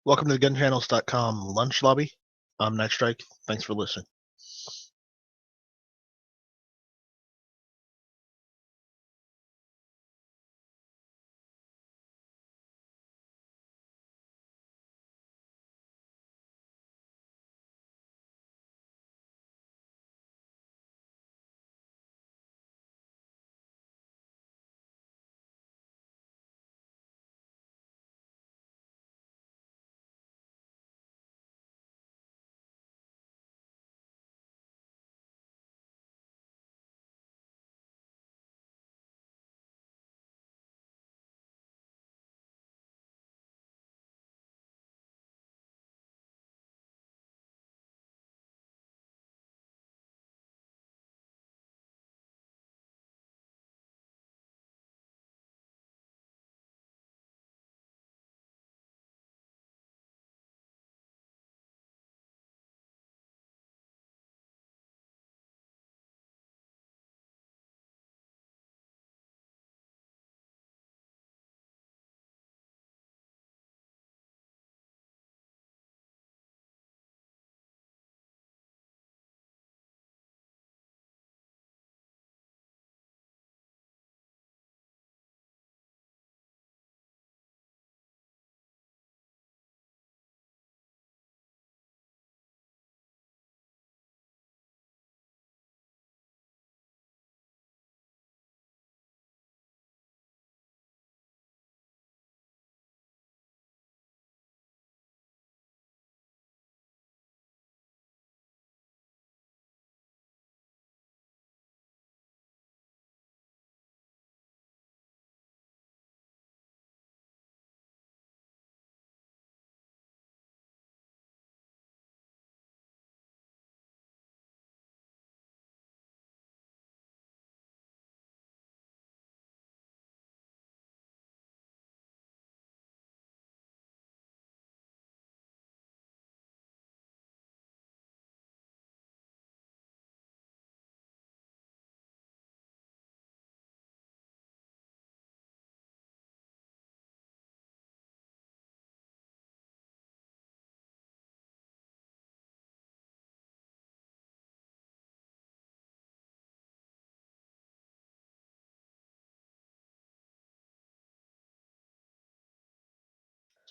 Welcome to the GunChannels.com lunch lobby. I'm Night Strike. Thanks for listening.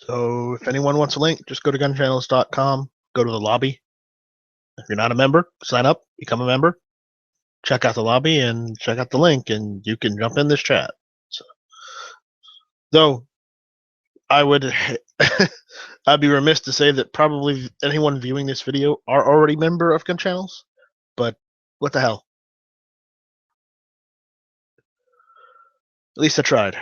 So if anyone wants a link, just go to GunChannels.com, go to the lobby. If you're not a member, sign up, become a member, check out the lobby, and check out the link, and you can jump in this chat. So, though I would, I'd be remiss to say that probably anyone viewing this video are already member of Gun Channels, but what the hell? At least I tried.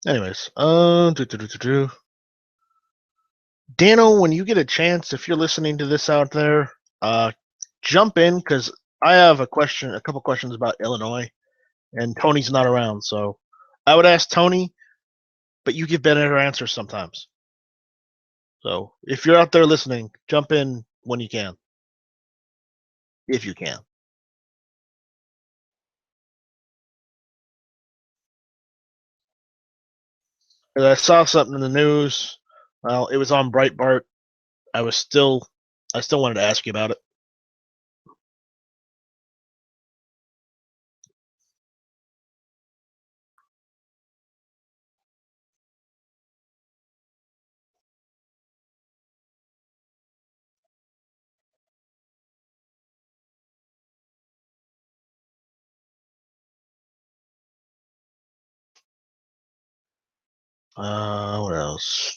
Anyways, Dano, when you get a chance, if you're listening to this out there, jump in because I have a couple questions about Illinois, and Tony's not around, so I would ask Tony, but you give better answers sometimes. So if you're out there listening, jump in when you can, if you can. I saw something in the news. Well, it was on Breitbart. I still wanted to ask you about it. What else?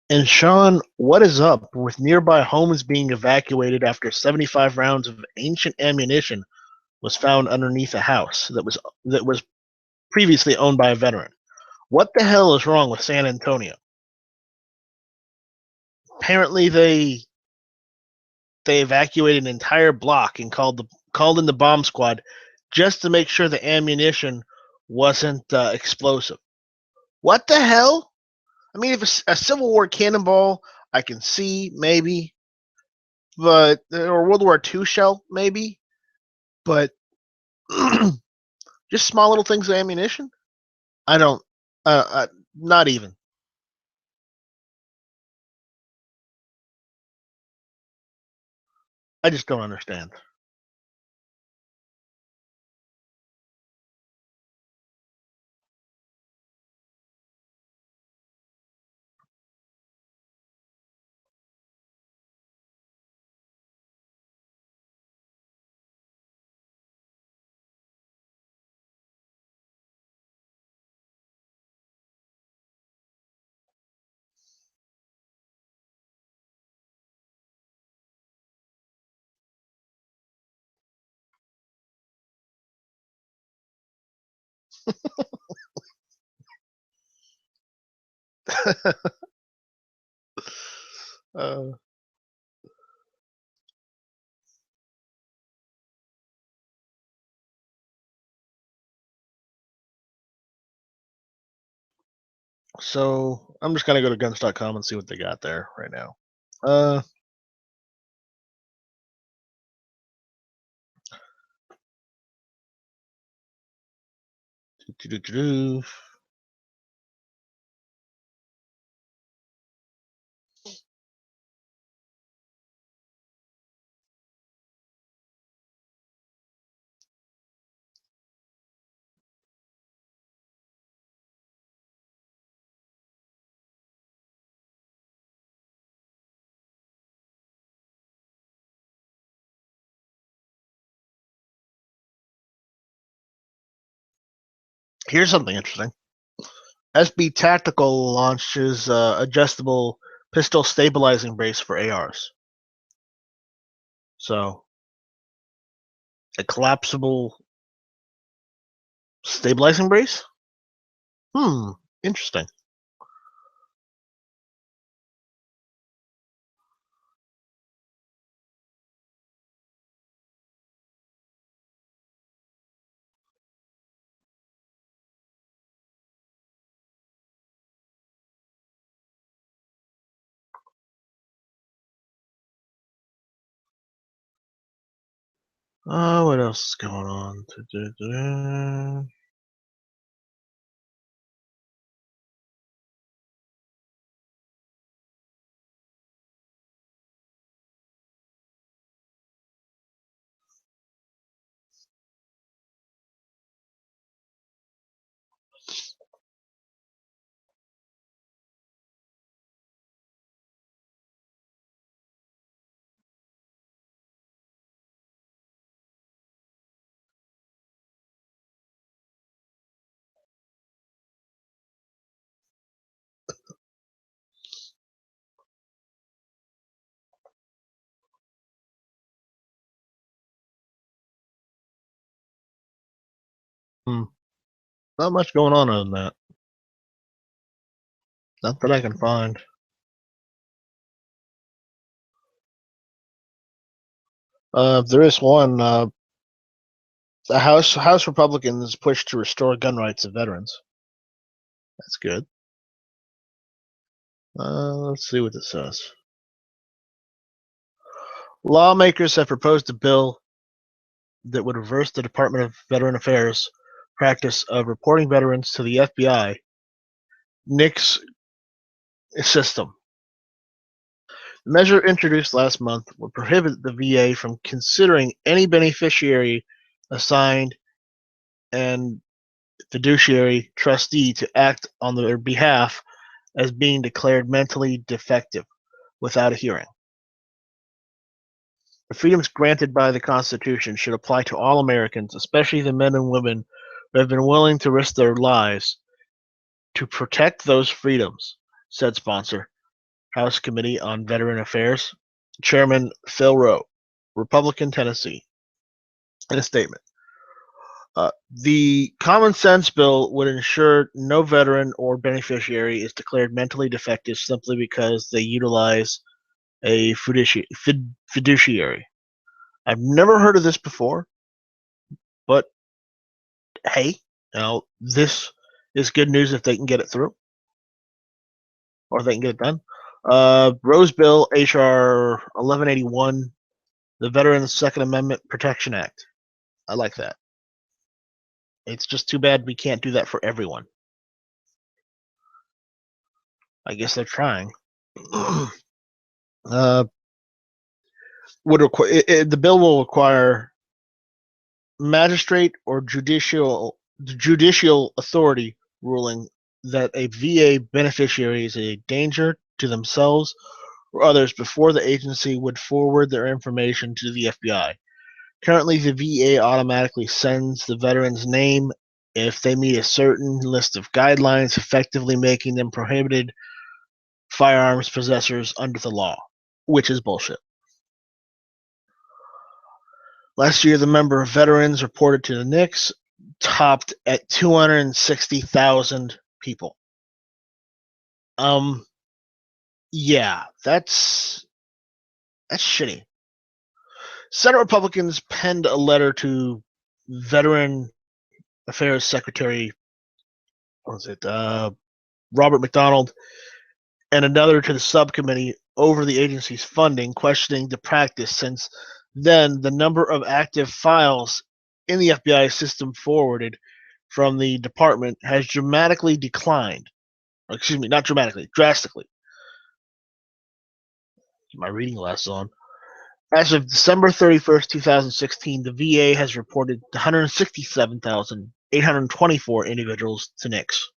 And Sean, what is up with nearby homes being evacuated after 75 rounds of ancient ammunition was found underneath a house that was previously owned by a veteran? What the hell is wrong with San Antonio? apparently they evacuated an entire block and called in the bomb squad just to make sure the ammunition wasn't explosive. What the hell? I mean, if a Civil War cannonball, I can see maybe, but or World War II shell maybe, but just small little things of ammunition. I don't. Not even. I just don't understand. uh, so I'm just gonna go to guns.com and see what they got there right now. Uh, doo-doo-doo-doo. Here's something interesting. SB Tactical launches adjustable pistol stabilizing brace for ARs. So a collapsible stabilizing brace? Interesting. What else is going on? Hmm. Not much going on other than that. Not that I can find. There is one. The House Republicans push to restore gun rights of veterans. That's good. Let's see what this says. Lawmakers have proposed a bill that would reverse the Department of Veteran Affairs practice of reporting veterans to the FBI NICS system. The measure introduced last month would prohibit the VA from considering any beneficiary assigned and fiduciary trustee to act on their behalf as being declared mentally defective without a hearing. The freedoms granted by the Constitution should apply to all Americans, especially the men and women who have been willing to risk their lives to protect those freedoms, said sponsor, House Committee on Veteran Affairs, Chairman Phil Rowe, Republican, Tennessee, in a statement. The Common Sense Bill would ensure no veteran or beneficiary is declared mentally defective simply because they utilize a fiduciary. I've never heard of this before, but hey, this is good news if they can get it through, or if they can get it done. Rose Bill HR 1181, the Veterans Second Amendment Protection Act. I like that. It's just too bad we can't do that for everyone. I guess they're trying. The bill will require magistrate or judicial authority ruling that a VA beneficiary is a danger to themselves or others before the agency would forward their information to the FBI. Currently, the VA automatically sends the veteran's name if they meet a certain list of guidelines, effectively making them prohibited firearms possessors under the law, which is bullshit. Last year, the number of veterans reported to the NICS topped at 260,000 people. Yeah, that's shitty. Senate Republicans penned a letter to Veteran Affairs Secretary, Robert McDonald, and another to the subcommittee over the agency's funding, questioning the practice. Since then, the number of active files in the FBI system forwarded from the department has dramatically declined. Excuse me, not dramatically, drastically. Get my reading glasses on. As of December 31st, 2016, the VA has reported 167,824 individuals to NICS.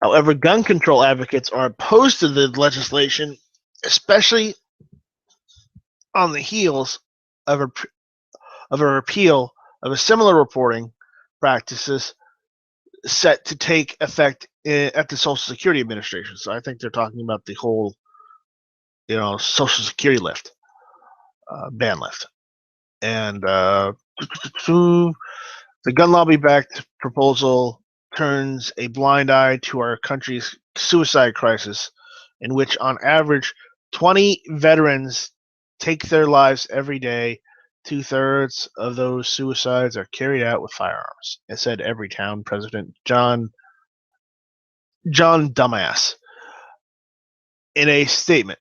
However, gun control advocates are opposed to the legislation, especially on the heels of a repeal of a similar reporting practices set to take effect at the Social Security Administration. So I think they're talking about the whole, Social Security lift, ban lift. And the gun lobby-backed proposal turns a blind eye to our country's suicide crisis, in which, on average, 20 veterans take their lives every day. 2/3 of those suicides are carried out with firearms, it said Everytown President John Dummass in a statement.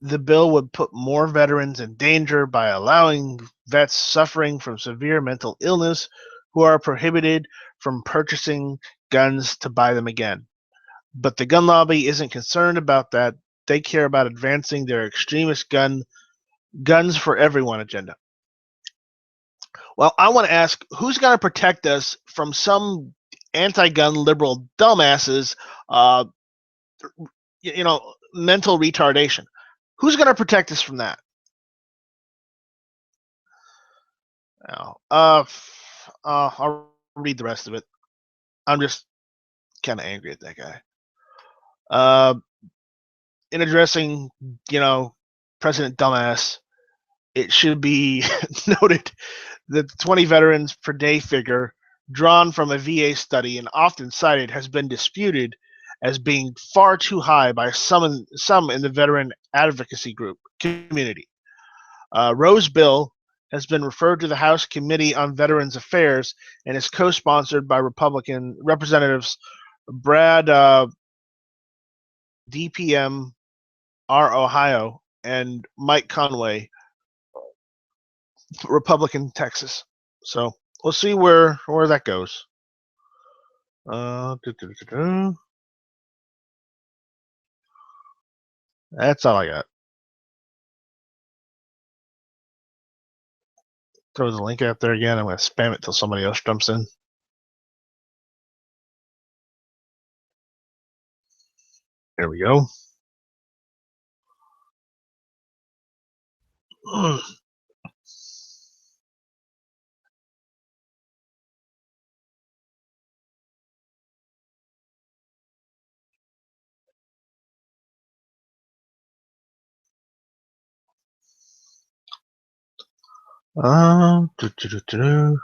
The bill would put more veterans in danger by allowing vets suffering from severe mental illness who are prohibited from purchasing guns to buy them again. But the gun lobby isn't concerned about that. They care about advancing their extremist guns for everyone agenda. Well, I want to ask, who's going to protect us from some anti-gun liberal dumbasses, mental retardation? Who's going to protect us from that? I'll read the rest of it. I'm just kind of angry at that guy. In addressing, President Dumbass, it should be noted that the 20 veterans per day figure drawn from a VA study and often cited has been disputed as being far too high by some in the veteran advocacy group community. Rose Bill has been referred to the House Committee on Veterans Affairs and is co-sponsored by Republican Representatives Brad DPM R. Ohio and Mike Conway, Republican Texas. So we'll see where that goes. That's all I got. Throw the link out there again. I'm going to spam it till somebody else jumps in. There we go. Uh, do, do, do, do.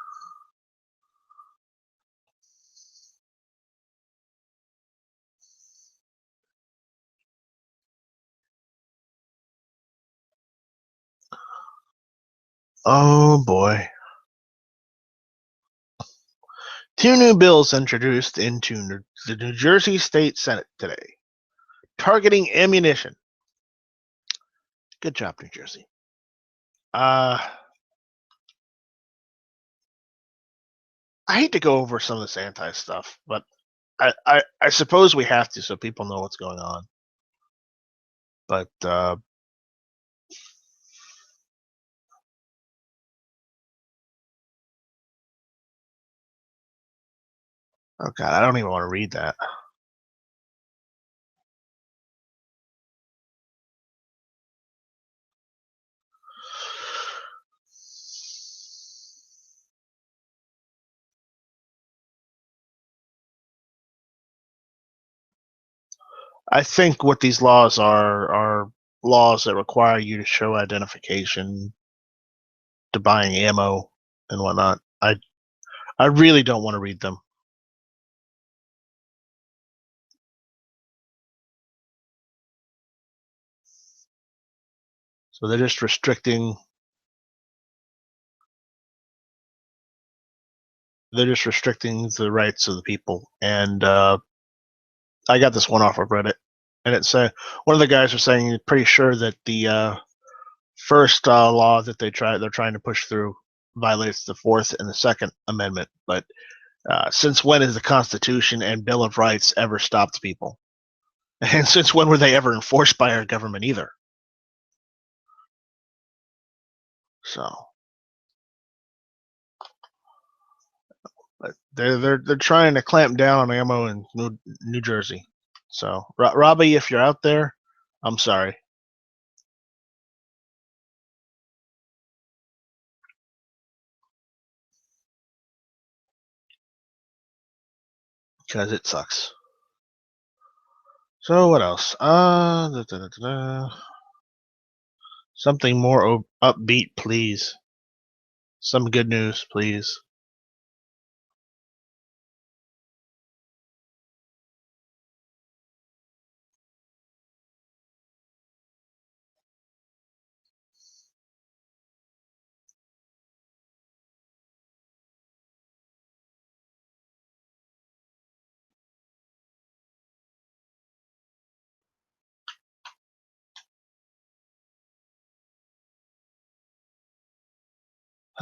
Oh boy. 2 new bills introduced into the New Jersey State Senate today, targeting ammunition. Good job, New Jersey. I hate to go over some of this anti stuff, but I suppose we have to so people know what's going on. But oh god, I don't even want to read that. I think what these laws are laws that require you to show identification to buying ammo and whatnot. I really don't want to read them. So they're just restricting. They're just restricting the rights of the people. And I got this one off of Reddit, and it said one of the guys was saying he's pretty sure that the first law that they're trying to push through violates the Fourth and the Second Amendment. But since when has the Constitution and Bill of Rights ever stopped people? And since when were they ever enforced by our government either? So, but they're trying to clamp down on ammo in New Jersey. So, Robbie, if you're out there, I'm sorry. Because it sucks. So what else? Something more upbeat, please. Some good news, please.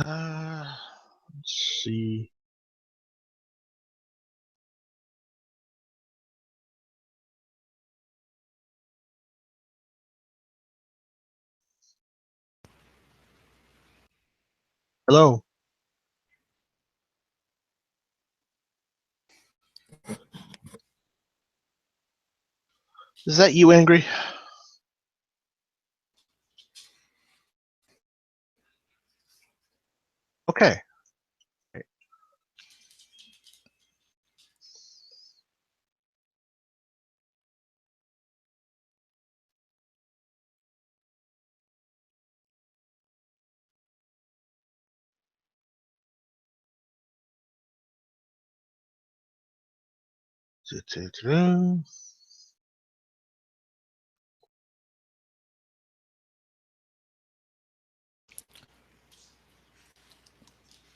Let's see. Hello. Is that you, Angry? Okay.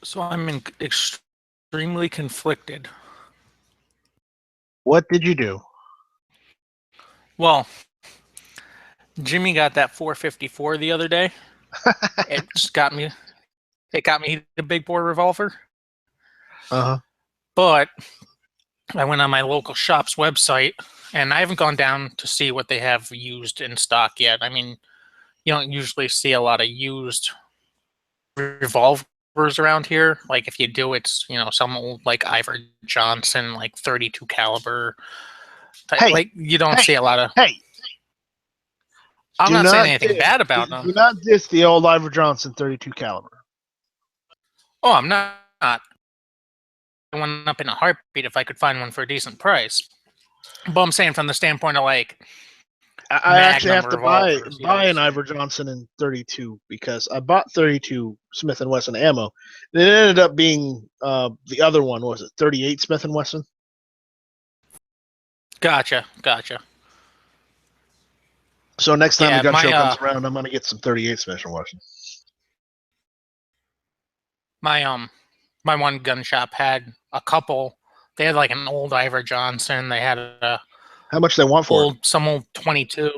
So I'm extremely conflicted. What did you do? Well, Jimmy got that 454 the other day. It got me the big bore revolver. Uh-huh. But I went on my local shop's website, and I haven't gone down to see what they have used in stock yet. I mean, you don't usually see a lot of used revolvers around here. Like if you do, it's some old like Ivor Johnson, like 32 caliber. Hey, like you don't see a lot of. Hey, I'm not saying anything bad about them. Do not diss the old Ivor Johnson 32 caliber. Oh, I'm not. I went up in a heartbeat if I could find one for a decent price. But I'm saying from the standpoint of like, I actually have to buy revolvers, an Ivor Johnson in 32 because I bought 32 Smith & Wesson ammo. And it ended up being the other one. Was it 38 Smith & Wesson? Gotcha. So next time the gun show comes around, I'm going to get some 38 Smith & Wesson. my one gun shop had a couple. They had like an old Ivor Johnson. They had a How much they want for it? some old 22.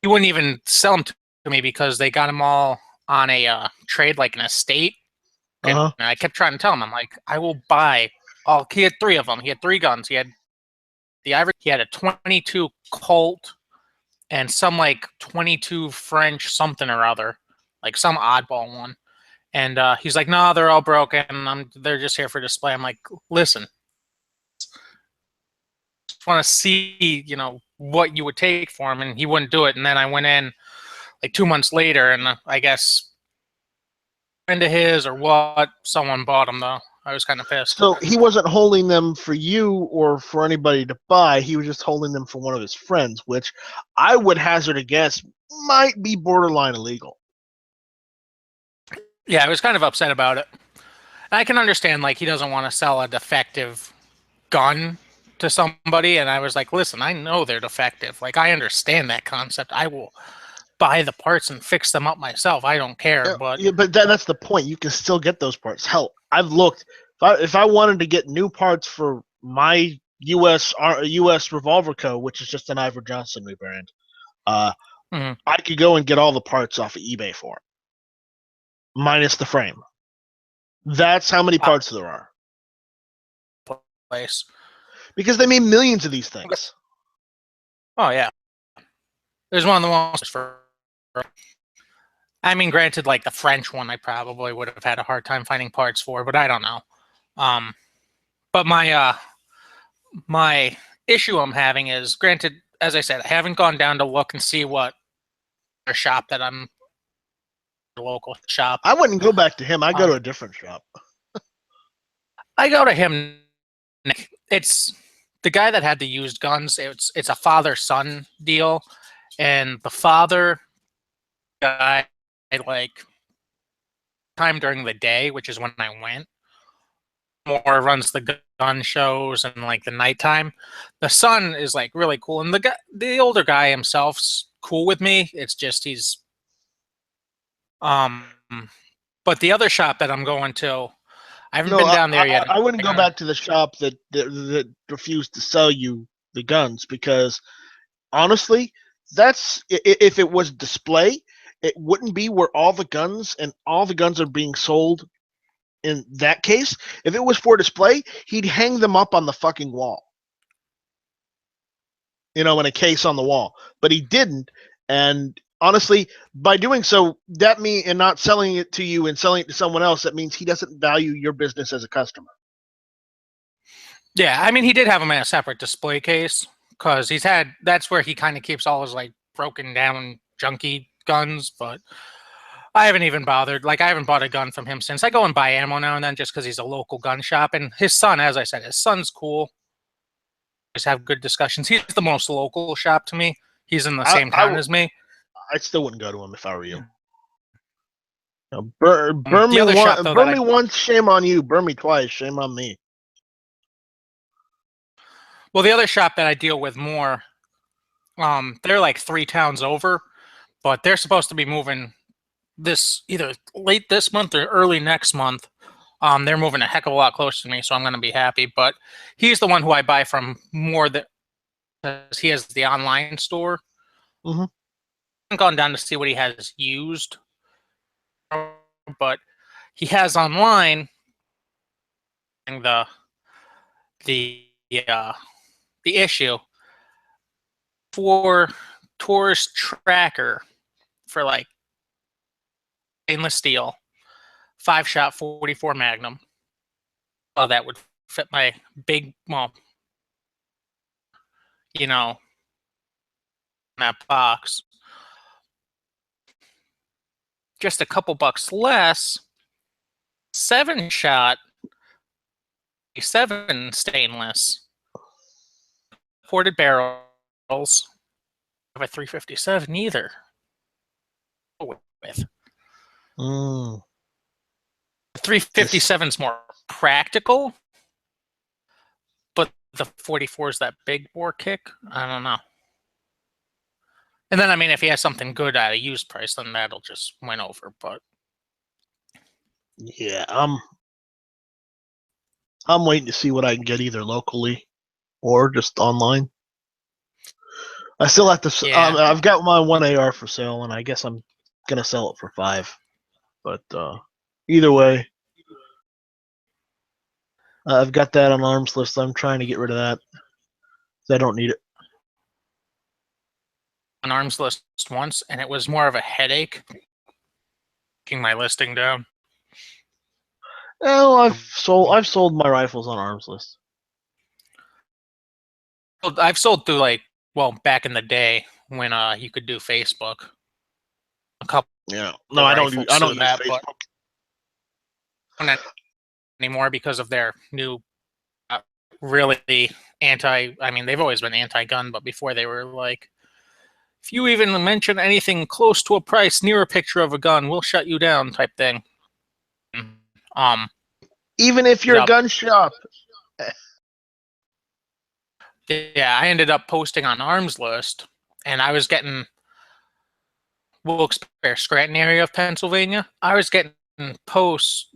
He wouldn't even sell them to me because they got them all on a trade, like an estate. And Uh-huh. I kept trying to tell him, I'm like, I will buy all. He had 3 of them. He had 3 guns. He had the Ivor. He had a 22 Colt and some like 22 French something or other, like some oddball one. And he's like, no, they're all broken. They're just here for display. I'm like, listen, just want to see, what you would take for him. And he wouldn't do it. And then I went in like 2 months later, and I guess into his or what, someone bought them though. I was kind of pissed. So he wasn't holding them for you or for anybody to buy. He was just holding them for one of his friends, which I would hazard a guess might be borderline illegal. Yeah, I was kind of upset about it. And I can understand, like, he doesn't want to sell a defective gun to somebody. And I was like, listen, I know they're defective. Like, I understand that concept. I will buy the parts and fix them up myself. I don't care. But Yeah, but that's the point. You can still get those parts. Hell, I've looked. If I wanted to get new parts for my U.S. Revolver Co., which is just an Ivor Johnson rebrand, I could go and get all the parts off of eBay for it, minus the frame. That's how many parts there are. Place. Because they made millions of these things. Oh yeah, there's one of the ones for. I mean, granted, like the French one, I probably would have had a hard time finding parts for, but I don't know. But my issue I'm having is, granted, as I said, I haven't gone down to look and see what a shop that I'm local shop. I wouldn't go back to him. I go to a different shop. I go to him. It's the guy that had the used guns. It's a father-son deal, and the father guy, like, time during the day, which is when I went, more runs the gun shows and like the nighttime. The son is like really cool, and the older guy himself's cool with me. It's just he's but the other shop that I'm going to, I haven't been down there yet. I wouldn't go back to the shop that refused to sell you the guns, because honestly, that's, if it was display, it wouldn't be where all the guns are being sold. In that case, if it was for display, he'd hang them up on the fucking wall, in a case on the wall. But he didn't, and honestly, by doing so, and not selling it to you and selling it to someone else, that means he doesn't value your business as a customer. Yeah, I mean, he did have them in a separate display case, because that's where he kind of keeps all his like broken down junky guns, but I haven't even bothered. Like, I haven't bought a gun from him since. I go and buy ammo now and then just because he's a local gun shop. And his son, as I said, his son's cool. Just have good discussions. He's the most local shop to me. He's in the same town as me. I still wouldn't go to him if I were you. Burn me once, shame on you. Burn me twice, shame on me. Well, the other shop that I deal with more, they're like 3 towns over, but they're supposed to be moving this either late this month or early next month. They're moving a heck of a lot closer to me, so I'm going to be happy. But he's the one who I buy from more because he has the online store. Mm-hmm. I haven't gone down to see what he has used, but he has online the issue for Taurus Tracker for like stainless steel 5-shot 44 Magnum. Oh, that would fit my big, that box. Just a couple bucks less. 7-shot 7 stainless ported barrels. Have a 357 either. With. 357 is more practical, but the 44 is that big bore kick. I don't know. And then, I mean, if he has something good at a used price, then that'll just win over. But Yeah, I'm waiting to see what I can get either locally or just online. I still have to. Yeah. I've got my 1 AR for sale, and I guess I'm gonna sell it for 5. But either way, I've got that on arms list. I'm trying to get rid of that. I don't need it. An arms list once, and it was more of a headache taking my listing down. Oh, I've sold my rifles on arms list. Well, I've sold through back in the day when you could do Facebook. A couple Yeah, of no, I don't rifles use that, Facebook. but not anymore because of their new really anti. I mean, they've always been anti-gun, but before they were like, if you even mention anything close to a price near a picture of a gun, we'll shut you down type thing. Even if you're a gun shop. Yeah, I ended up posting on Arms List, and I was getting Wilkes-Barre, Scranton area of Pennsylvania. I was getting posts,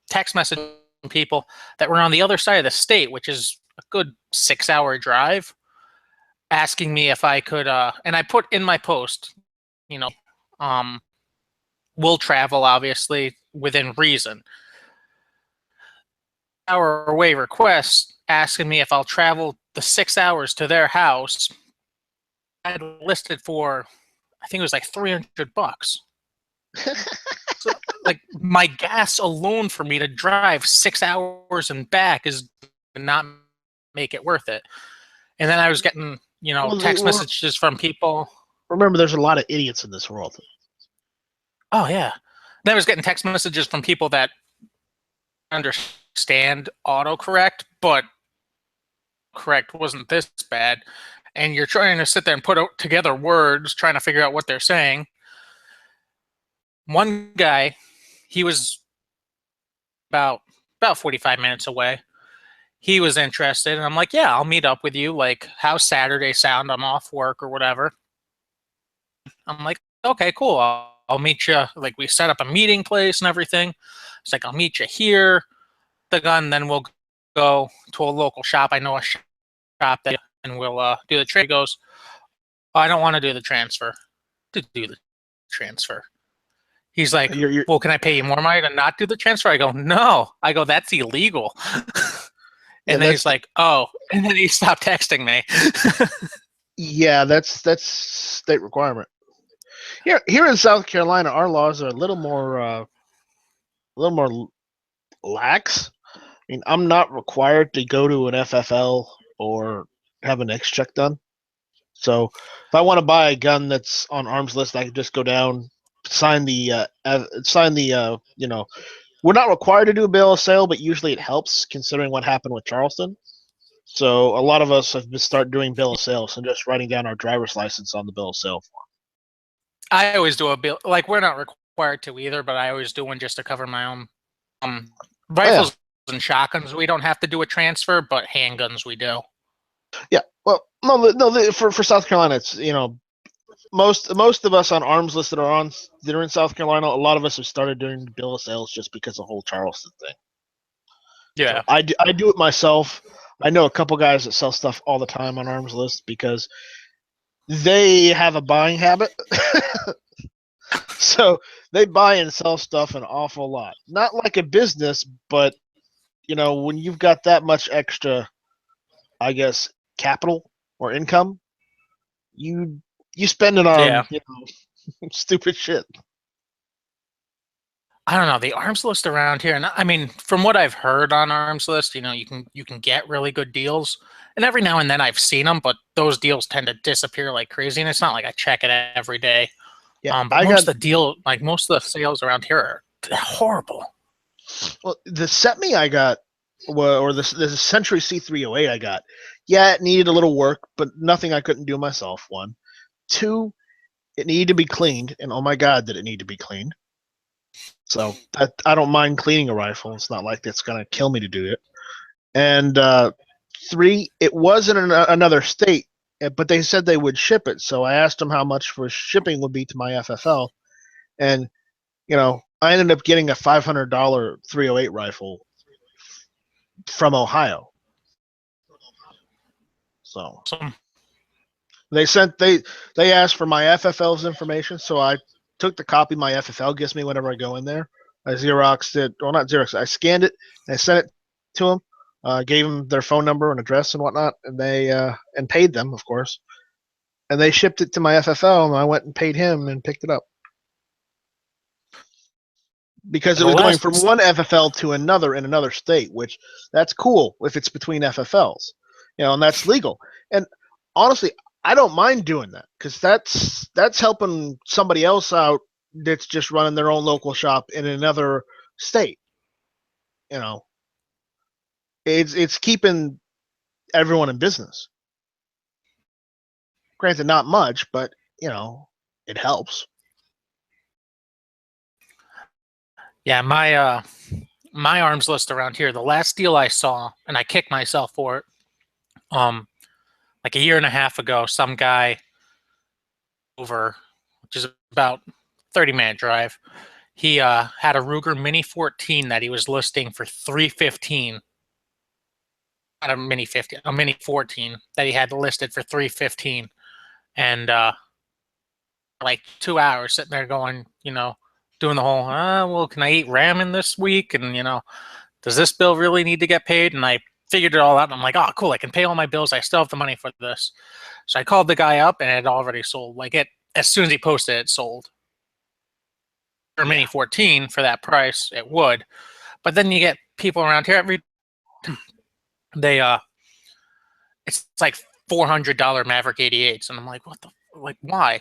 text messages from people that were on the other side of the state, which is a good 6-hour drive, asking me if I could, and I put in my post, will travel obviously within reason. Hour away request asking me if I'll travel the 6 hours to their house. I had listed for, I think it was like $300. So, like, my gas alone for me to drive 6 hours and back is not make it worth it. And then I was getting, text messages from people. Remember, there's a lot of idiots in this world. Oh yeah. Then I was getting text messages from people that understand autocorrect, but correct wasn't this bad. And you're trying to sit there and put together words, trying to figure out what they're saying. One guy, he was about 45 minutes away. He was interested, and I'm like, yeah, I'll meet up with you. Like, how's Saturday sound? I'm off work or whatever. I'm like, okay, cool. I'll meet you. Like, we set up a meeting place and everything. It's like, I'll meet you here, the gun, then we'll go to a local shop. I know a shop that, and we'll do the trade. He goes, oh, I don't want to do the transfer. To do the transfer. He's like, well, can I pay you more money to not do the transfer? I go, no. I go, that's illegal. And then he's like, oh. And then he stopped texting me. Yeah, that's state requirement. Here in South Carolina, our laws are a little more lax. I mean, I'm not required to go to an FFL or have an X check done. So if I want to buy a gun that's on arms list, I can just go down, sign the we're not required to do a bill of sale, but usually it helps considering what happened with Charleston. So a lot of us have started doing bill of sale, so just writing down our driver's license on the bill of sale form. I always do a bill. Like, we're not required to either, but I always do one just to cover my own rifles and shotguns. We don't have to do a transfer, but handguns we do. Yeah, well, no. For South Carolina, it's most of us on arms list that are in South Carolina. A lot of us have started doing bill of sales just because of the whole Charleston thing. Yeah, so I do it myself. I know a couple guys that sell stuff all the time on arms list because they have a buying habit. So they buy and sell stuff an awful lot. Not like a business, but when you've got that much extra, I guess, capital or income, you spend it on stupid shit. I don't know, the arms list around here, and I mean, from what I've heard on arms list, you can get really good deals, and every now and then I've seen them, but those deals tend to disappear like crazy, and it's not like I check it every day. Yeah, but most of the sales around here are horrible. Well, the SETME I got, or the Century C308 I got, yeah, it needed a little work, but nothing I couldn't do myself. 1, 2, it needed to be cleaned, and oh my god, did it need to be cleaned? So I don't mind cleaning a rifle. It's not like it's gonna kill me to do it. And 3, it was in another state, but they said they would ship it. So I asked them how much for shipping would be to my FFL, and I ended up getting a $500 .308 rifle from Ohio. So they asked for my FFL's information, so I took the copy my FFL gives me whenever I go in there. I Xeroxed it, well, not Xerox. I scanned it and I sent it to them. Gave them their phone number and address and whatnot, and they and paid them, of course. And they shipped it to my FFL, and I went and paid him and picked it up because it was going from one FFL to another in another state, which that's cool if it's between FFLs, and that's legal. And honestly, I don't mind doing that because that's helping somebody else out that's just running their own local shop in another state. It's keeping everyone in business. Granted, not much, but it helps. Yeah, my arms list around here, the last deal I saw, and I kicked myself for it, like a year and a half ago, some guy over, which is about 30-minute drive, he had a Ruger Mini 14 that he was listing for $315. Not a Mini 15, a Mini 14 that he had listed for $315, and like 2 hours sitting there going, doing the whole, well, can I eat ramen this week? And, does this bill really need to get paid? And I figured it all out. And I'm like, oh, cool. I can pay all my bills. I still have the money for this. So I called the guy up and it had already sold. As soon as he posted it, sold. For Mini 14 for that price, it would. But then you get people around here it's like $400 Maverick 88s. And I'm like, why?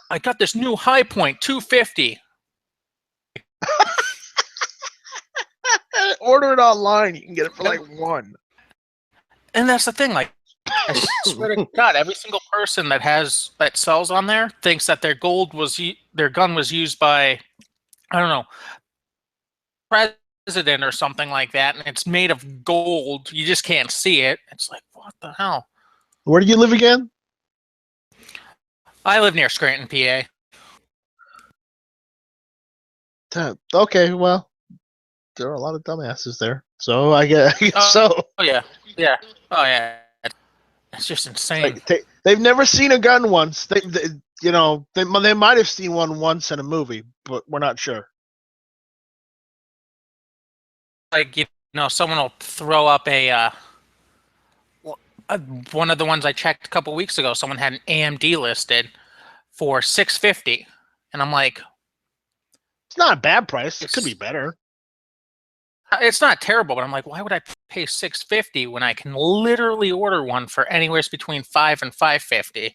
I got this new High Point 250. Order it online. You can get it for like $1. And that's the thing. Like, I swear to God, every single person that sells on there thinks that their gun was used by, I don't know, president or something like that, and it's made of gold. You just can't see it. It's like, what the hell? Where do you live again? I live near Scranton, PA. Okay, well, there are a lot of dumbasses there, so I guess so. Oh yeah. Oh yeah. It's just insane. Like, they've never seen a gun once. They might have seen one once in a movie, but we're not sure. Like, someone will throw up one of the ones I checked a couple weeks ago. Someone had an AMD listed for $650, and I'm like, it's not a bad price. It could be better. It's not terrible, but I'm like, why would I pay $650 when I can literally order one for anywhere between $5 and $550?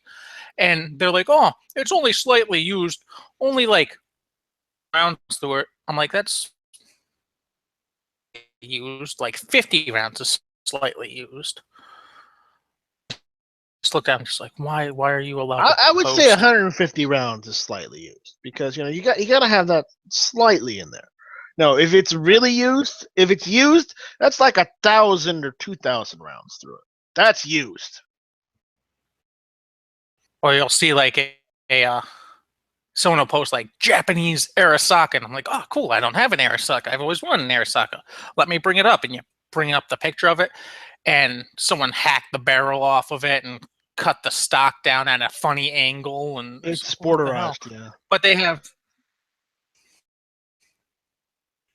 And they're like, oh, it's only slightly used, only like rounds through it. I'm like, that's used, like 50 rounds is slightly used. Just look down, just like, why are you allowed? I would say 150 rounds is slightly used because you got to have that slightly in there. No, if it's really used, that's like 1,000 or 2,000 rounds through it. That's used. Or you'll see like someone will post like Japanese Arisaka, and I'm like, oh, cool. I don't have an Arisaka. I've always wanted an Arisaka. Let me bring it up, and you bring up the picture of it, and someone hacked the barrel off of it and cut the stock down at a funny angle, and it's sporterized, yeah. But they have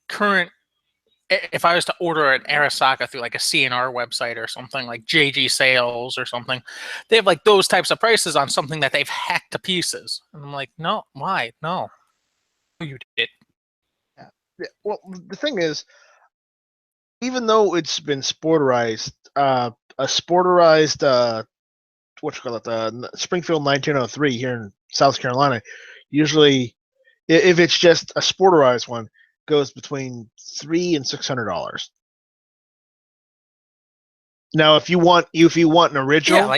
current. If I was to order an Arisaka through like a CNR website or something like JG Sales or something, they have like those types of prices on something that they've hacked to pieces. And I'm like, no, why? No, you did. Yeah. Well, the thing is, even though it's been sporterized, a sporterized, Springfield 1903 here in South Carolina, usually, if it's just a sporterized one, goes between $300 and $600. Now, if you want an original,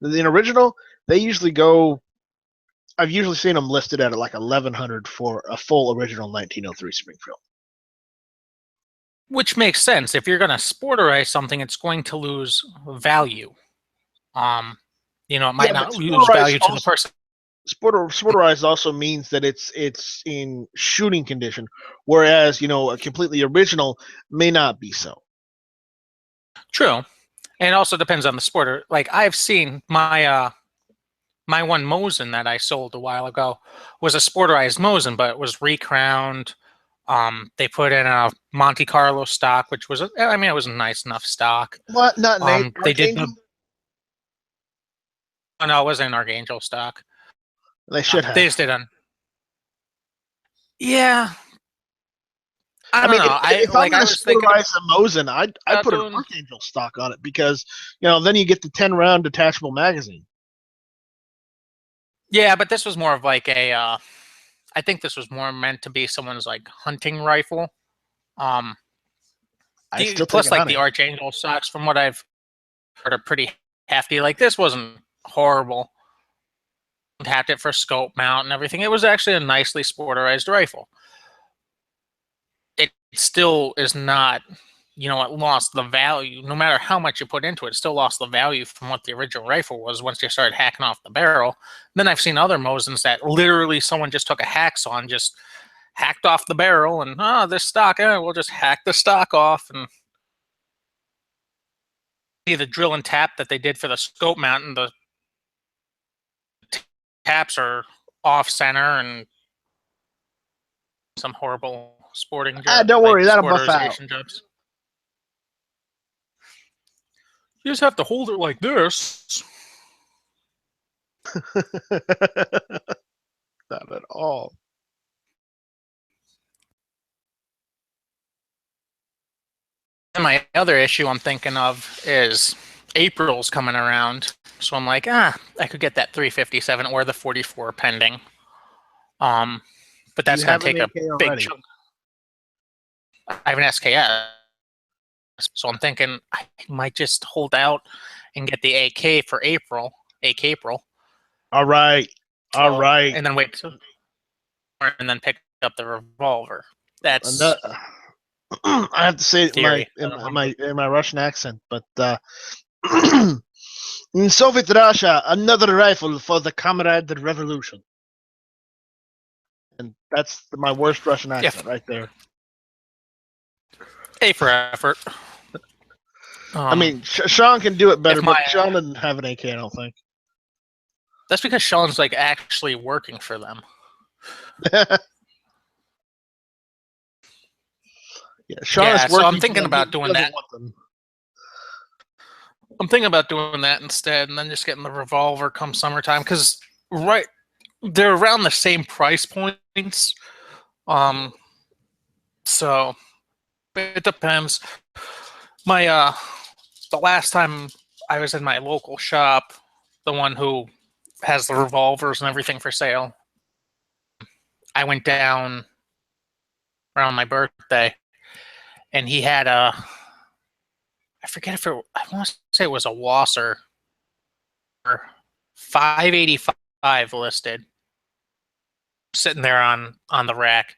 the original, they usually go. I've usually seen them listed at like $1,100 for a full original 1903 Springfield. Which makes sense. If you're going to sporterize something, it's going to lose value. It might not lose value to the person sporterized also means that it's in shooting condition, whereas a completely original may not be so. True. And it also depends on the sport. Like I've seen my my one Mosin that I sold a while ago was a sporterized Mosin, but it was recrowned. They put in a Monte Carlo stock, which was, I mean, it was a nice enough stock. What? Not an They did Archangel? oh no, it wasn't an Archangel stock. They should have. They just did yeah. I I don't mean, know. if I'm going to sporterize a Mosin, I'd put an doing- Archangel stock on it because then you get the 10-round detachable magazine. Yeah, but this was more of like a. I think this was more meant to be someone's like hunting rifle. Plus, like the Archangel stocks, from what I've heard, are pretty hefty. Like this wasn't horrible. Tapped it for scope mount and everything. It was actually a nicely sporterized rifle. It still is not, it lost the value. No matter how much you put into it, it still lost the value from what the original rifle was once you started hacking off the barrel. Then I've seen other Mosins that literally someone just took a hacksaw and just hacked off the barrel and, this stock, we'll just hack the stock off. And see the drill and tap that they did for the scope mount, and the taps are off center and some horrible sporting jobs. Don't worry, that'll buff out. Jobs. You just have to hold it like this. Not at all. And my other issue I'm thinking of is April's coming around. So I'm like, I could get that 357 or the 44 pending. But that's going to take a big chunk. I have an SKS. So I'm thinking I might just hold out and get the AK for April. All right. And then wait. And then pick up the revolver. That's... I have to say it in my Russian accent, but in Soviet Russia, another rifle for the comrade revolution. And that's my worst Russian accent right there. A for effort. I mean, Sean can do it better, but Sean doesn't have an AK, I don't think. That's because Sean's like actually working for them. Yeah, Sean is working. So I'm thinking about doing that. I'm thinking about doing that instead, and then just getting the revolver come summertime, because they're around the same price points. So it depends. The last time I was in my local shop, the one who has the revolvers and everything for sale, I went down around my birthday, and he had I forget if I want to say it was a Wasser, 585 listed, sitting there on the rack.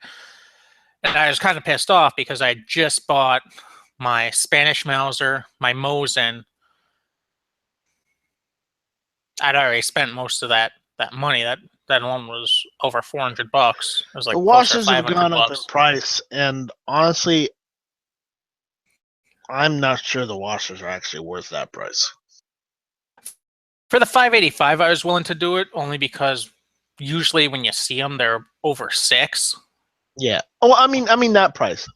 And I was kind of pissed off because I just bought my Spanish Mauser, my Mosin. I'd already spent most of that money. That one was over $400. It was like the washers have gone up in price, and honestly, I'm not sure the washers are actually worth that price. For the 585, I was willing to do it only because usually when you see them, they're over $600. Yeah. Oh, I mean that price.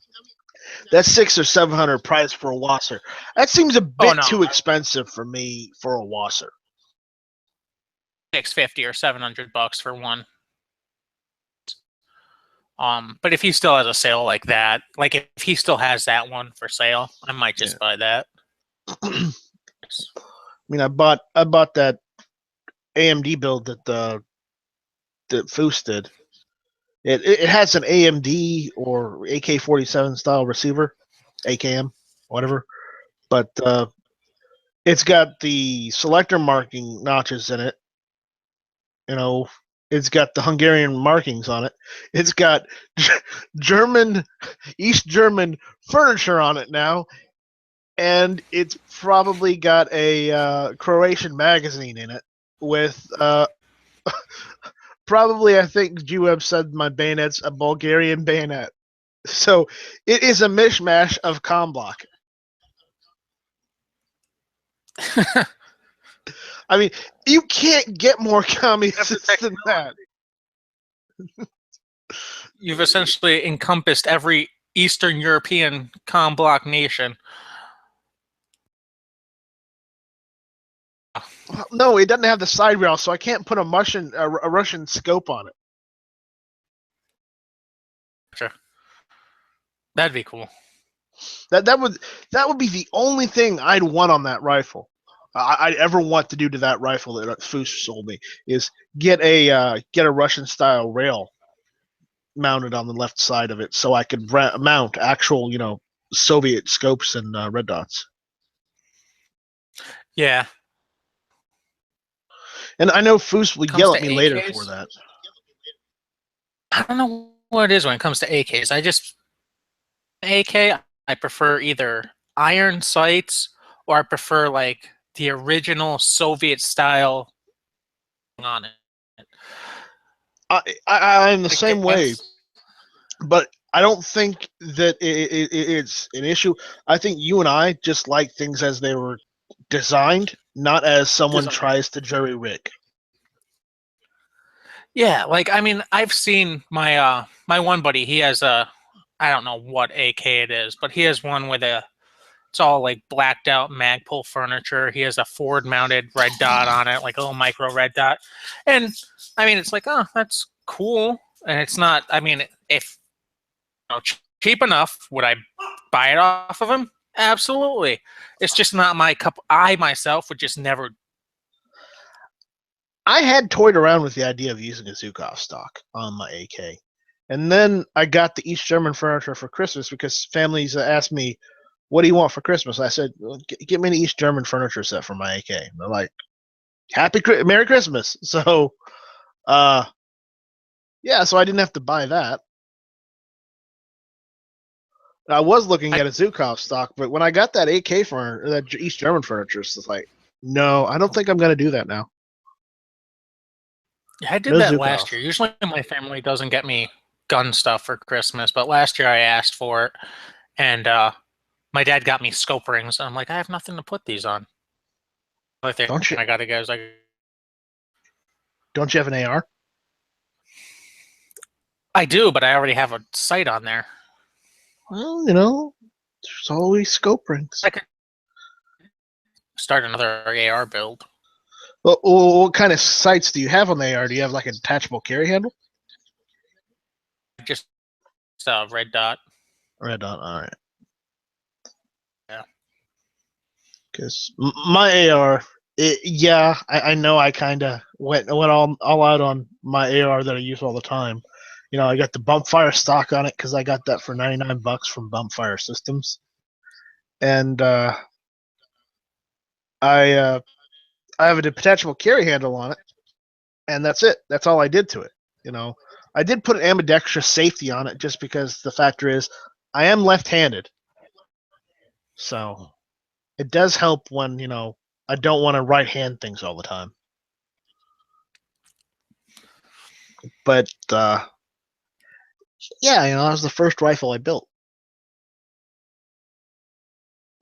That's $600 or $700 price for a washer. That seems a bit too expensive for me for a washer. $650 or $700 for one. But if he still has a sale like that, like if he still has that one for sale, I might just buy that. I mean, I bought that AMD build that Foose did. It has an AMD or AK-47 style receiver, AKM, whatever, but it's got the selector marking notches in it. It's got the Hungarian markings on it. It's got East German furniture on it now, and it's probably got a Croatian magazine in it with probably I think G-Web said my bayonet's a Bulgarian bayonet. So it is a mishmash of comm block. I mean, you can't get more communist than that. You've essentially encompassed every Eastern European comm block nation. Well, no, it doesn't have the side rail, so I can't put a Russian scope on it. Sure. That'd be cool. That would be the only thing I'd want on that rifle. I'd ever want to do to that rifle that Foos sold me is get a Russian style rail mounted on the left side of it, so I could mount actual Soviet scopes and red dots. Yeah. And I know Foos will yell at me later for that. I don't know what it is when it comes to AKs. I prefer either iron sights or I prefer like the original Soviet style on it. I'm the same way, but I don't think that it's an issue. I think you and I just like things as they were designed, not as someone tries to jury rig. Yeah, like I mean, I've seen my my one buddy. He has a, I don't know what AK it is, but he has one with it's all like blacked out Magpul furniture. He has a Ford mounted red dot on it, like a little micro red dot. And I mean, it's like, oh, that's cool. And it's not, I mean, if cheap enough, would I buy it off of him? Absolutely. It's just not my cup. I myself would just never. I had toyed around with the idea of using a Zukov stock on my AK. And then I got the East German furniture for Christmas because families asked me, what do you want for Christmas? I said, well, get me an East German furniture set for my AK. And they're like, Merry Christmas. So, yeah, so I didn't have to buy that. I was looking at a Zukov stock, but when I got that AK furniture, that East German furniture, it's like, no, I don't think I'm going to do that now. I did that last year. Usually my family doesn't get me gun stuff for Christmas, but last year I asked for it, and my dad got me scope rings. And I'm like, I have nothing to put these on. Don't you? I got to go. Like, don't you have an AR? I do, but I already have a sight on there. Well, there's always scope rings. I could start another AR build. Well, what kind of sights do you have on the AR? Do you have like a detachable carry handle? Just red dot. Red dot, all right. Yeah. Because my AR, I know I kind of went all out on my AR that I use all the time. I got the Bumpfire stock on it because I got that for $99 from Bumpfire Systems, and I have a detachable carry handle on it, and that's it. That's all I did to it. I did put an ambidextrous safety on it just because the factor is I am left-handed, so it does help when I don't want to right-hand things all the time. But yeah, that was the first rifle I built,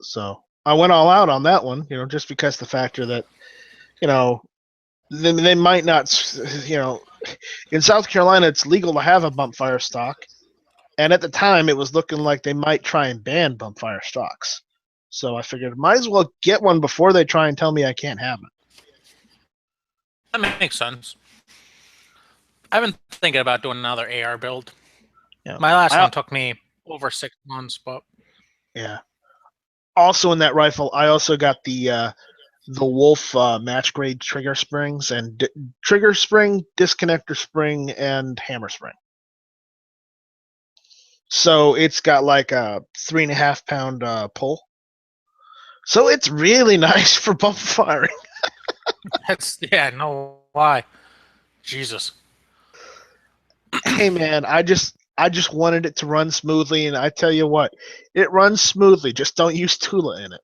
so I went all out on that one. Just because the factor that they might not, in South Carolina, it's legal to have a Bumpfire stock. And at the time, it was looking like they might try and ban Bumpfire stocks. So I figured, might as well get one before they try and tell me I can't have it. That makes sense. I've been thinking about doing another AR build. Yeah. My last one took me over 6 months, but... Yeah. Also in that rifle, I also got the Wolf match grade trigger springs and trigger spring, disconnector spring, and hammer spring. So it's got like a 3.5 pound pull. So it's really nice for bump firing. No lie. Jesus. Hey man, I just wanted it to run smoothly, and I tell you what, it runs smoothly. Just don't use Tula in it.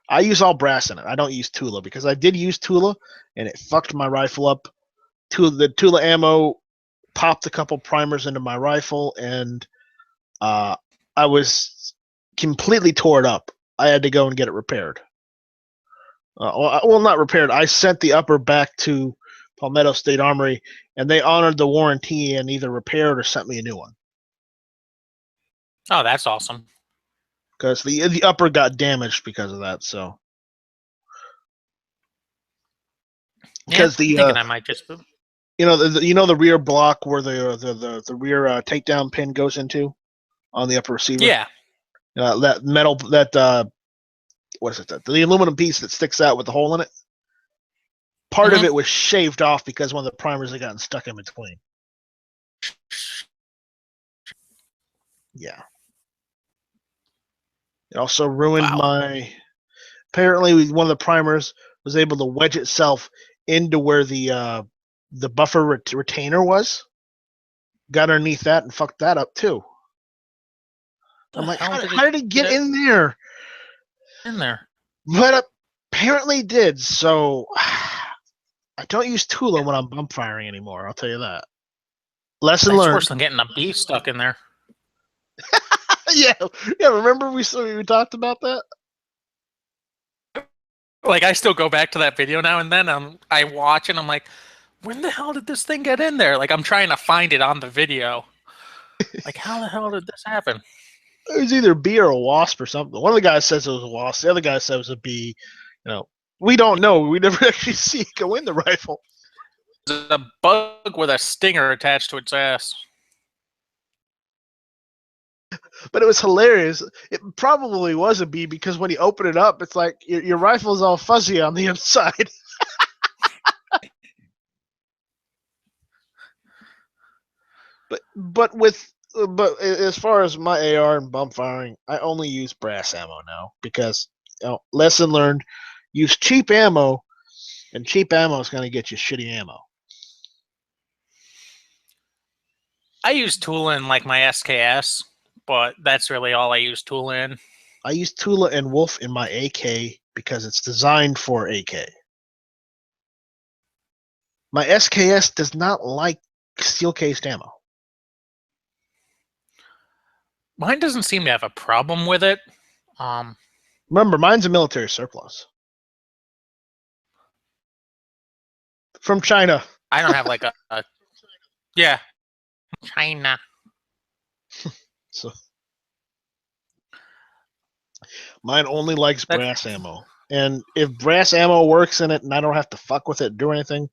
I use all brass in it. I don't use Tula because I did use Tula and it fucked my rifle up. The Tula ammo popped a couple primers into my rifle and I was completely tore it up. I had to go and get it repaired. Well, not repaired. I sent the upper back to Palmetto State Armory, and they honored the warranty and either repaired or sent me a new one. Oh, that's awesome. Because the upper got damaged because of that. So because I'm thinking I might just. the rear block where the rear takedown pin goes into on the upper receiver. Yeah. That metal what is it? The aluminum piece that sticks out with the hole in it. Part of it was shaved off because one of the primers had gotten stuck in between. Yeah. It also ruined my. Apparently, one of the primers was able to wedge itself into where the buffer retainer was. Got underneath that and fucked that up too. I'm like, how did it get in there? But apparently did. So I don't use Tula when I'm bump firing anymore. I'll tell you that. Lesson learned. Worse than getting a bee stuck in there. yeah. Remember we talked about that. Like I still go back to that video now and then. I watch and I'm like, when the hell did this thing get in there? Like I'm trying to find it on the video. Like how the hell did this happen? It was either a bee or a wasp or something. One of the guys says it was a wasp. The other guy says it was a bee. We don't know. We never actually see it go in the rifle. There's a bug with a stinger attached to its ass. But it was hilarious. It probably was a bee because when you open it up, it's like your rifle's all fuzzy on the inside. But as far as my AR and bump firing, I only use brass ammo now because lesson learned: use cheap ammo, and cheap ammo is going to get you shitty ammo. I use Tula in like my SKS, but that's really all I use Tula in. I use Tula and Wolf in my AK because it's designed for AK. My SKS does not like steel-cased ammo. Mine doesn't seem to have a problem with it. Remember, mine's a military surplus. From China. I don't have like a yeah. China. So mine only likes brass ammo. And if brass ammo works in it and I don't have to fuck with it, do anything,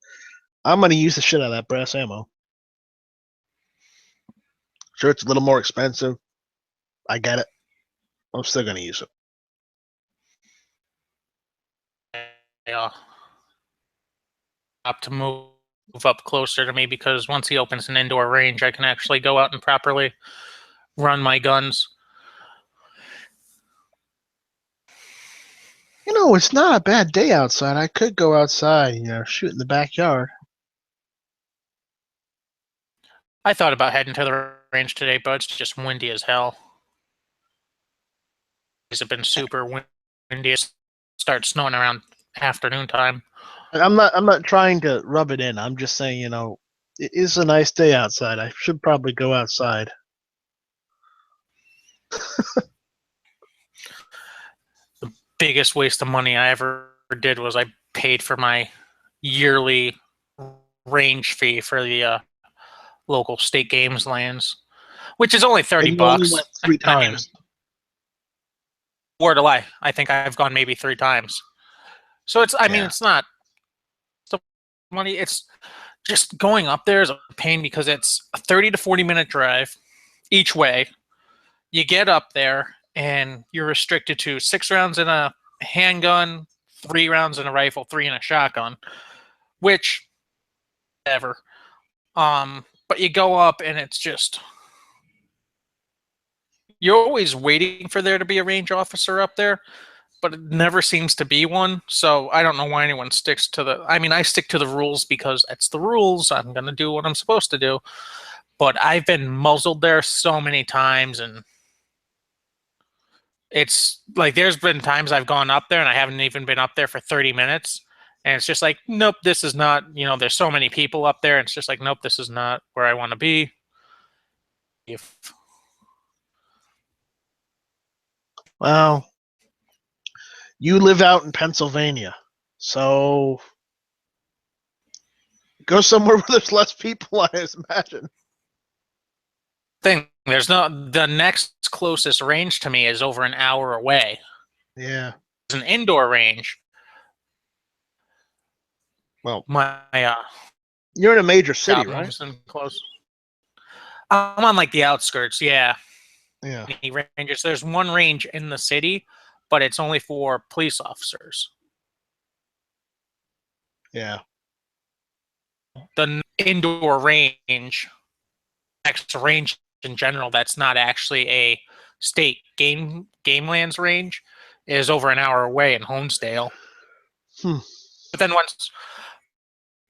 I'm going to use the shit out of that brass ammo. Sure, it's a little more expensive. I get it. I'm still going to use it. Yeah. Up to move up closer to me because once he opens an indoor range, I can actually go out and properly run my guns. It's not a bad day outside. I could go outside, shoot in the backyard. I thought about heading to the range today, but it's just windy as hell. It's been super windy. It starts snowing around afternoon time. I'm not trying to rub it in. I'm just saying, it is a nice day outside. I should probably go outside. The biggest waste of money I ever did was I paid for my yearly range fee for the local state games lands, which is only $30. You only went 3 times. Word to lie, I think I've gone maybe 3 times. So it's not money. It's just going up there is a pain because it's a 30 to 40 minute drive each way. You get up there and you're restricted to 6 rounds in a handgun, 3 rounds in a rifle, 3 in a shotgun, which whatever. But you go up and it's just you're always waiting for there to be a range officer up there, but it never seems to be one. So I don't know why anyone sticks to I stick to the rules because it's the rules. I'm going to do what I'm supposed to do. But I've been muzzled there so many times and It's like there's been times I've gone up there and I haven't even been up there for 30 minutes. And it's just like, nope, this is not, there's so many people up there. And it's just like, nope, this is not where I want to be. If Well, you live out in Pennsylvania, so go somewhere where there's less people, I imagine. the next closest range to me is over an hour away. Yeah. It's an indoor range. Well, My you're in a major city, job right? home's in close. I'm on like the outskirts, yeah. Yeah. Ranges. There's one range in the city, but it's only for police officers. Yeah. The indoor range, extra range in general, that's not actually a state game lands range, is over an hour away in Honesdale. But then once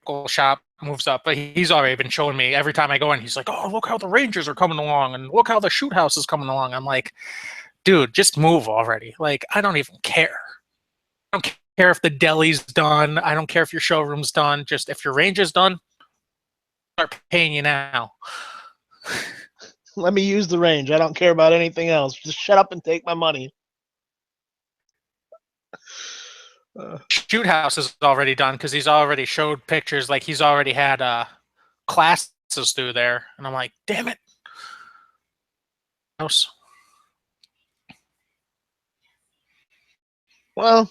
local shop moves up, but he's already been showing me every time I go in, he's like, oh, look how the Rangers are coming along and look how the shoot house is coming along. I'm like, dude, just move already. Like, I don't even care. I don't care if the deli's done. I don't care if your showroom's done. Just if your range is done, start paying you now. Let me use the range. I don't care about anything else. Just shut up and take my money. Shoot house is already done because he's already showed pictures. Like he's already had classes through there, and I'm like, damn it. House. Well,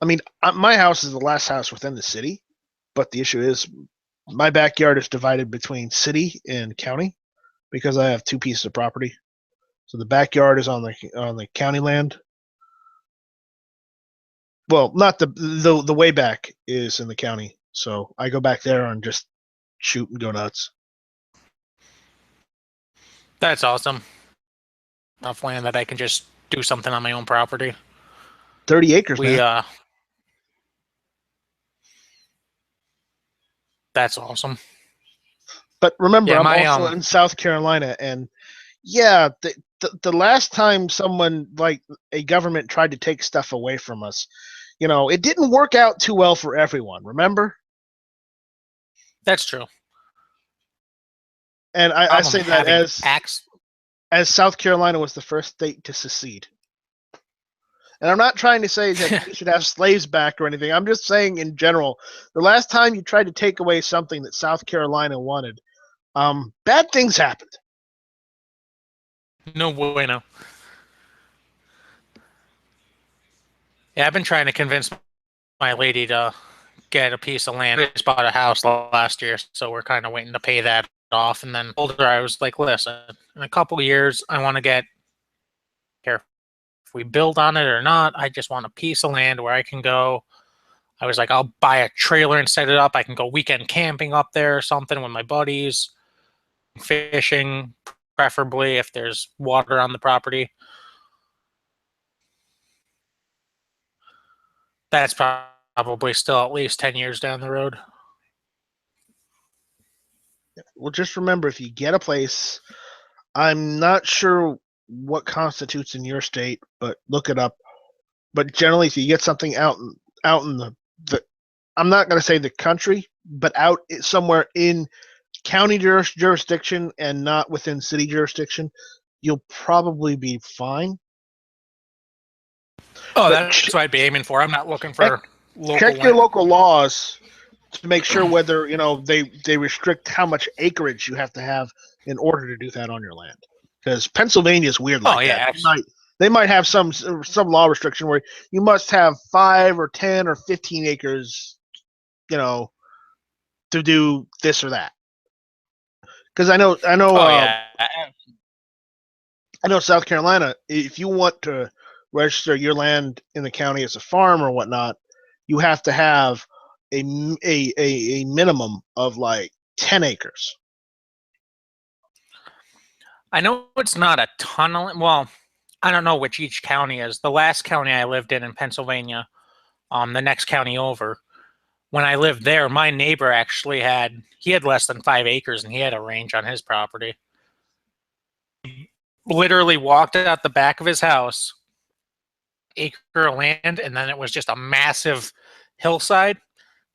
I mean, my house is the last house within the city, but the issue is my backyard is divided between city and county because I have two pieces of property. So the backyard is on the county land. Well, not the way back is in the county. So I go back there and just shoot and go nuts. That's awesome. Enough land that I can just do something on my own property. 30 acres, man. That's awesome. But remember, I'm also in South Carolina, and yeah, the last time someone like a government tried to take stuff away from us, it didn't work out too well for everyone. Remember? That's true. And I say that as South Carolina was the first state to secede. And I'm not trying to say that we should have slaves back or anything. I'm just saying in general, the last time you tried to take away something that South Carolina wanted, bad things happened. No bueno. Yeah, I've been trying to convince my lady to get a piece of land. I just bought a house last year, so we're kind of waiting to pay that off. And then told her, I was like, listen, in a couple of years, I want to get here. If we build on it or not, I just want a piece of land where I can go. I was like, I'll buy a trailer and set it up. I can go weekend camping up there or something with my buddies, fishing, preferably if there's water on the property. That's probably still at least 10 years down the road. Well, just remember, if you get a place, I'm not sure what constitutes in your state, but look it up. But generally, if you get something out in the I'm not going to say the country, but out somewhere in county jurisdiction and not within city jurisdiction, you'll probably be fine. Oh, that's what I'd be aiming for. I'm not looking for check your local laws to make sure whether they restrict how much acreage you have to have in order to do that on your land. Because Pennsylvania is weird like that. They might have some law restriction where you must have 5 or 10 or 15 acres, to do this or that. Because I know. I know South Carolina. If you want to register your land in the county as a farm or whatnot, you have to have a minimum of like 10 acres. I know it's not a ton of, well, I don't know which each county is. The last county I lived in Pennsylvania, the next county over, when I lived there, my neighbor actually had less than 5 acres and he had a range on his property. literally walked out the back of his house, acre of land, and then it was just a massive hillside,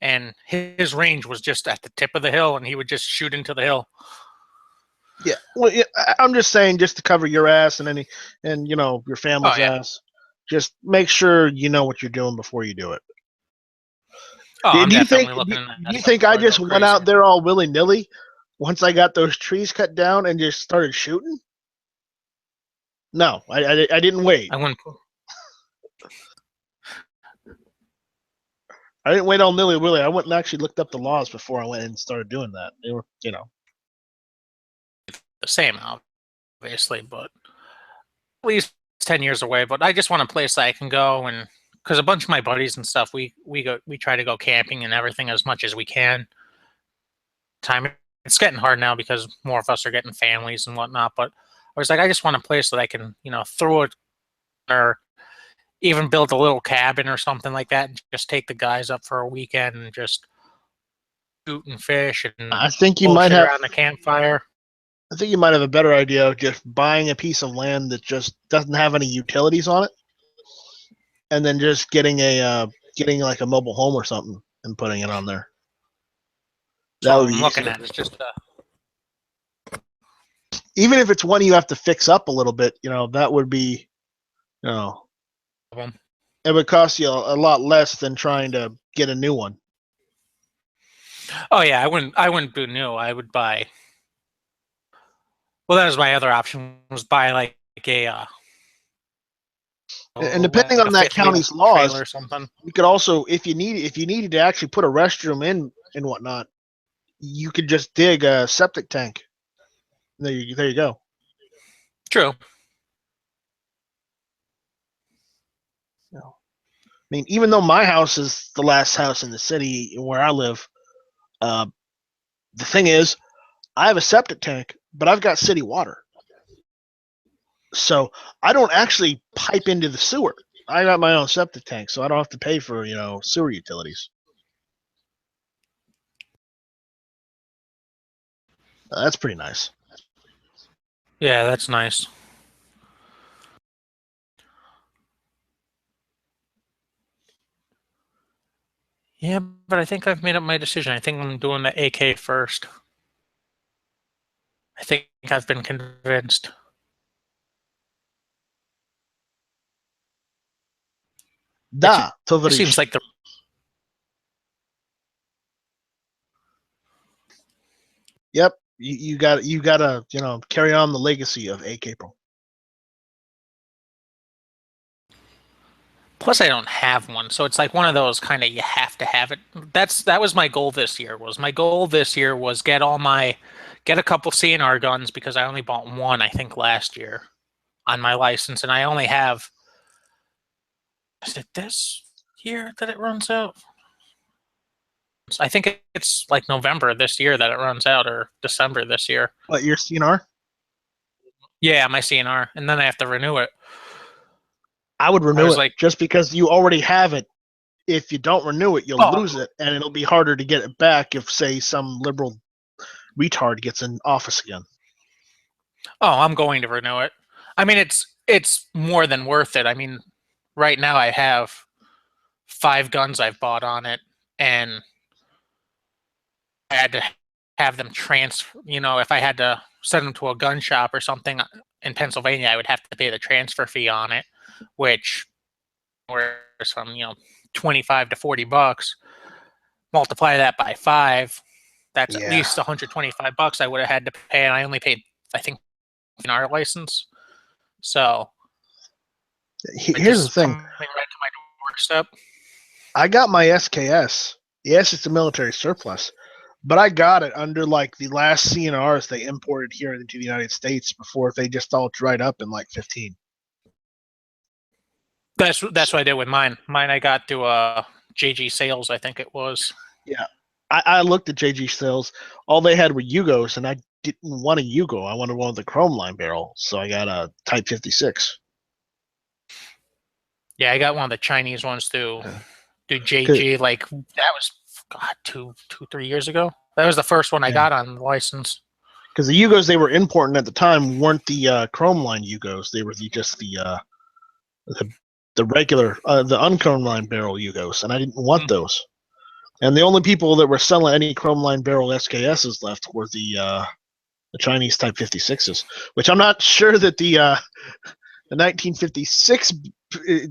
and his range was just at the tip of the hill, and he would just shoot into the hill. Yeah, well, yeah, I'm just saying, just to cover your ass and your family's ass, just make sure you know what you're doing before you do it. Oh, I'm do you definitely think? looking Do, at that do you stuff think I before I go just went crazy. out there all willy nilly once I got those trees cut down and just started shooting? No, I didn't wait. I wouldn't. I didn't wait all nilly willy. I went and actually looked up the laws before I went and started doing that. They were, The same, obviously, but at least 10 years away. But I just want a place that I can go, and because a bunch of my buddies and stuff, we try to go camping and everything as much as we can. It's getting hard now because more of us are getting families and whatnot. But I was like, I just want a place that I can, throw it, or even build a little cabin or something like that, and just take the guys up for a weekend and just shoot and fish and I think you bullshit might have. around the campfire. I think you might have a better idea of just buying a piece of land that just doesn't have any utilities on it, and then just getting like a mobile home or something and putting it on there. That So would be I'm looking easier. at it's just Even if it's one you have to fix up a little bit, that would be, it would cost you a lot less than trying to get a new one. Oh yeah, I wouldn't do new. I would buy. Well, that was my other option, was buy like a And depending on that county's laws, or something. you could also, if you needed to actually put a restroom in and whatnot, you could just dig a septic tank. There you go. True. I mean, even though my house is the last house in the city where I live, the thing is, I have a septic tank, but I've got city water. So I don't actually pipe into the sewer. I got my own septic tank, so I don't have to pay for, sewer utilities. That's pretty nice. Yeah, that's nice. Yeah, but I think I've made up my decision. I think I'm doing the AK first. I think I've been convinced. Da, it seems like the Yep, you got to carry on the legacy of AK Pro. Plus, I don't have one, so it's like one of those kind of you have to have it. That was my goal this year. Was get a couple CNR guns, because I only bought one, I think, last year on my license, and I only have. Is it this year that it runs out? I think it's like November this year that it runs out, or December this year. What, your CNR? Yeah, my CNR, and then I have to renew it. I would renew it, just because you already have it. If you don't renew it, you'll lose it, and it'll be harder to get it back if, say, some liberal retard gets in office again. Oh, I'm going to renew it. I mean, it's more than worth it. I mean, right now I have 5 guns I've bought on it, and I had to have them transfer. If I had to send them to a gun shop or something in Pennsylvania, I would have to pay the transfer fee on it, which was from $25 to $40. Multiply that by 5, that's at least $125 I would have had to pay, and I only paid, I think, in our license. So here's the thing. Right to my doorstep. I got my SKS. Yes, it's a military surplus, but I got it under like the last CNRs they imported here into the United States before they just all dried up in like 15. That's what I did with mine. Mine I got to JG Sales, I think it was. Yeah, I looked at JG Sales. All they had were Yugos, and I didn't want a Yugo. I wanted one with the chrome line barrel, so I got a Type 56. Yeah, I got one of the Chinese ones too. Do JG, like that was 3 years ago. That was the first one I got on the license. Because the Yugos they were importing at the time weren't the chrome line Yugos. They were just the regular, the unchrome line barrel Yugos, and I didn't want those. And the only people that were selling any chrome line barrel SKSs left were the Chinese Type 56s, which I'm not sure that the 1956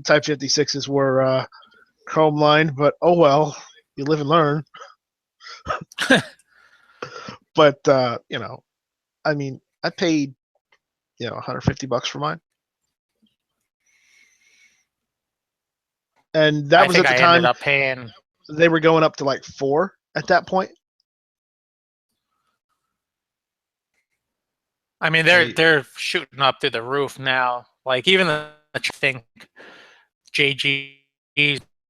Type 56s were chrome line, but oh well, you live and learn. But you know, I mean, I paid $150 for mine, and that was at the time. Ended up paying. They were going up to like 4 at that point. I mean, they're shooting up through the roof now. Like even the thing JG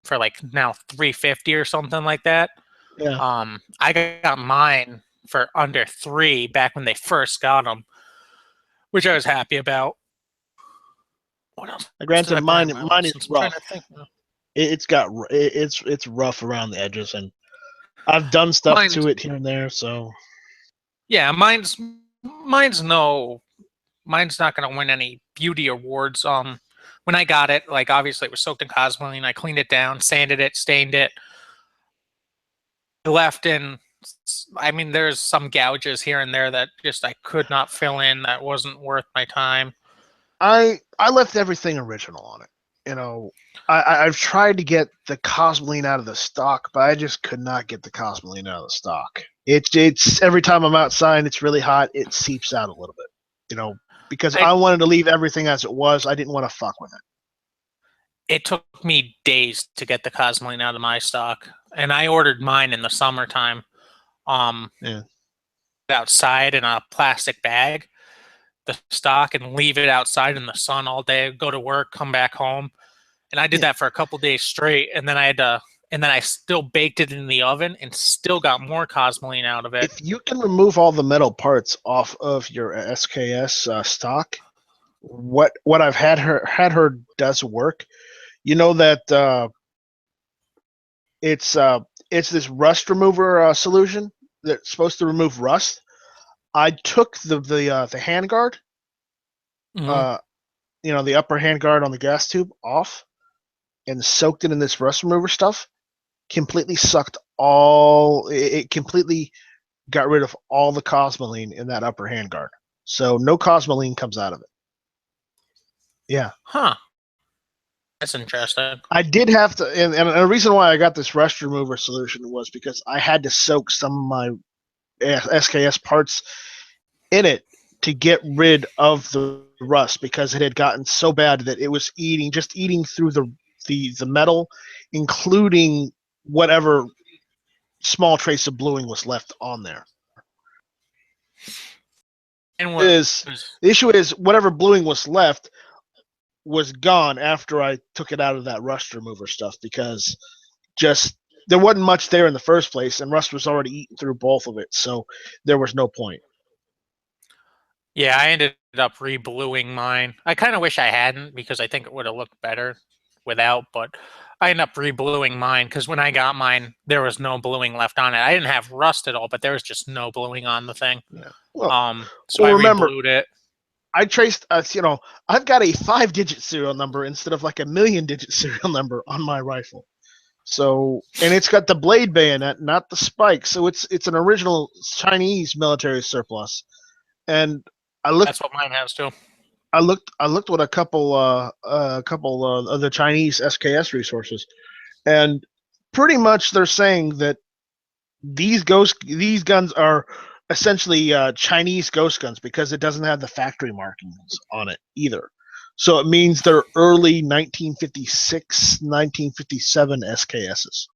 for like now $350 or something like that. Yeah. I got mine for under $3 back when they first got them, which I was happy about. What else? Granted, mine is rough. It's rough around the edges, and I've done stuff to it here and there. So yeah, mine's not going to win any beauty awards. When I got it, like obviously it was soaked in Cosmoline. I cleaned it down, sanded it, stained it. I left in. I mean, there's some gouges here and there that just I could not fill in. That wasn't worth my time. I left everything original on it. You know, I've tried to get the Cosmoline out of the stock, but I just could not get the Cosmoline out of the stock. It's every time I'm outside, it's really hot. It seeps out a little bit, you know, because I wanted to leave everything as it was. I didn't want to fuck with it. It took me days to get the Cosmoline out of my stock, and I ordered mine in the summertime. Outside in a plastic bag, the stock, and leave it outside in the sun all day. Go to work, come back home, and I did that for a couple days straight. And then I still baked it in the oven and still got more Cosmoline out of it. If you can remove all the metal parts off of your SKS stock, what I've had her does work. You know that it's this rust remover solution that's supposed to remove rust. I took the handguard, the upper handguard on the gas tube off, and soaked it in this rust remover stuff. Completely sucked it completely got rid of all the Cosmoline in that upper handguard. So no Cosmoline comes out of it. Yeah. Huh. That's interesting. I did have to, and the reason why I got this rust remover solution was because I had to soak some of my SKS parts in it to get rid of the rust, because it had gotten so bad that it was eating through the metal, including whatever small trace of bluing was left on there. And the issue is whatever bluing was left was gone after I took it out of that rust remover stuff, because just there wasn't much there in the first place, and rust was already eaten through both of it, so there was no point. Yeah, I ended up re-bluing mine. I kind of wish I hadn't, because I think it would have looked better without, but I ended up re-bluing mine because when I got mine, there was no bluing left on it. I didn't have rust at all, but there was just no bluing on the thing. Yeah. So I re-blued it. I traced, I've got a 5-digit serial number instead of like a 1,000,000-digit serial number on my rifle. So, and it's got the blade bayonet, not the spike. So it's an original Chinese military surplus. And that's what mine has too. I looked with a couple of the Chinese SKS resources, and pretty much they're saying that these guns are essentially Chinese ghost guns, because it doesn't have the factory markings on it either. So it means they're early 1956, 1957 SKSs.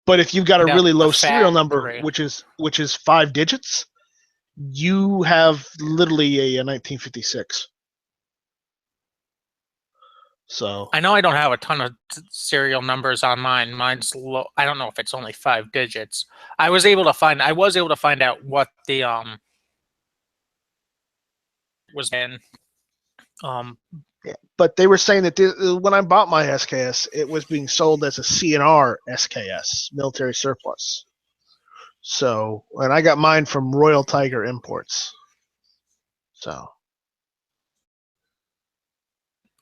But if you've got a really low serial number, which is 5 digits, you have literally a 1956. So I know I don't have a ton of serial numbers on mine. Mine's low. I don't know if it's only 5 digits. I was able to find out what the was in. Yeah, but they were saying that when I bought my SKS, it was being sold as a CNR SKS, military surplus. So, and I got mine from Royal Tiger Imports. So,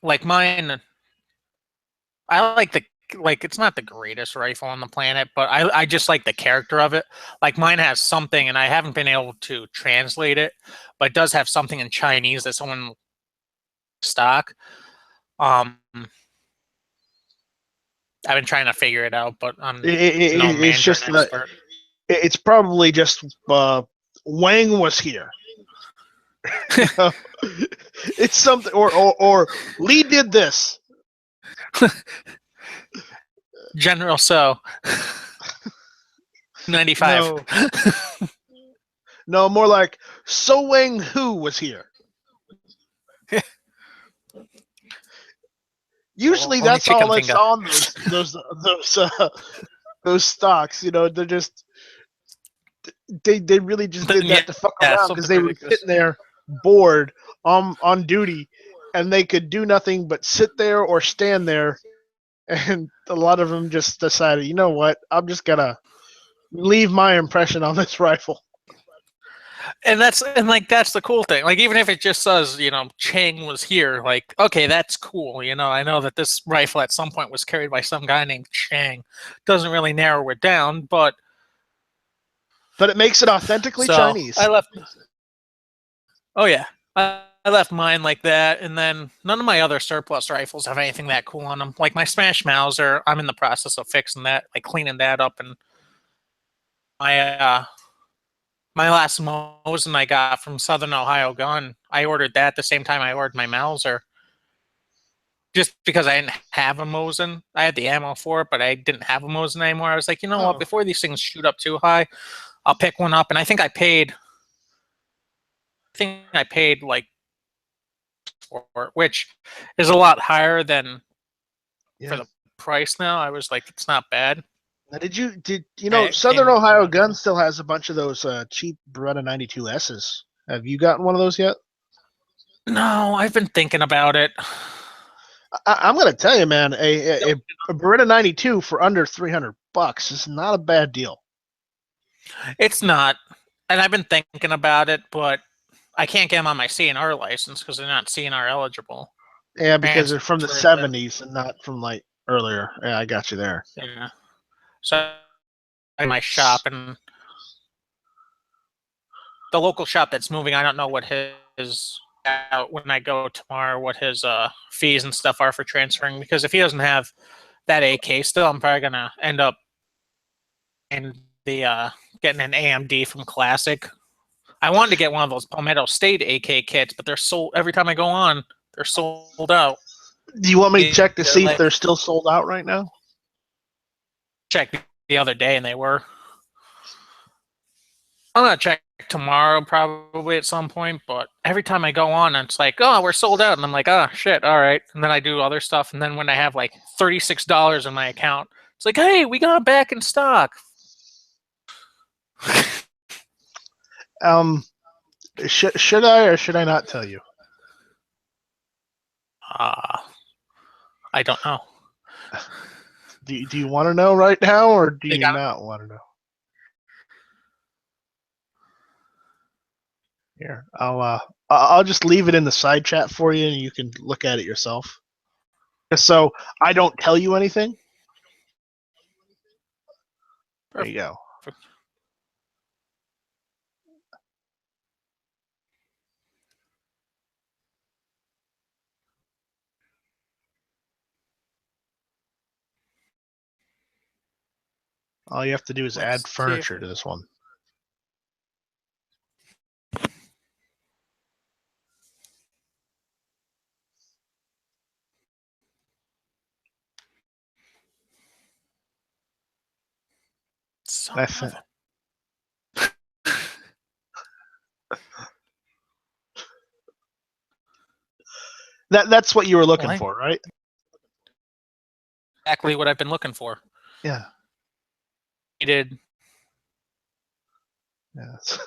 Like mine, I like it's not the greatest rifle on the planet, but I just like the character of it. Like mine has something, and I haven't been able to translate it, but it does have something in Chinese that someone stock. I've been trying to figure it out, but I'm no it's Mandarin just expert. it's probably just Wang was here. It's something, or Lee did this. General So 95. No, more like So Wang Hu was here. Usually, Only that's all chicken that's finger. on those stocks. You know, they're just they really just did that to fuck Yeah, around because they something were ridiculous. sitting there bored on duty, and they could do nothing but sit there or stand there. And a lot of them just decided, you know what, I'm just gonna leave my impression on this rifle. And that's the cool thing. Like even if it just says, Chang was here, like, okay, that's cool. I know that this rifle at some point was carried by some guy named Chang. Doesn't really narrow it down, but it makes it authentically Chinese. I left. Oh yeah, I left mine like that, and then none of my other surplus rifles have anything that cool on them. Like my Smash Mauser, I'm in the process of fixing that, like cleaning that up, and my last Mosin I got from Southern Ohio Gun, I ordered that the same time I ordered my Mauser. Just because I didn't have a Mosin. I had the ammo for it, but I didn't have a Mosin anymore. I was like, you know what? Before these things shoot up too high, I'll pick one up. And I think I paid like for it, which is a lot higher than for the price now. I was like, it's not bad. Now, did you know Southern Ohio Gun still has a bunch of those cheap Beretta 92S's? Have you gotten one of those yet? No, I've been thinking about it. I'm gonna tell you, man, a Beretta 92 for under $300 is not a bad deal. It's not, and I've been thinking about it, but I can't get them on my CNR license because they're not CNR eligible. Yeah, because they're from the 70s and not from like earlier. Yeah, I got you there. Yeah. So in my shop, and the local shop that's moving, I don't know what his when I go tomorrow, what his fees and stuff are for transferring, because if he doesn't have that AK still, I'm probably gonna end up in the getting an AMD from Classic. I wanted to get one of those Palmetto State AK kits, but they're sold every time I go on. They're sold out. Do you want me to check to see if they're still sold out right now? Checked the other day and they were. I'm gonna check tomorrow probably at some point, but every time I go on, it's like, oh, we're sold out, and I'm like, oh shit, all right. And then I do other stuff, and then when I have like $36 in my account, it's like, hey, we got it back in stock. Should I or should I not tell you? I don't know. Do you want to know right now, or do you not want to know? Here, I'll just leave it in the side chat for you, and you can look at it yourself. So I don't tell you anything. There you go. All you have to do is add furniture to this one. That's what you were looking for, right? Exactly what I've been looking for. Yeah. Did. Yes.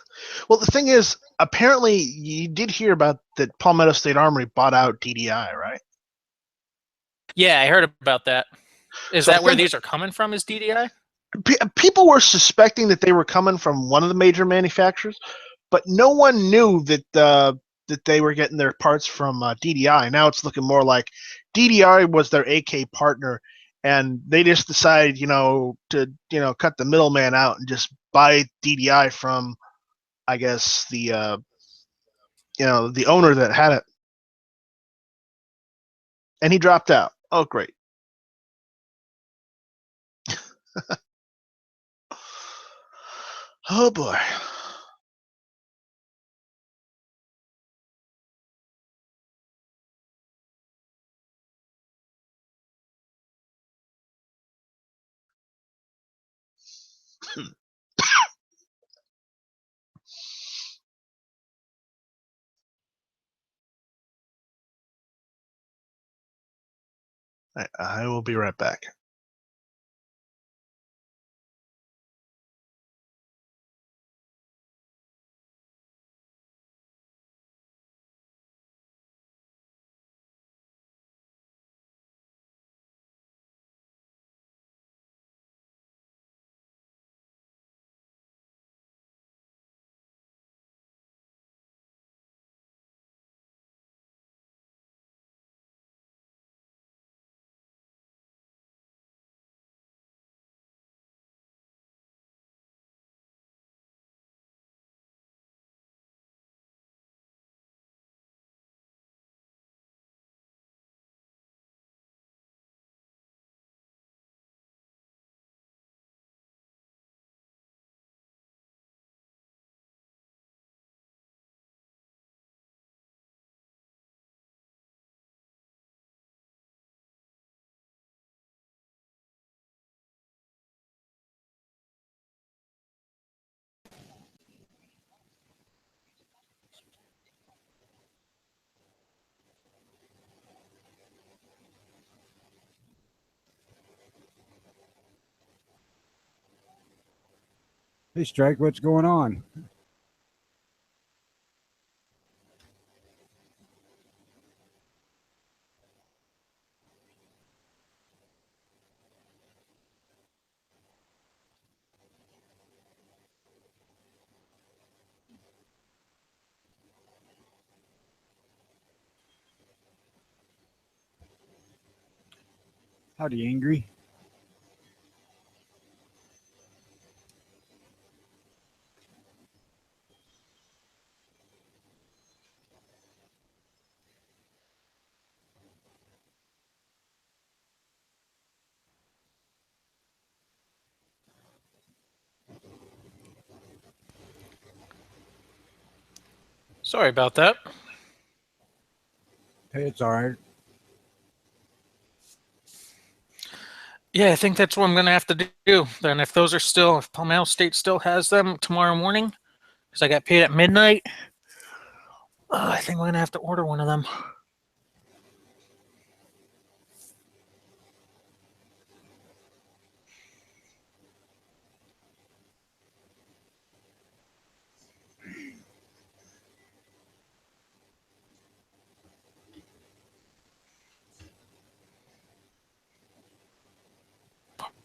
Well, the thing is, apparently, you did hear about that Palmetto State Armory bought out DDI, right? Yeah, I heard about that. Is that where these are coming from? Is DDI? people were suspecting that they were coming from one of the major manufacturers, but no one knew that they were getting their parts from DDI. Now it's looking more like DDI was their AK partner, and they just decided, to cut the middleman out and just buy DDI from, I guess, the the owner that had it, and he dropped out. Oh, great. Oh boy. I will be right back. Hey, Strike, what's going on? Howdy, Angry. Sorry about that. Hey, it's all right. Yeah, I think that's what I'm going to have to do. Then if Palmetto State still has them tomorrow morning, because I got paid at midnight, I think we're going to have to order one of them.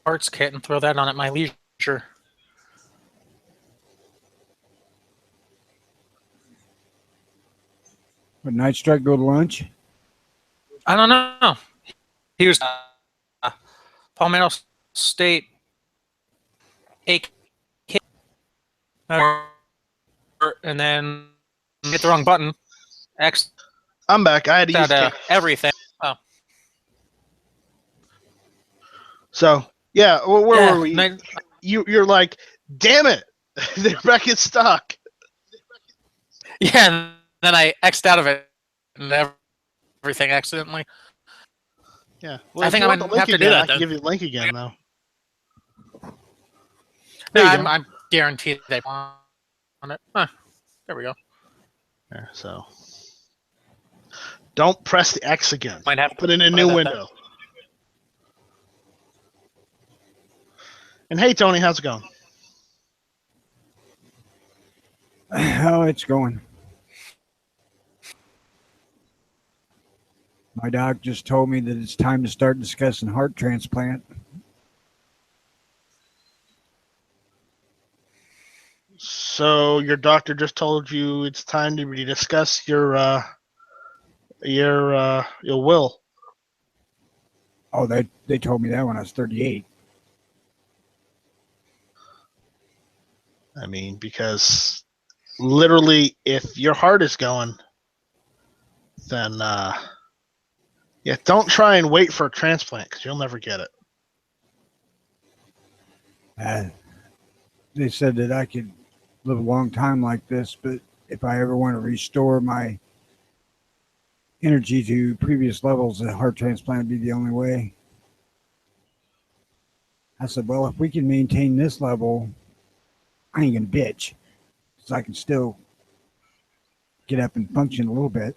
Parts kit and throw that on at my leisure. But Night Strike go to lunch? I don't know. He was Palmetto State AK, and then hit the wrong button. X I'm back. I had to use everything. Oh. So yeah, where were we? You're like, damn it, they're back in stock. Yeah, and then I X'd out of it and everything accidentally. Yeah, well, I think I might have to do that. I can give you the link again though. No, I'm guaranteed they want it. There we go. There, so don't press the X again. Might have to put in a new window. And hey, Tony, how's it going? Oh, it's going. My doc just told me that it's time to start discussing heart transplant. So your doctor just told you it's time to rediscuss your will. Oh, they told me that when I was 38. I mean, because literally, if your heart is going, then yeah, don't try and wait for a transplant because you'll never get it. They said that I could live a long time like this, but if I ever want to restore my energy to previous levels, a heart transplant would be the only way. I said, well, if we can maintain this level, I ain't gonna bitch, because I can still get up and function a little bit.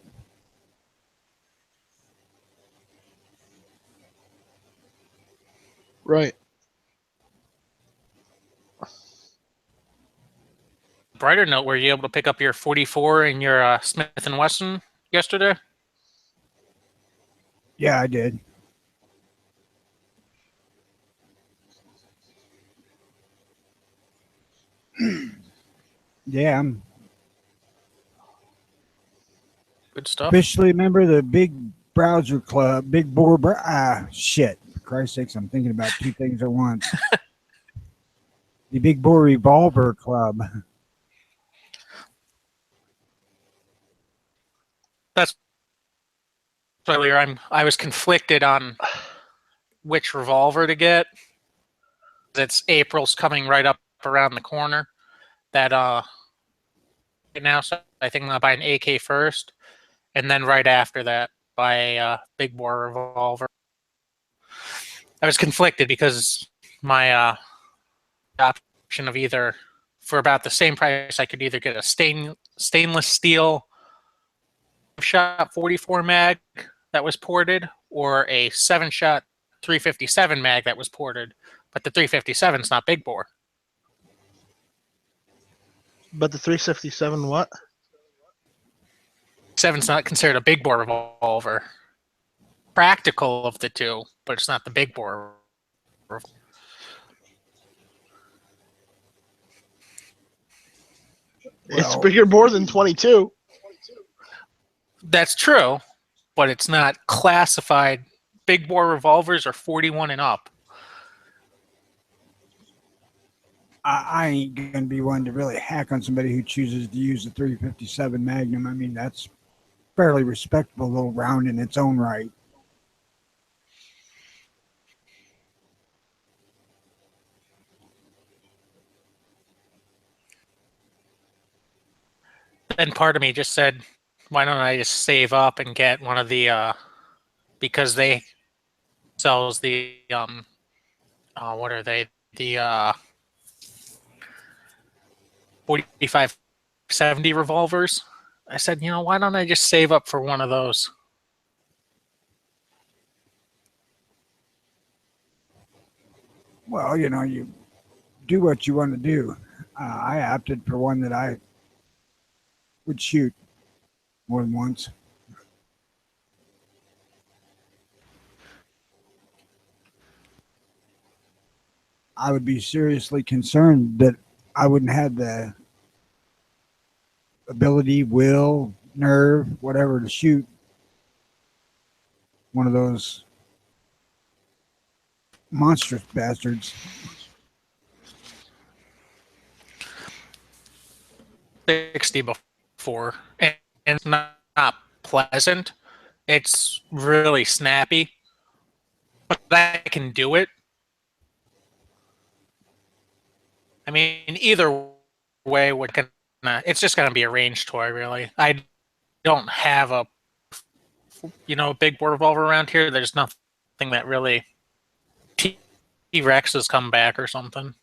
Right. Brighter note, were you able to pick up your 44 and your Smith & Wesson yesterday? Yeah, I did. Yeah, I'm Good stuff. officially a member of the Big Browser Club, Big Bore. Shit. For Christ's sakes, I'm thinking about two things at once. The Big Bore Revolver Club. That's earlier. I was conflicted on which revolver to get. It's April's coming right up around the corner. That right now, so I think I'm gonna buy an AK first, and then right after that buy a big bore revolver. I was conflicted because my option of either for about the same price, I could either get a stainless steel shot 44 mag that was ported, or a 7-shot 357 mag that was ported. But the 357 is not big bore. But the 357 what? 7's not considered a big bore revolver. Practical of the two, but it's not the big bore. It's Well, bigger bore than 22. That's true, but it's not classified. Big bore revolvers are 41 and up. I ain't gonna be one to really hack on somebody who chooses to use the 357 Magnum. I mean, that's fairly respectable little round in its own right. And part of me just said, why don't I just save up and get one of the because they sells the what are they? The 4570 revolvers. I said, why don't I just save up for one of those? Well, you do what you want to do. I opted for one that I would shoot more than once. I would be seriously concerned that I wouldn't have the ability, will, nerve, whatever to shoot one of those monstrous bastards. 60 before, and it's not pleasant. It's really snappy, but I can do it. I mean, either way, it's just gonna be a range toy, really. I don't have a big bore revolver around here. There's nothing that really T-Rex has come back or something.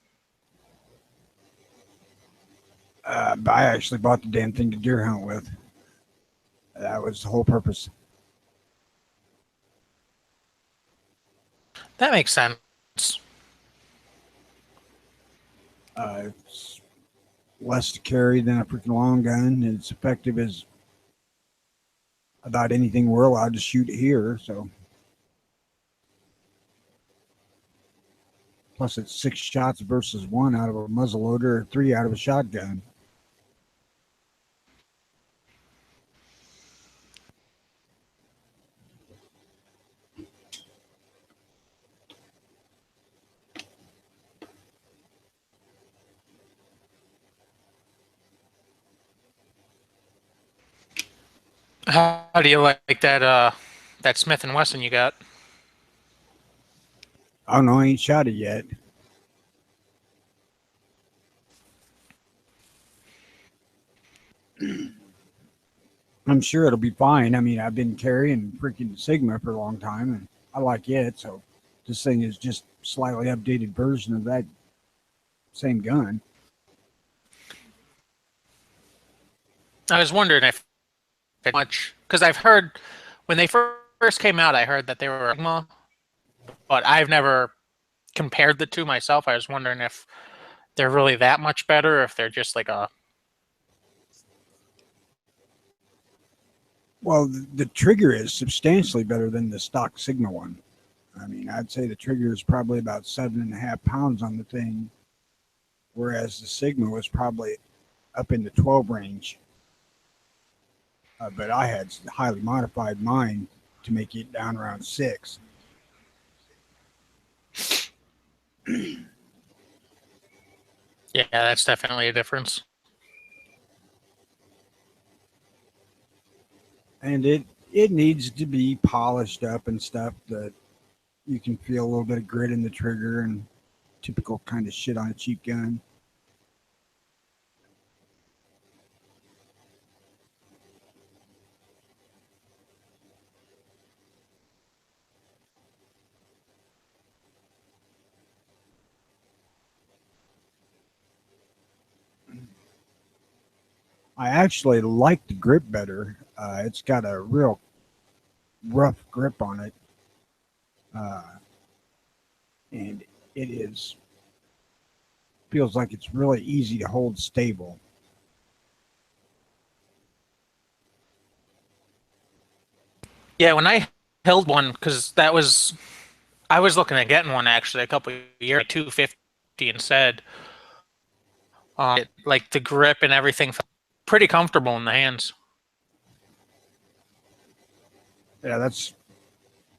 I actually bought the damn thing to deer hunt with. That was the whole purpose. That makes sense. It's less to carry than a freaking long gun. It's effective as about anything we're allowed to shoot here. So, plus it's 6 shots versus 1 out of a muzzleloader, or 3 out of a shotgun. How do you like that that Smith and Wesson you got? I don't know. I ain't shot it yet. I'm sure it'll be fine. I mean, I've been carrying freaking Sigma for a long time, and I like it. So this thing is just slightly updated version of that same gun. I was wondering if it much because I've heard when they first came out, I heard that they were Sigma, but I've never compared the two myself. I was wondering if they're really that much better, or if they're just like a. Well, the trigger is substantially better than the stock Sigma one. I mean, I'd say the trigger is probably about 7.5 pounds on the thing, whereas the Sigma was probably up in the 12 range. But I had highly modified mine to make it down around 6. Yeah, that's definitely a difference. And it needs to be polished up and stuff that you can feel a little bit of grit in the trigger and typical kind of shit on a cheap gun. I actually like the grip better. It's got a real rough grip on it. And it feels like it's really easy to hold stable. Yeah, when I held one, because I was looking at getting one actually a couple of years, 250 instead. Like the grip and everything, felt pretty comfortable in the hands. Yeah, that's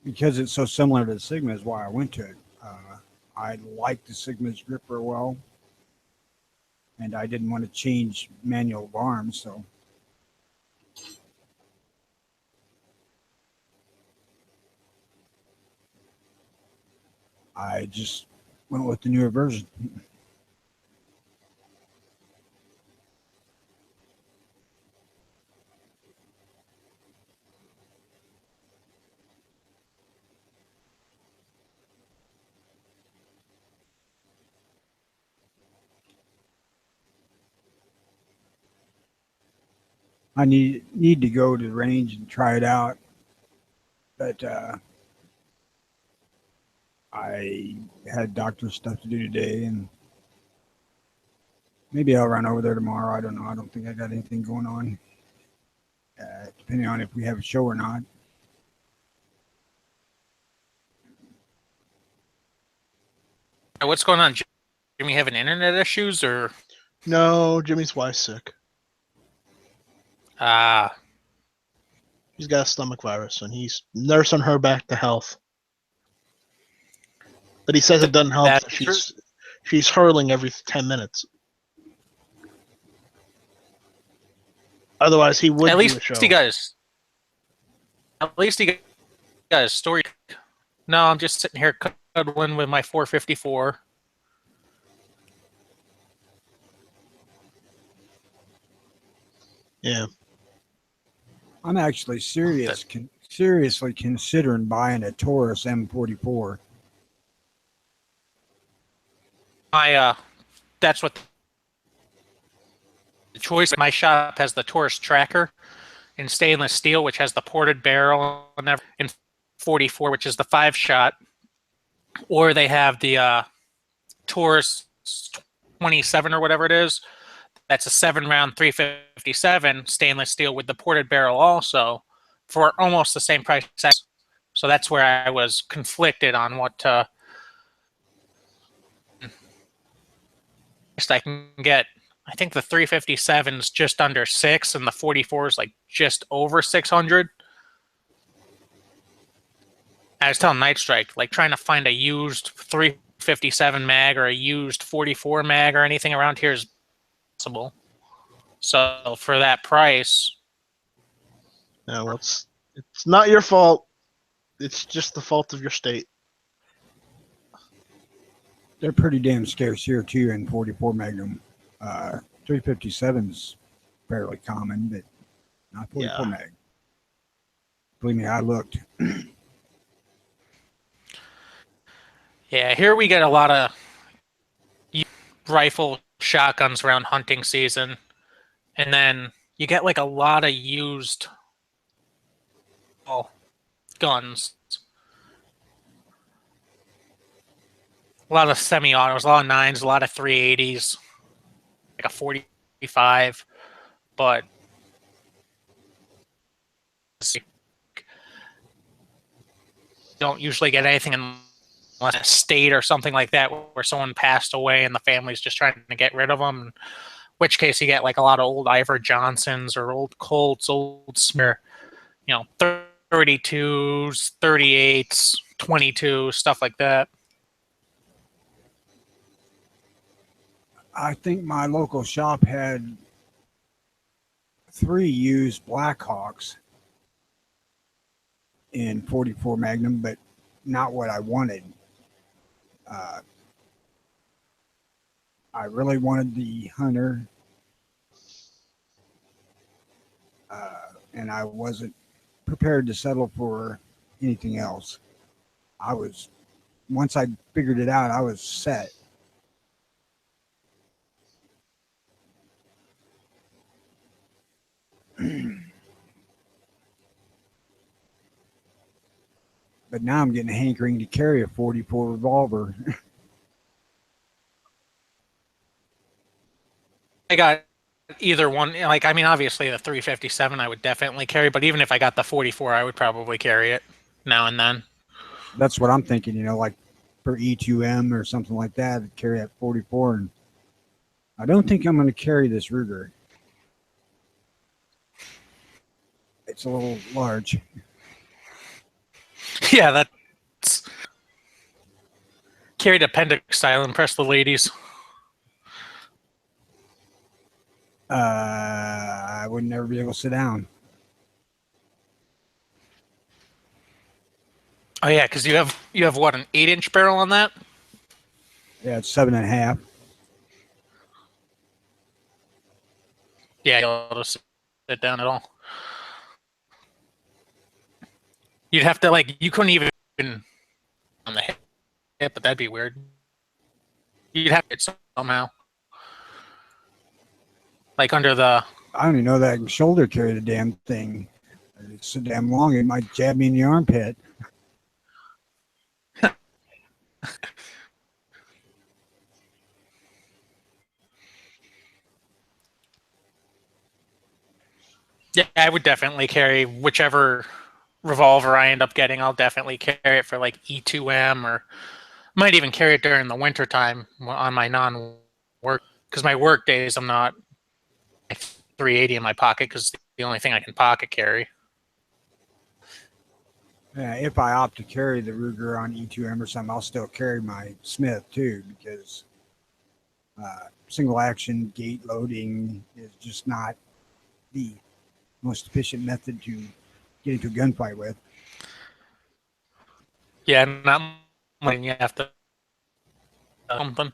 because it's so similar to the Sigma is why I went to it. I like the Sigma's grip real well, and I didn't want to change manual of arms, so I just went with the newer version. I need to go to the range and try it out, but I had doctor stuff to do today, and maybe I'll run over there tomorrow. I don't know. I don't think I got anything going on, depending on if we have a show or not. What's going on, Jimmy? Having internet issues or? No, Jimmy's wife's sick. He's got a stomach virus, and he's nursing her back to health. But he says it doesn't help. She's hurling every 10 minutes. Otherwise, he would at do least a show. At least he got a story. No, I'm just sitting here cuddling with my 454. Yeah. I'm actually seriously considering buying a Taurus M44. That's what the choice. My shop has the Taurus tracker in stainless steel, which has the ported barrel and in 44, which is the 5-shot, or they have the Taurus 27 or whatever it is. That's a 7-round 357 stainless steel with the ported barrel also for almost the same price. So that's where I was conflicted on what I can get. I think the 357 is just under 6 and the 44 is like just over 600. I was telling Night Strike, like trying to find a used 357 mag or a used 44 mag or anything around here is possible. So for that price, Yeah, well, it's not your fault. It's just the fault of your state. They're pretty damn scarce here too in 44 Magnum. 357's fairly common, but not 44 Yeah. Mag. Believe me, I looked. Yeah, here we get a lot of rifle shotguns around hunting season, and then you get like a lot of used guns. A lot of semi-autos, a lot of 9s, a lot of 380s, like a 45, but you don't usually get anything unless a state or something like that where someone passed away and the family's just trying to get rid of them. In which case you get like a lot of old Ivor Johnsons or old Colts, old Smith, 32s, 38s, 22s, stuff like that. I think my local shop had 3 used Blackhawks in 44 Magnum, but not what I wanted. I really wanted the Hunter, and I wasn't prepared to settle for anything else. Once I figured it out, I was set. But now I'm getting a hankering to carry a 44 revolver. I got either one. Like, I mean, obviously the 357 I would definitely carry, but even if I got the 44, I would probably carry it now and then. That's what I'm thinking, like for E2M or something like that, I'd carry that 44. And I don't think I'm going to carry this Ruger. It's a little large. Yeah, that's carried appendix style. Impress the ladies. I would never be able to sit down. Oh yeah, because you have what, an 8-inch barrel on that? Yeah, it's 7.5. Yeah, you'll just sit down at all. You'd have to you couldn't even on the hip, but that'd be weird. You'd have it somehow, like under the. I don't even know that I can shoulder carry the damn thing. It's so damn long, it might jab me in the armpit. Yeah, I would definitely carry whichever revolver I end up getting. I'll definitely carry it for like E2M, or might even carry it during the winter time on my non-work, because my work days I'm not 380 in my pocket because it's the only thing I can pocket carry. Yeah, if I opt to carry the Ruger on E2M or something, I'll still carry my Smith too, because single action gate loading is just not the most efficient method to get into a gunfight with. Yeah, not when you have to something.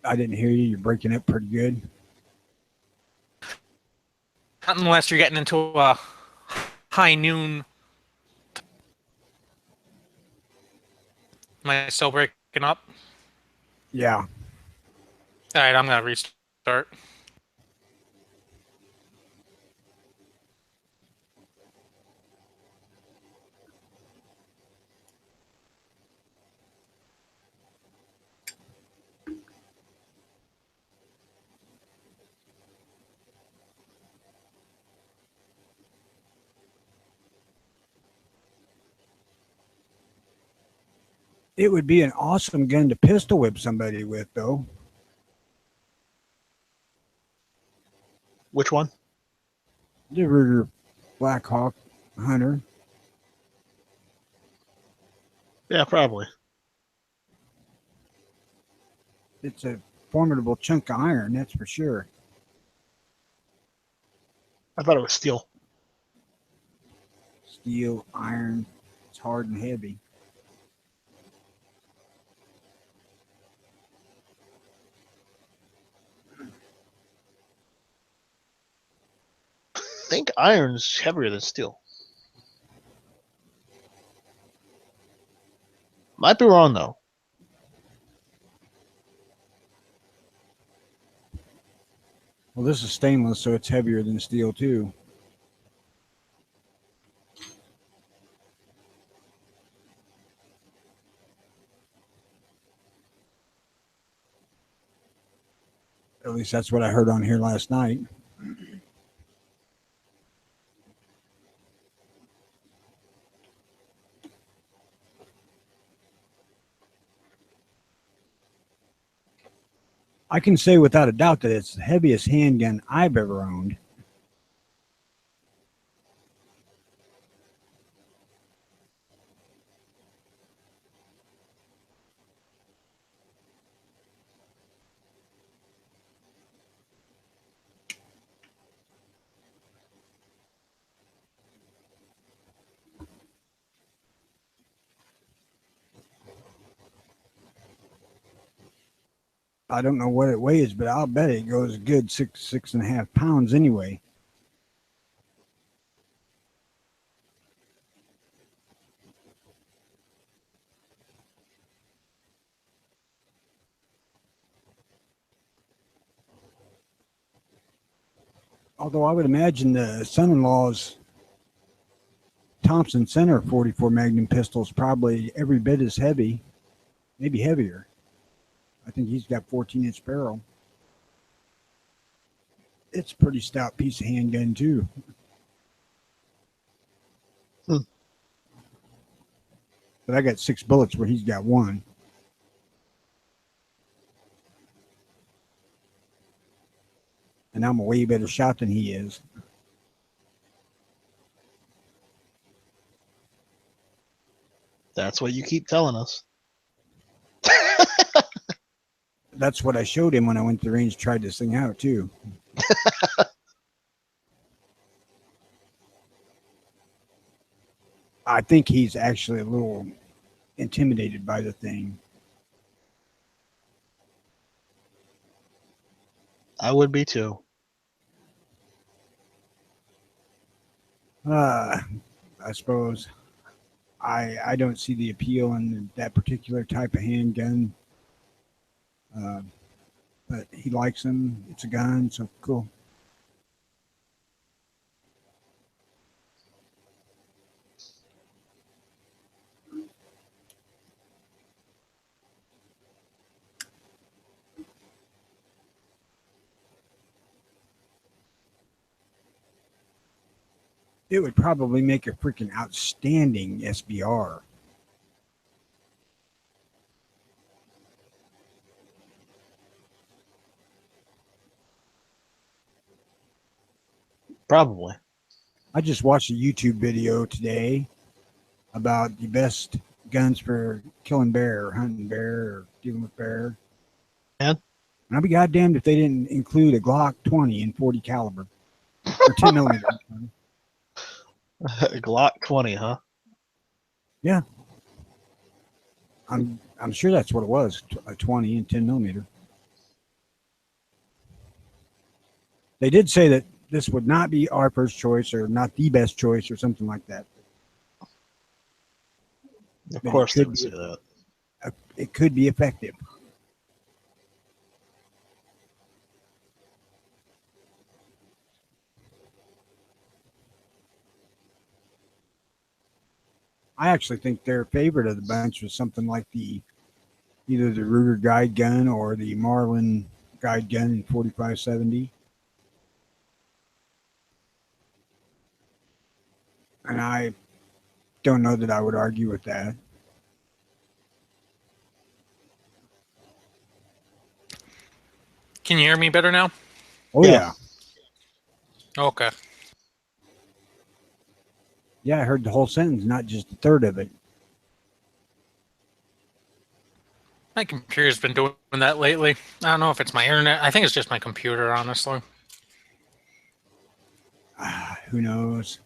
I didn't hear you. You're breaking up pretty good. Not unless you're getting into a high noon. Am I still breaking up? Yeah. All right, I'm gonna restart. It would be an awesome gun to pistol whip somebody with, though. Which one? The Ruger Blackhawk Hunter. Yeah, probably. It's a formidable chunk of iron, that's for sure. I thought it was steel. Steel, iron, it's hard and heavy. I think iron's heavier than steel. Might be wrong though. Well, this is stainless, so it's heavier than steel too. At least that's what I heard on here last night. I can say without a doubt that it's the heaviest handgun I've ever owned. I don't know what it weighs, but I'll bet it goes a good 6.5 pounds anyway. Although I would imagine the son-in-law's Thompson Center 44 Magnum pistol is probably every bit as heavy, maybe heavier. I think he's got 14-inch barrel. It's a pretty stout piece of handgun too. But I got 6 bullets where he's got 1. And I'm a way better shot than he is. That's what you keep telling us. That's what I showed him when I went to the range, tried this thing out too. I think he's actually a little intimidated by the thing. I would be too. I suppose I don't see the appeal in that particular type of handgun. But he likes them. It's a gun, so cool. It would probably make a freaking outstanding SBR. Probably. I just watched a YouTube video today about the best guns for killing bear or hunting bear or dealing with bear. And I'll be goddamned if they didn't include a Glock 20 in 40 caliber or 10 millimeter. Glock 20, huh? Yeah. I'm sure that's what it was, a 20 and 10 millimeter. They did say that this would not be our first choice or not the best choice or something like that. Of But course it they could would be- say that. It could be effective. I actually think their favorite of the bunch was something like either the Ruger guide gun or the Marlin guide gun in 4570. And I don't know that I would argue with that. Can you hear me better now? Oh Yeah. Okay. Yeah, I heard the whole sentence, not just a third of it. My computer's been doing that lately. I don't know if it's my internet. I think it's just my computer, honestly. Who knows?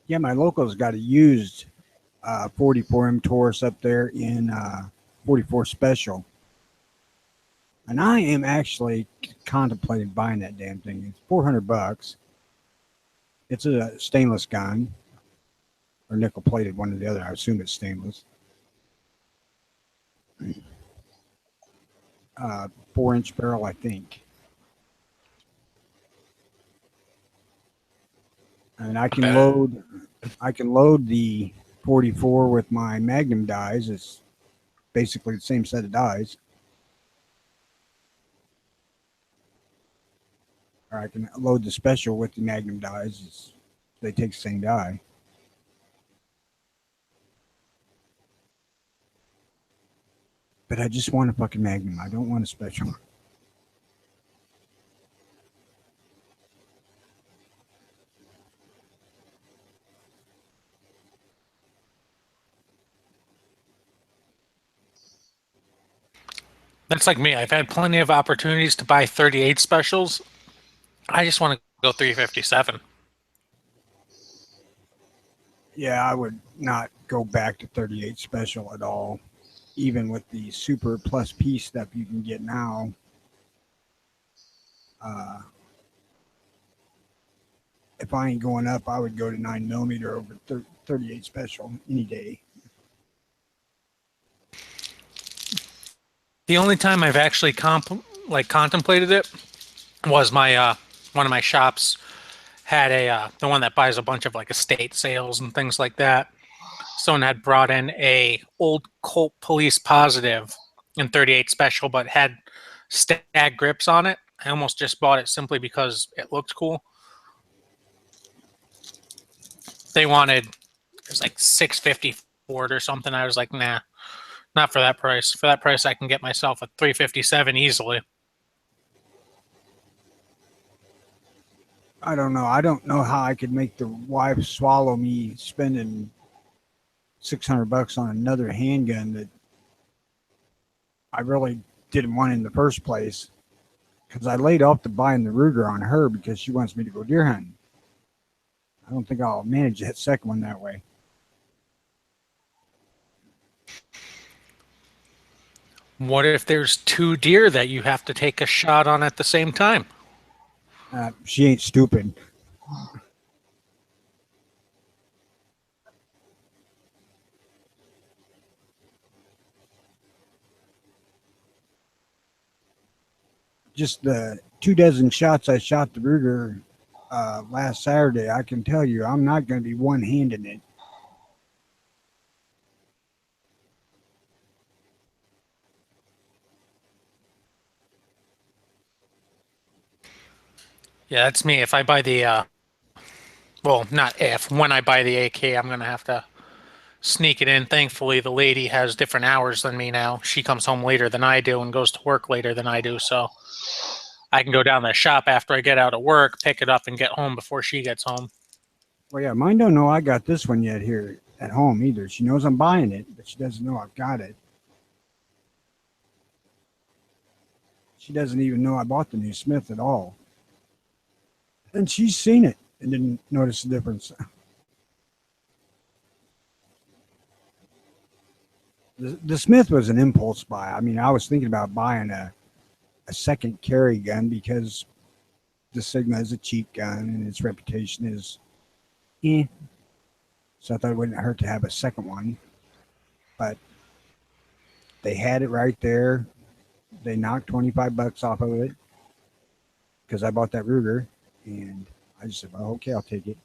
Yeah, my local's got a used 44M Taurus up there in 44 Special. And I am actually contemplating buying that damn thing. It's $400. It's a stainless gun or nickel plated, one or the other. I assume it's stainless. 4-inch barrel, I think. And I can load the 44 with my Magnum dies. It's basically the same set of dies. Or I can load the Special with the Magnum dies. They take the same die. But I just want a fucking Magnum. I don't want a Special. That's like me. I've had plenty of opportunities to buy 38 specials. I just want to go 357. Yeah, I would not go back to 38 Special at all. Even with the Super Plus P stuff you can get now. If I ain't going up, I would go to 9mm over 38 Special any day. The only time I've actually contemplated it was my one of my shops had the one that buys a bunch of like estate sales and things like that. Someone had brought in a old Colt Police Positive in 38 Special, but had stag grips on it. I almost just bought it simply because it looked cool. They wanted, it was like $650 for it or something. I was like, nah, not for that price. For that price, I can get myself a 357 easily. I don't know. I don't know how I could make the wife swallow me spending $600 on another handgun that I really didn't want in the first place. Because I laid off to buying the Ruger on her because she wants me to go deer hunting. I don't think I'll manage that second one that way. What if there's 2 deer that you have to take a shot on at the same time? She ain't stupid. Just the 24 shots I shot the Ruger last Saturday, I can tell you I'm not going to be one-handing it. Yeah, that's me. If I buy the, well, not if, when I buy the AK, I'm going to have to sneak it in. Thankfully, the lady has different hours than me now. She comes home later than I do and goes to work later than I do. So I can go down to the shop after I get out of work, pick it up, and get home before she gets home. Well, yeah, mine don't know I got this one yet here at home either. She knows I'm buying it, but she doesn't know I've got it. She doesn't even know I bought the new Smith at all. And she's seen it and didn't notice the difference. The Smith was an impulse buy. I mean, I was thinking about buying a second carry gun because the Sigma is a cheap gun and its reputation is So I thought it wouldn't hurt to have a second one. But they had it right there. They knocked $25 off of it because I bought that Ruger. And I just said, well, okay, I'll take it.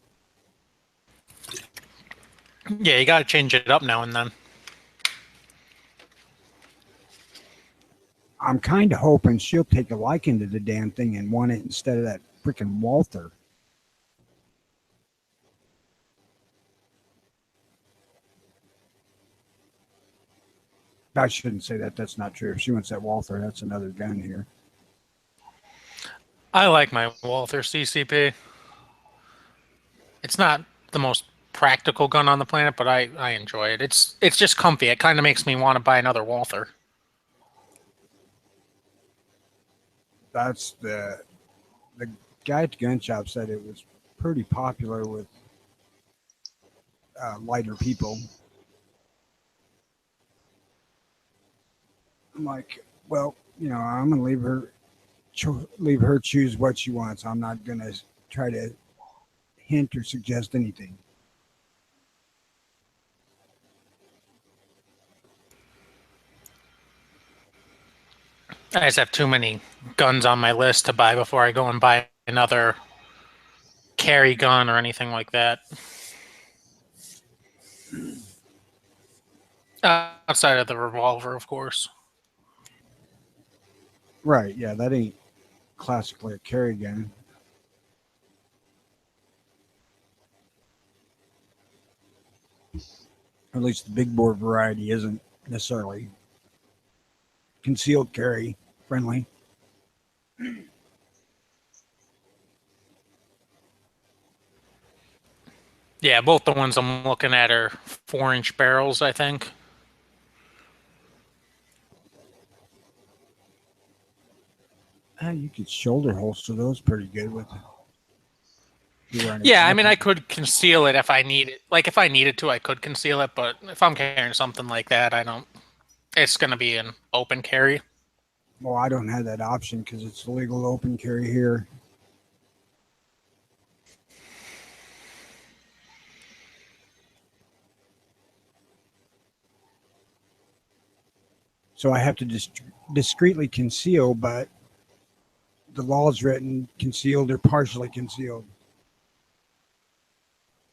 Yeah, you got to change it up now and then. I'm kind of hoping she'll take a liking to the damn thing and want it instead of that freaking Walther. I shouldn't say that. That's not true. If she wants that Walther, that's another gun here. I like my Walther CCP. It's not the most practical gun on the planet, but I enjoy it. It's just comfy. It kind of makes me want to buy another Walther. That's the guy at the gun shop said it was pretty popular with lighter people. I'm like, well, I'm gonna leave her choose what she wants. I'm not gonna try to hint or suggest anything. I just have too many guns on my list to buy before I go and buy another carry gun or anything like that. Outside of the revolver, of course. Right? Yeah, that ain't classically a carry gun. Or at least the big bore variety isn't necessarily concealed carry friendly. Yeah, both the ones I'm looking at are 4-inch barrels, I think. You could shoulder holster those pretty good with. Yeah, I mean, I could conceal it if I need it. Like, if I needed to, I could conceal it. But if I'm carrying something like that, I don't. It's going to be an open carry. Well, I don't have that option because it's illegal open carry here. So I have to discreetly conceal, but the law is written concealed or partially concealed.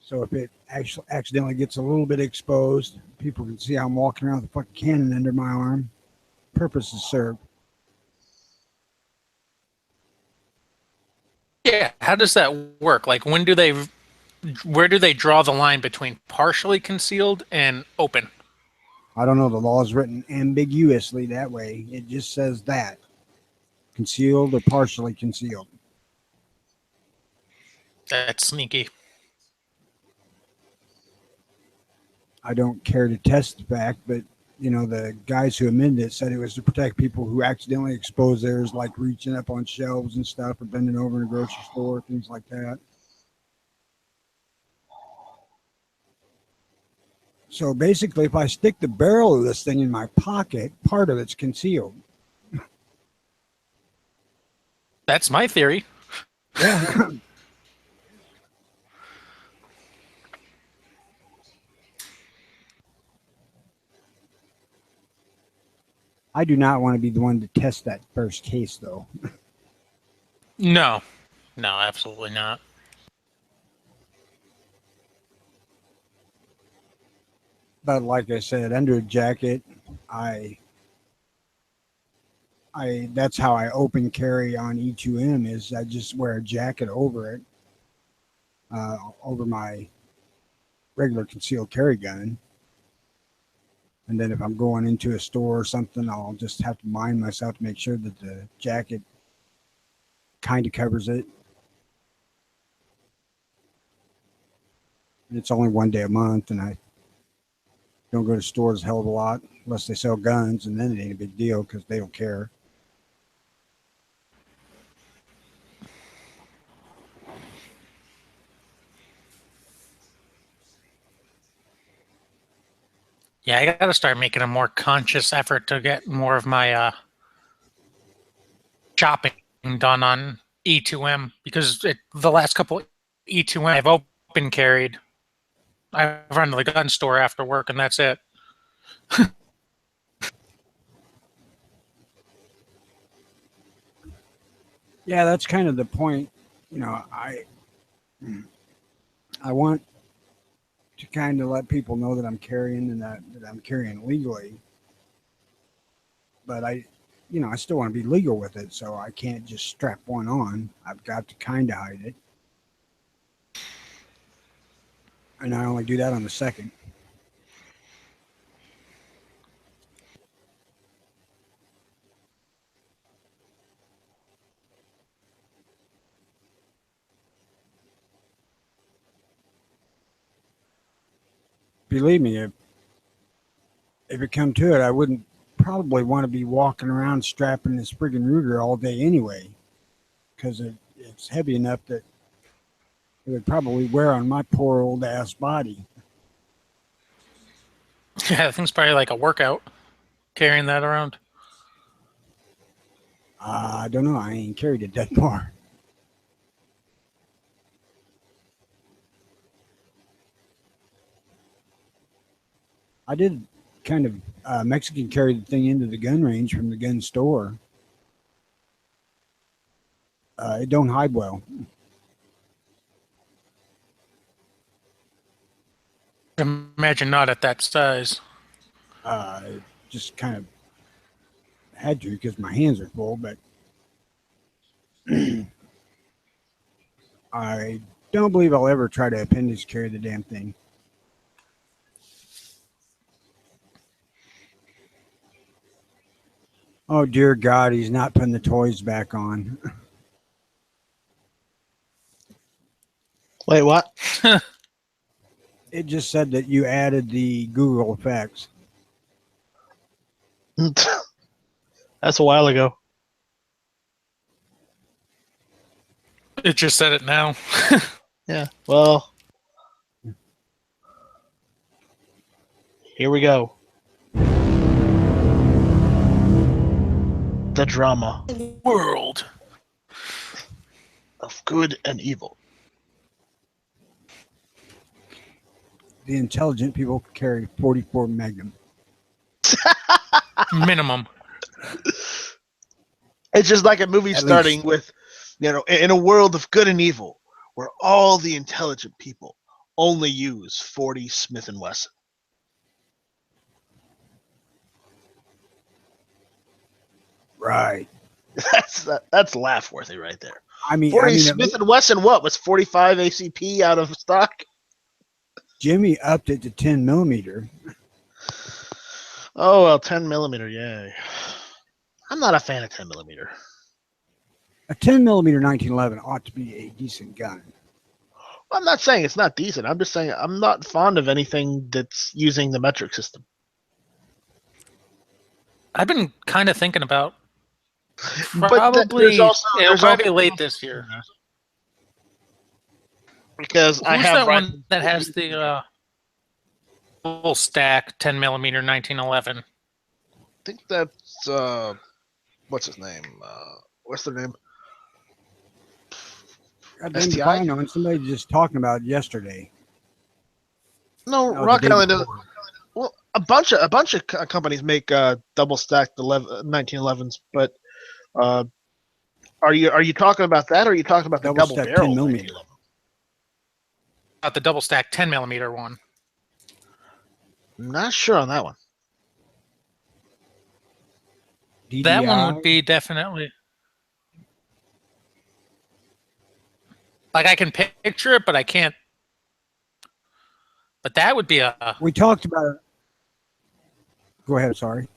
So if it actually accidentally gets a little bit exposed, people can see I'm walking around with a fucking cannon under my arm. Purpose is served. Yeah, how does that work? Like, where do they draw the line between partially concealed and open? I don't know. The law is written ambiguously that way. It just says that concealed or partially concealed. That's sneaky. I don't care to test the fact, but the guys who amended it said it was to protect people who accidentally expose theirs, like reaching up on shelves and stuff, or bending over in a grocery store, things like that. So basically, if I stick the barrel of this thing in my pocket, part of it's concealed. That's my theory. Yeah. I do not want to be the one to test that first case, though. No, absolutely not. But like I said, under a jacket, that's how I open carry on E2M is I just wear a jacket over it, over my regular concealed carry gun. And then if I'm going into a store or something, I'll just have to mind myself to make sure that the jacket kind of covers it. And it's only one day a month, and I don't go to stores a hell of a lot unless they sell guns, and then it ain't a big deal because they don't care. Yeah, I got to start making a more conscious effort to get more of my shopping done on E2M because the last couple E2M I've open carried. I run to the gun store after work, and that's it. Yeah, that's kind of the point. I want to kind of let people know that I'm carrying and that I'm carrying legally. But I still want to be legal with it, so I can't just strap one on. I've got to kind of hide it. And I only do that on the second. believe me, if it come to it, I wouldn't probably want to be walking around strapping this friggin' Ruger all day anyway, because it's heavy enough that it would probably wear on my poor old ass body. Yeah, that thing's probably like a workout carrying that around. I don't know. I ain't carried it that far. I did kind of Mexican carry the thing into the gun range from the gun store. It don't hide well. Imagine not at that size. Just kind of had to because my hands are full, but I don't believe I'll ever try to appendix carry the damn thing. Oh, dear God, he's not putting the toys back on. Wait, what? It just said that you added the Google effects. That's a while ago. It just said it now. Yeah. Well, here we go. The drama World. of good and evil. The intelligent people carry 44 Magnum. Minimum. It's just like a movie At starting least. with, in a world of good and evil, where all the intelligent people only use 40 Smith & Wesson. Right. That's laugh worthy right there. I mean, 40 Smith & Wesson, what was 45 ACP out of stock? Jimmy upped it to 10 millimeter. Oh well, 10 millimeter, yay! I'm not a fan of 10 millimeter. A 10 millimeter 1911 ought to be a decent gun. I'm not saying it's not decent. I'm just saying I'm not fond of anything that's using the metric system. I've been kind of thinking about But probably there's probably also- late this year. Because I Who's have that rifles- one that has the full stack 10 millimeter 1911? I think that's what's his name? What's their name? Goddamn STI? I know, and somebody just talking about it yesterday. No, No, the Rocket day Island. before. Well, a bunch of companies make double stacked 1911s, but are you talking about that, or are you talking about the Double double stacked barrel 10 millimeter. 1911? Not the double stack 10 millimeter one. I'm not sure on that one. DDI. That one would be definitely. Like I can picture it, but I can't. But that would be a. We talked about it. Go ahead. Sorry.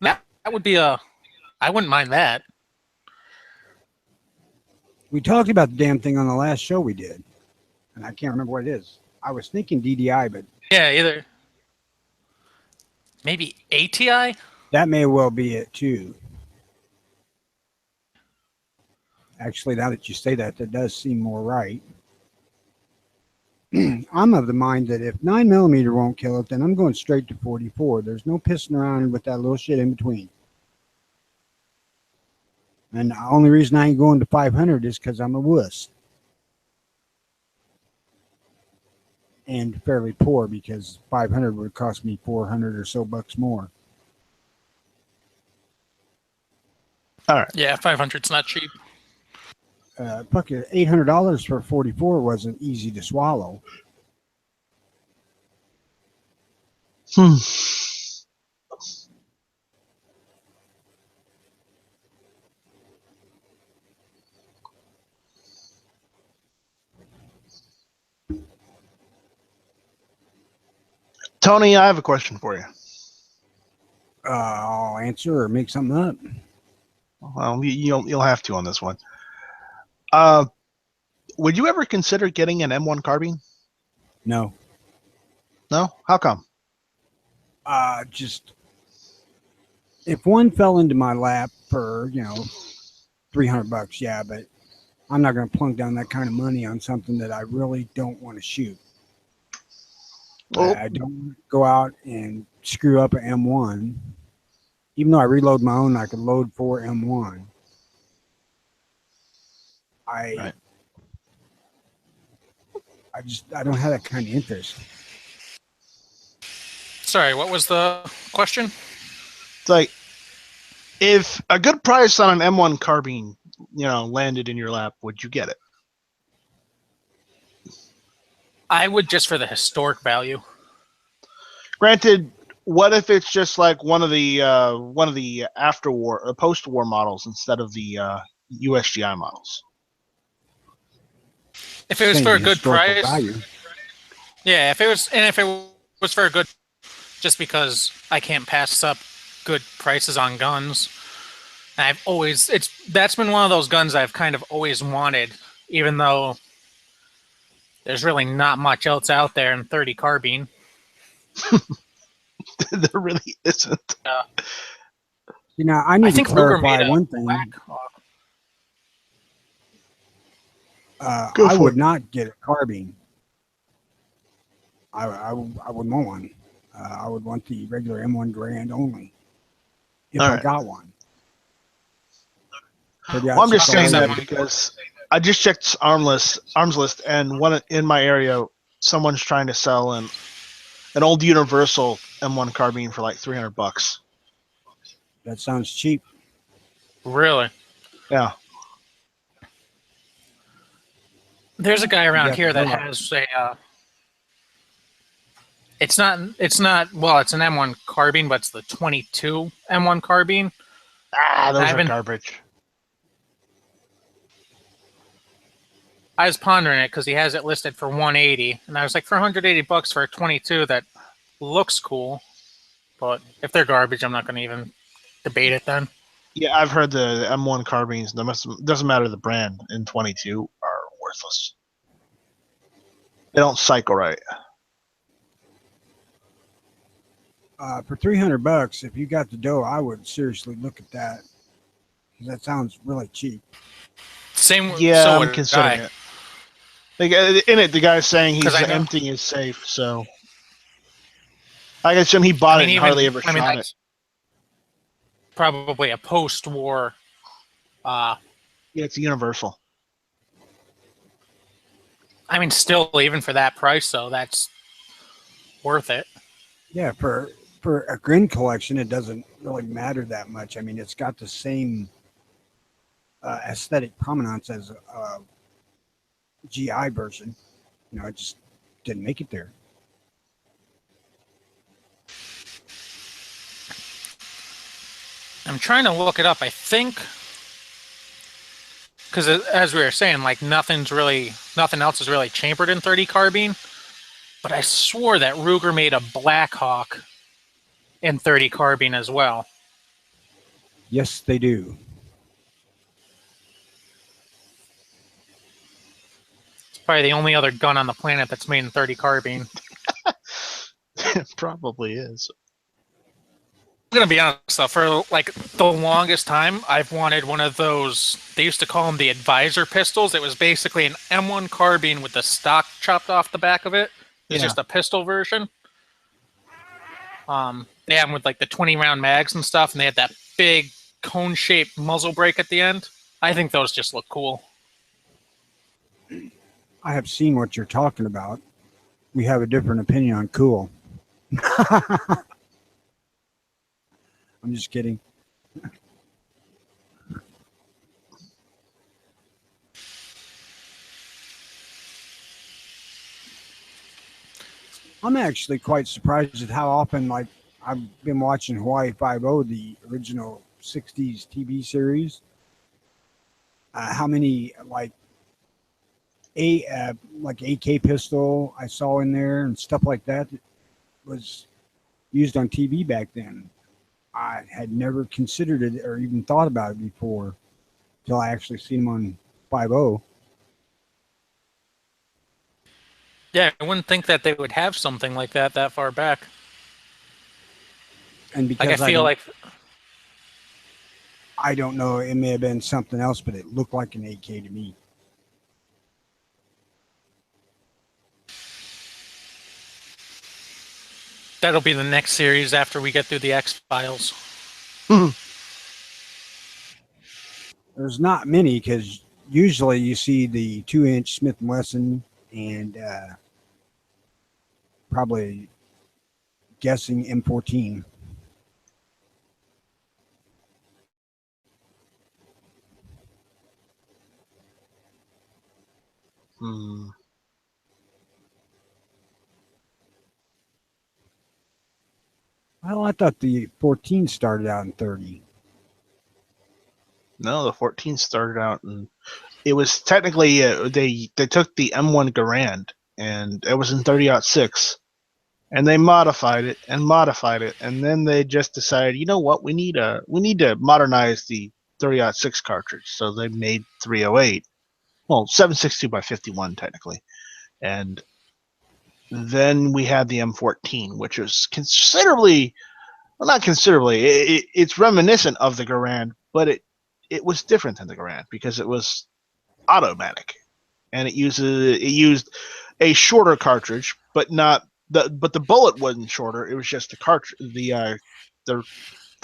That would be a. I wouldn't mind that. We talked about the damn thing on the last show we did, and I can't remember what it is. I was thinking DDI, but Yeah, either. Maybe ATI. that may well be it too. Actually, now that you say that, that does seem more right. I'm of the mind that if 9 millimeter won't kill it, then I'm going straight to 44. There's no pissing around with that little shit in between. And the only reason I ain't going to 500 is because I'm a wuss. And fairly poor, because 500 would cost me 400 or so bucks more. Yeah, 500's not cheap. Fuck it, $800 for 44 wasn't easy to swallow. Tony, I have a question for you. I'll answer or make something up. Well, you'll have to on this one. Would you ever consider getting an M1 carbine? No. No? How come? Just if one fell into my lap for $300, yeah, but I'm not going to plunk down that kind of money on something that I really don't want to shoot. Well, I don't want to go out and screw up an M1. Even though I reload my own, I could load 4 M1. Right. I don't have that kind of interest. Sorry, what was the question? It's like, if a good price on an M1 carbine, landed in your lap, would you get it? I would, just for the historic value. Granted, what if it's just like one of the after-war or post-war models instead of the USGI models? If it was Same for a good historical price, value. yeah. If it was for a good, just because I can't pass up good prices on guns. That's been one of those guns I've kind of always wanted, even though there's really not much else out there in 30 carbine. There really isn't. I need to think Ruger clarify made a one thing. Black Hawk. Go I for would it. not get a carbine. I wouldn't want one. I would want the regular M1 Grand only, if All I right. got one. Well, I'm just saying that one. because I just checked arms list, and one in my area, someone's trying to sell an old Universal M1 carbine for like $300. That sounds cheap. Really? Yeah. There's a guy around got here the that bill. has a. It's not. Well, it's an M1 carbine, but it's the 22 M1 carbine. Those I've are been- garbage. I was pondering it because he has it listed for 180, and I was like, for $180 for a 22, that looks cool. But if they're garbage, I'm not going to even debate it then. Yeah, I've heard the M1 carbines, doesn't matter the brand, in 22 are worthless. They don't cycle right. For $300, if you got the dough, I would seriously look at that. 'Cause that sounds really cheap. Same. Yeah, so I'm would considering I. it. Like, in it, the guy's saying he's 'Cause I know- emptying his safe, so I guess he bought it and hardly ever shot it. that's probably a post-war. Yeah, it's Universal. Still, even for that price, though, that's worth it. Yeah, for a Grin collection, it doesn't really matter that much. It's got the same aesthetic prominence as a GI version. It just didn't make it there. I'm trying to look it up. I think because as we were saying, like nothing else is really chambered in 30 carbine. But I swore that Ruger made a Black Hawk in 30 carbine as well. Yes, they do. It's probably the only other gun on the planet that's made in 30 carbine. It probably is. I'm gonna be honest though, for like the longest time, I've wanted one of those. They used to call them the advisor pistols. It was basically an M1 carbine with the stock chopped off the back of it. It's Yeah. just a pistol version. They have them with like the 20-round mags and stuff, and they had that big cone-shaped muzzle brake at the end. I think those just look cool. I have seen what you're talking about. We have a different opinion on cool. I'm just kidding. I'm actually quite surprised at how often, like, I've been watching Hawaii Five-0, the original 60s TV series. How many, like AK pistol I saw in there and stuff like that was used on TV back then. I had never considered it or even thought about it before until I actually seen them on 5.0. Yeah, I wouldn't think that they would have something like that far back. And Like I because feel like I don't know, it may have been something else, but it looked like an 8K to me. that'll be the next series after we get through the X Files. There's not many because usually you see the 2-inch Smith & Wesson and probably guessing M14. Hmm. Well, I thought the 14 started out in 30. No, the 14 started out, and it was technically they took the M1 Garand, and it was in 30-06, and they modified it and modified it, and then they just decided, you know what, we need to modernize the 30-06 cartridge, so they made 308, well, 762 by 51 technically, and then we had the M14, which was considerably, well, not considerably, it's reminiscent of the Garand, but it was different than the Garand because it was automatic, and it used a shorter cartridge, but not the bullet wasn't shorter. It was just the cartridge, the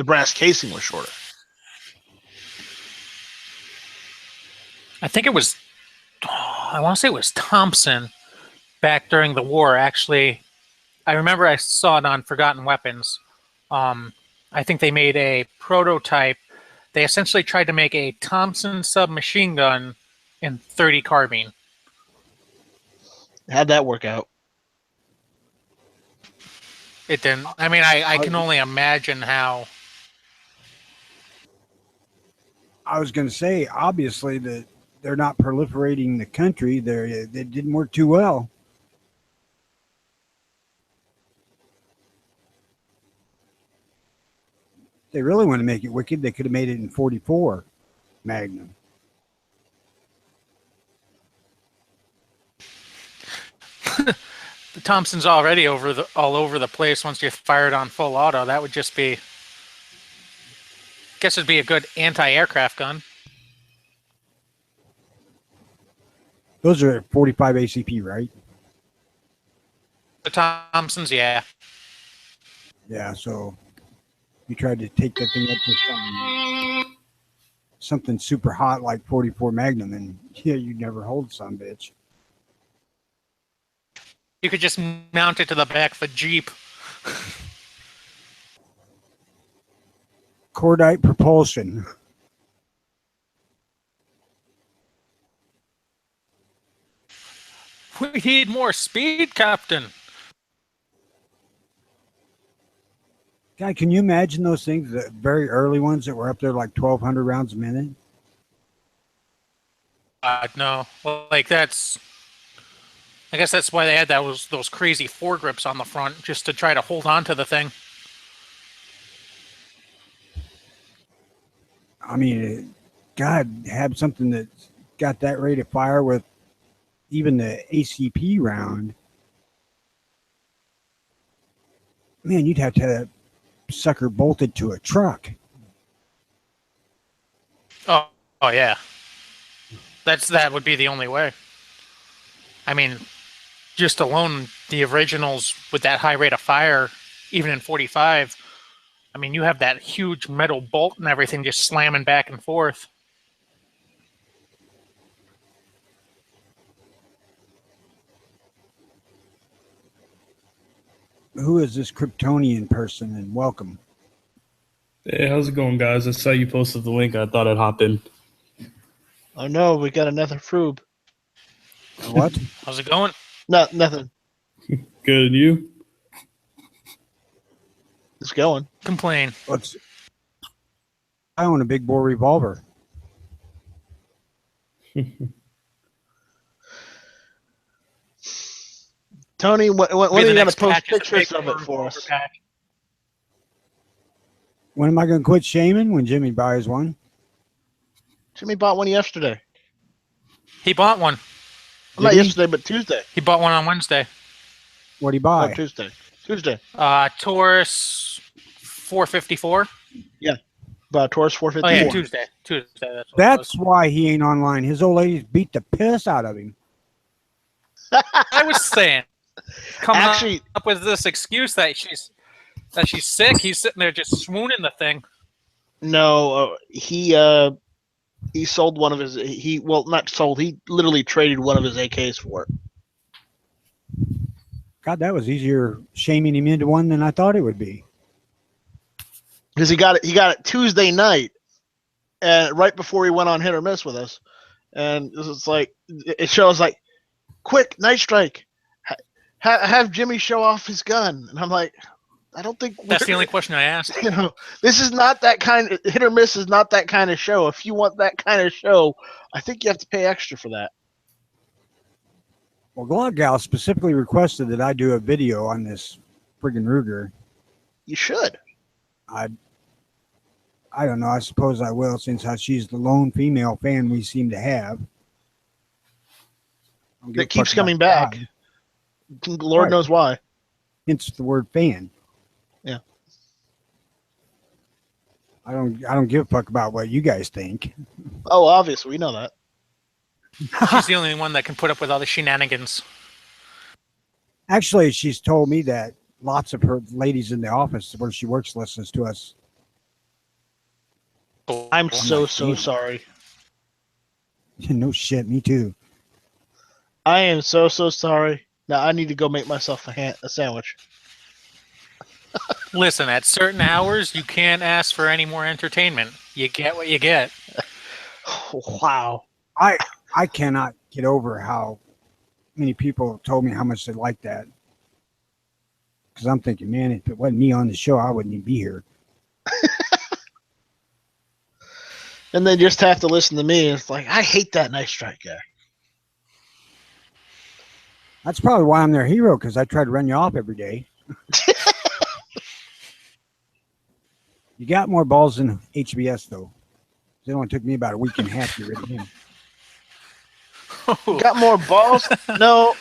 brass casing was shorter. I think it was, I want to say it was Thompson back during the war. Actually, I remember I saw it on Forgotten Weapons. I think they made a prototype. They essentially tried to make a Thompson submachine gun in 30 carbine. How'd that work out? It didn't. I mean, I can only imagine how. I was going to say, obviously, that they're not proliferating the country. They didn't work too well. They really want to make it wicked. They could have made it in 44 Magnum. The Thompson's already all over the place once you fire it on full auto. That would just be, I guess it'd be a good anti-aircraft gun. Those are 45 ACP, right? The Thompsons, yeah. Yeah, so you tried to take that thing up to something super hot like 44 Magnum, and yeah, you'd never hold some bitch. You could just mount it to the back of a Jeep. Cordite propulsion. We need more speed, Captain. God, can you imagine those things, the very early ones that were up there like 1,200 rounds a minute? No. Well, like that's, I guess that's why they had those crazy foregrips on the front, just to try to hold on to the thing. I mean, God, have something that's got that rate of fire with even the ACP round. Man, you'd have to have that sucker bolted to a truck. Oh yeah. That would be the only way. I mean, just alone the originals with that high rate of fire, even in 45. I mean, you have that huge metal bolt and everything just slamming back and forth. Who is this Kryptonian person, and welcome? Hey, how's it going, guys? I saw you posted the link. I thought I'd hop in. Oh no, we got another Froob. What? How's it going? No, nothing. Good, and you? It's going. Complain. What's? I own a big bore revolver. Tony, when are Maybe you the going to next post patch is a pictures big of it bore for revolver us? patch. When am I going to quit shaming? When Jimmy buys one? Jimmy bought one yesterday. He bought one. Not Did he? yesterday, but Tuesday. He bought one on Wednesday. What'd he Oh, buy? Tuesday. Tuesday. Taurus 454. Taurus Oh 454. yeah, Tuesday. Tuesday. That's what it That's was. why he ain't online. His old lady's beat the piss out of him. I was saying, coming Actually, up with this excuse that she's sick. He's sitting there just swooning the thing. no, he sold one of his. Not sold. He literally traded one of his AKs for it. God, that was easier shaming him into one than I thought it would be. Because he got it. He got it Tuesday night, and right before he went on hit or miss with us, and it's like it shows like, quick Night Strike, have Jimmy show off his gun, and I'm like, I don't think That's the only question I asked. You know, this is not that kind of hit or miss. Is not that kind of show. If you want that kind of show, I think you have to pay extra for that. Well, Glock Gal specifically requested that I do a video on this friggin' Ruger. You should. I don't know. I suppose I will, since how she's the lone female fan we seem to have. I don't give a That keeps fuck about coming back. God. Lord Right. knows why. Hence the word fan. Yeah. I don't give a fuck about what you guys think. Oh, obviously, we know that. She's the only one that can put up with all the shenanigans. Actually, she's told me that lots of her ladies in the office where she works listens to us. I'm so damn. sorry. No shit, me too. I am so sorry. Now I need to go make myself a sandwich. Listen, at certain hours, you can't ask for any more entertainment. You get what you get. Wow. I cannot get over how many people told me how much they like that. Because I'm thinking, man, if it wasn't me on the show, I wouldn't even be here. And they just have to listen to me. It's like, I hate that Night Strike guy. That's probably why I'm their hero, because I try to run you off every day. You got more balls than HBS, though. It only took me about a week and a half to get rid of him. Got more balls? No,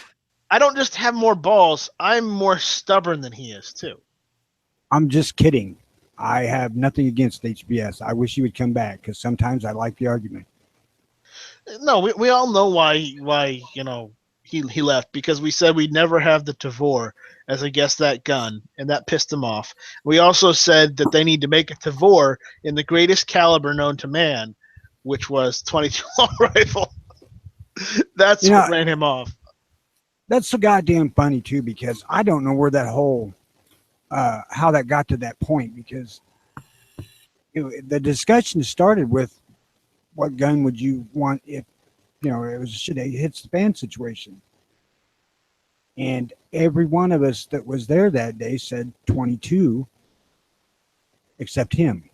I don't just have more balls. I'm more stubborn than he is, too. I'm just kidding. I have nothing against HBS. I wish he would come back, because sometimes I like the argument. No, we all know why you know he left, because we said we'd never have the Tavor as I guess that gun, and that pissed him off. We also said that they need to make a Tavor in the greatest caliber known to man, which was 22 long rifle. That's what ran him off. That's so goddamn funny too, because I don't know where that whole how that got to that point, because the discussion started with what gun would you want if it was a shit hits the fan situation, and every one of us that was there that day said 22, except him,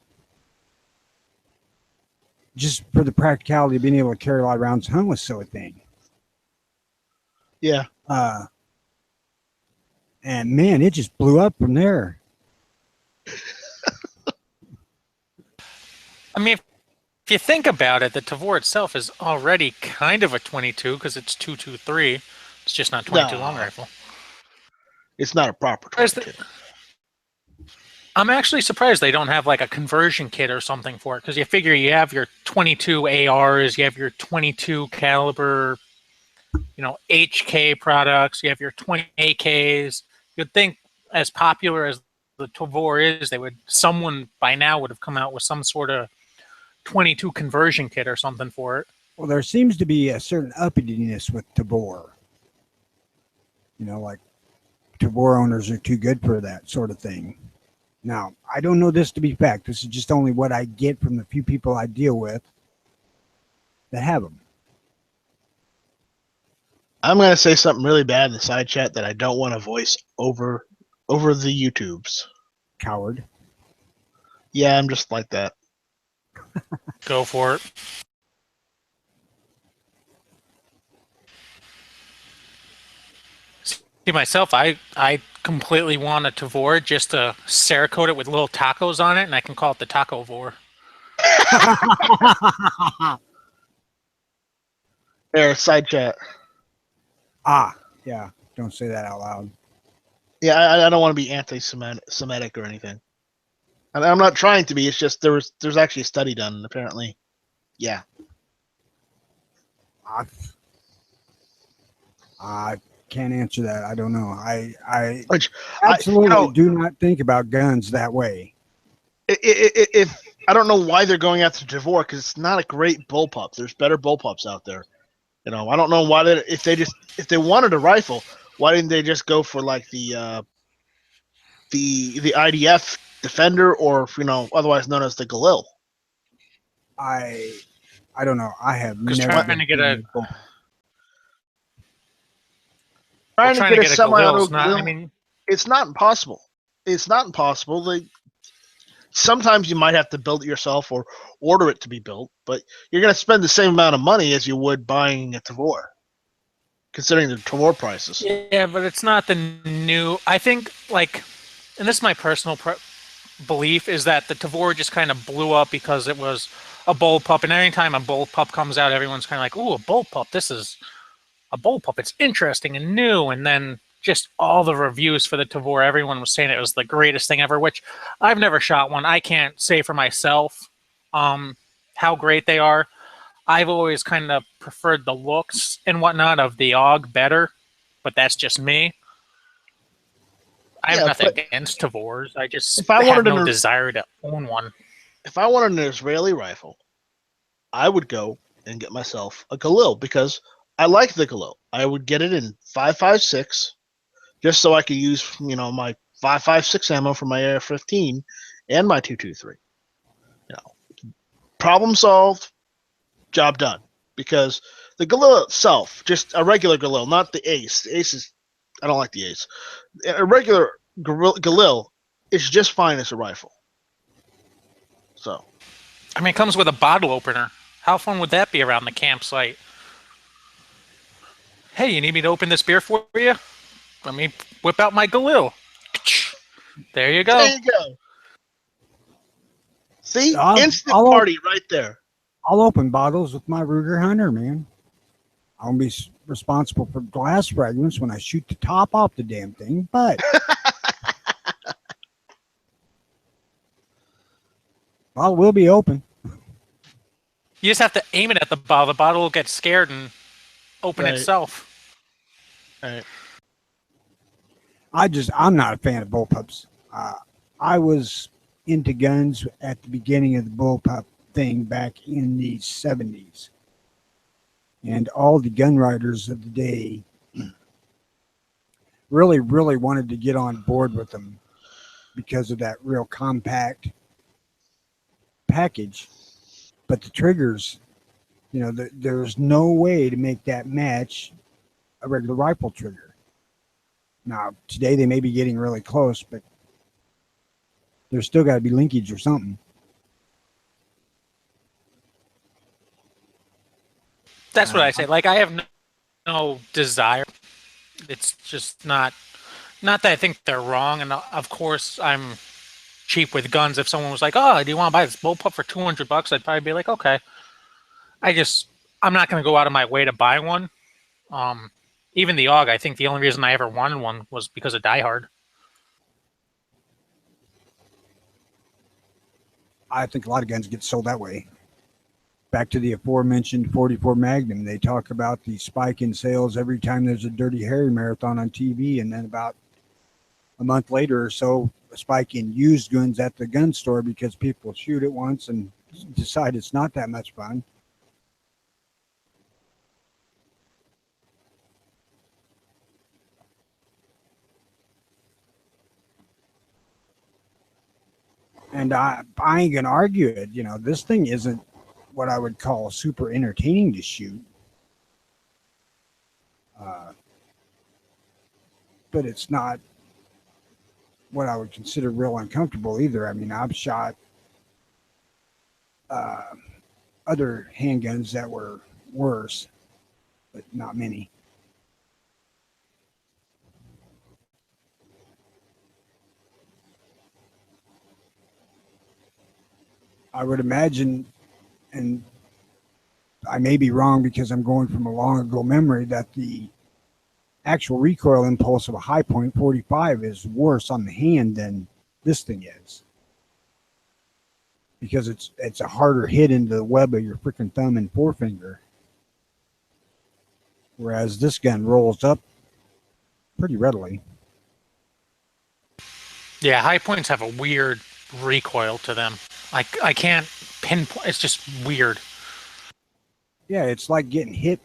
just for the practicality of being able to carry a lot of rounds home was so a thing. Yeah. And man, it just blew up from there. I mean, if you think about it, the Tavor itself is already kind of a 22 because it's 223. It's just not 22 long rifle. It's not a proper 22. I'm actually surprised they don't have like a conversion kit or something for it, because you figure you have your 22 ARs, you have your 22 caliber, HK products, you have your 20 AKs. You'd think, as popular as the Tavor is, someone by now would have come out with some sort of 22 conversion kit or something for it. Well, there seems to be a certain uppityness with Tavor. Like Tavor owners are too good for that sort of thing. Now, I don't know this to be fact. This is just only what I get from the few people I deal with that have them. I'm going to say something really bad in the side chat that I don't want to voice over the YouTubes. Coward. Yeah, I'm just like that. Go for it. See, myself, I completely want a Tavor just to Cerakote it with little tacos on it, and I can call it the Taco Vor. There, side chat. Yeah. Don't say that out loud. Yeah, I don't want to be anti-Semitic or anything. And I'm not trying to be. It's just there's actually a study done, and apparently, yeah. I, I can't answer that. I don't know. I Which absolutely do not think about guns that way. If I don't know why they're going after Tavor, because it's not a great bullpup. There's better bullpups out there. I don't know why if they wanted a rifle, why didn't they just go for like the IDF Defender, or otherwise known as the Galil? I don't know. I have Because never trying been to get a Trying to get a semi-auto Galil's not. Galil, I mean, it's not impossible. It's not impossible. Sometimes you might have to build it yourself or order it to be built, but you're going to spend the same amount of money as you would buying a Tavor, considering the Tavor prices. yeah, but it's not the new. I think and this is my personal belief, is that the Tavor just kind of blew up because it was a bullpup, and anytime a bullpup comes out, everyone's kind of like, "Ooh, a bullpup! This is a bullpup. It's interesting and new." And then just all the reviews for the Tavor, everyone was saying it was the greatest thing ever. Which I've never shot one. I can't say for myself how great they are. I've always kind of preferred the looks and whatnot of the AUG better, but that's just me. I have nothing against Tavors. I just have no desire to own one. If I wanted an Israeli rifle, I would go and get myself a Galil, because I like the Galil. I would get it in 5.56, just so I could use my 5.56 ammo for my AR-15 and my 2.23. Problem solved, job done. Because the Galil itself, just a regular Galil, not the Ace. The Ace is, I don't like the Ace. A regular Galil is just fine as a rifle. So, I mean, it comes with a bottle opener. How fun would that be around the campsite? Hey, you need me to open this beer for you? Let me whip out my Galil. There you go. There you go. See? Instant party right there. I'll open bottles with my Ruger Hunter, man. I'll be responsible for glass fragments when I shoot the top off the damn thing, but bottle will be open. You just have to aim it at the bottle. The bottle will get scared and open itself. Right. I'm not a fan of bullpups. I was into guns at the beginning of the bullpup thing back in the 70s. And all the gun writers of the day really, really wanted to get on board with them because of that real compact package. But the triggers, there's no way to make that match a regular rifle trigger. Now, today they may be getting really close, but there's still got to be linkage or something. That's what I say. Like, I have no desire. It's just not that I think they're wrong. And of course, I'm cheap with guns. If someone was like, "Oh, do you want to buy this bullpup for $200?" I'd probably be like, "Okay." I'm not going to go out of my way to buy one. Even the AUG, I think the only reason I ever wanted one was because of Die Hard. I think a lot of guns get sold that way. Back to the aforementioned 44 Magnum, they talk about the spike in sales every time there's a Dirty Harry marathon on TV, and then about a month later or so, a spike in used guns at the gun store because people shoot it once and decide it's not that much fun. And I ain't gonna argue it. This thing isn't what I would call super entertaining to shoot. But it's not what I would consider real uncomfortable either. I mean, I've shot other handguns that were worse, but not many. I would imagine, and I may be wrong because I'm going from a long ago memory, that the actual recoil impulse of a High Point 45 is worse on the hand than this thing is, because it's a harder hit into the web of your freaking thumb and forefinger, whereas this gun rolls up pretty readily. Yeah, high points have a weird recoil to them. I can't pinpoint. It's just weird. Yeah, it's like getting hit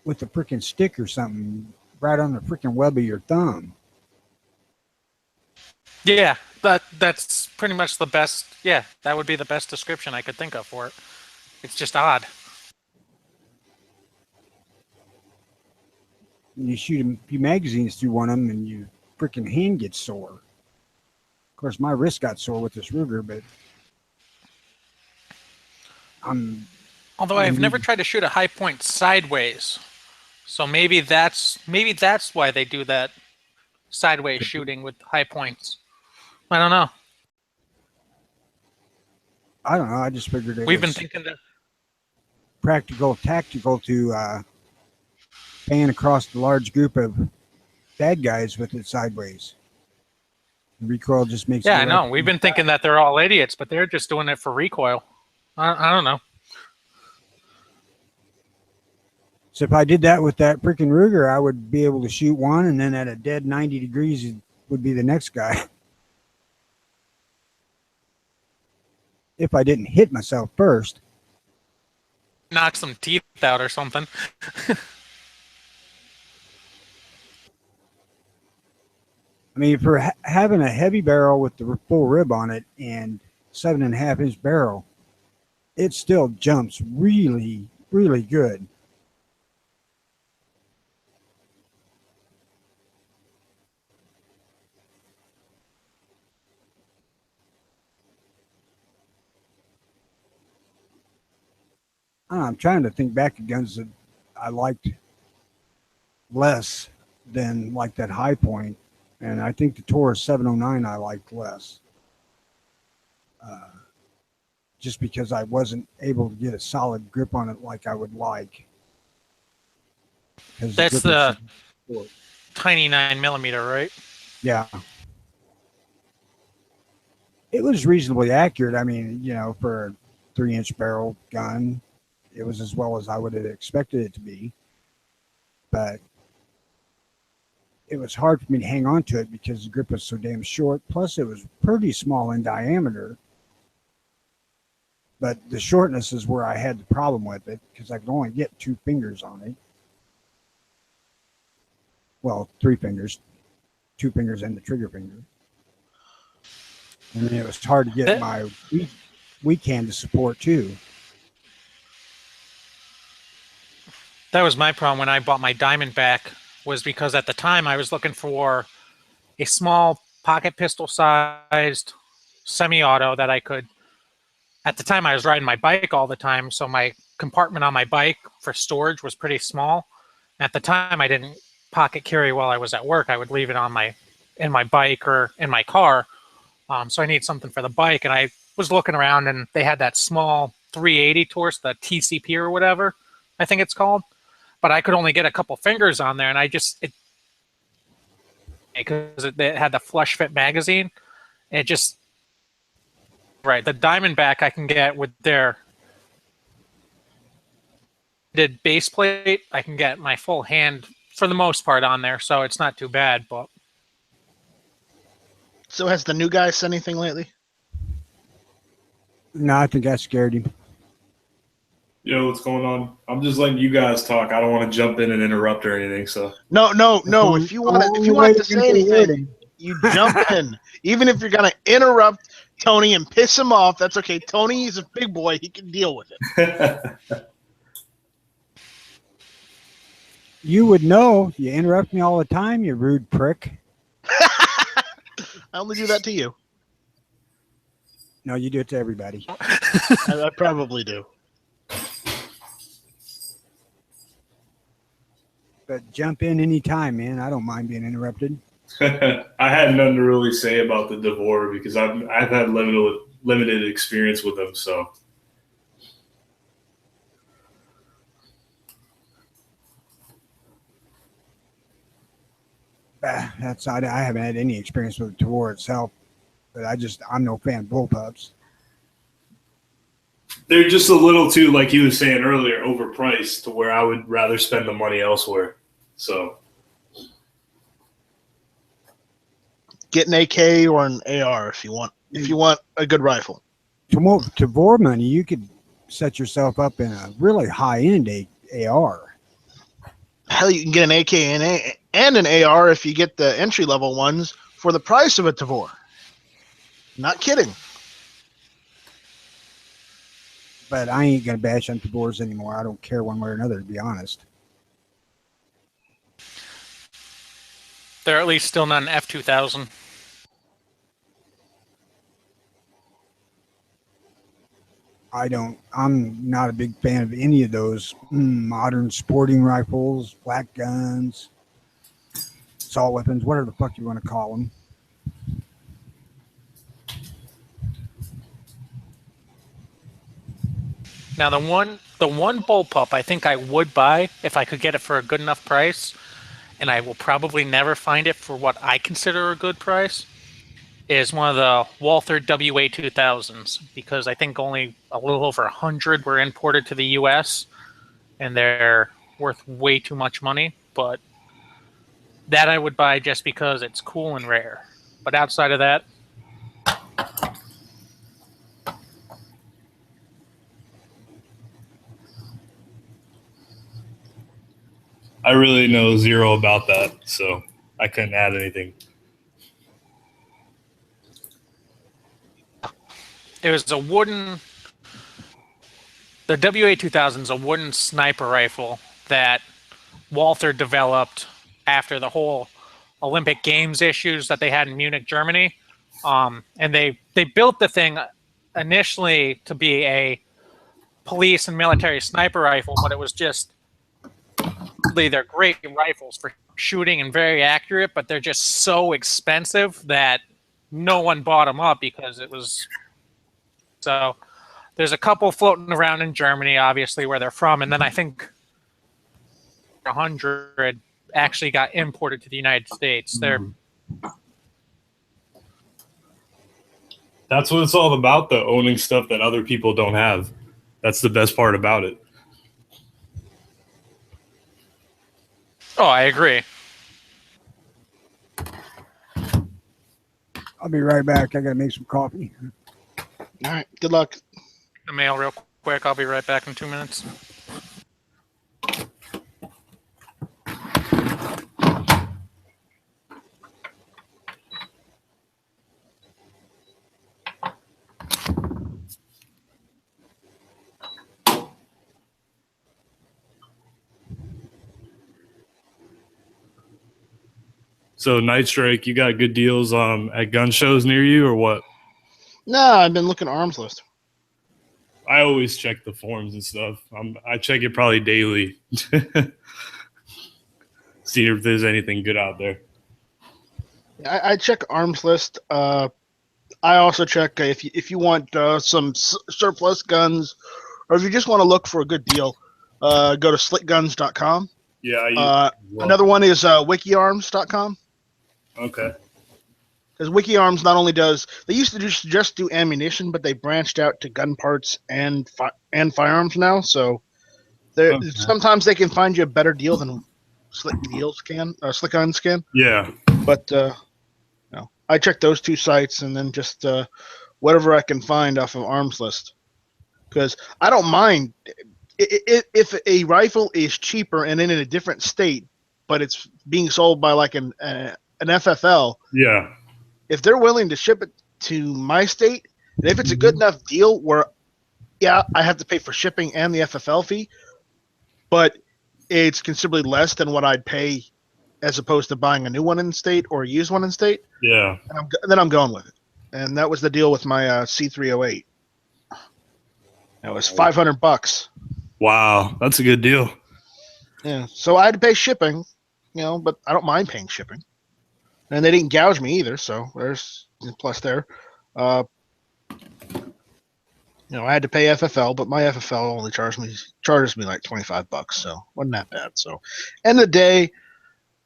with a freaking stick or something right on the freaking web of your thumb. Yeah, that's pretty much the best. Yeah, that would be the best description I could think of for it. It's just odd. And you shoot a few magazines through one of them and your freaking hand gets sore. Of course, my wrist got sore with this Ruger, but Although I've never tried to shoot a high point sideways, so maybe that's why they do that sideways shooting with high points. I don't know. I don't know. I just figured it We've been was thinking that. practical, tactical to pan across the large group of bad guys with it sideways. The recoil just makes. Yeah, I know. We've been thinking that they're all idiots, but they're just doing it for recoil. I don't know. So if I did that with that freaking Ruger, I would be able to shoot one, and then at a dead 90 degrees it would be the next guy. If I didn't hit myself first. Knock some teeth out or something. I mean, for having a heavy barrel with the full rib on it and 7.5 inch barrel, it still jumps really, really good. I'm trying to think back of guns that I liked less than like that High Point, and I think the Taurus 709 I liked less, just because I wasn't able to get a solid grip on it like I would like. That's the tiny 9mm, right? Yeah. It was reasonably accurate. I mean, you know, for a 3-inch barrel gun, it was as well as I would have expected it to be. But it was hard for me to hang on to it because the grip was so damn short. Plus, it was pretty small in diameter. But the shortness is where I had the problem with it, because I could only get 2 fingers on it. Well, 3 fingers, 2 fingers and the trigger finger. And then it was hard to get my weak hand to support too. That was my problem when I bought my Diamondback, was because at the time I was looking for a small pocket pistol sized semi-auto that I could. At the time I was riding my bike all the time, so my compartment on my bike for storage was pretty small. At the time I didn't pocket carry while I was at work. I would leave it on in my bike or in my car. So I need something for the bike, and I was looking around, and they had that small 380 Taurus, the TCP or whatever I think it's called. But I could only get a couple fingers on there, and because it had the flush fit magazine. It just right. The Diamondback I can get with their base plate. I can get my full hand for the most part on there, so it's not too bad. But So has the new guy said anything lately? No, I think I scared him. Yo, what's going on? I'm just letting you guys talk. I don't want to jump in and interrupt or anything. So No. If you want to say anything, you jump in. Even if you're gonna interrupt Tony and piss him off, that's okay. Tony is a big boy; he can deal with it. You would know. You interrupt me all the time, you rude prick. I only do that to you. No, you do it to everybody. I probably do. But jump in any time, man. I don't mind being interrupted. I had nothing to really say about the Devore because I've had limited experience with them. So I haven't had any experience with the Tavor itself, but I'm no fan of bullpups. They're just a little too, like he was saying earlier, overpriced to where I would rather spend the money elsewhere. So Get an AK or an AR if you want. If you want a good rifle. Tavor money, you could set yourself up in a really high-end AR. Hell, you can get an AK and an AR if you get the entry-level ones for the price of a Tavor. Not kidding. But I ain't going to bash on Tavors anymore. I don't care one way or another, to be honest. They're at least still not an F2000. I'm not a big fan of any of those modern sporting rifles, black guns, assault weapons, whatever the fuck you want to call them. Now the one bullpup I think I would buy if I could get it for a good enough price, and I will probably never find it for what I consider a good price, is one of the Walther WA2000s, because I think only a little over 100 were imported to the U.S. and they're worth way too much money. But that I would buy just because it's cool and rare. But outside of that, I really know zero about that, so I couldn't add anything. it was the WA2000 is a wooden sniper rifle that Walther developed after the whole Olympic Games issues that they had in Munich, Germany. And they built the thing initially to be a police and military sniper rifle, but it was just, they're great rifles for shooting and very accurate, but they're just so expensive that no one bought them up because it was. So there's a couple floating around in Germany, obviously, where they're from, and then I think 100 actually got imported to the United States. That's what it's all about, though, owning stuff that other people don't have. That's the best part about it. Oh, I agree. I'll be right back. I got to make some coffee. All right. Good luck. The mail real quick. I'll be right back in 2 minutes. So Night Strike, you got good deals at gun shows near you, or what? No, I've been looking at Arms List. I always check the forums and stuff. I check it probably daily. See if there's anything good out there. I check Arms List. I also check if you want some surplus guns, or if you just want to look for a good deal, go to slickguns.com. Yeah. Another one is wikiarms.com. Okay. Because WikiArms not only does, they used to just do ammunition, but they branched out to gun parts and firearms now. So sometimes they can find you a better deal than Slick Guns can. Yeah. But I check those two sites and then just whatever I can find off of Arms List. Because I don't mind if a rifle is cheaper and in a different state, but it's being sold by like an FFL. Yeah. If they're willing to ship it to my state, and if it's a good enough deal where, I have to pay for shipping and the FFL fee, but it's considerably less than what I'd pay as opposed to buying a new one in state or a used one in state. Yeah. And then I'm going with it. And that was the deal with my C308. It was $500. Wow, that's a good deal. Yeah. So I had to pay shipping, but I don't mind paying shipping. And they didn't gouge me either, so there's a plus there. I had to pay FFL, but my FFL only charges me like $25, so wasn't that bad. So, end of the day,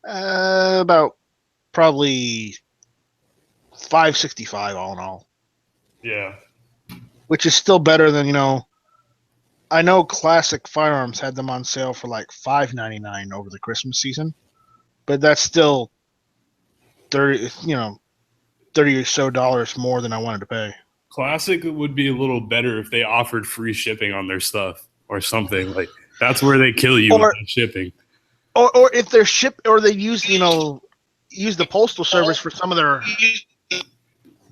about probably $565 all in all, Yeah. which is still better than, I know Classic Firearms had them on sale for like $5.99 over the Christmas season, but that's still 30 or so dollars more than I wanted to pay. Classic would be a little better if they offered free shipping on their stuff or something. Like that's where they kill you with the shipping. Or if they're or they use the postal service for some of their.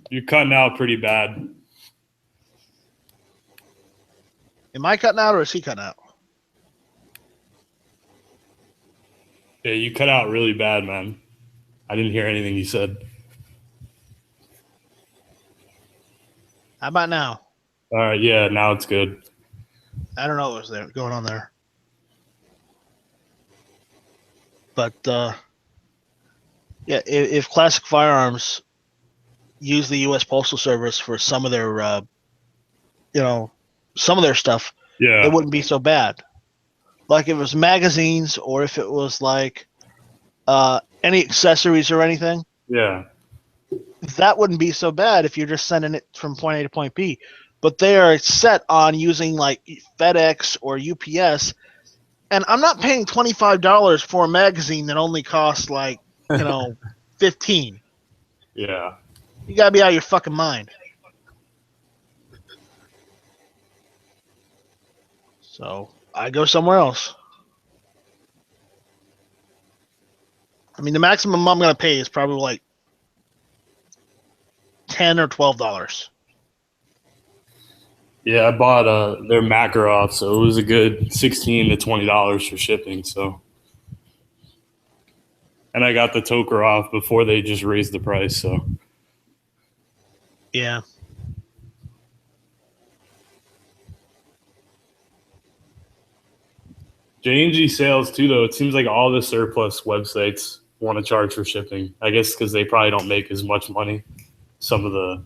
You're cutting out pretty bad. Am I cutting out or is he cutting out? Yeah, you cut out really bad, man. I didn't hear anything you said. How about now? All right, yeah, now it's good. I don't know what was going on there. But yeah, if Classic Firearms use the U.S. Postal Service for some of their, some of their stuff, Yeah, it wouldn't be so bad. Like if it was magazines or if it was like any accessories or anything, yeah, that wouldn't be so bad if you're just sending it from point A to point B. But they are set on using like FedEx or UPS, and I'm not paying $25 for a magazine that only costs like $15. yeah. You gotta be out of your fucking mind. So I go somewhere else. I mean, the maximum I'm gonna pay is probably like $10 or $12. Yeah, I bought their Makarov, so it was a good $16 to $20 for shipping. So, and I got the Tokarev before they just raised the price. So, Yeah. J&G sales too, though. It seems like all the surplus websites want to charge for shipping. I guess because they probably don't make as much money. Some of the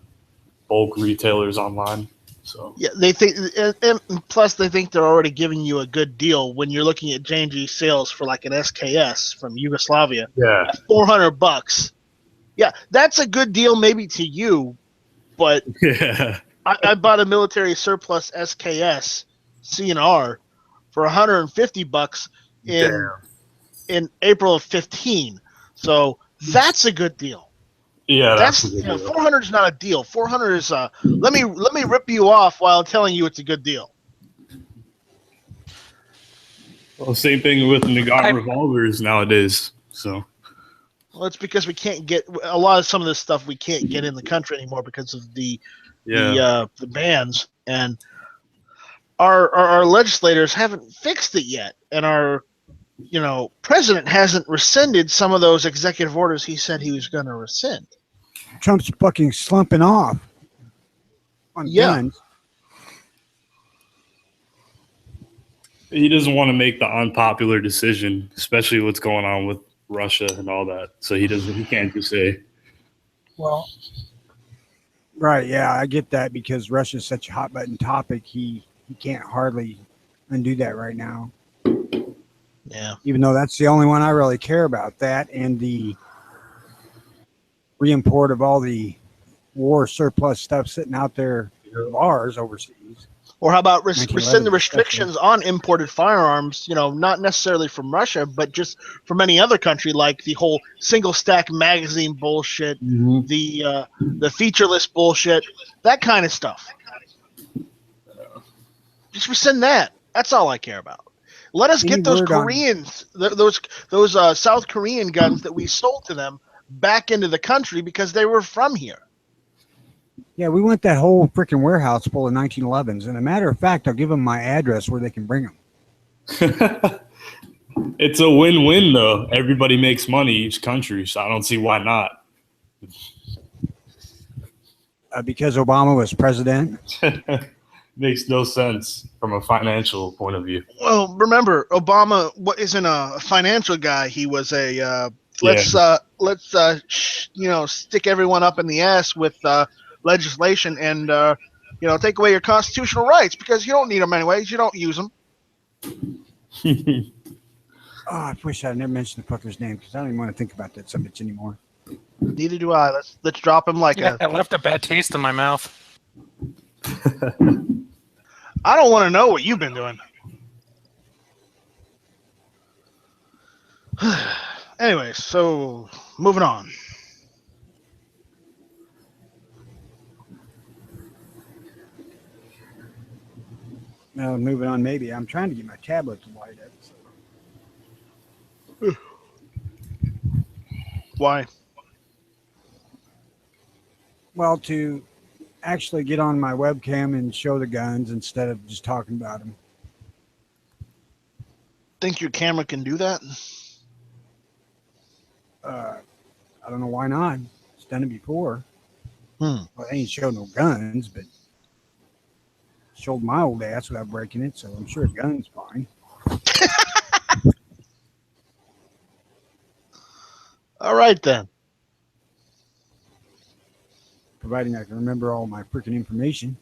bulk retailers online. So Yeah, they think, and plus they think they're already giving you a good deal when you're looking at J&G sales for like an SKS from Yugoslavia yeah, at $400. Yeah, that's a good deal maybe to you, but yeah, I bought a military surplus SKS CNR for $150 in April of 15. So that's a good deal. yeah. That's a good deal. 400 is not a deal. 400 is let me rip you off while telling you it's a good deal. Well, same thing with Nagant revolvers nowadays. So Well, it's because we can't get a lot of some of this stuff we can't get in the country anymore because of the bans, and our legislators haven't fixed it yet, and our president hasn't rescinded some of those executive orders he said he was going to rescind. Trump's fucking slumping off on guns. he doesn't want to make the unpopular decision, especially what's going on with Russia and all that. So he can't just say, Well, right, yeah, I get that because Russia's such a hot button topic. He can't hardly undo that right now. Yeah. Even though that's the only one I really care about, that and the re-import of all the war surplus stuff sitting out there in bars overseas. Or how about rescind 1911 the restrictions on imported firearms, not necessarily from Russia, but just from any other country, like the whole single stack magazine bullshit, the featureless bullshit, that kind of stuff. Just rescind that. That's all I care about. Let us get those Koreans, those South Korean guns that we sold to them back into the country because they were from here. Yeah, we want that whole freaking warehouse full of 1911s. And a matter of fact, I'll give them my address where they can bring them. it's a win-win, though. Everybody makes money, each country, so I don't see why not. Because Obama was president. Makes no sense from a financial point of view. Well, remember, Obama isn't a financial guy. He was a let's stick everyone up in the ass with legislation and take away your constitutional rights because you don't need them anyways. You don't use them. I wish I never mentioned the fucker's name because I don't even want to think about that subject anymore. Neither do I. Let's drop him like Yeah, a. it left a bad taste in my mouth. I don't want to know what you've been doing. Anyway, so moving on. Well, moving on, maybe. I'm trying to get my tablet to light up. So. Why? Well, to actually get on my webcam and show the guns instead of just talking about them. Think your camera can do that? I don't know why not. It's done it before. Hmm. Well, I ain't showed no guns, but showed my old ass without breaking it, so I'm sure a gun's fine. All right then. Providing I can remember all my freaking information.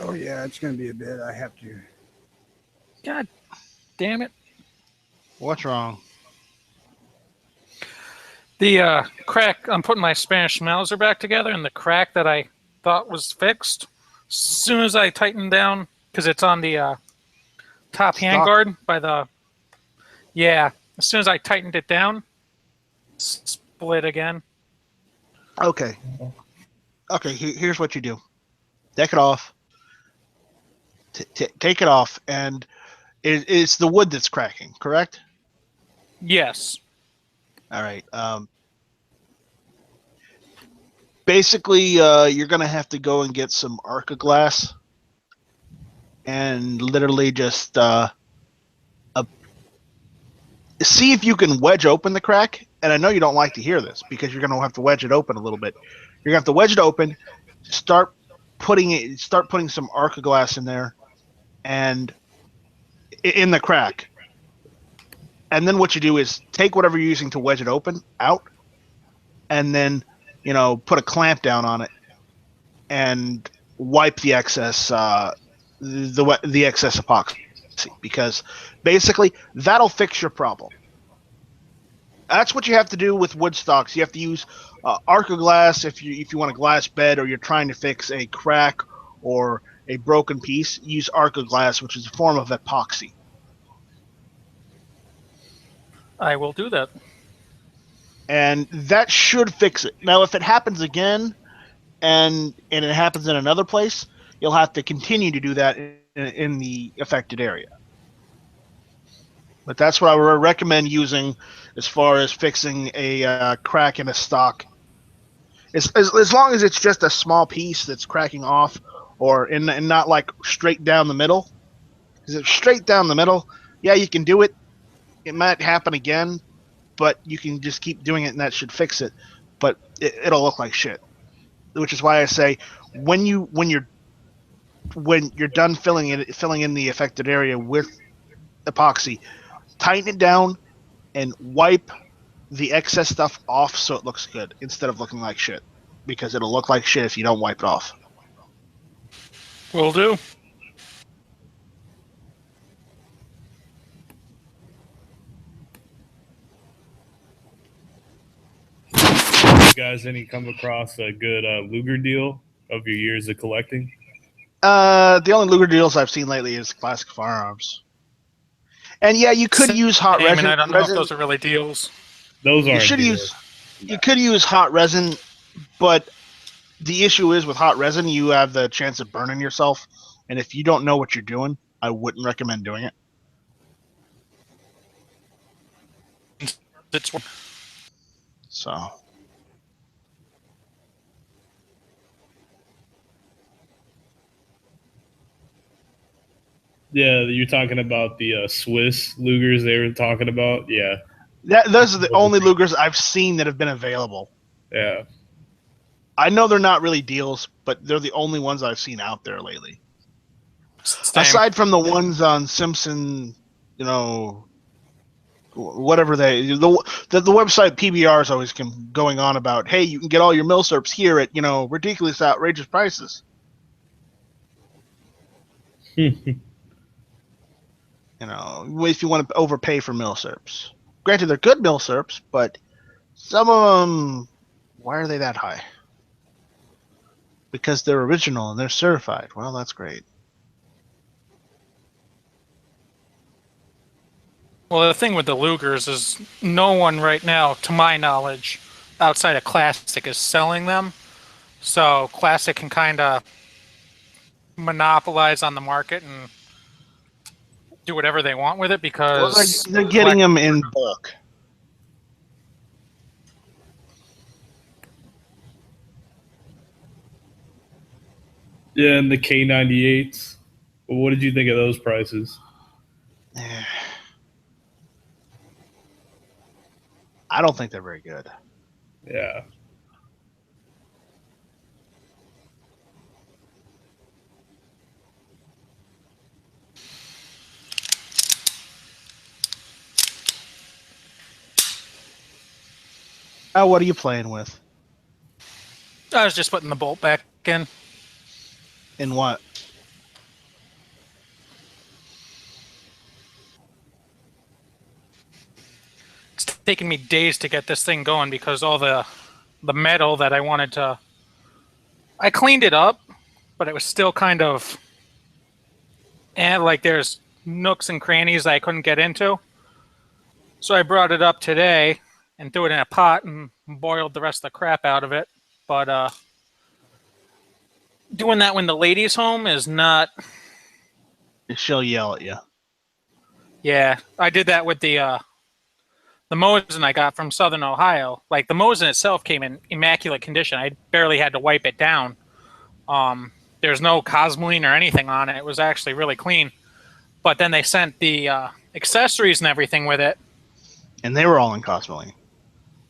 Oh yeah, it's gonna be a bit. I have to. God damn it. What's wrong? The crack, I'm putting my Spanish Mauser back together, and the crack that I thought was fixed, as soon as I tightened down, because it's on the top handguard by the. Yeah, as soon as I tightened it down, split again. Okay. Okay. Here's what you do. Take it off. Take it off, and it's the wood that's cracking, correct? Yes. All right. Basically, you're gonna have to go and get some Arca glass, and literally just see if you can wedge open the crack. And I know you don't like to hear this because you're gonna have to wedge it open a little bit. You're gonna have to wedge it open, start putting some Arca glass in there, and in the crack. And then what you do is take whatever you're using to wedge it open out, and then put a clamp down on it, and wipe the excess the excess epoxy, because basically that'll fix your problem. That's what you have to do with wood stocks. You have to use Arca glass if you want a glass bed, or you're trying to fix a crack or a broken piece. Use Arca glass, which is a form of epoxy. I will do that. And that should fix it. Now, if it happens again, and it happens in another place, you'll have to continue to do that in the affected area. But that's what I would recommend using as far as fixing a crack in a stock. As long as it's just a small piece that's cracking off, or and not like straight down the middle. Because if straight down the middle, yeah, you can do it. It might happen again, but you can just keep doing it, and that should fix it. But it'll look like shit. Which is why I say when you're done filling in the affected area with epoxy, tighten it down and wipe the excess stuff off so it looks good instead of looking like shit. Because it'll look like shit if you don't wipe it off. Will do. You guys any come across a good Luger deal of your years of collecting? The only Luger deals I've seen lately is Classic Firearms. And yeah, you could use hot Same, resin. and I don't know if resin- those are really deals. Those you aren't. should deals. use. You could use hot resin, but the issue is with hot resin, you have the chance of burning yourself, and if you don't know what you're doing, I wouldn't recommend doing it. It's So. Yeah, you're talking about the Swiss Lugers they were talking about. Yeah, Those are the only Lugers I've seen that have been available. yeah. I know they're not really deals, but they're the only ones I've seen out there lately. same. Aside from the ones on Simpson, you know, whatever the website PBR is always going on about. Hey, you can get all your milsurps here at ridiculous, outrageous prices. If you want to overpay for milsurps. Granted, they're good milsurps, but some of them, why are they that high? Because they're original and they're certified. Well, that's great. Well, the thing with the Lugers is no one right now, to my knowledge, outside of Classic is selling them. So Classic can kind of monopolize on the market and do whatever they want with it because they're getting them in bulk. Yeah, and the K98s. Well, what did you think of those prices? I don't think they're very good. Yeah. What are you playing with? I was just putting the bolt back in. In what? It's taken me days to get this thing going because all the metal that I wanted to... I cleaned it up, but it was still kind of... like there's nooks and crannies I couldn't get into. So I brought it up today and threw it in a pot and boiled the rest of the crap out of it. But doing that when the lady's home is not... She'll yell at you. Yeah, I did that with the Mosin I got from Southern Ohio. Like, the Mosin itself came in immaculate condition. I barely had to wipe it down. There's no Cosmoline or anything on it. It was actually really clean. But then they sent the accessories and everything with it. And they were all in Cosmoline.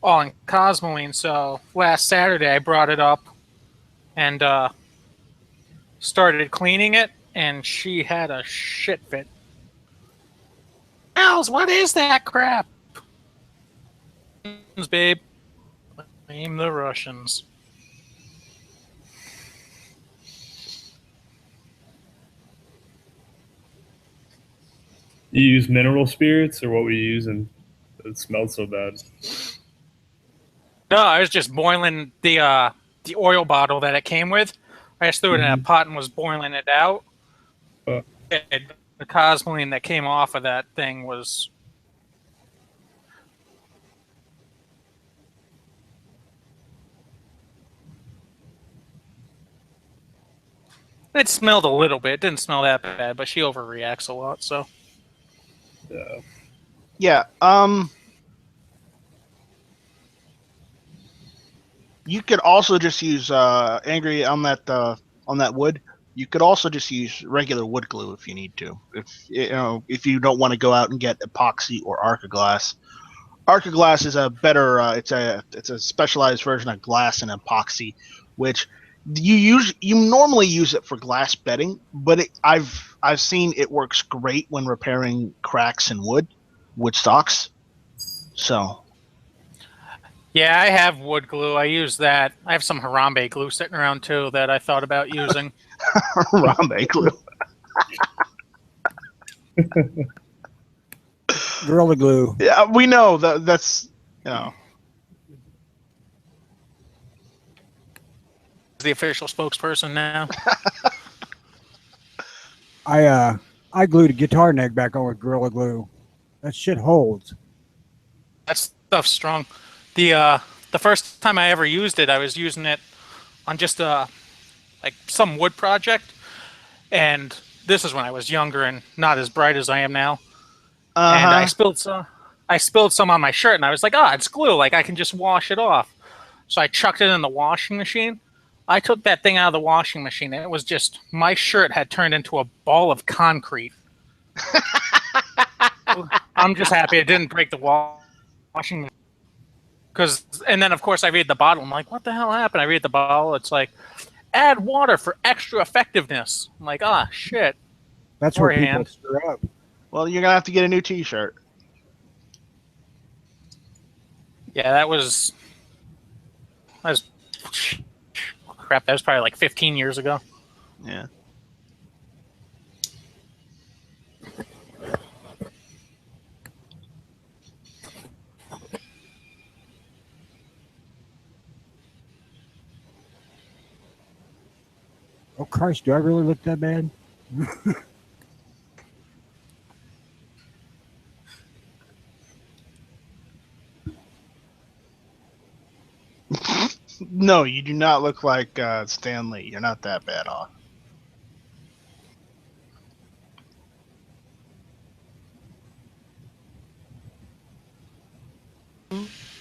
All in Cosmoline. So last Saturday I brought it up and started cleaning it, and she had a shit fit. Als, what is that crap? Babe, blame the Russians. You use mineral spirits, or what were you using? It smelled so bad. No, I was just boiling the oil bottle that it came with. I just threw it in a pot and was boiling it out. The Cosmoline that came off of that thing was... It smelled a little bit. It didn't smell that bad, but she overreacts a lot, so... Yeah. Yeah. You could also just use Angry on that wood. You could also just use regular wood glue if you need to. If you don't want to go out and get epoxy or Arcaglass. Arcaglass is a better. It's a specialized version of glass and epoxy, which you normally use it for glass bedding, but I've seen it works great when repairing cracks in wood stocks. So. Yeah, I have wood glue. I use that. I have some Harambe glue sitting around too that I thought about using. Harambe glue. Gorilla Glue. Yeah, we know that's The official spokesperson now. I glued a guitar neck back on with Gorilla Glue. That shit holds. That stuff's strong. The first time I ever used it, I was using it on just like some wood project, and this is when I was younger and not as bright as I am now. And I spilled some on my shirt, and I was like, it's glue. Like, I can just wash it off. So I chucked it in the washing machine. I took that thing out of the washing machine, and it was just, my shirt had turned into a ball of concrete. I'm just happy it didn't break the washing machine. And then, of course, I read the bottle. I'm like, what the hell happened? I read the bottle. It's like, add water for extra effectiveness. I'm like, shit. That's where people Forehand. screw up. Well, you're gonna have to get a new T-shirt. Yeah, that was crap. That was probably like 15 years ago. Yeah. Oh Christ, do I really look that bad? No, you do not look like Stan Lee. You're not that bad off.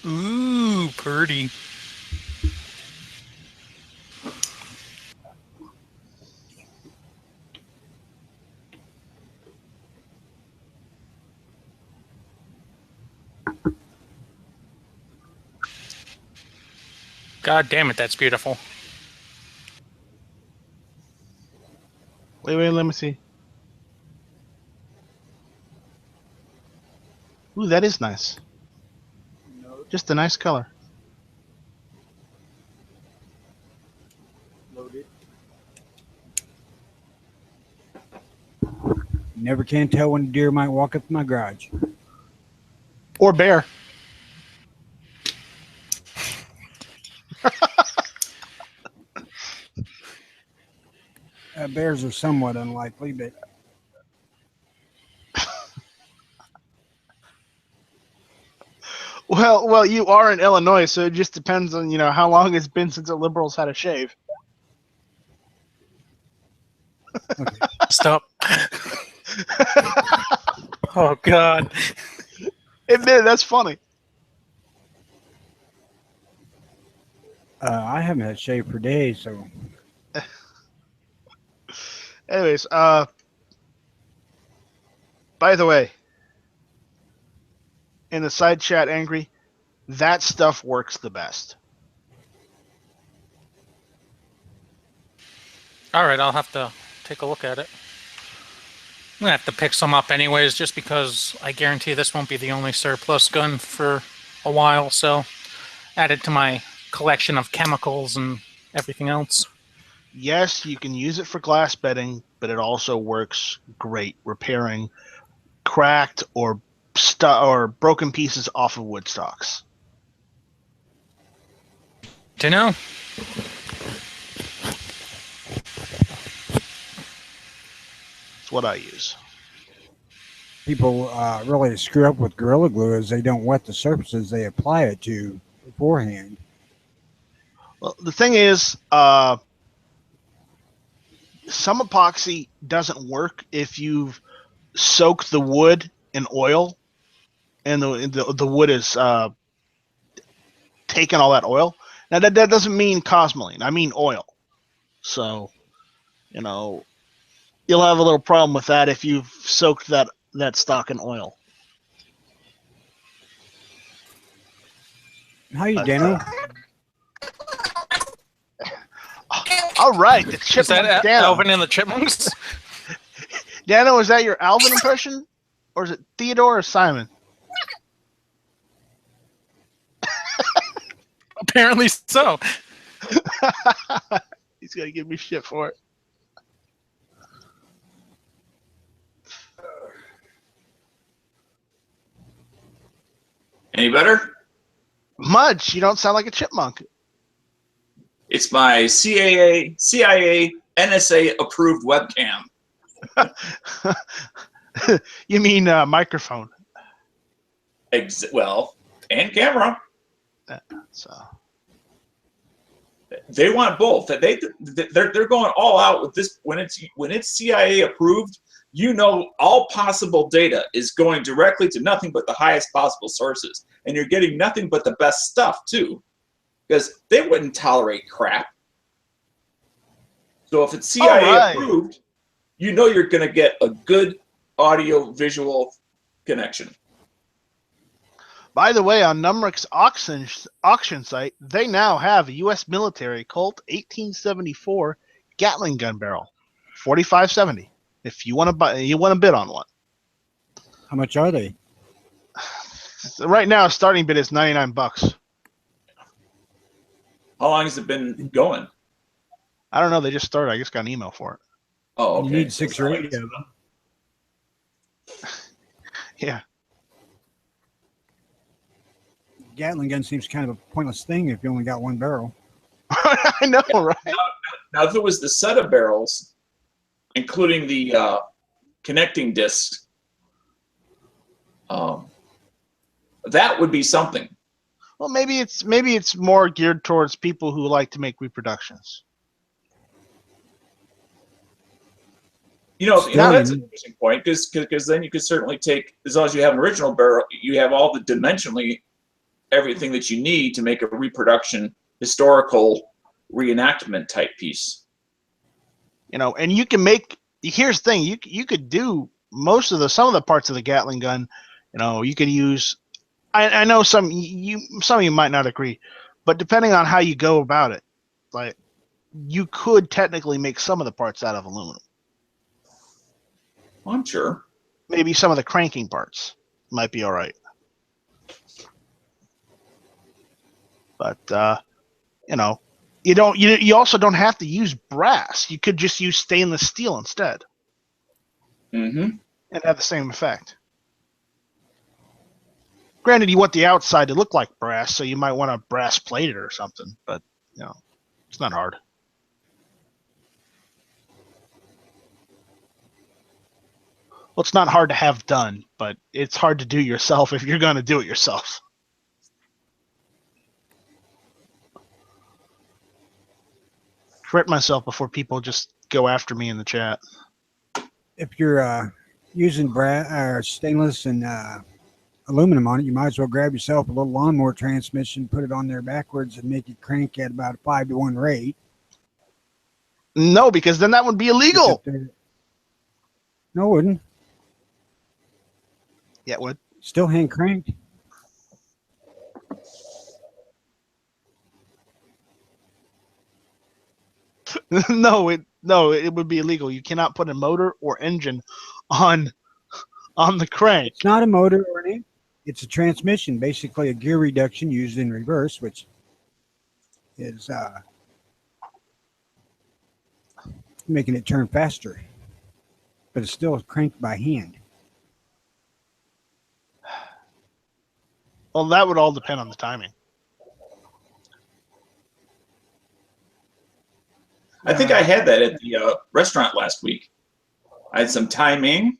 Ooh, pretty. God damn it, that's beautiful. Wait, let me see. Ooh, that is nice. Just a nice color. You never can tell when a deer might walk up to my garage. Or bear. Bears are somewhat unlikely, but Well, you are in Illinois, so it just depends on how long it's been since the liberals had a shave. Stop. Oh, God. Admit it, that's funny. I haven't had shave for days, so Anyways, by the way, in the side chat, Angry, that stuff works the best. All right, I'll have to take a look at it. I'm going to have to pick some up anyways, just because I guarantee this won't be the only surplus gun for a while, so add it to my collection of chemicals and everything else. Yes, you can use it for glass bedding, but it also works great repairing cracked or broken pieces off of wood stocks. Do you know? That's what I use. people really screw up with Gorilla Glue is they don't wet the surfaces they apply it to beforehand. Well, the thing is, some epoxy doesn't work if you've soaked the wood in oil, and the wood is taken all that oil. Now that doesn't mean cosmoline. I mean oil. So, you'll have a little problem with that if you've soaked that stock in oil. How you, Dano? All right, the Is chipmunk that Dano. Alvin and the Chipmunks? Dano, is that your Alvin impression, or is it Theodore or Simon? Apparently so. He's gonna give me shit for it. Any better? Much. You don't sound like a chipmunk. It's my CIA, NSA approved webcam. You mean microphone? Well, and camera. So They want both. They're going all out with this. When it's CIA approved, all possible data is going directly to nothing but the highest possible sources, and you're getting nothing but the best stuff too, because they wouldn't tolerate crap. So if it's CIA approved, you're going to get a good audio visual connection. by the way, on Numric's auction site, they now have a U.S. military Colt 1874 Gatling gun barrel, 4570. If you want to bid on one. How much are they? Right now, starting bid is $99. How long has it been going? I don't know. They just started. I just got an email for it. Oh, okay. You need 6 or 8 of them. Yeah. Gatling gun seems kind of a pointless thing if you only got one barrel. I know, right? Now, if it was the set of barrels, including the connecting discs, that would be something. Well, maybe it's more geared towards people who like to make reproductions. That's an interesting point because then you could certainly take, as long as you have an original barrel, you have all the dimensionally everything that you need to make a reproduction, historical reenactment type piece. And you can make. Here's the thing: you could do some of the parts of the Gatling gun. You could use. I know some of you might not agree, but depending on how you go about it, like you could technically make some of the parts out of aluminum. Well, I'm sure. Maybe some of the cranking parts might be all right. But you also don't have to use brass. You could just use stainless steel instead. Mm-hmm. And have the same effect. Granted, you want the outside to look like brass, so you might want to brass plate it or something, but it's not hard. Well, it's not hard to have done, but it's hard to do yourself if you're going to do it yourself. Correct myself before people just go after me in the chat. If you're using stainless and aluminum on it, you might as well grab yourself a little lawnmower transmission, put it on there backwards, and make it crank at about a 5-to-1 rate. No, because then that would be illegal. No, it wouldn't. Yeah, it would. Still hand cranked. No, it would be illegal. You cannot put a motor or engine on the crank. It's not a motor or anything. It's a transmission, basically a gear reduction used in reverse, which is making it turn faster, but it's still cranked by hand. Well, that would all depend on the timing. I think I had that at the restaurant last week. I had some timing.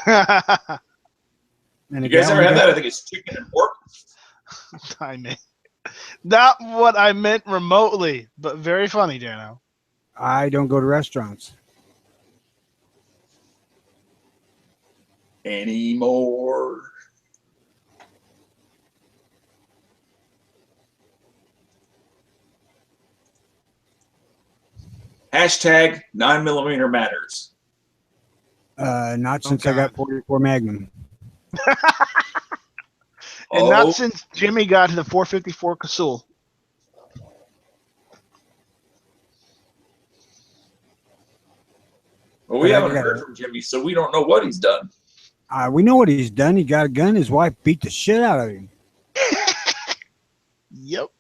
And You guys ever had that? I think it's chicken and pork. Timing. Not what I meant remotely, but very funny, Dano. I don't go to restaurants. Anymore. Hashtag 9mm matters. Not since I got 44 Magnum. And not since Jimmy got to the 454 Casull. Well, we haven't heard from Jimmy, so we don't know what he's done. We know what he's done. He got a gun. His wife beat the shit out of him. Yep.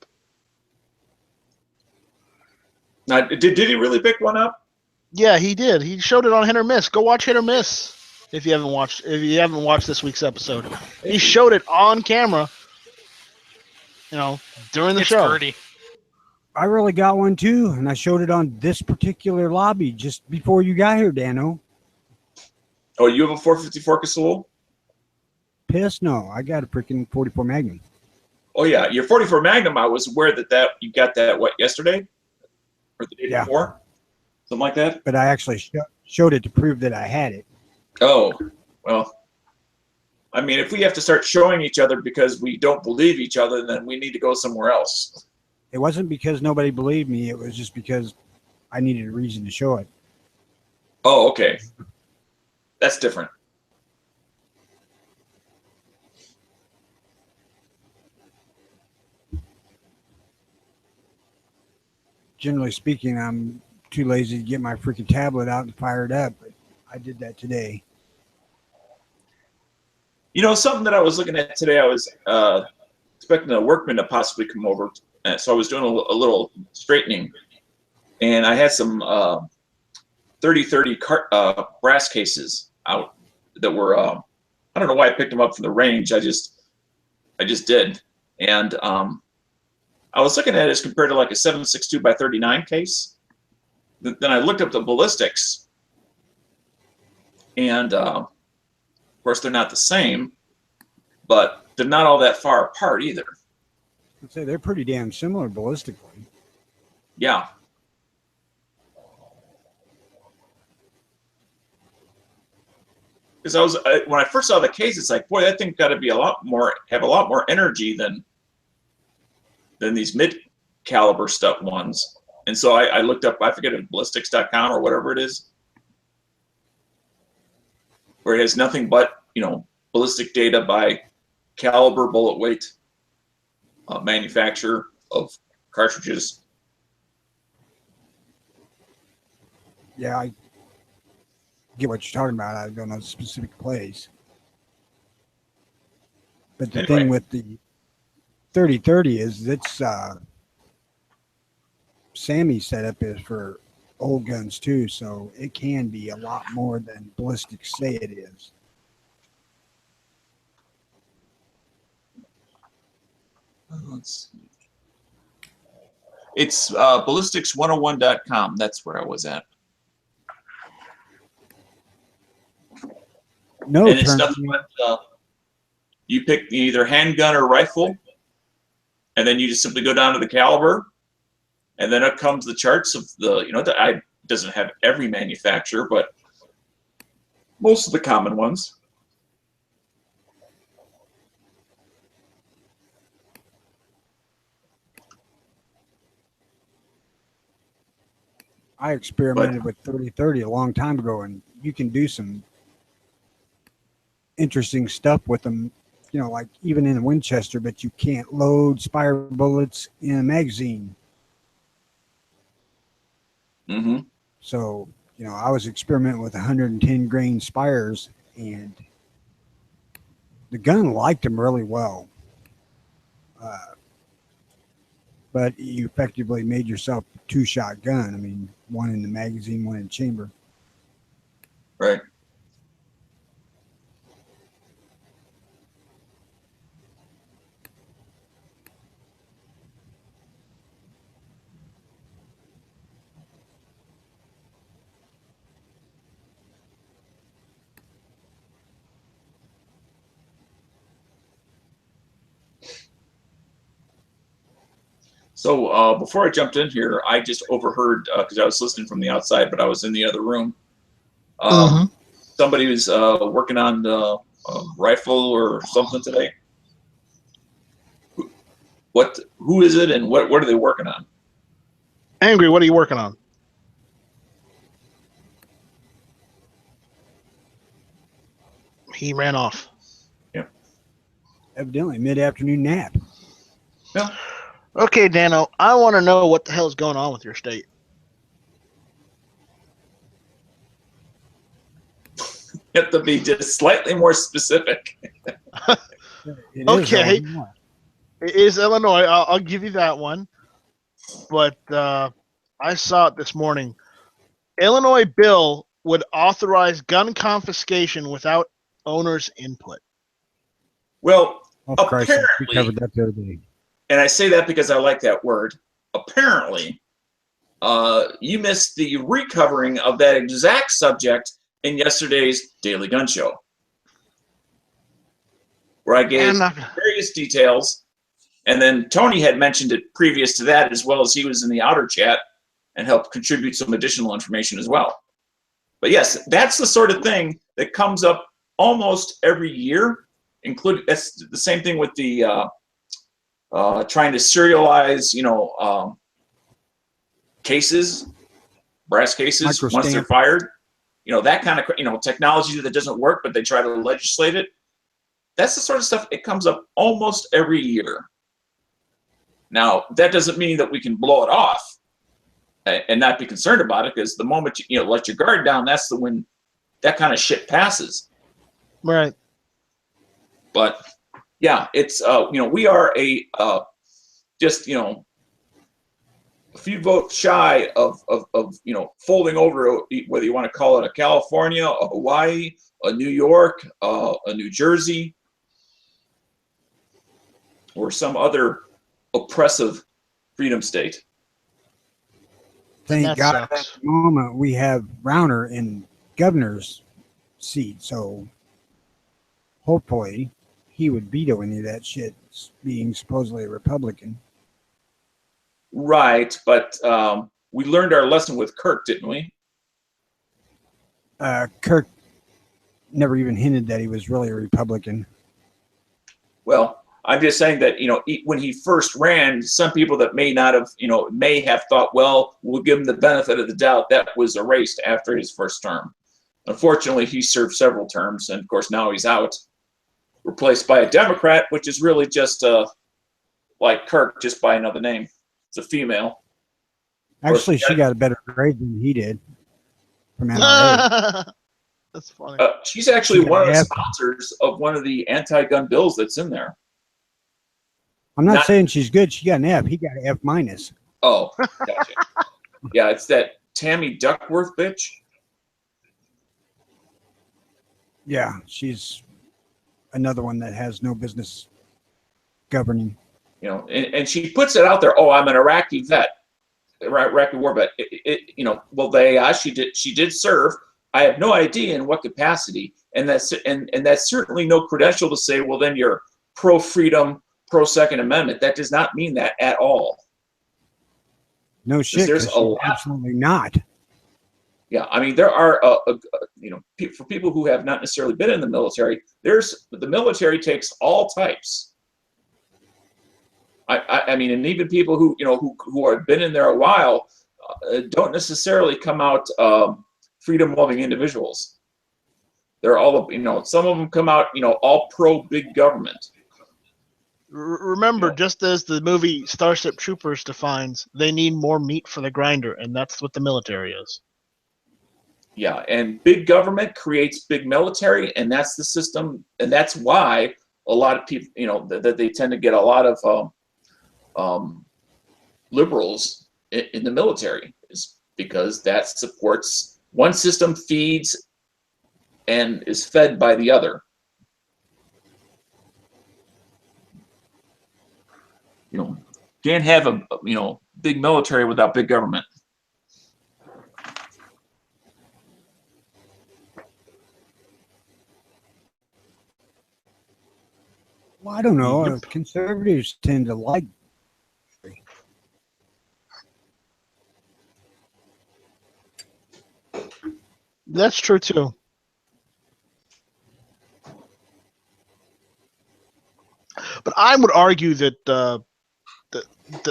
Now, did he really pick one up? Yeah, he did. He showed it on Hit or Miss. Go watch Hit or Miss if you haven't watched this week's episode. He showed it on camera. During the show. Dirty. I really got one too, and I showed it on this particular lobby just before you got here, Dano. Oh, you have a 454 Casull? pissed? No, I got a freaking 44 Magnum. Oh yeah, your 44 Magnum. I was aware that you got that yesterday or the day Yeah. before, something like that. But I actually showed it to prove that I had it. Oh, well. I mean, if we have to start showing each other because we don't believe each other, then we need to go somewhere else. It wasn't because nobody believed me. It was just because I needed a reason to show it. Oh, okay. That's different. Generally speaking, I'm too lazy to get my freaking tablet out and fire it up, but I did that today. You know, something that I was looking at today, I was expecting a workman to possibly come over. So I was doing a little straightening. And I had some 3030 brass cases out that were, I don't know why I picked them up from the range. I just did. And I was looking at it as compared to like a 7.62 by 39 case. Then I looked up the ballistics. And of course, they're not the same, but they're not all that far apart either. I'd say they're pretty damn similar ballistically. Yeah. Because when I first saw the case, it's like, boy, that thing got to be have a lot more energy than these mid-caliber stuff ones. And so I looked up, I forget if ballistics.com or whatever it is, where it has nothing but, ballistic data by caliber, bullet weight, manufacturer of cartridges. Yeah, I get what you're talking about. I don't know the specific place. But the thing with the 3030 is it's Sammy's setup is for old guns too, so it can be a lot more than ballistics say it is. Let's see. It's ballistics101.com. That's where I was at. No, and it's nothing but you pick either handgun or rifle, and then you just simply go down to the caliber, and then up comes the charts of the, doesn't have every manufacturer, but most of the common ones. I experimented with 3030 a long time ago, and you can do some interesting stuff with them, like even in a Winchester, but you can't load spire bullets in a magazine. Mm-hmm. So, I was experimenting with 110 grain spires, and the gun liked them really well. But you effectively made yourself a two-shot gun. I mean, one in the magazine, one in the chamber. Right. So before I jumped in here, I just overheard, because I was listening from the outside, but I was in the other room. Somebody was working on the rifle or something today. Who is it, and what are they working on? Angry, what are you working on? He ran off. Yeah. Evidently, mid-afternoon nap. Yeah. Okay, Dano, I want to know what the hell is going on with your state. You have to be just slightly more specific. Okay. It is Illinois. I'll give you that one. But I saw it this morning. Illinois bill would authorize gun confiscation without owner's input. Well, Oh, Christ, we apparently, covered that the other day. and I say that because I like that word, apparently, you missed the recovering of that exact subject in yesterday's Daily Gun Show. where I gave And various details. And then Tony had mentioned it previous to that, as well as he was in the outer chat and helped contribute some additional information as well. But yes, that's the sort of thing that comes up almost every year. Including, that's the same thing with the trying to serialize, cases, brass cases once they're Microstamp. fired. That kind of technology that doesn't work, but they try to legislate it. That's the sort of stuff. It comes up almost every year. Now, that doesn't mean that we can blow it off and not be concerned about it, because the moment you let your guard down, that's when that kind of shit passes. right. But yeah, it's we are just a few votes shy of folding over, whether you want to call it a California, a Hawaii, a New York, a New Jersey, or some other oppressive freedom state. Thank That God at sucks. the moment we have Browner in governor's seat, so hopefully he would veto any of that shit, being supposedly a Republican. Right, but we learned our lesson with Kirk, didn't we? Kirk never even hinted that he was really a Republican. Well, I'm just saying that when he first ran, some people that may not have may have thought, well, we'll give him the benefit of the doubt. That was erased after his first term. Unfortunately, he served several terms, and of course now he's out, replaced by a Democrat, which is really just like Kirk, just by another name. It's a female. Actually, she got a better grade than he did from NRA. That's funny. She's actually She got one of the F. sponsors of one of the anti-gun bills that's in there. I'm not Not- saying she's good. She got an F. He got an F minus. Oh, gotcha. Yeah, it's that Tammy Duckworth bitch. Yeah, she's another one that has no business governing. And she puts it out there. Oh, I'm an Iraqi vet, Iraqi war vet. She did serve. I have no idea in what capacity, and that's certainly no credential to say, well, then you're pro freedom, pro Second Amendment. That does not mean that at all. No shit. there's 'Cause a she's lot- absolutely not. Yeah, I mean, there are, for people who have not necessarily been in the military, the military takes all types. I mean, and even people who have been in there a while don't necessarily come out freedom-loving individuals. They're all, some of them come out, all pro big government. Remember, Yeah. just as the movie Starship Troopers defines, they need more meat for the grinder, and that's what the military is. Yeah, and big government creates big military, and that's the system, and that's why a lot of people, that they tend to get a lot of liberals in the military, is because that supports one system, feeds and is fed by the other. Can't have a big military without big government. Well, I don't know. Yep. Conservatives tend to like. That's true too. But I would argue that the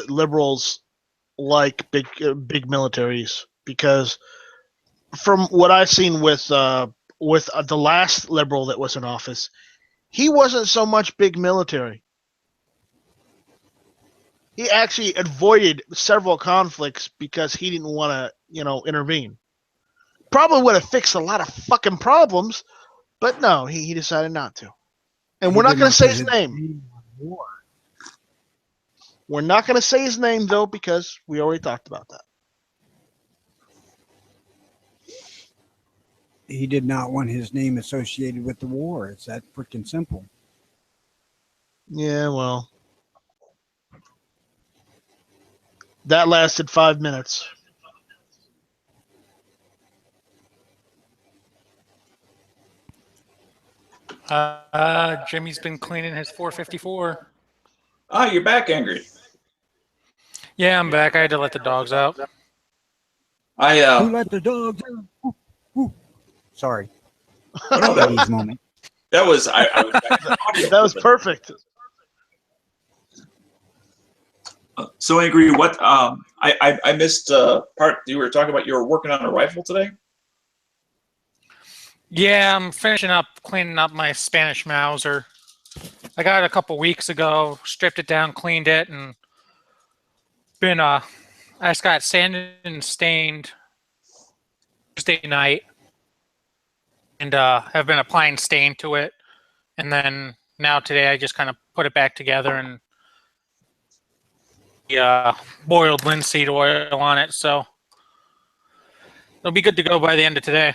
liberals like big militaries, because from what I've seen with the last liberal that was in office, he wasn't so much big military. He actually avoided several conflicts because he didn't want to, intervene. Probably would have fixed a lot of fucking problems, but no, he decided not to. And we're not going to say his name. We're not going to say his name, though, because we already talked about that. He did not want his name associated with the war. It's that freaking simple. Yeah, well. That lasted 5 minutes. Jimmy's been cleaning his 454. Ah, you're back, Angry. Yeah, I'm back. I had to let the dogs out. Who I let the dogs out? Woo, woo. Sorry. no, Eddie's moment. that was I was back in the audio That was clip. perfect. So Angry, what I missed part you were talking about. You were working on a rifle today. Yeah, I'm finishing up cleaning up my Spanish Mauser. I got it a couple weeks ago, stripped it down, cleaned it, and been I just got sanded and stained Thursday night, and have been applying stain to it, and then now today I just kind of put it back together and boiled linseed oil on it, so it'll be good to go by the end of today.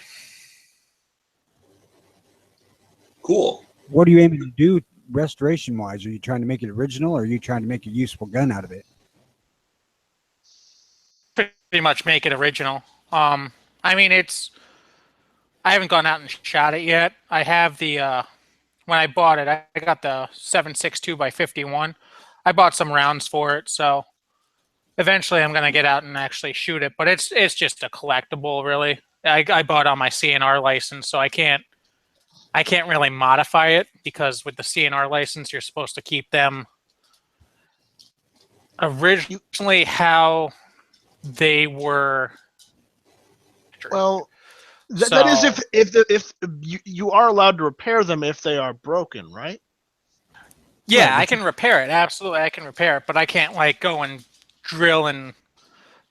Cool. What are you aiming to do restoration wise? Are you trying to make it original or are you trying to make a useful gun out of it? Pretty much make it original. I mean, I haven't gone out and shot it yet. I have the when I bought it, I got the 7.62 by 51. I bought some rounds for it, so eventually I'm gonna get out and actually shoot it. But it's just a collectible, really. I bought on my CNR license, so I can't really modify it because with the CNR license, you're supposed to keep them originally how they were. Well, that is So- if you are allowed to repair them if they are broken, right? Yeah, Right, I can repair it. Absolutely, I can repair it, but I can't like go and drill and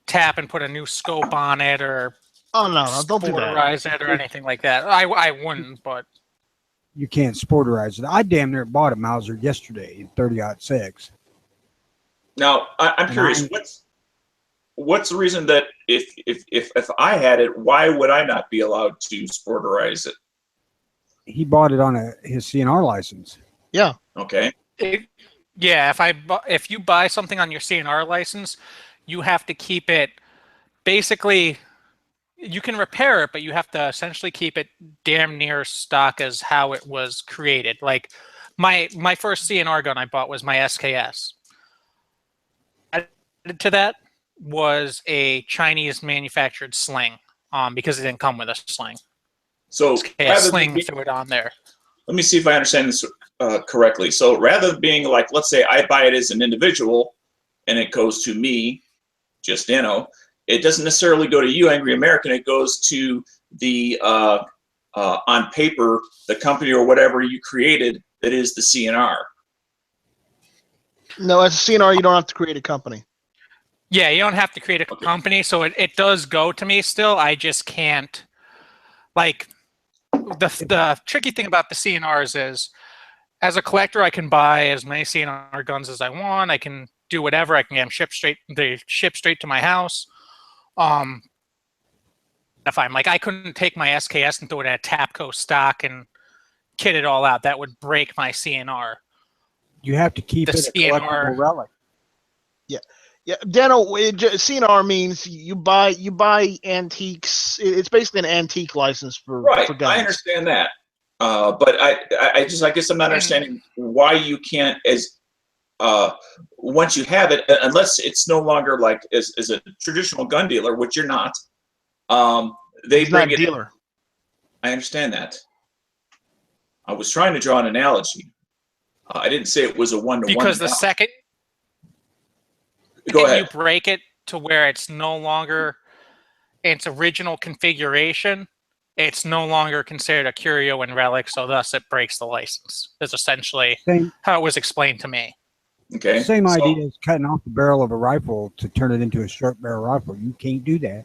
tap and put a new scope on it or Oh no, don't do that. sporterize it or anything like that. I wouldn't, but You can't sporterize it. I damn near bought a Mauser yesterday in 30-06. Now I'm And curious. What's the reason that if I had it, why would I not be allowed to sporterize it? He bought it on his CNR license. Okay. yeah, if you buy something on your CNR license, you have to keep it. Basically, you can repair it, but you have to essentially keep it damn near stock as how it was created. Like my first CNR gun I bought was my SKS. Added to that was a Chinese manufactured sling, because it didn't come with a sling. So Okay, a rather than sling be- threw it on there. let me see if I understand this correctly. So rather than being like, let's say I buy it as an individual and it goes to me, just it doesn't necessarily go to you, Angry American. It goes to the on paper, the company or whatever you created that is the CNR. No, as a CNR, you don't have to create a company. Yeah, you don't have to create a Okay. company, so it does go to me still. I just can't. Like the tricky thing about the CNRs is, as a collector, I can buy as many CNR guns as I want. I can do whatever. I can get them shipped straight. They ship straight to my house. If I'm like, I couldn't take my SKS and throw it at Tapco stock and kit it all out. That would break my CNR. You have to keep The it a CNR. collectible relic. Yeah, Dano, CNR means you buy antiques. It's basically an antique license for Right. guns. I understand that. But I guess I'm not understanding why you can't once you have it, unless it's no longer like as a traditional gun dealer, which you're not. They He's not bring a it. dealer. I understand that. I was trying to draw an analogy. I didn't say it was a one-to-one. Because the second Go ahead. you break it to where it's no longer its original configuration, it's no longer considered a curio and relic, so thus it breaks the license. That's essentially Same how it was explained to me. Okay. same so, idea as cutting off the barrel of a rifle to turn it into a short barrel rifle. You can't do that.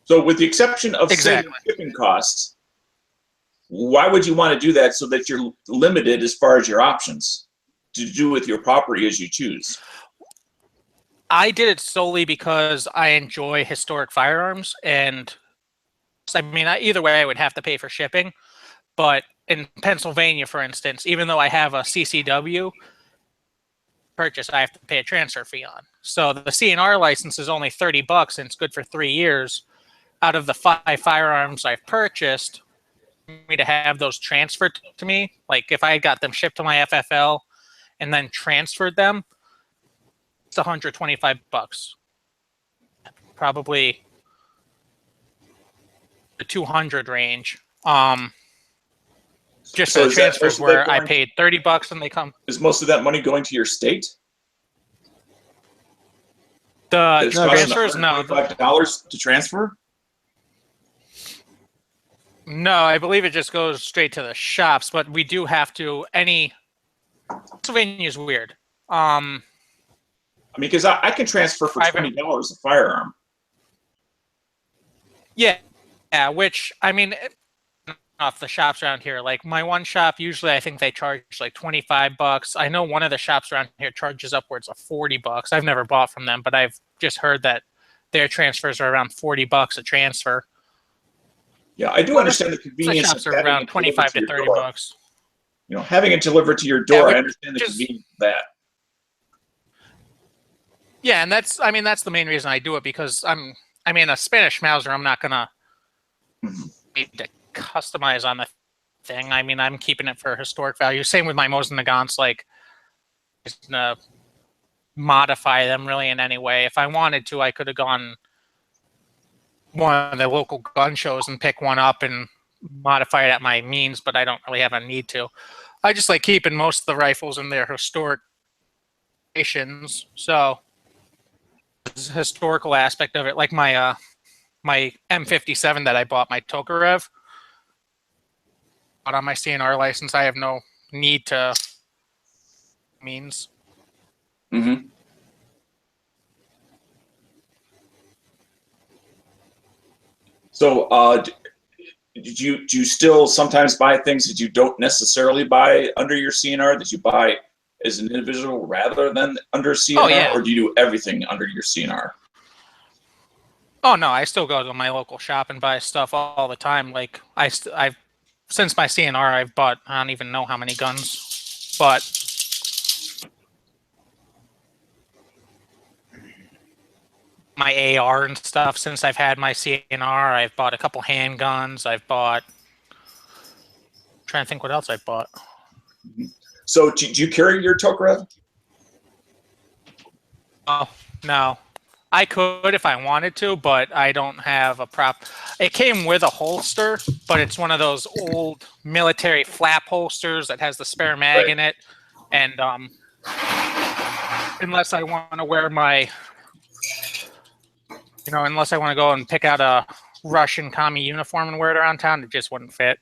So, with the exception of Exactly. saving shipping costs, why would you want to do that so that you're limited as far as your options to do with your property as you choose? I did it solely because I enjoy historic firearms, and I mean, either way, I would have to pay for shipping. But in Pennsylvania, for instance, even though I have a CCW purchase, I have to pay a transfer fee on. So the CNR license is only $30, and it's good for 3 years. Out of the 5 firearms I've purchased, me to have those transferred to me. Like if I got them shipped to my FFL and then transferred them, it's $125. Probably the 200 range. Just So the is that transfers most of that where I going- paid $30 and they come. Is most of that money going to your state? The It's costing transfers, no, $125 to transfer? no, I believe it just goes straight to the shops. But we do have to. Pennsylvania is weird. I mean, because I can transfer for Private- $20 a firearm. Yeah, which I mean, off the shops around here, like my one shop, usually I think they charge like $25. I know one of the shops around here charges upwards of $40. I've never bought from them, but I've just heard that their transfers are around $40 a transfer. Yeah, I do understand the The convenience shops of are having around it delivered 25 to to your 30 door. bucks. You know, having it delivered to your door, which I understand the is- convenience of that. Yeah, and that's the main reason I do it, because a Spanish Mauser, I'm not gonna Mhm. need to customize on the thing. I mean, I'm keeping it for historic value. Same with my Mosin Nagants, like just gonna modify them really in any way. If I wanted to, I could have gone one of the local gun shows and pick one up and modify it at my means, but I don't really have a need to. I just like keeping most of the rifles in their historic locations. So there's a historical aspect of it, like my my M57 that I bought, my Tokarev, but on my CNR license, I have no need to means. Mm-hmm. So, do you still sometimes buy things that you don't necessarily buy under your CNR, that you buy as an individual rather than under CNR? Oh, yeah. Or do you do everything under your CNR? Oh no, I still go to my local shop and buy stuff all the time. Like I've since my CNR, I've bought I don't even know how many guns, but my AR and stuff. Since I've had my CNR, I've bought a couple handguns. I've bought. Trying to think what else I've bought. So, do you carry your Tokarev? Oh no, I could if I wanted to, but I don't have a prop. It came with a holster, but it's one of those old military flap holsters that has the spare mag Right. in it, and unless I want to wear my, unless I want to go and pick out a Russian commie uniform and wear it around town, it just wouldn't fit.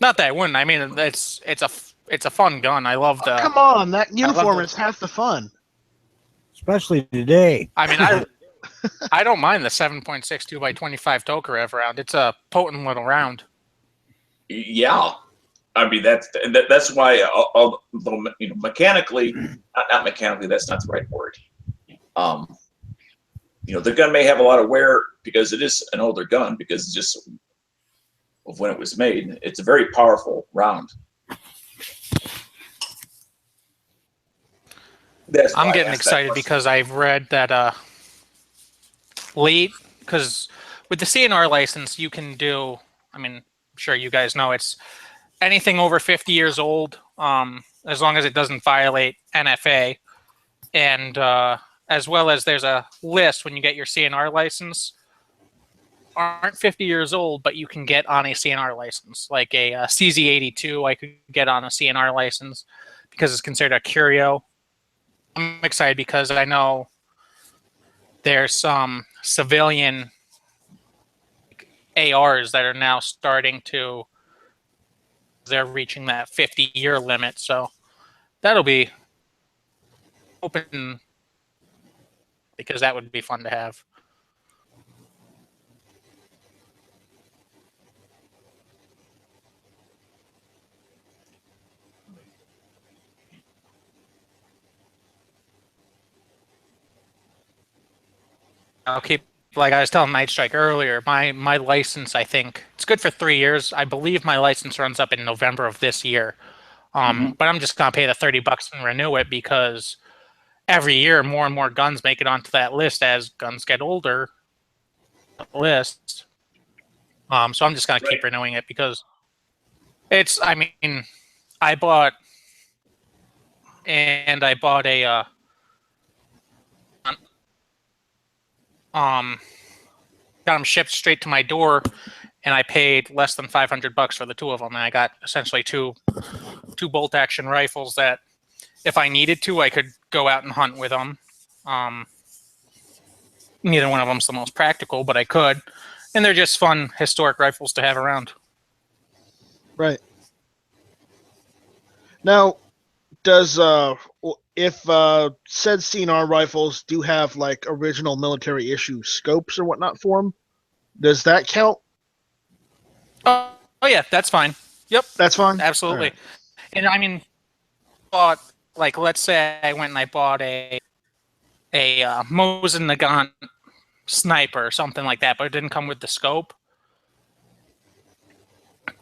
Not that I wouldn't. I mean, it's a fun gun. I love the. Come on, that love uniform the- is half the fun. Especially today. I mean, I don't mind the 7.62 by 25 Tokarev round. It's a potent little round. Yeah, I mean that's why. Although mechanically, not mechanically, that's not the right word. The gun may have a lot of wear because it is an older gun, because it's just of when it was made. It's a very powerful round. That's why I'm I getting asked that excited question. because I've read that because with the CNR license, you can do, I mean, I'm sure you guys know, it's anything over 50 years old, as long as it doesn't violate NFA. And as well as there's a list when you get your CNR license, aren't 50 years old, but you can get on a CNR license. Like a CZ82, I could get on a CNR license because it's considered a curio. I'm excited because I know there's some civilian ARs that are now starting to, they're reaching that 50-year limit. So that'll be open because that would be fun to have. I'll keep, like I was telling Night Strike earlier, my license, I think it's good for 3 years. I believe my license runs up in November of this year. But I'm just gonna pay the $30 and renew it because every year more and more guns make it onto that list as guns get older. The list. So I'm just gonna keep Right. renewing it because it's. I mean, I bought a got them shipped straight to my door, and I paid less than $500 for the two of them. And I got essentially two bolt action rifles that, if I needed to, I could go out and hunt with them. Neither one of them's the most practical, but I could, and they're just fun historic rifles to have around. Right. Now, does if said CNR rifles do have like original military issue scopes or whatnot for them, does that count? Oh yeah, that's fine. Yep, That's fine. absolutely. All right. And I mean, bought, like, let's say I went and I bought a Mosin Nagant sniper or something like that, but it didn't come with the scope.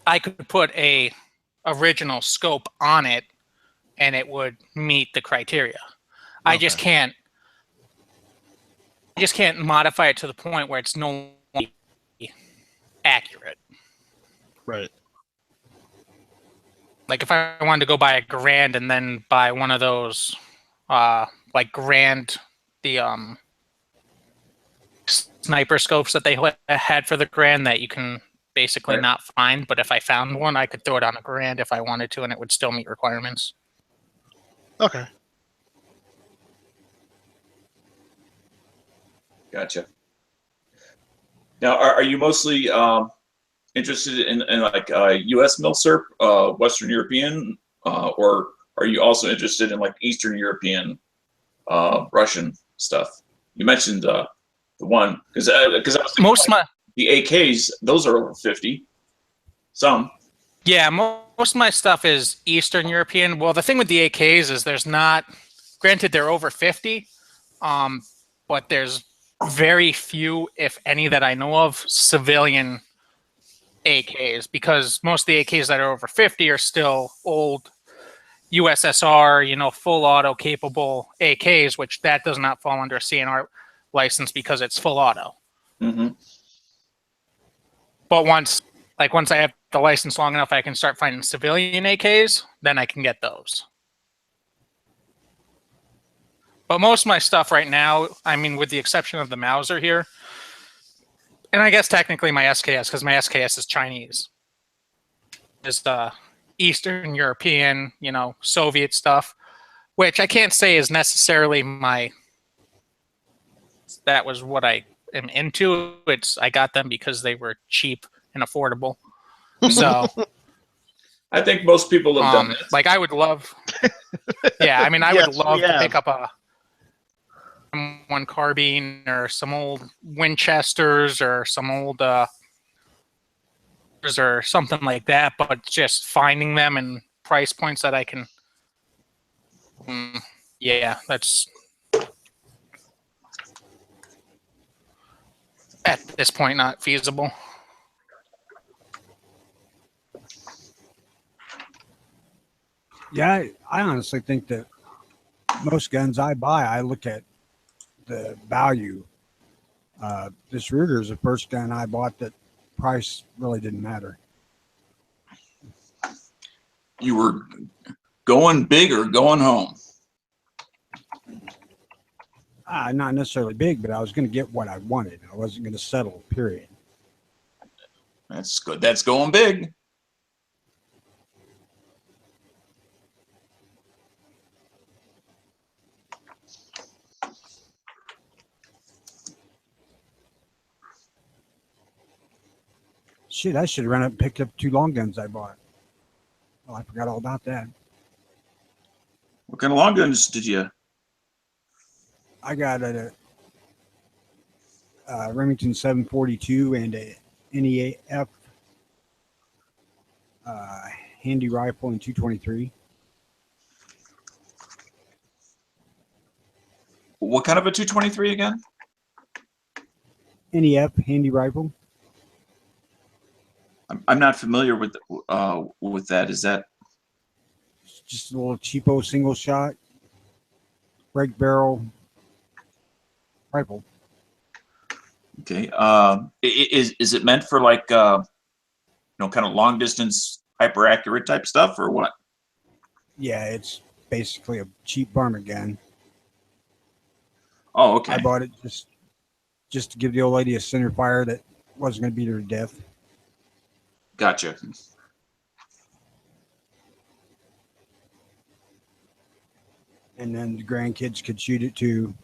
I could put a original scope on it, and it would meet the criteria. I just can't modify it to the point where it's no longer accurate. Right. Like if I wanted to go buy a Garand and then buy one of those, like Garand, the sniper scopes that they had for the Garand that you can basically Right. not find. But if I found one, I could throw it on a Garand if I wanted to, and it would still meet requirements. Okay. Gotcha. Now, are you mostly interested in like U.S. milsurp, Western European, or are you also interested in like Eastern European, Russian stuff? You mentioned the one because Most of my the AKs, those are over 50. Some. Yeah, most of my stuff is Eastern European. Well, the thing with the AKs is there's not, granted they're over 50, but there's very few, if any, that I know of, civilian AKs, because most of the AKs that are over 50 are still old USSR, full auto capable AKs, which that does not fall under a CNR license because it's full auto. Mm-hmm. But once I have the license long enough, I can start finding civilian AKs, then I can get those. But most of my stuff right now, I mean, with the exception of the Mauser here, and I guess technically my SKS, because my SKS is Chinese, is the Eastern European, Soviet stuff, which I can't say is necessarily that was what I am into. I got them because they were cheap and affordable. So I think most people have done that. like I would love, yeah, I mean, I Yes, would love we to have. pick up a one carbine or some old Winchesters or some old or something like that, but just finding them and price points that I can, yeah, that's at this point not feasible. Yeah, I honestly think that most guns I buy, I look at the value. This Ruger is the first gun I bought that price really didn't matter. You were going big or going home. Not necessarily big, but I was going to get what I wanted. I wasn't going to settle, period. That's good. That's going big. Shit, I should have run up and picked up 2 long guns I bought. Oh, I forgot all about that. What kind of long guns did you? I got a Remington 742 and a NEAF handy rifle and 223. What kind of a 223 again? NEF handy rifle. I'm not familiar with that. Is that Just a little cheapo single shot break barrel rifle. Okay. Is it meant for like kind of long distance hyper accurate type stuff or what? Yeah, it's basically a cheap Barmageddon. Oh, okay. I bought it just to give the old lady a center fire that wasn't going to beat her to death. Gotcha. And then the grandkids could shoot it too.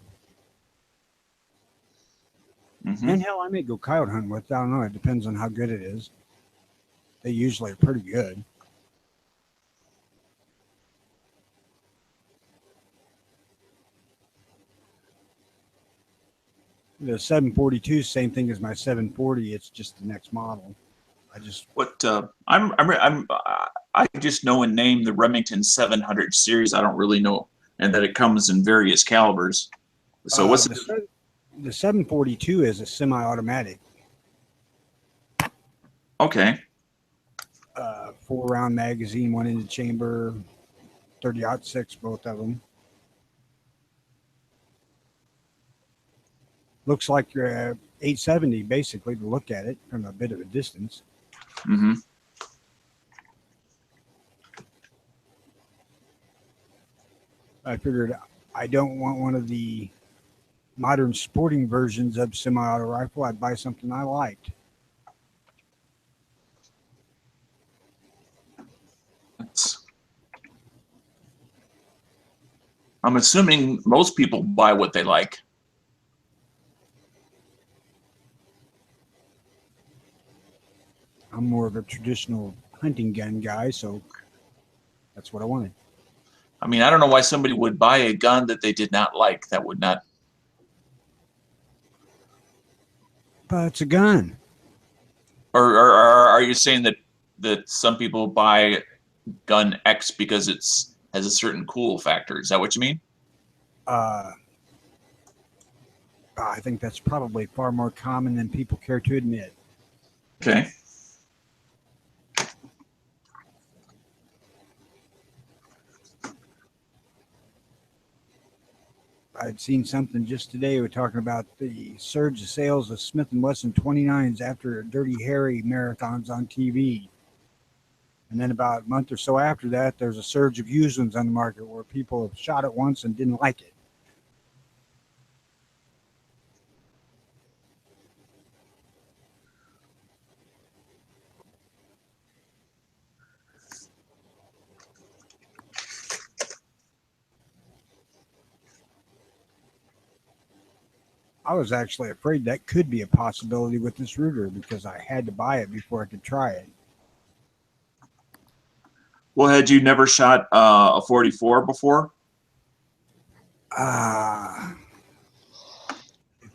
Hmm. And hell, I may go coyote hunting with it. I don't know. It depends on how good it is. They usually are pretty good. The 742, same thing as my 740. It's just the next model. What I just know and name the Remington 700 series. I don't really know, and that it comes in various calibers. So what's the 742 is a semi-automatic, okay? 4-round magazine, one in the chamber, 30-06, both of them. Looks like your 870 basically to look at it from a bit of a distance. Mm-hmm. I figured I don't want one of the modern sporting versions of semi-auto rifle. I'd buy something I liked. I'm assuming most people buy what they like. I'm more of a traditional hunting gun guy, so that's what I wanted. I mean, I don't know why somebody would buy a gun that they did not like. That would not. But it's a gun. Or are you saying that some people buy gun X because it's has a certain cool factor? Is that what you mean? I think that's probably far more common than people care to admit. Okay. I'd seen something just today. We're talking about the surge of sales of Smith & Wesson 29s after Dirty Harry marathons on TV. And then about a month or so after that, there's a surge of used ones on the market where people have shot it once and didn't like it. I was actually afraid that could be a possibility with this Ruger because I had to buy it before I could try it. Well, had you never shot a 44 before? If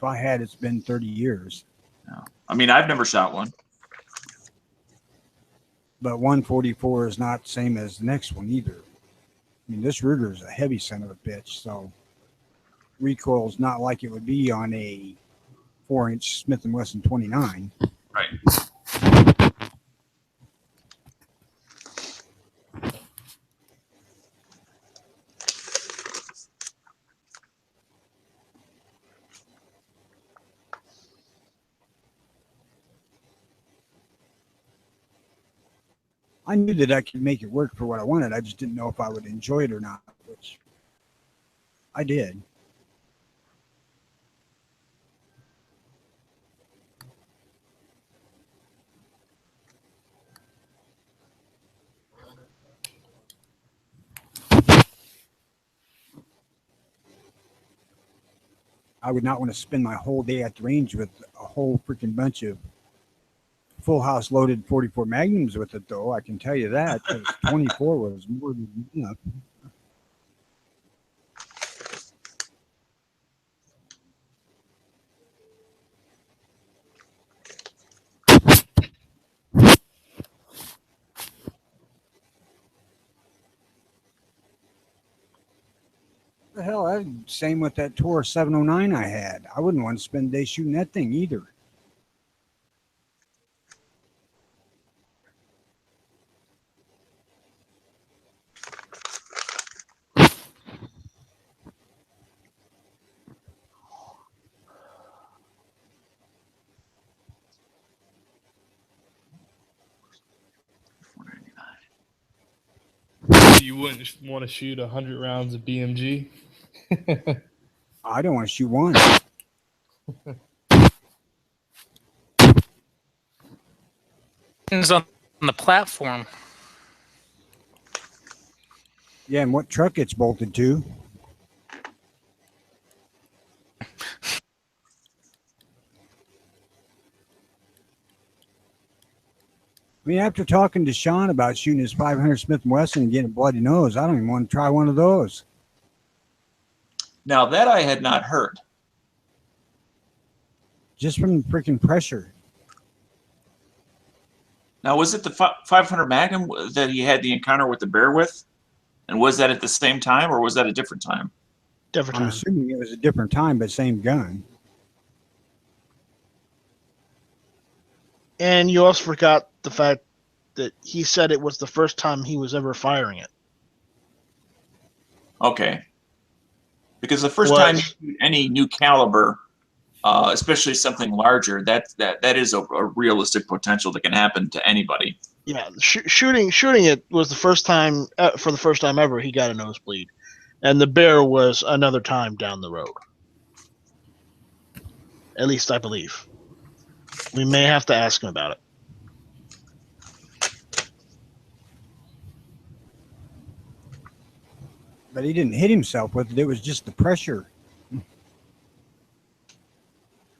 I had, it's been 30 years. No. I mean, I've never shot one. But 144 is not the same as the next one either. I mean, this Ruger is a heavy son of a bitch, so recoil is not like it would be on a 4-inch Smith & Wesson 29. Right. I knew that I could make it work for what I wanted. I just didn't know if I would enjoy it or not, which I did. I would not want to spend my whole day at the range with a whole freaking bunch of full house loaded 44 Magnums with it, though. I can tell you that. 24 was more than enough. The hell, same with that Taurus 709 I had. I wouldn't want to spend a day shooting that thing either. You wouldn't want to shoot 100 rounds of BMG. I don't want to shoot one. Depends on the platform. Yeah, and what truck it's bolted to. I mean, after talking to Sean about shooting his 500 Smith & Wesson and getting a bloody nose, I don't even want to try one of those. Now that I had not heard. Just from the freaking pressure. Now, was it the 500 Magnum that he had the encounter with the bear with? And was that at the same time, or was that a different time? Different I'm time. assuming it was a different time, but same gun. And you also forgot the fact that he said it was the first time he was ever firing it. Okay. Because the first time you shoot any new caliber, especially something larger, that is a realistic potential that can happen to anybody. Yeah, shooting it was the first time, for the first time ever, he got a nosebleed. And the bear was another time down the road. At least I believe. We may have to ask him about it. But he didn't hit himself with it. It was just the pressure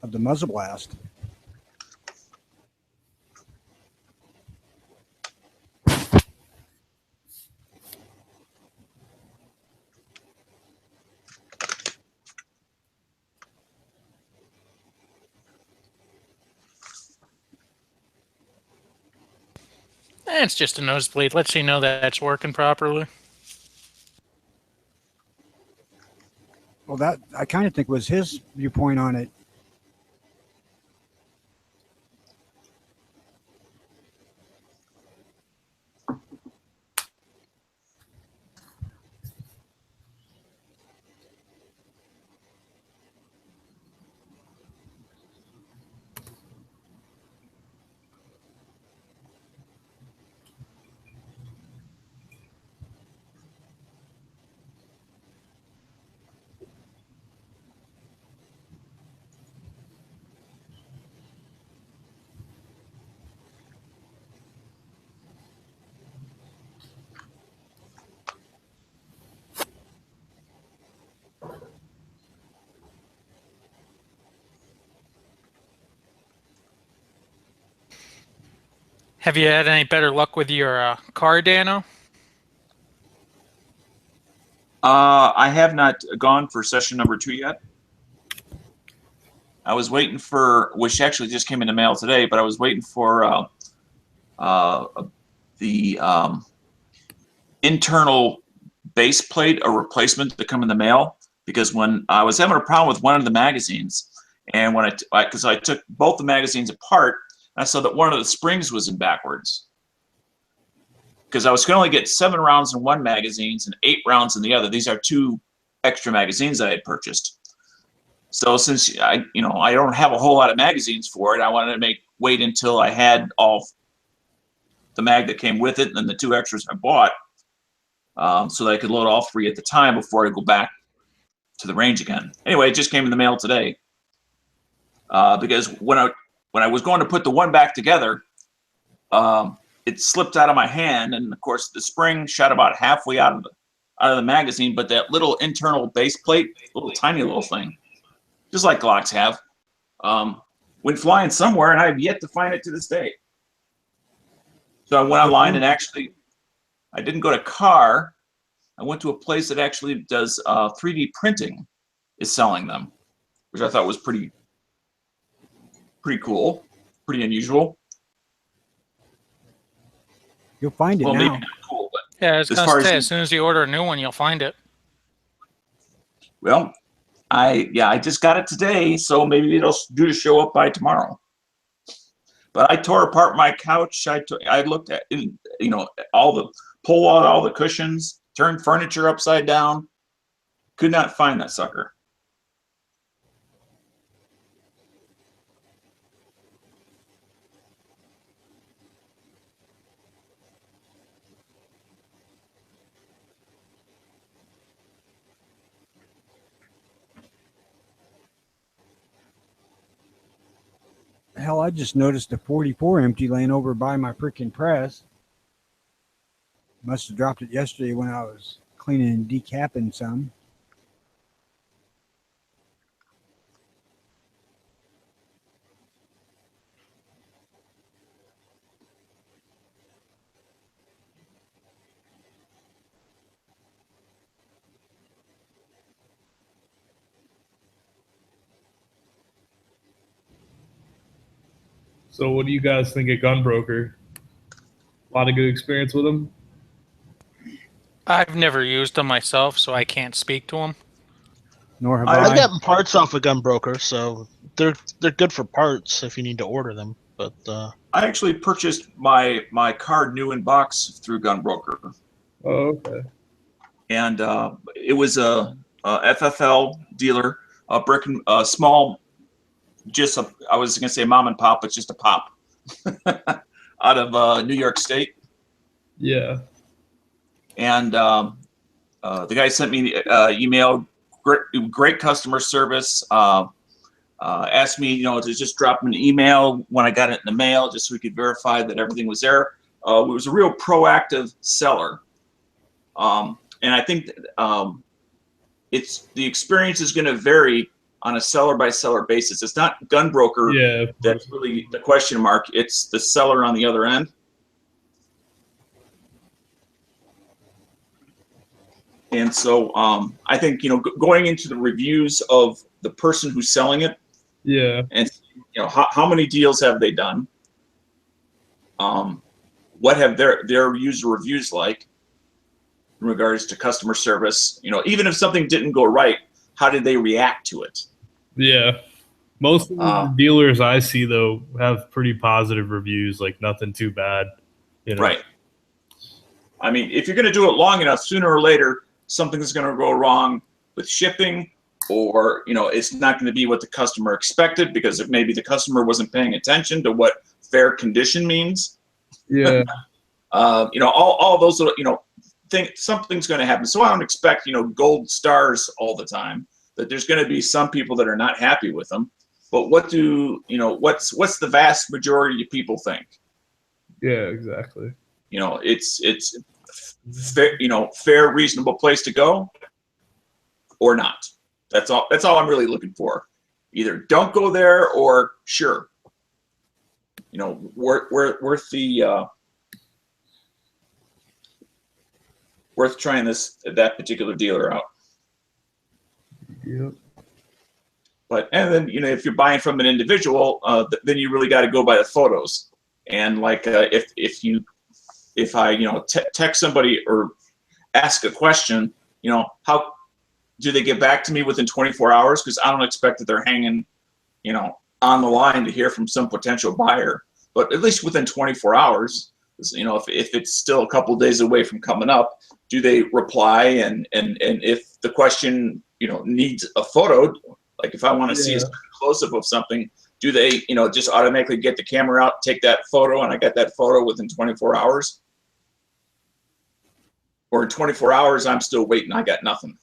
of the muzzle blast. It's just a nosebleed. Lets you know that it's working properly. Well, that I kind of think was his viewpoint on it. Have you had any better luck with your car, Dano? I have not gone for session number 2 yet. I was waiting for, which actually just came in the mail today, but I was waiting for the internal base plate, a replacement to come in the mail, because when I was having a problem with one of the magazines, and when because I took both the magazines apart, I saw that one of the springs was in backwards. Because I was going to only get 7 rounds in one magazine and 8 rounds in the other. These are 2 extra magazines that I had purchased. So since I don't have a whole lot of magazines for it, I wanted to wait until I had all the mag that came with it and then the 2 extras I bought, so that I could load all 3 at the time before I go back to the range again. Anyway, it just came in the mail today. Because when I was going to put the one back together, it slipped out of my hand, and of course the spring shot about halfway out of the magazine, but that little internal base plate, little tiny little thing, just like Glocks have, went flying somewhere, and I have yet to find it to this day. So I went online and actually, I didn't go to Car. I went to a place that actually does 3D printing, is selling them, which I thought was pretty cool, pretty unusual. You'll find it Well, now. maybe not cool, but Yeah, I was as going far to as say, as soon as you order a new one, you'll find it. well, I just got it today, so maybe it'll due to show up by tomorrow. But I tore apart my couch. I looked at pull out all the cushions, turned furniture upside down. Could not find that sucker. Hell, I just noticed a 44 empty laying over by my freaking press. Must have dropped it yesterday when I was cleaning and decapping some. So, what do you guys think of Gunbroker? A lot of good experience with them. I've never used them myself, so I can't speak to them. Nor have I've I. gotten parts off of Gunbroker, so they're good for parts if you need to order them. But I actually purchased my car new in box through Gunbroker, Oh, okay. and it was a FFL dealer, a brick and small, just a, I was gonna say mom and pop, but just a pop out of New York State. Yeah. And the guy sent me email, great customer service. Asked me, to just drop him an email when I got it in the mail, just so we could verify that everything was there. It was a real proactive seller, and I think the experience is going to vary on a seller by seller basis. It's not Gunbroker Yeah. that's really the question mark. It's the seller on the other end. And so I think, going into the reviews of the person who's selling it, Yeah. and how many deals have they done? What have their user reviews like in regards to customer service? Even if something didn't go right, how did they react to it? Yeah. Most of the dealers I see, though, have pretty positive reviews, like nothing too bad. Right. I mean, if you're going to do it long enough, sooner or later, something's going to go wrong with shipping, or it's not going to be what the customer expected because maybe the customer wasn't paying attention to what fair condition means. Yeah. All those little think something's going to happen. So I don't expect gold stars all the time. That there's going to be some people that are not happy with them. But what's the vast majority of people think? Yeah. Exactly. It's fair, fair, reasonable place to go, or not. That's all I'm really looking for. Either don't go there, or sure. Worth trying that particular dealer out. Yep. And then if you're buying from an individual, then you really got to go by the photos. And like if I text somebody or ask a question, how do they get back to me within 24 hours? Because I don't expect that they're hanging, on the line to hear from some potential buyer. But at least within 24 hours, if it's still a couple of days away from coming up, do they reply? And if the question needs a photo, like if I want to see a close up of something, do they just automatically get the camera out, take that photo, and I get that photo within 24 hours? Or in 24 hours, I'm still waiting, I got nothing.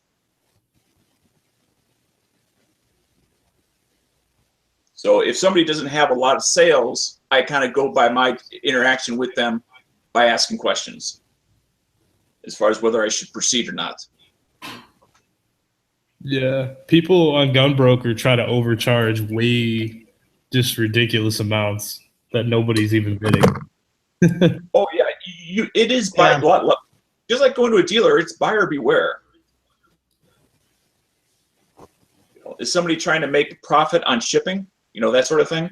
So if somebody doesn't have a lot of sales, I kind of go by my interaction with them by asking questions as far as whether I should proceed or not. Yeah. People on Gunbroker try to overcharge way just ridiculous amounts that nobody's even bidding. Oh yeah, it is just like going to a dealer. It's buyer beware. Is somebody trying to make profit on shipping? That sort of thing.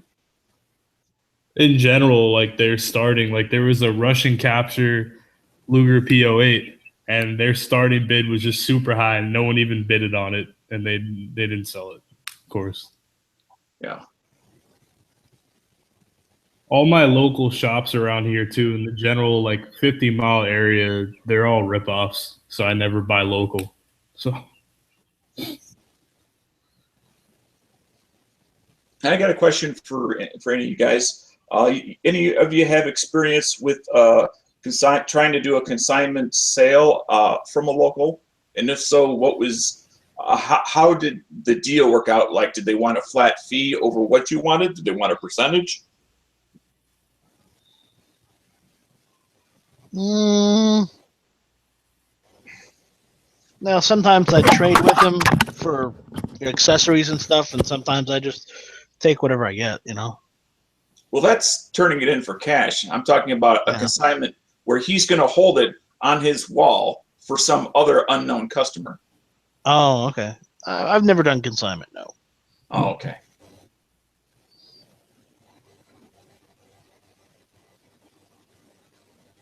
In general, like they're starting, like there was a Russian capture Luger P08, and their starting bid was just super high, and no one even bidded on it, and they didn't sell it, of course. Yeah. All my local shops around here too, in the general like 50-mile area, they're all ripoffs. So I never buy local. So I got a question for any of you guys. Any of you have experience with trying to do a consignment sale from a local? And if so, what was how did the deal work out? Like, did they want a flat fee over what you wanted? Did they want a percentage? Now, sometimes I trade with them for accessories and stuff, and sometimes I just take whatever I get, you know? Well, that's turning it in for cash. I'm talking about a Yeah. consignment where he's going to hold it on his wall for some other unknown customer. Oh, okay. I've never done consignment, no. Oh, okay.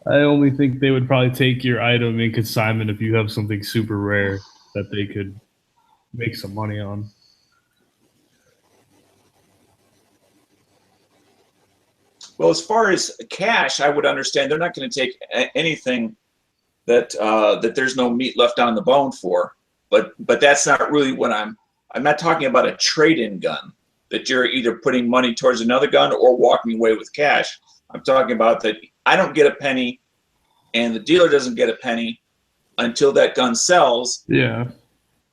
I only think they would probably take your item in consignment if you have something super rare that they could make some money on. Well, as far as cash, I would understand they're not going to take anything that that there's no meat left on the bone for. But that's not really what I'm not talking about a trade-in gun that you're either putting money towards another gun or walking away with cash. I'm talking about that I don't get a penny and the dealer doesn't get a penny until that gun sells. Yeah.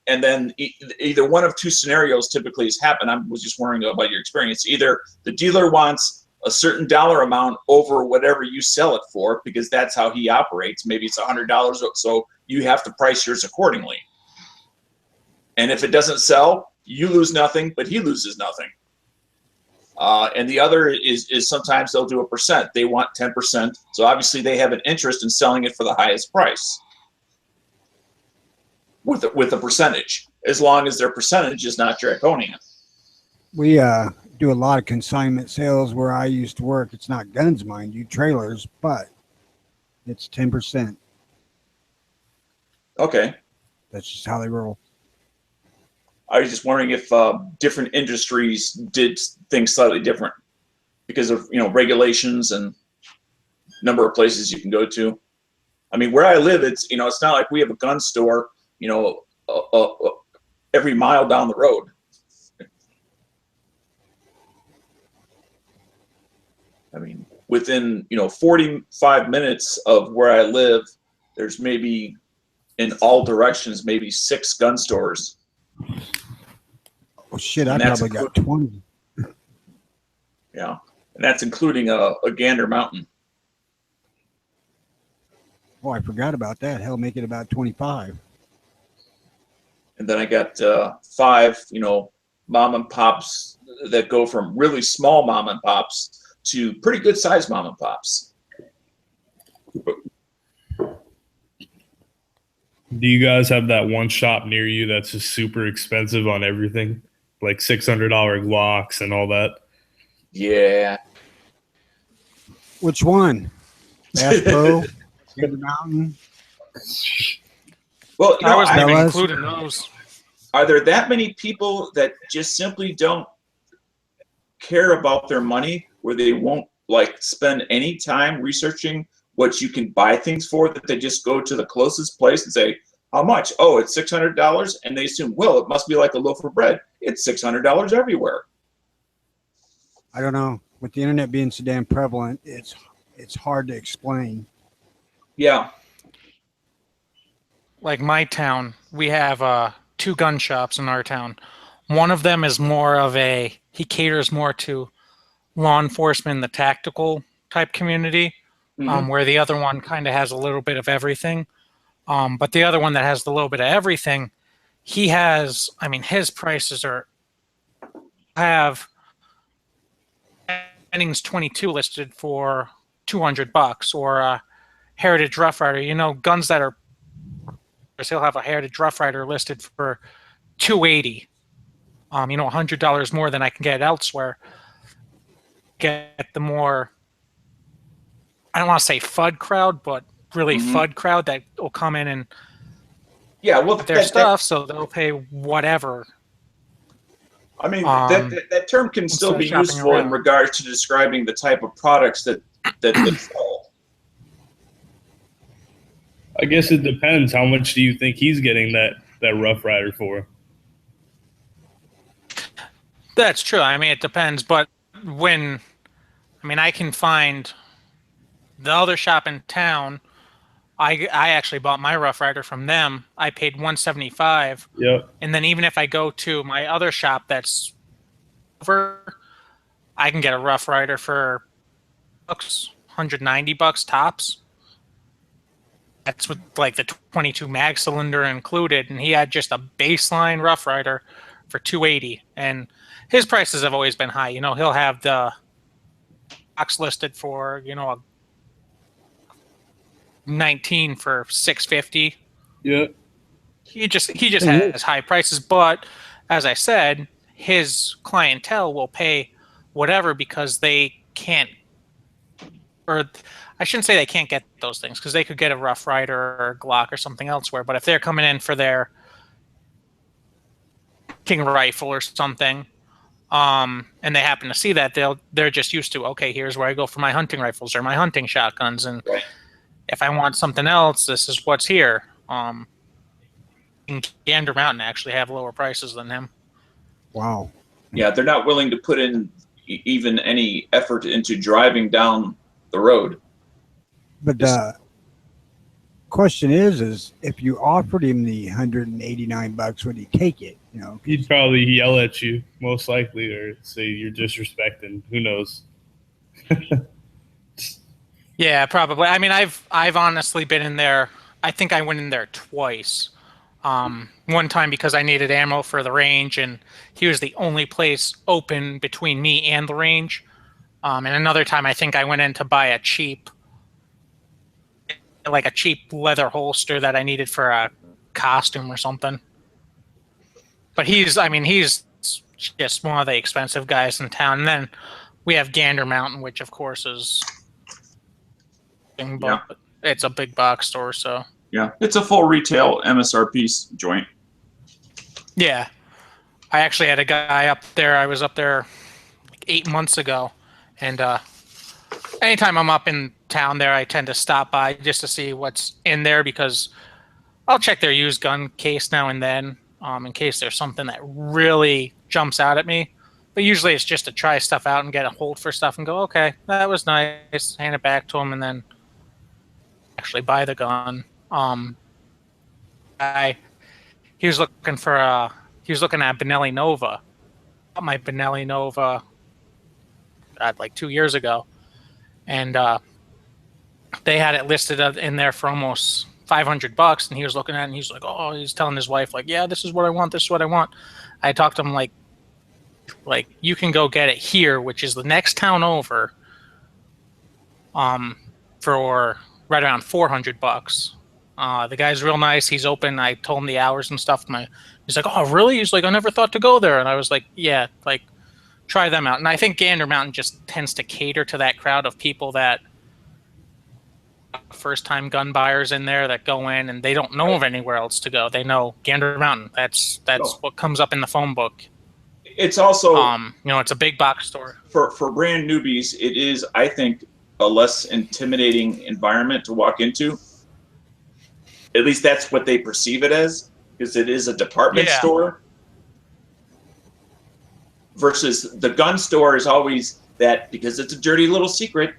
And then either one of two scenarios typically has happened. I was just worrying about your experience. Either the dealer wants a certain dollar amount over whatever you sell it for, because that's how he operates. Maybe it's $100, so you have to price yours accordingly. And if it doesn't sell, you lose nothing, but he loses nothing. And the other is sometimes they'll do a percent. They want 10%. So obviously they have an interest in selling it for the highest price with a percentage, as long as their percentage is not draconian. We do a lot of consignment sales where I used to work. It's not guns, mind you, trailers, but it's 10%. Okay. That's just how they roll. I was just wondering if different industries did things slightly different because of, regulations and number of places you can go to. I mean, where I live, it's not like we have a gun store, every mile down the road. I mean, within 45 minutes of where I live, there's maybe in all directions maybe 6 gun stores. Oh shit! And I that's probably got 20. Yeah, and that's including a Gander Mountain. Oh, I forgot about that. Hell, make it about 25. And then I got 5, mom and pops that go from really small mom and pops to pretty good sized mom and pops. Do you guys have that one shop near you that's just super expensive on everything? Like $600 Glocks and all that? Yeah. Which one? Bass Pro, Gander Mountain. Well, I wasn't even Bellas. including those. are there that many people that just simply don't care about their money, where they won't spend any time researching what you can buy things for, that they just go to the closest place and say, how much? Oh, it's $600. And they assume, well, it must be like a loaf of bread. It's $600 everywhere. I don't know. With the internet being so damn prevalent, it's hard to explain. Yeah. Like my town, we have 2 gun shops in our town. One of them is more of he caters more to law enforcement, the tactical type community, where the other one kind of has a little bit of everything. But the other one that has a little bit of everything, his prices have Jennings 22 listed for $200, or Heritage Rough Rider. Guns that are, he'll have a Heritage Rough Rider listed for $280. $100 more than I can get elsewhere. Get the more, I don't want to say FUD crowd, but really FUD crowd that will come in and Well, their stuff, so they'll pay whatever. I mean, that term can still be useful in regards to describing the type of products that they sell. I guess it depends. How much do you think he's getting that Rough Rider for? That's true. It depends. But I can find the other shop in town. I actually bought my Rough Rider from them. I paid $175, Yep. and then even if I go to my other shop that's over, I can get a Rough Rider for $190 tops. That's with like the 22 mag cylinder included, and he had just a baseline Rough Rider for $280. And his prices have always been high. You know, he'll have the box listed for a 19 for $650. Yep. He just has high prices, but as I said, his clientele will pay whatever because they can't, or I shouldn't say they can't get those things because they could get a Rough Rider or a Glock or something elsewhere. But if they're coming in for their hunting rifle or something, and they happen to see that, they're just used to, okay, here's where I go for my hunting rifles or my hunting shotguns, and Right. if I want something else, this is what's here. Gander Mountain actually have lower prices than him. Wow. Yeah, they're not willing to put in even any effort into driving down the road. But the question is if you offered him the $189, would he take it? You know, He'd probably yell at you, most likely, or say you're disrespecting. Who knows? Yeah, probably. I mean, I've honestly been in there. I think I went in there twice. One time because I needed ammo for the range, and he was the only place open between me and the range. And another time, I think I went in to buy a cheap leather holster that I needed for a costume or something. But he's just one of the expensive guys in town. And then we have Gander Mountain, which of course is, but it's a big box store, so. Yeah, it's a full retail MSRP joint. Yeah. I actually had a guy up there. I was up there like 8 months ago. And anytime I'm up in town there, I tend to stop by just to see what's in there because I'll check their used gun case now and then in case there's something that really jumps out at me. But usually it's just to try stuff out and get a hold for stuff and go, okay, that was nice, hand it back to him, and then actually buy the gun. He was looking at Benelli Nova. I bought my Benelli Nova like 2 years ago, and they had it listed in there for almost $500, and he was looking at it and he's like, oh, he's telling his wife like, yeah, this is what I want, this is what I want. I talked to him like you can go get it here, which is the next town over, for right around $400. The guy's real nice. He's open. I told him the hours and stuff. He's like, oh, really? He's like, I never thought to go there. And I was like, yeah, like, try them out. And I think Gander Mountain just tends to cater to that crowd of people that first-time gun buyers in there that go in and they don't know of anywhere else to go. They know Gander Mountain. That's what comes up in the phone book. It's also it's a big box store. For brand newbies. It is, I think, a less intimidating environment to walk into. At least that's what they perceive it as, because it is a department store. Versus the gun store is always that, because it's a dirty little secret,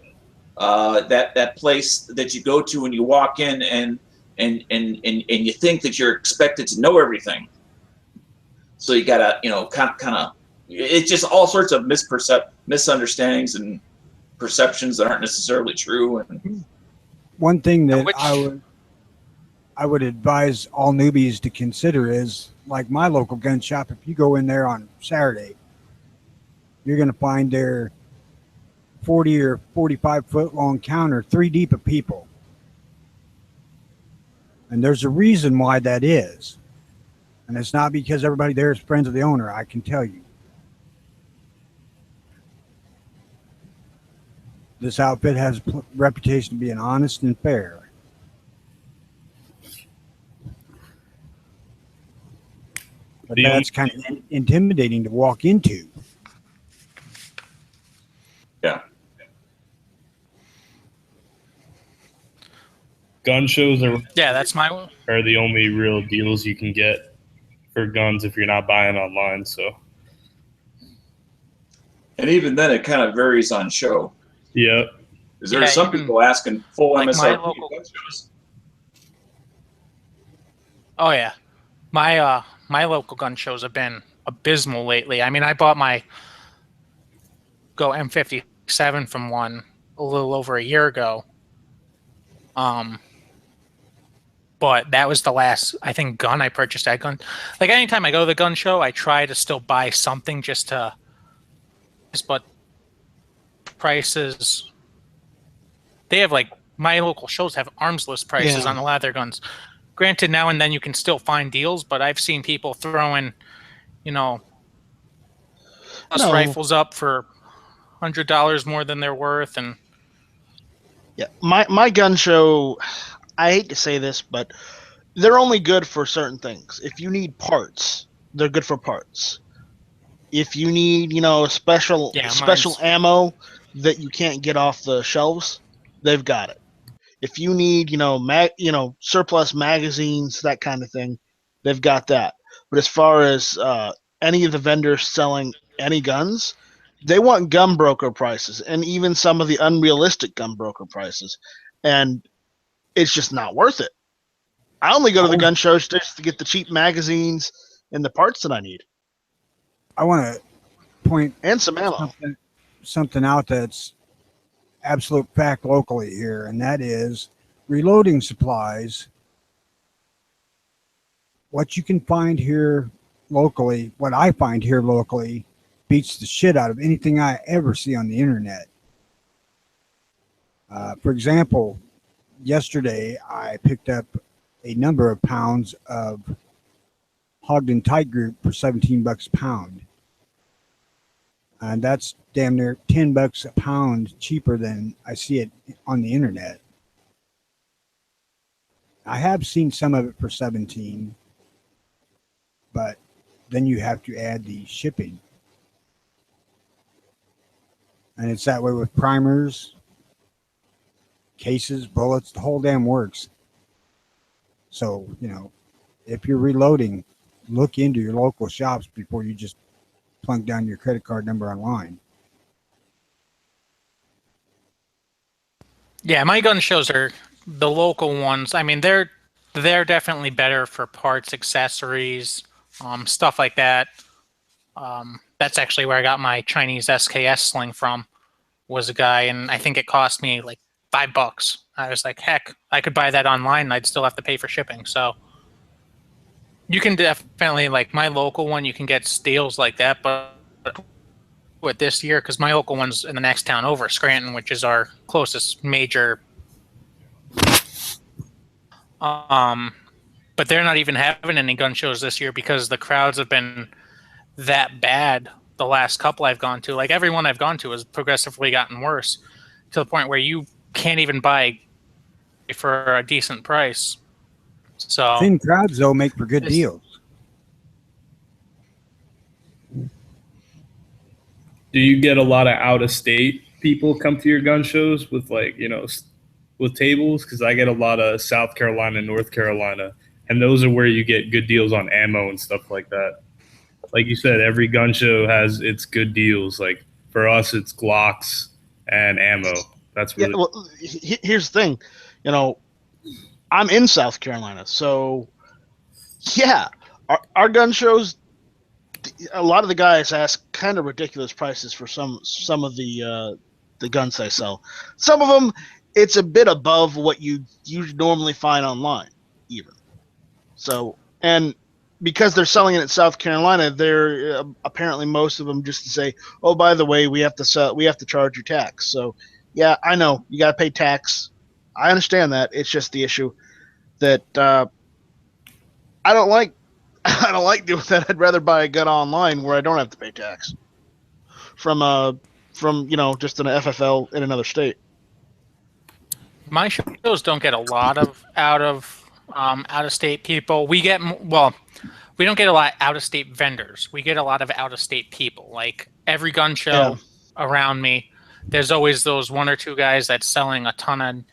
that place that you go to and you walk in and you think that you're expected to know everything. So you gotta, kind of, it's just all sorts of misunderstandings and perceptions that aren't necessarily true. And one thing that I would advise all newbies to consider is, like my local gun shop, if you go in there on Saturday, you're going to find their 40 or 45 foot long counter 3 deep of people. And there's a reason why that is. And it's not because everybody there is friends of the owner, I can tell you. This outfit has a reputation of being honest and fair. But that's kind of intimidating to walk into. yeah. Gun shows are the only real deals you can get for guns if you're not buying online. So, And even then, it kind of varies on show. yeah. Because there are some people asking full like MSRP my local- gun shows. Oh yeah, my local gun shows have been abysmal lately. I mean, I bought my Go M57 from one a little over a year ago. But that was the last, I think, gun I purchased at gun. Like anytime I go to the gun show, I try to still buy something but prices. They have like my local shows have arms list prices Yeah. on a lot of their guns. Granted, now and then you can still find deals, but I've seen people throwing, plus No. rifles up for $100 more than they're worth, and Yeah, my gun show. I hate to say this, but they're only good for certain things. If you need parts, they're good for parts. If you need, special mine's- ammo that you can't get off the shelves, they've got it. If you need, surplus magazines, that kind of thing, they've got that. But as far as any of the vendors selling any guns, they want gun broker prices, and even some of the unrealistic gun broker prices, and it's just not worth it. I only go to the gun shows just to get the cheap magazines and the parts that I need, I want to point and some ammo. something out that's absolute fact locally here, and that is reloading supplies. What you can find here locally, what I find here locally, beats the shit out of anything I ever see on the internet. For example, yesterday I picked up a number of pounds of Ogden Tight Group for $17 a pound. And that's damn near $10 a pound cheaper than I see it on the internet. I have seen some of it for 17, but then you have to add the shipping. And it's that way with primers, cases, bullets, the whole damn works. So, if you're reloading, look into your local shops before you just plunk down your credit card number online. Yeah, my gun shows are the local ones. I mean, they're definitely better for parts, accessories, stuff like that. That's actually where I got my Chinese SKS sling from. Was a guy, and I think it cost me like $5. I was like, heck, I could buy that online, and I'd still have to pay for shipping. So you can definitely, like my local one, you can get steals like that, but with this year, because my local one's in the next town over, Scranton, which is our closest major. But they're not even having any gun shows this year because the crowds have been that bad the last couple I've gone to. Like every one I've gone to has progressively gotten worse to the point where you can't even buy for a decent price. So Thin crowds, though, make for good deals. Do you get a lot of out of state people come to your gun shows with with tables? Because I get a lot of South Carolina, North Carolina, and those are where you get good deals on ammo and stuff like that. Like you said, every gun show has its good deals. Like for us, it's Glocks and ammo. That's really Here's the thing, I'm in South Carolina, so yeah, our gun shows. A lot of the guys ask kind of ridiculous prices for some of the guns they sell. Some of them, it's a bit above what you normally find online, even. So, and because they're selling it in South Carolina, they're apparently most of them just to say, "Oh, by the way, we have to charge you tax." So, yeah, I know you got to pay tax. I understand that. It's just the issue that I don't like. I don't like doing that. I'd rather buy a gun online where I don't have to pay tax from just an FFL in another state. my shows don't get a lot of out of state people. We don't get a lot out of state vendors. We get a lot of out of state people. Like every gun show around me, there's always those one or two guys that's selling a ton of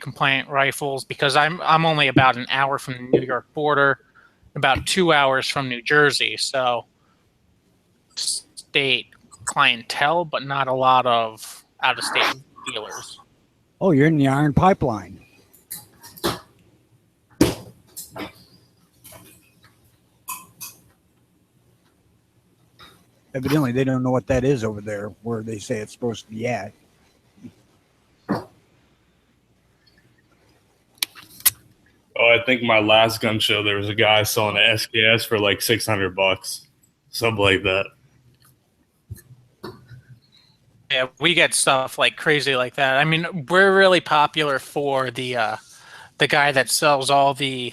compliant rifles because I'm only about an hour from the New York border, about 2 hours from New Jersey. So state clientele, but not a lot of out of state dealers. Oh, you're in the iron pipeline. Evidently, they don't know what that is over there where they say it's supposed to be at. Oh, I think my last gun show there was a guy selling an SKS for like $600, something like that. Yeah, we get stuff like crazy like that. I mean, we're really popular for the guy that sells all the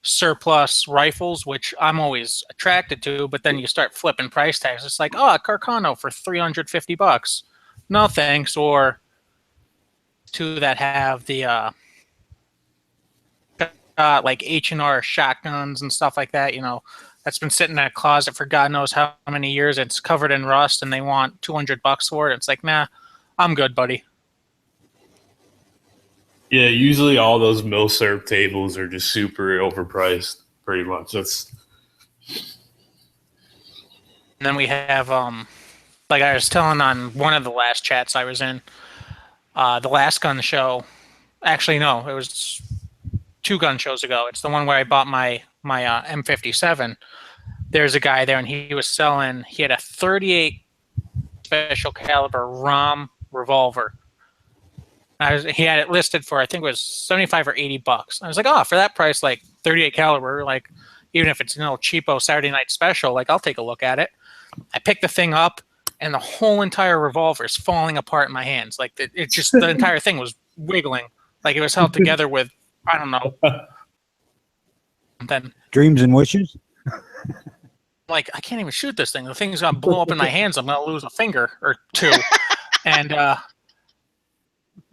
surplus rifles, which I'm always attracted to. But then you start flipping price tags. It's like, oh, a Carcano for $350. No thanks. Or two that have the like H&R shotguns and stuff like that. You know, that's been sitting in a closet for God knows how many years. It's covered in rust, and they want $200 for it. It's like, nah, I'm good, buddy. Yeah, usually all those milsurp tables are just super overpriced, pretty much. That's And then we have, like I was telling on one of the last chats I was in, the last gun show. Actually, no, it was 2 gun shows ago. It's the one where I bought my M57. There's a guy there, and he was selling. He had a 38 special caliber ROM revolver. He had it listed for, I think it was $75 or $80. I was like, oh, for that price, like 38 caliber, like even if it's cheapo Saturday night special, like I'll take a look at it. I picked the thing up, and the whole entire revolver is falling apart in my hands. Like it just the entire thing was wiggling, like it was held together with, I don't know. And then Dreams and wishes. like, I can't even shoot this thing. The thing's gonna blow up in my hands. I'm gonna lose a finger or two. And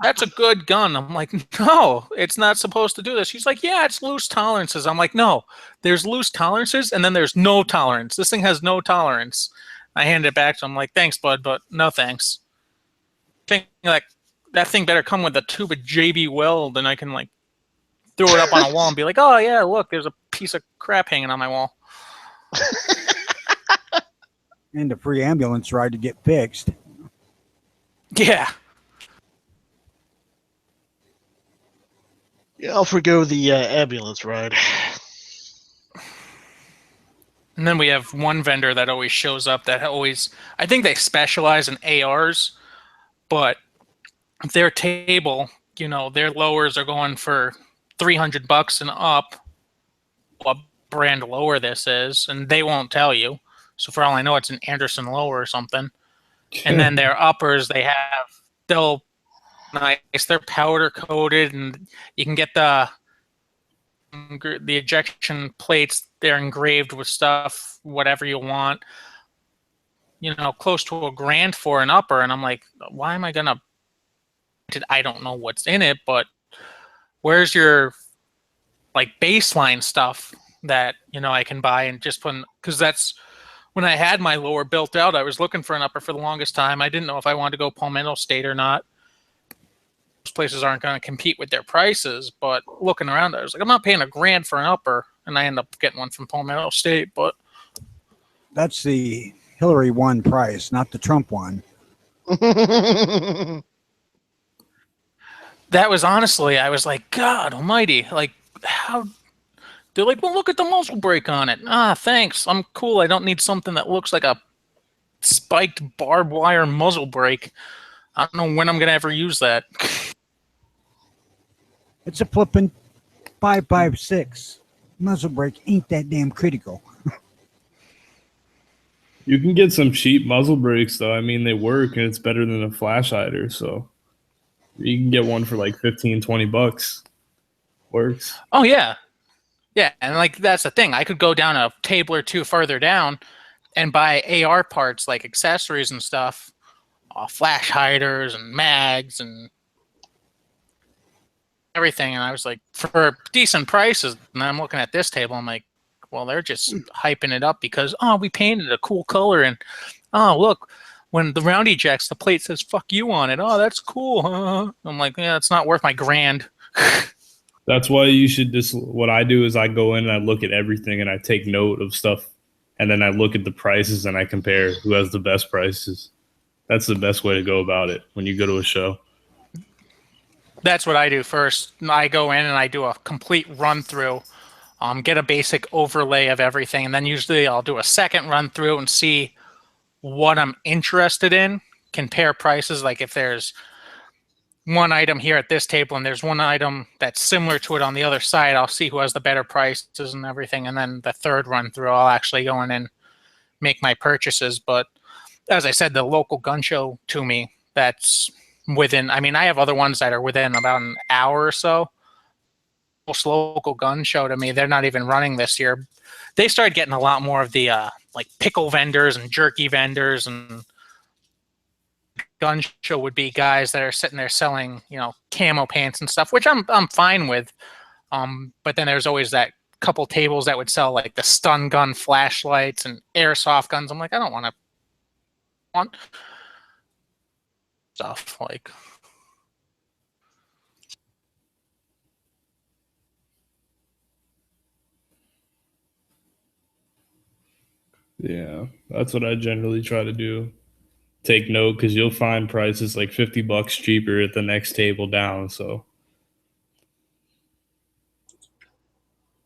that's a good gun. I'm like, no, it's not supposed to do this. She's like, yeah, it's loose tolerances. I'm like, no, there's loose tolerances, and then there's no tolerance. This thing has no tolerance. I hand it back to him, like, thanks, bud, but no thanks. Think like that thing better come with a tube of JB Weld, and I can like throw it up on a wall and be like, oh yeah, look, there's a piece of crap hanging on my wall. And a free ambulance ride to get fixed. Yeah. Yeah, I'll forgo the ambulance ride. And then we have one vendor that always shows up that always, I think they specialize in ARs, but their table, their lowers are going for $300 and up. What brand lower this is, and they won't tell you. So for all I know, it's an Anderson lower or something. And then their uppers, they'll nice. They're powder coated, and you can get the ejection plates. They're engraved with stuff, whatever you want. Close to $1,000 for an upper, and I'm like, why am I gonna? I don't know what's in it, but where's your like baseline stuff that I can buy and just put in, because that's when I had my lower built out. I was looking for an upper for the longest time. I didn't know if I wanted to go Palmetto State or not. Those places aren't going to compete with their prices, but looking around, I was like, I'm not paying $1,000 for an upper, and I end up getting one from Palmetto State. But that's the Hillary one price, not the Trump one. that was honestly, I was like, God almighty, like how. They're like, well, look at the muzzle brake on it. Ah, thanks. I'm cool. I don't need something that looks like a spiked barbed wire muzzle brake. I don't know when I'm going to ever use that. It's a flippin' 5.56. Muzzle brake ain't that damn critical. You can get some cheap muzzle brakes, though. I mean, they work, and it's better than a flash hider. So you can get one for like $15-$20. Works. Oh, yeah. Yeah, and like that's the thing. I could go down a table or two further down and buy AR parts, like accessories and stuff, flash hiders and mags and everything. And I was like, for decent prices. And I'm looking at this table. I'm like, well, they're just hyping it up because, we painted a cool color. And, look, when the round ejects, the plate says, fuck you on it. Oh, that's cool. Huh? I'm like, yeah, it's not worth my $1,000. That's why you should just, what I do is I go in and I look at everything and I take note of stuff, and then I look at the prices and I compare who has the best prices. That's the best way to go about it when you go to a show. That's what I do first. I go in and I do a complete run through, get a basic overlay of everything, and then usually I'll do a second run through and see what I'm interested in, compare prices. Like if there's one item here at this table and there's one item that's similar to it on the other side, I'll see who has the better prices and everything. And then the third run through, I'll actually go in and make my purchases. But as I said, the local gun show to me, that's within, I mean, I have other ones that are within about an hour or so. Most local gun show to me, they're not even running this year. They started getting a lot more of the like pickle vendors and jerky vendors, and gun show would be guys that are sitting there selling, you know, camo pants and stuff, which I'm fine with. But then there's always that couple tables that would sell like the stun gun flashlights and airsoft guns. I'm like, I don't want stuff like. Yeah, that's what I generally try to do. Take note because you'll find prices like $50 cheaper at the next table down. So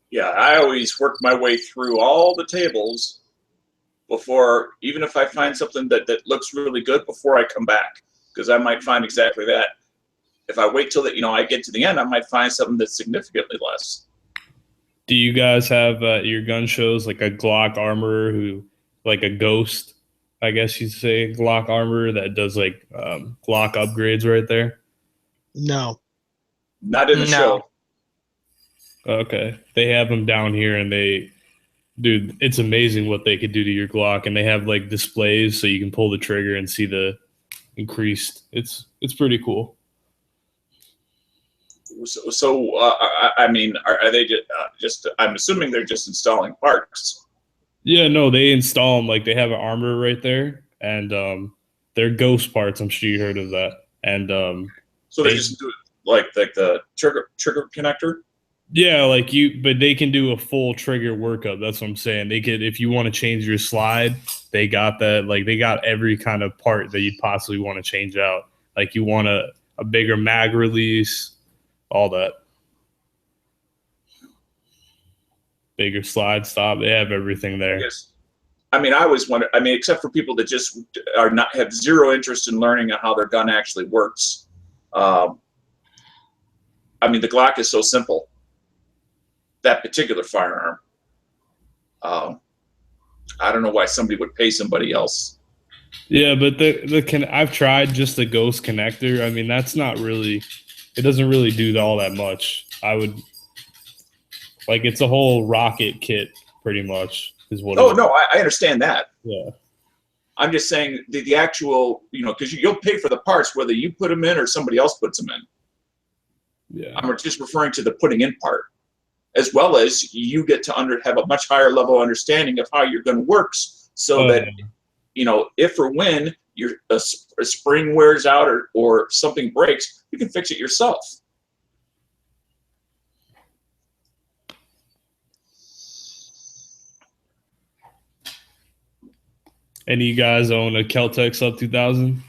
Yeah, I always work my way through all the tables before, even if I find something that looks really good, before I come back, because I might find exactly that. If I wait till I get to the end, I might find something that's significantly less. do you guys have your gun shows like a Glock armorer who, like a ghost, I guess you'd say, Glock armorer that does like Glock upgrades right there? No. Not in the show. Okay. They have them down here and dude, it's amazing what they could do to your Glock. And they have like displays so you can pull the trigger and see the increased. It's pretty cool. So I mean, are they just? I'm assuming they're just installing parts. Yeah, no, they install them, like they have an armor right there, and they're ghost parts. I'm sure you heard of that. And so they just do it like the trigger connector. Yeah, but they can do a full trigger workup. That's what I'm saying. They could, if you want to change your slide, they got that. Like they got every kind of part that you'd possibly want to change out. Like you want a bigger mag release, all that. Bigger slide stop. They have everything there. Yes. I mean, I always wonder. I mean, except for people that just have zero interest in learning how their gun actually works. I mean, the Glock is so simple. That particular firearm. I don't know why somebody would pay somebody else. Yeah, but I've tried just the ghost connector. I mean, that's not really. It doesn't really do all that much. I would. Like, it's a whole rocket kit, pretty much, is what. Oh, no, I understand that. Yeah. I'm just saying the actual, because you'll pay for the parts whether you put them in or somebody else puts them in. Yeah. I'm just referring to the putting in part, as well as you get to have a much higher level understanding of how your gun works, so that, if or when a spring wears out or something breaks, you can fix it yourself. Any of you guys own a Kel-Tec Sub 2000?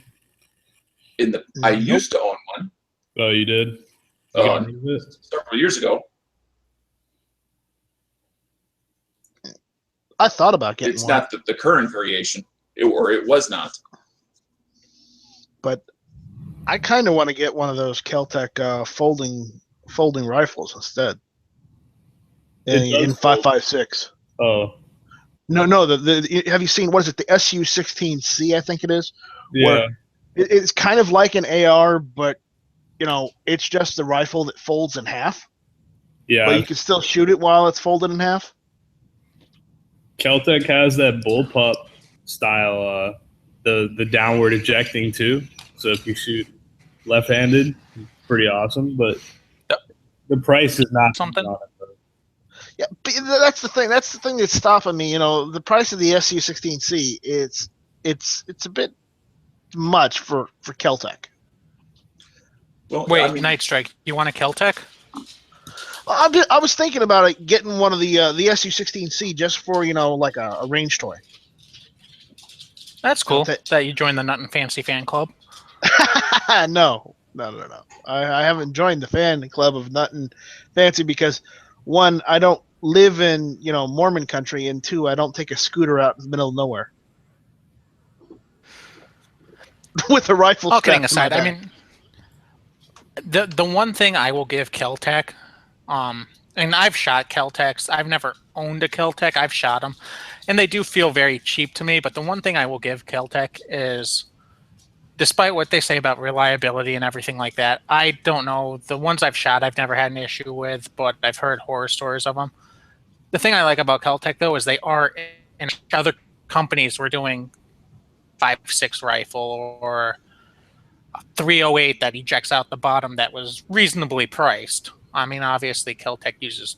I used to own one. Oh, you did? Several years ago. I thought about getting It's one. not the current variation, or it was not. But I kind of want to get one of those Kel-Tec folding rifles instead. In 5.56. Oh. No. Have you seen, what is it? The SU-16C, I think it is. Yeah. Where it's kind of like an AR, but it's just the rifle that folds in half. Yeah. But you can still shoot it while it's folded in half. Kel-Tec has that bullpup style, the downward ejecting too. So if you shoot left-handed, pretty awesome. But the price is not something. Yeah, but that's the thing. That's the thing that's stopping me. The price of the SU-16C, it's a bit much for Kel-Tec. Well, Wait, Night Strike, you want a Kel-Tec? I was thinking about it, getting one of the SU-16C just for like a range toy. That's cool that you joined the Nut and Fancy fan club. No. I haven't joined the fan club of Nut and Fancy because, one, I don't live in Mormon country, and two, I don't take a scooter out in the middle of nowhere. with a rifle. All kidding strapped to my aside, I back. mean, the one thing I will give Keltec, and I've shot Keltecs. I've never owned a Keltec. I've shot them, and they do feel very cheap to me. But the one thing I will give Keltec is, despite what they say about reliability and everything like that, I don't know. The ones I've shot, I've never had an issue with, but I've heard horror stories of them. The thing I like about Keltec, though, is they are, and other companies were doing 5.56 rifle or a 308 that ejects out the bottom that was reasonably priced. I mean, obviously, Keltec uses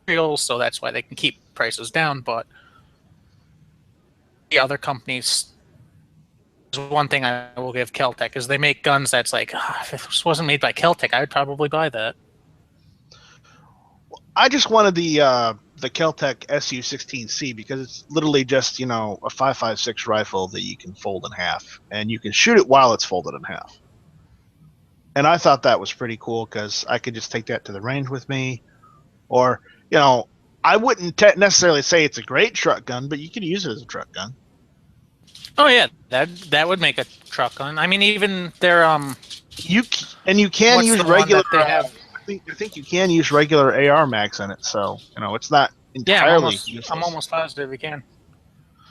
materials, so that's why they can keep prices down, but the other companies, one thing I will give Keltec is they make guns that's like, if this wasn't made by Keltec, I would probably buy that. I just wanted the Keltec SU-16C because it's literally just a 5.56 rifle that you can fold in half, and you can shoot it while it's folded in half. And I thought that was pretty cool because I could just take that to the range with me, or I wouldn't necessarily say it's a great truck gun, but you could use it as a truck gun. Oh yeah, that would make a truck gun. I mean, even their you can what's use the one regular. that they have? I think you can use regular AR mags in it, so it's not entirely. Yeah, I'm almost positive you can.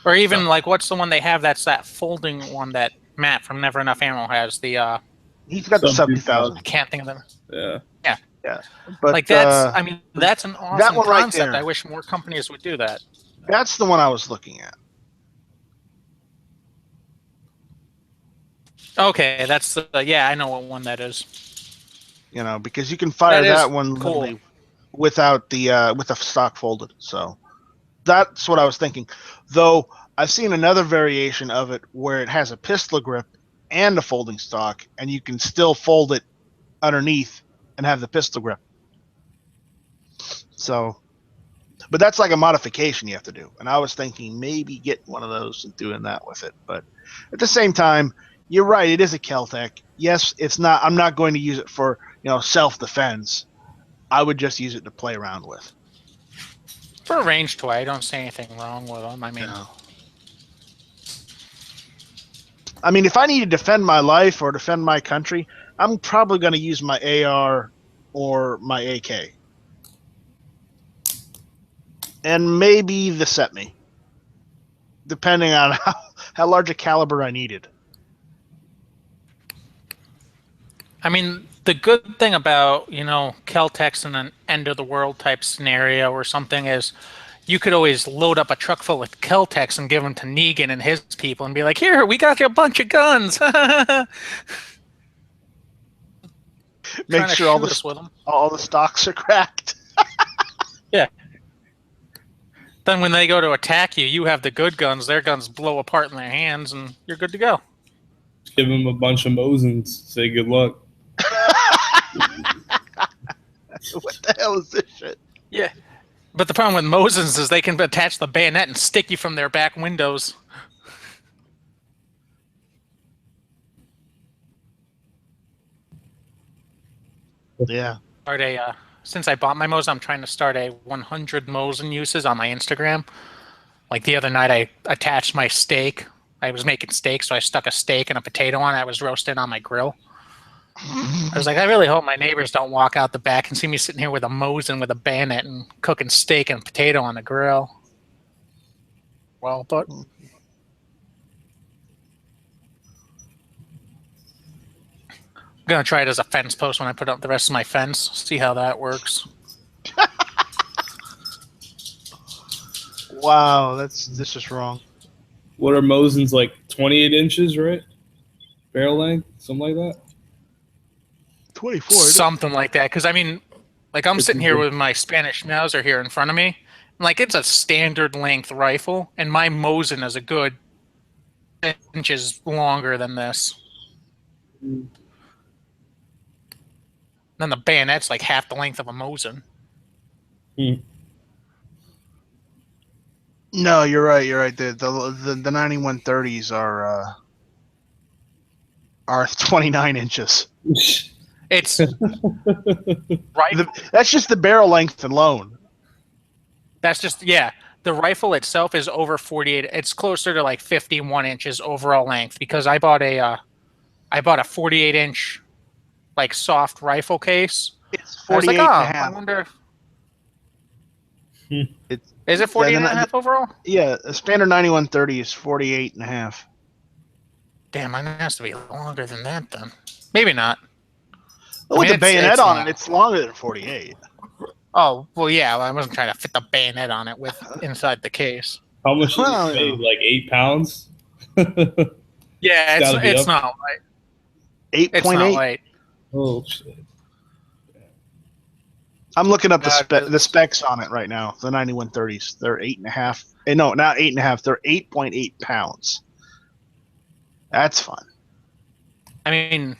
Or even like, what's the one they have? That's that folding one that Matt from Never Enough Ammo has. The He's got the Sub sub 2000. I can't think of them. Yeah. But Like that's, I mean, that's an awesome one right concept. there. I wish more companies would do that. that's the one I was looking at. Okay, that's yeah, I know what one that is. Because you can fire That is that one cool. literally without with the stock folded. So that's what I was thinking. Though I've seen another variation of it where it has a pistol grip and a folding stock, and you can still fold it underneath and have the pistol grip. So, but that's like a modification you have to do. And I was thinking maybe getting one of those and doing that with it. But at the same time, you're right. It is a Keltec. Yes, it's not. I'm not going to use it for self-defense. I would just use it to play around with. For a range toy, I don't see anything wrong with them. I mean, I mean, if I need to defend my life or defend my country, I'm probably going to use my AR or my AK. And maybe the SETME, depending on how large a caliber I needed. I mean, the good thing about, Keltecs in an end of the world type scenario or something is you could always load up a truck full of Keltecs and give them to Negan and his people and be like, here, we got you a bunch of guns. Make sure all the stocks are cracked. Yeah. Then when they go to attack you, you have the good guns. Their guns blow apart in their hands, and you're good to go. Give them a bunch of Mosins. Say good luck. What the hell is this shit? Yeah. But the problem with Mosins is they can attach the bayonet and stick you from their back windows. Yeah. Since I bought my Mosin, I'm trying to start a 100 Mosin uses on my Instagram. Like the other night, I attached my steak. I was making steak, so I stuck a steak and a potato on it. I was roasting on my grill. I was like, I really hope my neighbors don't walk out the back and see me sitting here with a Mosin with a bayonet and cooking steak and potato on the grill. Well, but I'm gonna try it as a fence post when I put up the rest of my fence. See how that works. Wow, this is wrong. What are Mosins, like 28 inches, right? Barrel length, something like that. 24. Something like that. Because, I mean, like I'm sitting here with my Spanish Mauser here in front of me. Like, it's a standard length rifle, and my Mosin is a good 10 inches longer than this. Then the bayonet's like half the length of a Mosin. No, you're right. You're right. The 9130s are 29 inches. It's right. That's just the barrel length alone. That's just, yeah. the rifle itself is over 48. It's closer to like 51 inches overall length because I bought a 48-inch like soft rifle case. It's I was 48 like, oh, and a half. I wonder. It's, Is it 48 and a then- half overall? yeah, a standard 9130 is 48 and a half. Damn, mine has to be longer than that then. Maybe not. With mean, the it's bayonet on long. it, it's longer than 48. Oh, well, yeah, I wasn't trying to fit the bayonet on it with inside the case. How much did Well, it weigh? yeah. Like 8 pounds? Yeah, Gotta be it's up. not light. It's not 8.8. light. Oh shit! I'm looking up Yeah, the specs on it right now. The 9130s. They're 8.5. No, not 8.5. They're 8.8 pounds. That's fun. I mean,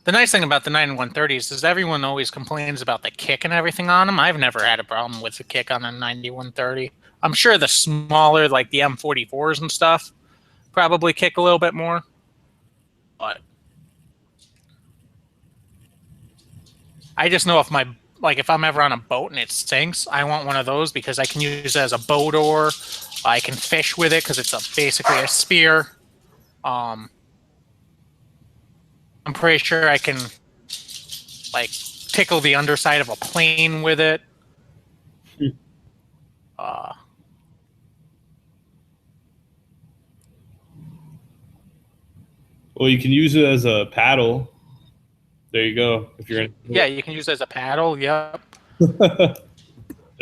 the nice thing about the 9130s is everyone always complains about the kick and everything on them. I've never had a problem with the kick on a 9130. I'm sure the smaller, like the M44s and stuff, probably kick a little bit more. But I just know if I'm ever on a boat and it sinks, I want one of those because I can use it as a boat oar. I can fish with it because it's basically a spear. I'm pretty sure I can like tickle the underside of a plane with it. Well, you can use it as a paddle. There you go. If you're in, Yeah, you can use it as a paddle. Yep. there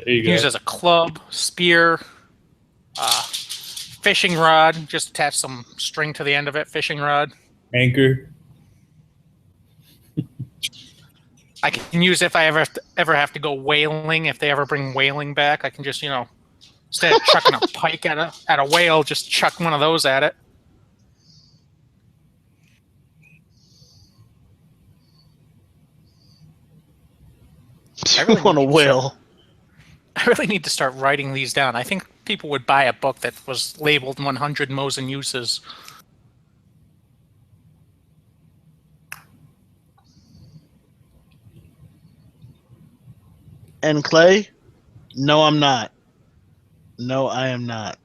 you You can go. use it as a club, spear, fishing rod. Just attach some string to the end of it. Fishing rod. Anchor. I can use it if I ever have to go whaling. If they ever bring whaling back, I can just instead of chucking a pike at a whale, just chuck one of those at it. I really on a need to whale. I really need to start writing these down. I think people would buy a book that was labeled 100 Mosin uses. And Clay? No, I'm not. No, I am not.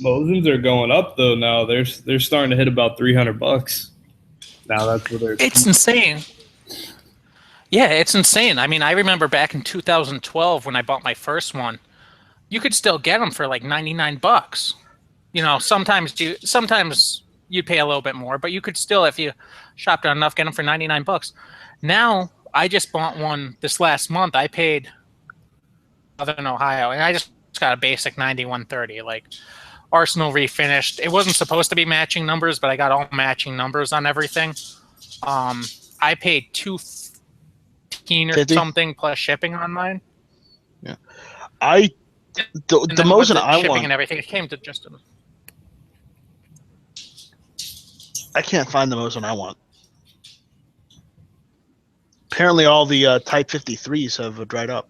Mosins are going up though now. They're starting to hit about $300. Now that's what they're. It's insane. Yeah, it's insane. I mean, I remember back in 2012 when I bought my first one, you could still get them for like $99. Sometimes you'd pay a little bit more, but you could still, if you shopped around enough, get them for $99. Now, I just bought one this last month. I paid Southern Ohio, and I just got a basic 9130, like Arsenal refinished. It wasn't supposed to be matching numbers, but I got all matching numbers on everything. I paid $215 or 50? something plus shipping on mine. The And the then with Mosin the I shipping want. and everything, it came to just I can't find the Mosin I want. Apparently, all the Type 53s have dried up.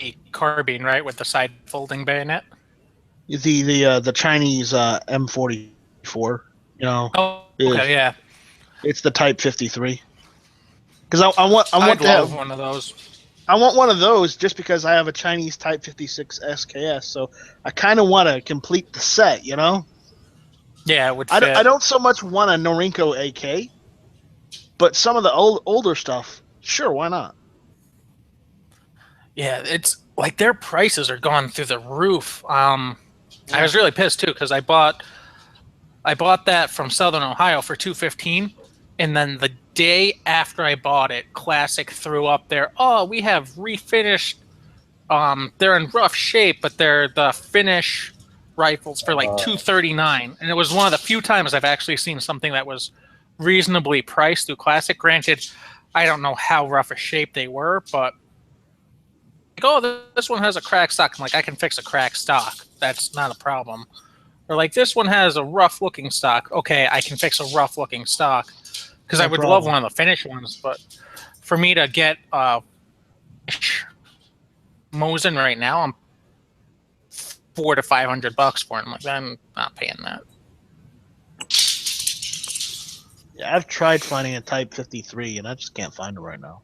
a carbine, right, with the side folding bayonet. The Chinese M44. Oh, okay, yeah. It's the Type 53. Because I want I'd to love have, one of those. I want one of those just because I have a Chinese Type 56 SKS. So I kind of want to complete the set. Yeah, it would I fit. don't so much want a Norinco AK, but some of the older stuff, sure, why not? Yeah, it's like their prices are gone through the roof. I was really pissed too because I bought that from Southern Ohio for $215, and then the day after I bought it, Classic threw up there. Oh, we have refinished. They're in rough shape, but they're the finish rifles for like $239, and it was one of the few times I've actually seen something that was reasonably priced through Classic. Granted, I don't know how rough a shape they were, but like, oh, this one has a cracked stock. I'm like, I can fix a cracked stock. That's not a problem. Or like, this one has a rough-looking stock. Okay, I can fix a rough-looking stock. Because I No would love problem. one of the finished ones, but for me to get Mosin right now, I'm $400 to $500 for it. I'm like, I'm not paying that. Yeah, I've tried finding a Type 53, and I just can't find it right now.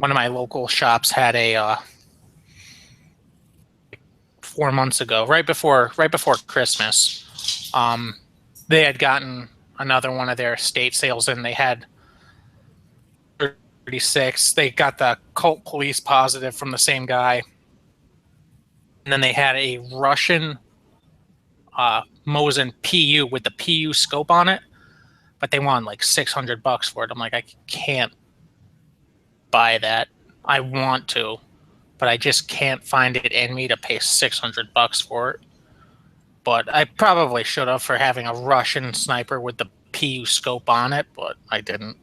one of my local shops had a 4 months ago, right before Christmas. They had gotten another one of their estate sales in. They had 36. They got the cult police positive from the same guy. And then they had a Russian Mosin PU with the PU scope on it, but they wanted like $600 for it. I'm like, I can't buy that. I want to, but I just can't find it in me to pay $600 for it. But I probably should have for having a Russian sniper with the PU scope on it, but I didn't.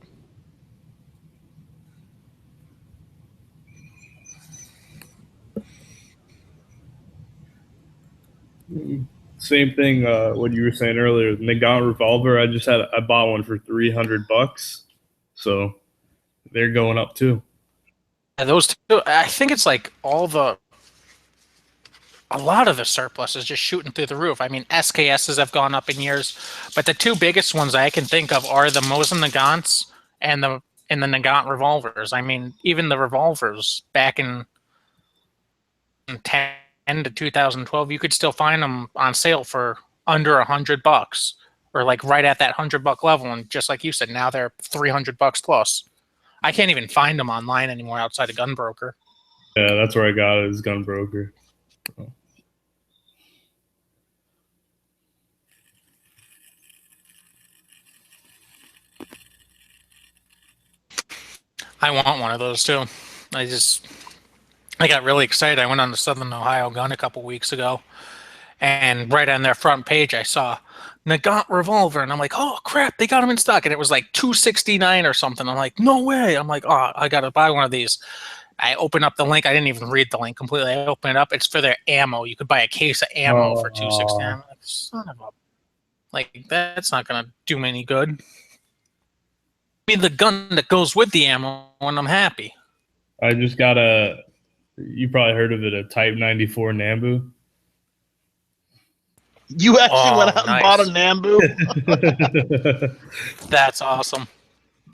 Same thing. What you were saying earlier, the Nagant revolver. I bought one for $300, so they're going up too. Yeah, those two, I think it's like a lot of the surplus is just shooting through the roof. I mean, SKSs have gone up in years, but the two biggest ones I can think of are the Mosin Nagants and the Nagant revolvers. I mean, even the revolvers back in 10 to 2012, you could still find them on sale for under $100, or like right at that $100 level. And just like you said, now they're $300 plus. I can't even find them online anymore outside of Gunbroker. Yeah, that's where I got it, is Gunbroker. I want one of those too. I got really excited. I went on the Southern Ohio Gun a couple weeks ago, and right on their front page, I saw Nagant revolver, and I'm like, oh crap, they got them in stock, and it was like $269 or something. I'm like, no way. I'm like, oh, I gotta buy one of these. I open up the link. I didn't even read the link completely. I open it up. It's for their ammo. You could buy a case of ammo for $269. I'm like, son of a, like, that's not gonna do me any good. Be the gun that goes with the ammo, and I'm happy. I just got you probably heard of it, a Type 94 Nambu. You actually went out and bought a Nambu? That's awesome.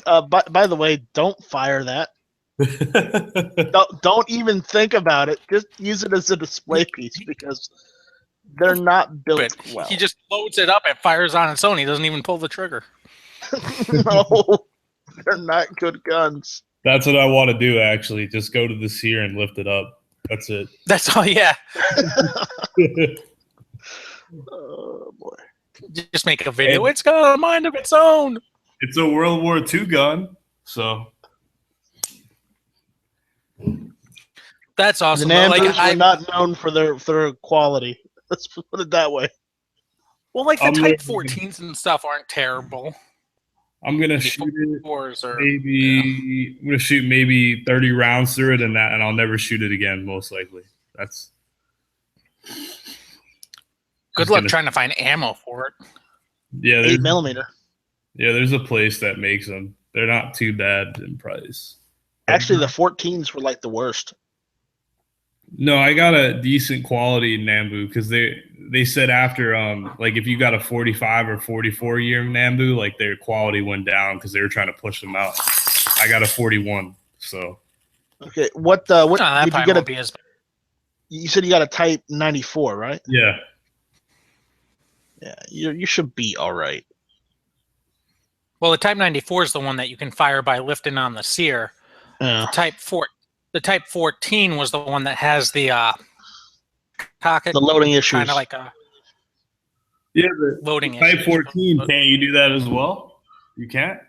By the way, don't fire that. Don't even think about it. Just use it as a display piece because they're not built well. He just loads it up and fires on its own. He doesn't even pull the trigger. No, they're not good guns. That's what I want to do, actually. Just go to the sear and lift it up. That's it. That's all, yeah. Oh, boy. Just make a video. It's got a mind of its own. It's a World War II gun, so. That's awesome. The Nambus are not known for their quality. Let's put it that way. Well, like the Type 14s and stuff aren't terrible. I'm gonna shoot it. I'm gonna shoot maybe 30 rounds through it, and I'll never shoot it again. Most likely. That's. Good luck trying to find ammo for it. Yeah, 8mm. Yeah, there's a place that makes them. They're not too bad in price. Actually, the 14s were like the worst. No, I got a decent quality Nambu because they said after like if you got a 45 or 44 year Nambu, like their quality went down because they were trying to push them out. I got a 41, so. Okay, what did you get? You said you got a Type 94, right? Yeah. Yeah, you should be all right. Well, the Type 94 is the one that you can fire by lifting on the sear. Yeah. The Type 14 was the one that has the pocket. The loading issues. Kind of like a the loading Type issues. 14, can't you do that as well? You can't?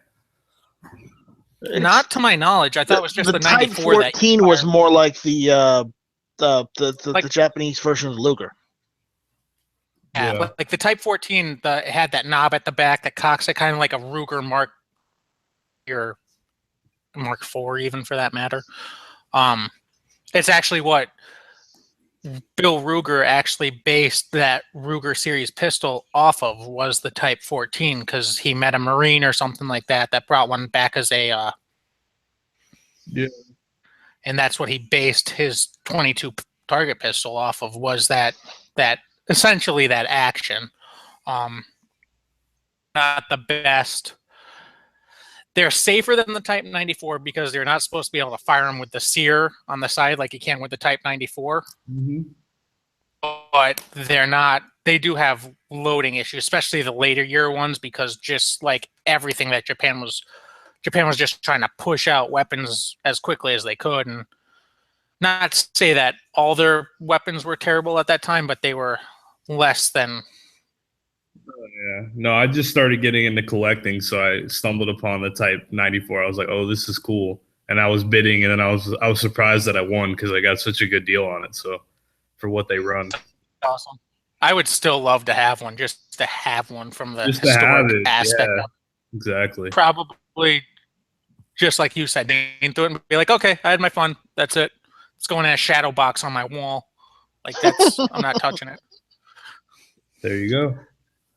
Not to my knowledge. I thought it was just the Type 94 14 that was more like the Japanese version of the Luger. Yeah, like the Type 14 it had that knob at the back that cocks it kind of like a Ruger Mark IV, even for that matter. It's actually what Bill Ruger actually based that Ruger series pistol off of, was the Type 14, because he met a Marine or something like that brought one back as a yeah, and that's what he based his 22 target pistol off of, was that essentially that action. Not the best. They're safer than the Type 94 because they're not supposed to be able to fire them with the sear on the side like you can with the Type 94. But they're not. They do have loading issues, especially the later year ones, because just like everything that Japan was just trying to push out weapons as quickly as they could, and not to say that all their weapons were terrible at that time, but they were less than. Yeah. No, I just started getting into collecting, so I stumbled upon the Type 94. I was like, "Oh, this is cool." And I was bidding, and then I was surprised that I won because I got such a good deal on it. So, for what they run, Awesome. I would still love to have one, just to have one from the Just to have historic it, aspect yeah. of it. exactly. Probably, just like you said, into it and be like, okay, I had my fun. That's it. It's going in a shadow box on my wall. Like that's, I'm not touching it. There you go.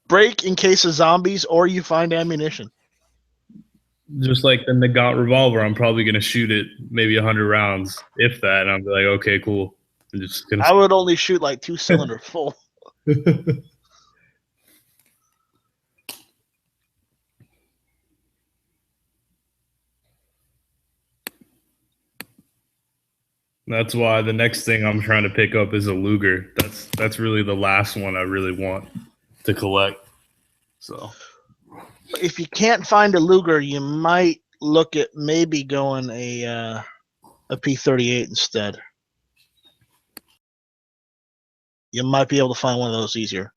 Break in case of zombies, or you find ammunition. Just like the Nagant revolver, I'm probably gonna shoot it maybe 100 rounds, if that, and I'll be like, okay, cool. I'm just gonna. I would only shoot like 2 cylinders full. That's why the next thing I'm trying to pick up is a Luger. That's really the last one I really want to collect. So If you can't find a Luger, you might look at maybe going a P38 instead. You might be able to find one of those easier.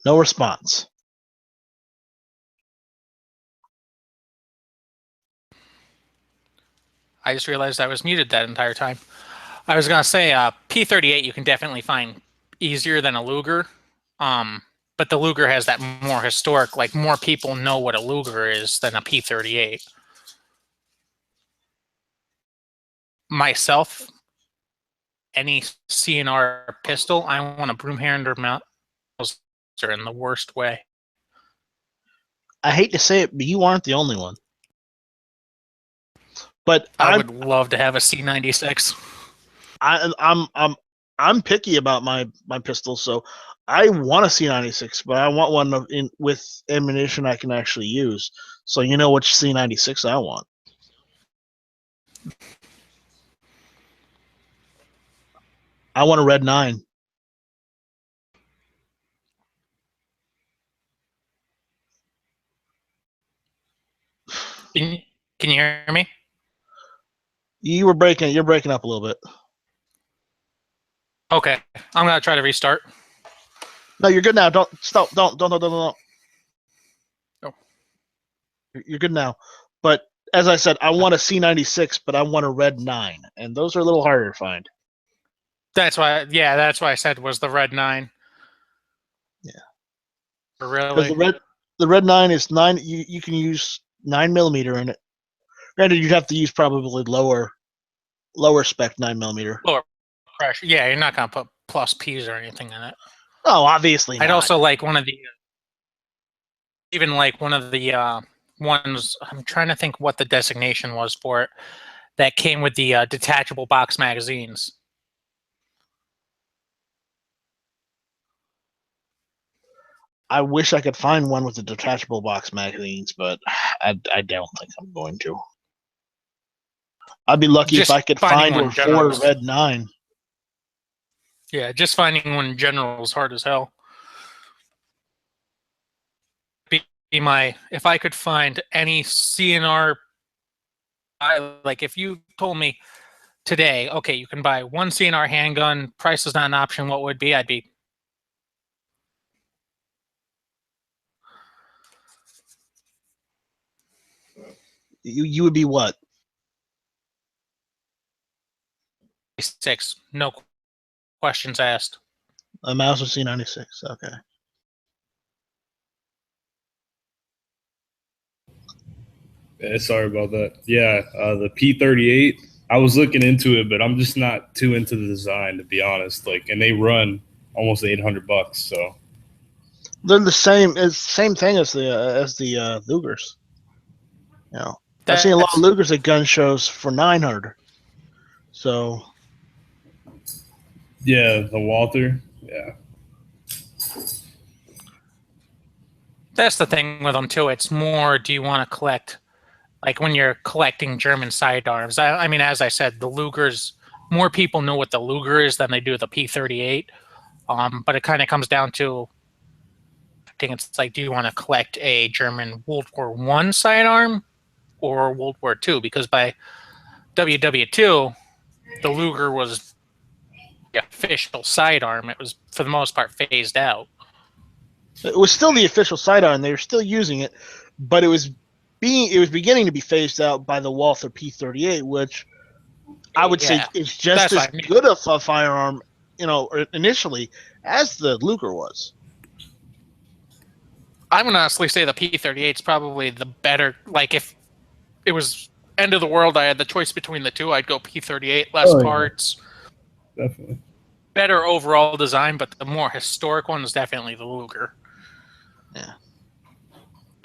No response. I just realized I was muted that entire time. I was gonna say P38 you can definitely find easier than a Luger, but the Luger has that more historic, like more people know what a Luger is than a P38. Myself, any CNR pistol, I want a Broomhander Mauser in the worst way. I hate to say it, but you aren't the only one. But I would love to have a C96. I'm picky about my pistols, so I want a C96, but I want one with ammunition I can actually use. So you know which C96 I want. I want a red 9. Can you hear me? You're breaking up a little bit. Okay, I'm gonna try to restart. No, you're good now. Don't stop. Don't. Oh. You're good now. But as I said, I want a C96, but I want a red 9, and those are a little harder to find. That's why. Yeah, that's why I said was the red 9. Yeah. Really? The red 9 is 9. You can use 9mm in it. Granted, you'd have to use probably lower spec 9mm. Lower pressure. Yeah, you're not gonna put plus P's or anything in it. Oh, obviously not. I'd also like one of the, even like one of the ones. I'm trying to think what the designation was for it. That came with the detachable box magazines. I wish I could find one with the detachable box magazines, but I don't think I'm going to. I'd be lucky Just if I could finding find one one for general. a red 9. Yeah, just finding one in general is hard as hell. If I could find any CNR, like if you told me today, okay, you can buy one CNR handgun, price is not an option, what would be? I'd be. You would be what? 6, no questions asked. A Mauser C96. Okay. Yeah, sorry about that. Yeah, the P38. I was looking into it, but I'm just not too into the design, to be honest. Like, and they run almost $800. So They're the same. It's same thing as the Lugers. You know, I've seen a lot of Lugers at gun shows for 900. So Yeah, the Walther. Yeah. That's the thing with them too. It's more, do you want to collect, like when you're collecting German sidearms? I mean, as I said, the Lugers, more people know what the Luger is than they do the P38. But it kind of comes down to, I think it's like, do you want to collect a German World War One sidearm or World War Two? Because by WW2, the Luger was the official sidearm. It was, for the most part, phased out. It was still the official sidearm. They were still using it, but it was beginning to be phased out by the Walther P38, which I would say Yeah, is just that's as what I mean. good of a firearm, initially as the Luger was. I would honestly say the P38 is probably the better. Like, if it was end of the world, I had the choice between the two, I'd go P38, less Oh, yeah. parts, Definitely. better overall design, but the more historic one is definitely the Luger. Yeah.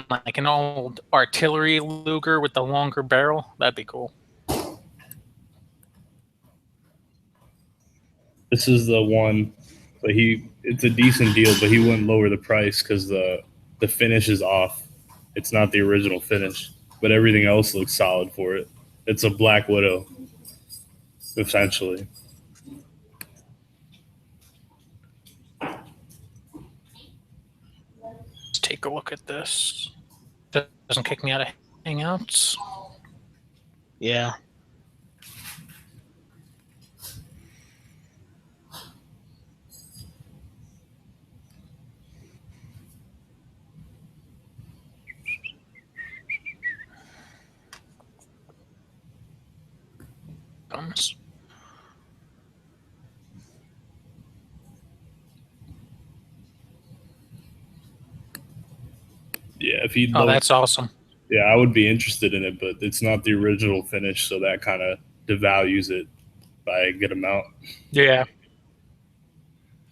Like an old artillery Luger with the longer barrel, that'd be cool. This is the one, but it's a decent deal, but he wouldn't lower the price because the finish is off. It's not the original finish, but everything else looks solid for it. It's a Black Widow, essentially. Let's take a look at this. Doesn't kick me out of Hangouts. Yeah. Thumbs. Yeah, if he Oh, that's awesome. yeah, I would be interested in it, but it's not the original finish, so that kind of devalues it by a good amount. Yeah.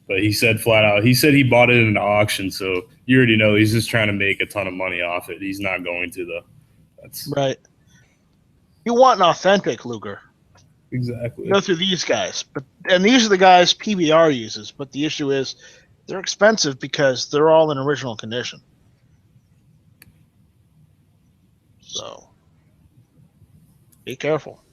But he said flat out, he said he bought it in an auction, so you already know he's just trying to make a ton of money off it. He's not going to, though. That's Right. You want an authentic Luger. exactly. Go through these guys, and these are the guys PBR uses. But the issue is, they're expensive because they're all in original condition. So, be careful.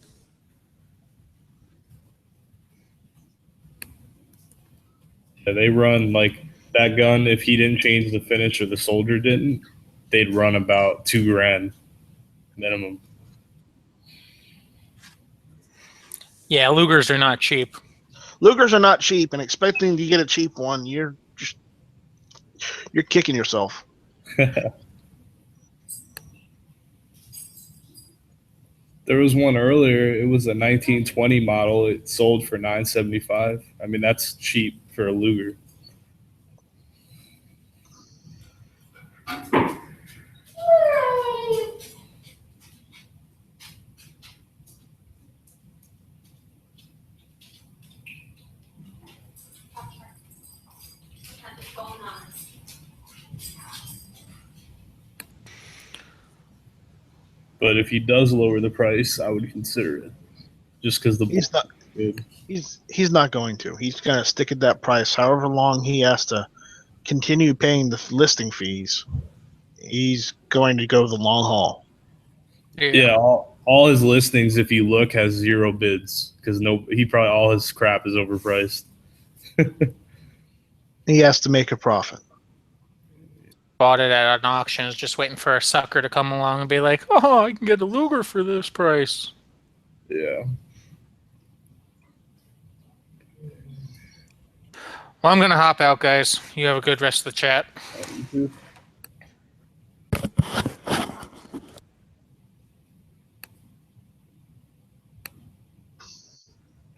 Yeah, they run like that gun. If he didn't change the finish or the soldier didn't, they'd run about $2,000 minimum. Yeah, Lugers are not cheap. Lugers are not cheap, and expecting to get a cheap one, you're kicking yourself. There was one earlier. It was a 1920 model. It sold for $975. I mean, that's cheap for a Luger. But if he does lower the price, I would consider it. Just because the He's not. good. He's not going to. He's going to stick at that price, however long he has to continue paying the listing fees. He's going to go the long haul. Yeah, all his listings, if you look, has 0 bids because he probably all his crap is overpriced. He has to make a profit. Bought it at an auction, is just waiting for a sucker to come along and be like, "Oh, I can get a Luger for this price." Yeah. Well, I'm gonna hop out, guys. You have a good rest of the chat.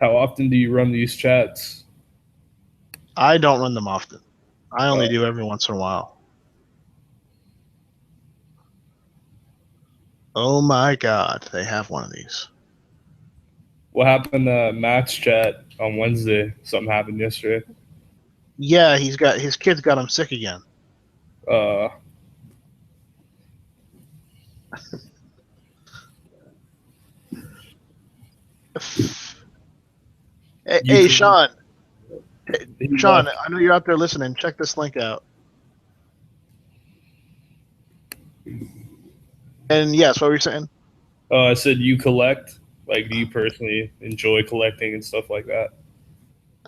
How often do you run these chats? I don't run them often. I only do every once in a while. Oh my God, they have one of these. What happened to Matt's chat on Wednesday? Something happened yesterday. Yeah, his kids got him sick again. Hey, Sean, He Sean, left. I know you're out there listening. Check this link out. And yes, what were you saying? I said you collect. Like, do you personally enjoy collecting and stuff like that?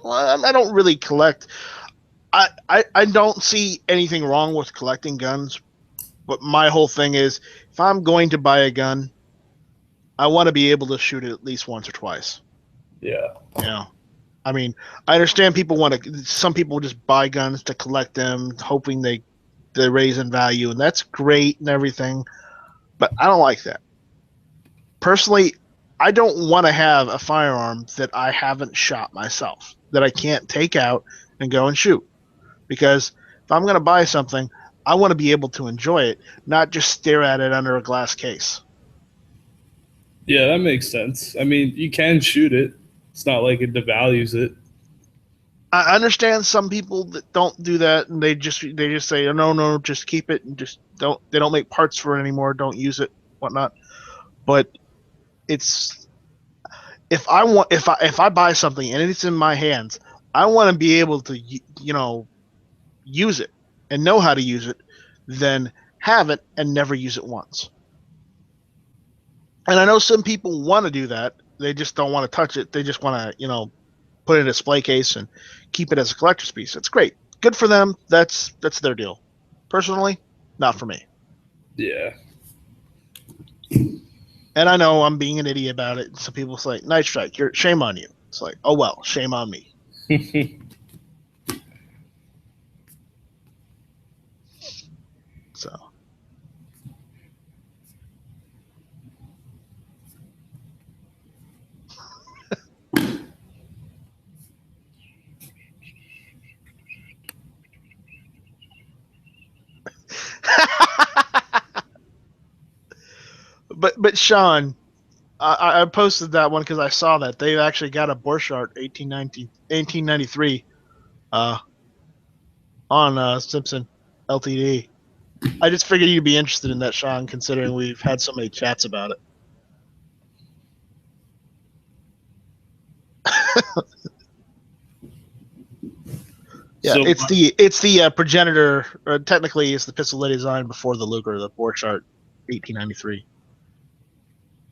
Well, I don't really collect. I don't see anything wrong with collecting guns, but my whole thing is if I'm going to buy a gun, I want to be able to shoot it at least once or twice. Yeah. You know, I mean, I understand people want to. Some people just buy guns to collect them, hoping they raise in value, and that's great and everything. But I don't like that. Personally, I don't want to have a firearm that I haven't shot myself, that I can't take out and go and shoot. Because if I'm going to buy something, I want to be able to enjoy it, not just stare at it under a glass case. Yeah, that makes sense. I mean, you can shoot it. It's not like it devalues it. I understand some people that don't do that, and they just say, oh, no, just keep it and just don't. They don't make parts for it anymore. Don't use it, whatnot. But it's if I buy something and it's in my hands, I want to be able to use it and know how to use it, than have it and never use it once. And I know some people want to do that. They just don't want to touch it. They just want to, put it in a display case and keep it as a collector's piece. It's great. Good for them. That's their deal. Personally, not for me. Yeah. And I know I'm being an idiot about it. Some people say, Night Strike, shame on you. It's like, oh well, shame on me. So but Sean, I posted that one because I saw that they actually got a Borchardt 1893 on Simpson LTD. I just figured you'd be interested in that, Sean, considering we've had so many chats about it. Yeah, So it's the progenitor, or technically it's the pistol they designed before the Luger, the Borchardt 1893.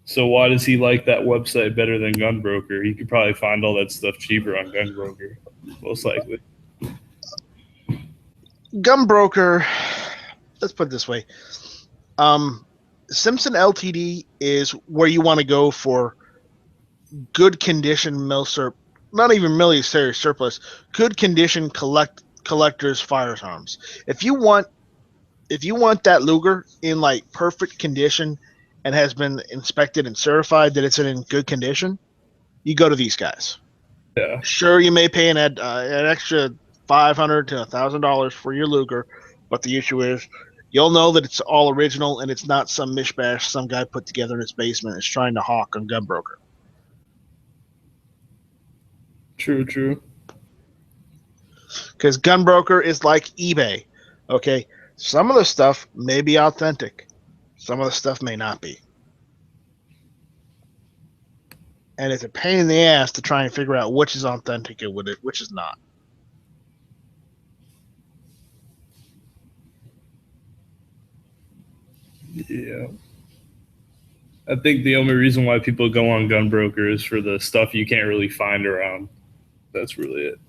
So why does he like that website better than Gunbroker? He could probably find all that stuff cheaper on Gunbroker, most likely. Gunbroker, let's put it this way. Simpson LTD is where you want to go for good condition not even military surplus, good condition collectors firearms. If you want that Luger in like perfect condition and has been inspected and certified that it's in good condition, you go to these guys. Yeah. Sure, you may pay an extra $500 to $1,000 for your Luger, but the issue is you'll know that it's all original and it's not some mishmash some guy put together in his basement and is trying to hawk on Gunbroker. True. Because Gunbroker is like eBay. Okay, some of the stuff may be authentic, some of the stuff may not be, and it's a pain in the ass to try and figure out which is authentic and which is not. Yeah. I think the only reason why people go on Gunbroker is for the stuff you can't really find around. That's really it.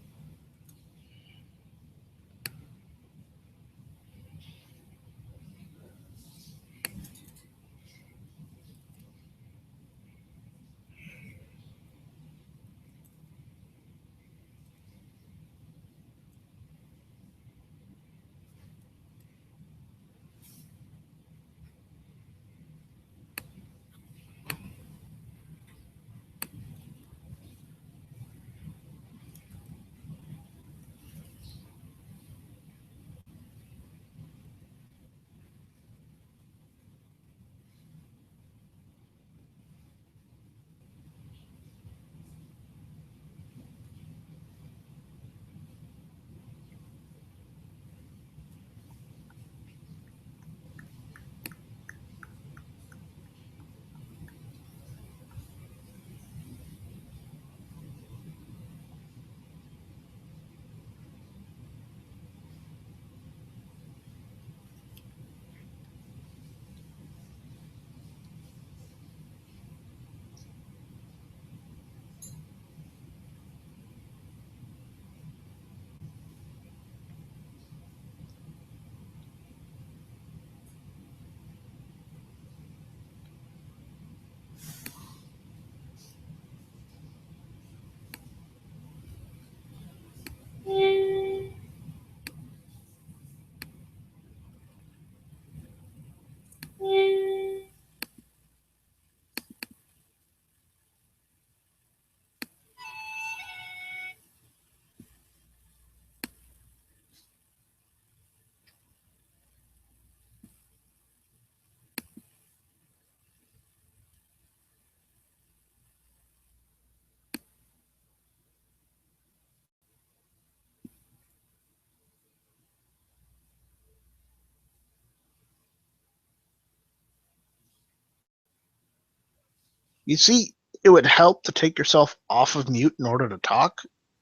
You see, it would help to take yourself off of mute in order to talk.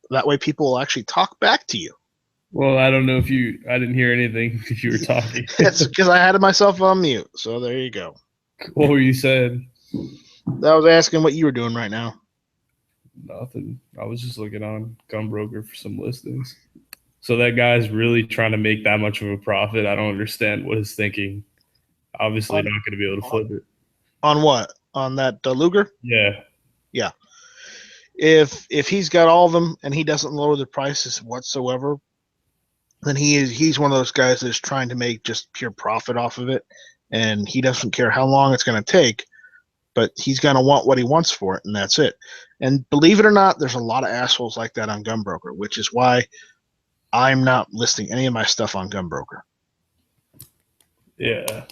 That way, people will actually talk back to you. Well, I don't know if I didn't hear anything if you were talking. That's because I had myself on mute. So there you go. What were you saying? I was asking what you were doing right now. Nothing. I was just looking on Gunbroker for some listings. So that guy's really trying to make that much of a profit. I don't understand what he's thinking. Obviously, not going to be able to flip it. On what? On that Luger? Yeah. Yeah. If he's got all of them and he doesn't lower the prices whatsoever, then he's one of those guys that's trying to make just pure profit off of it, and he doesn't care how long it's going to take, but he's going to want what he wants for it, and that's it. And believe it or not, there's a lot of assholes like that on Gunbroker, which is why I'm not listing any of my stuff on Gunbroker. Yeah.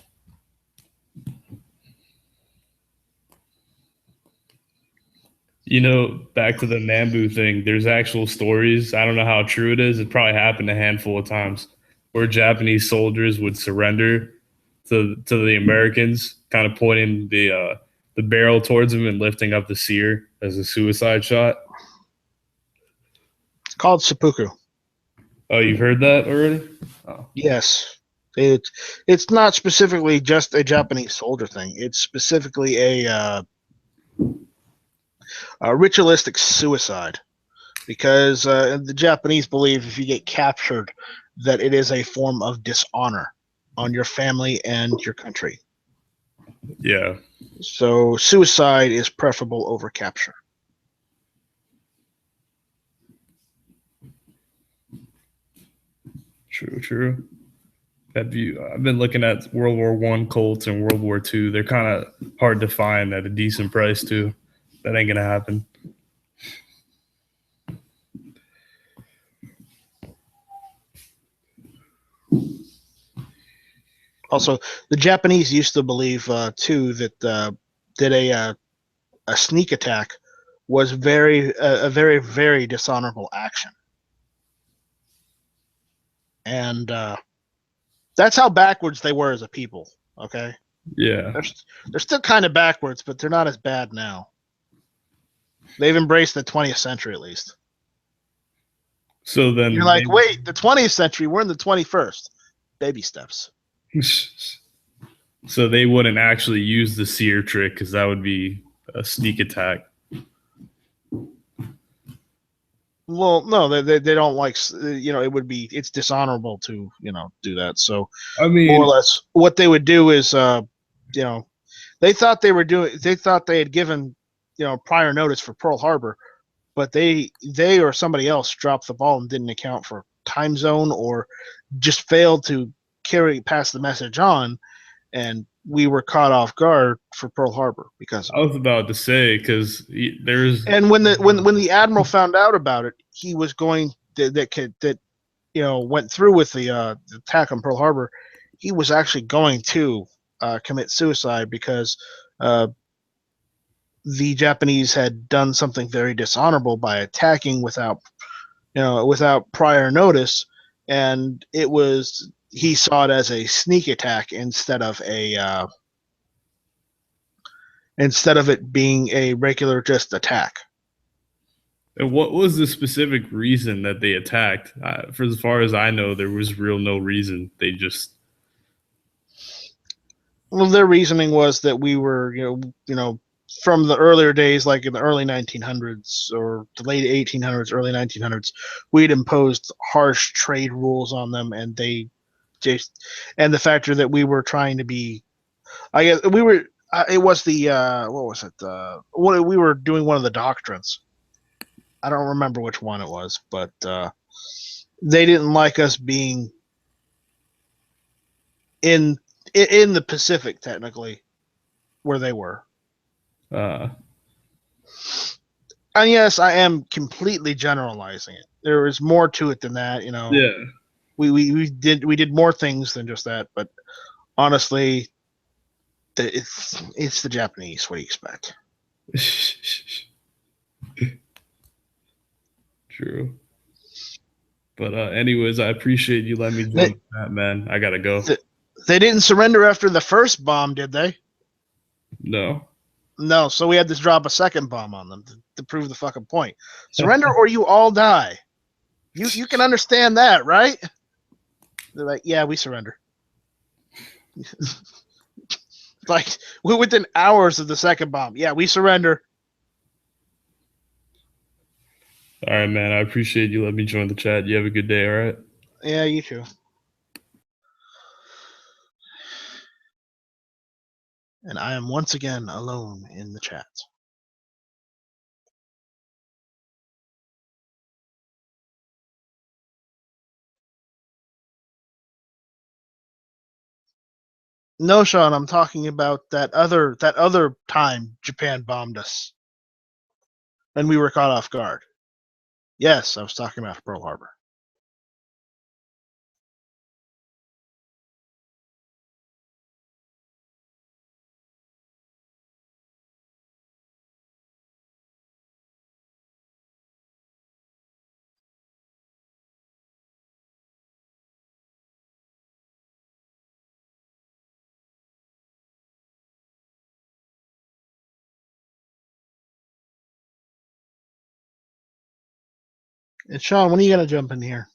You know, back to the Nambu thing, there's actual stories. I don't know how true it is. It probably happened a handful of times where Japanese soldiers would surrender to the Americans, kind of pointing the barrel towards them and lifting up the sear as a suicide shot. It's called seppuku. Oh, you've heard that already? Oh. Yes. It's not specifically just a Japanese soldier thing. It's specifically a ritualistic suicide, because the Japanese believe if you get captured that it is a form of dishonor on your family and your country. Yeah. So suicide is preferable over capture. True. I've been looking at World War I Colts and World War II. They're kind of hard to find at a decent price too. That ain't gonna happen. Also, the Japanese used to believe too that a sneak attack was a very, very dishonorable action, and that's how backwards they were as a people. Okay, Yeah. they're still kind of backwards, but they're not as bad now. They've embraced the 20th century at least. So then You're like, wait, the 20th century? We're in the 21st. Baby steps. So they wouldn't actually use the sear trick because that would be a sneak attack. Well, no, they don't like, it's dishonorable to, do that. So I mean, more or less what they would do is, they thought they had given, prior notice for Pearl Harbor, but they or somebody else dropped the ball and didn't account for time zone or just failed to pass the message on, and we were caught off guard for Pearl Harbor because I was about to say because there's and when the admiral found out about it, he was going went through with the attack on Pearl Harbor. He was actually going to commit suicide because the Japanese had done something very dishonorable by attacking without prior notice, and he saw it as a sneak attack instead of it being a regular just attack. And what was the specific reason that they attacked? For as far as I know, there was no reason. They just their reasoning was that we were from the earlier days, like in the early 1900s or the late 1800s, early 1900s, we'd imposed harsh trade rules on them, and the factor that we were trying to be, I guess we were. It was the what was it? We were doing one of the doctrines. I don't remember which one it was, but they didn't like us being in the Pacific, technically, where they were. And yes, I am completely generalizing it. There is more to it than that, Yeah. We did more things than just that, but honestly, it's the Japanese. What do you expect? True. But anyways, I appreciate you letting me jump that, man. I gotta go. They didn't surrender after the first bomb, did they? No. No, so we had to drop a second bomb on them to prove the fucking point. Surrender or you all die. You can understand that, right? They're like, yeah, we surrender. Like, we're within hours of the second bomb. Yeah, we surrender. All right, man. I appreciate you letting me join the chat. You have a good day, all right? Yeah, you too. And I am once again alone in the chat. No, Sean, I'm talking about that other time Japan bombed us. And we were caught off guard. Yes, I was talking about Pearl Harbor. And Sean, when are you gonna jump in here?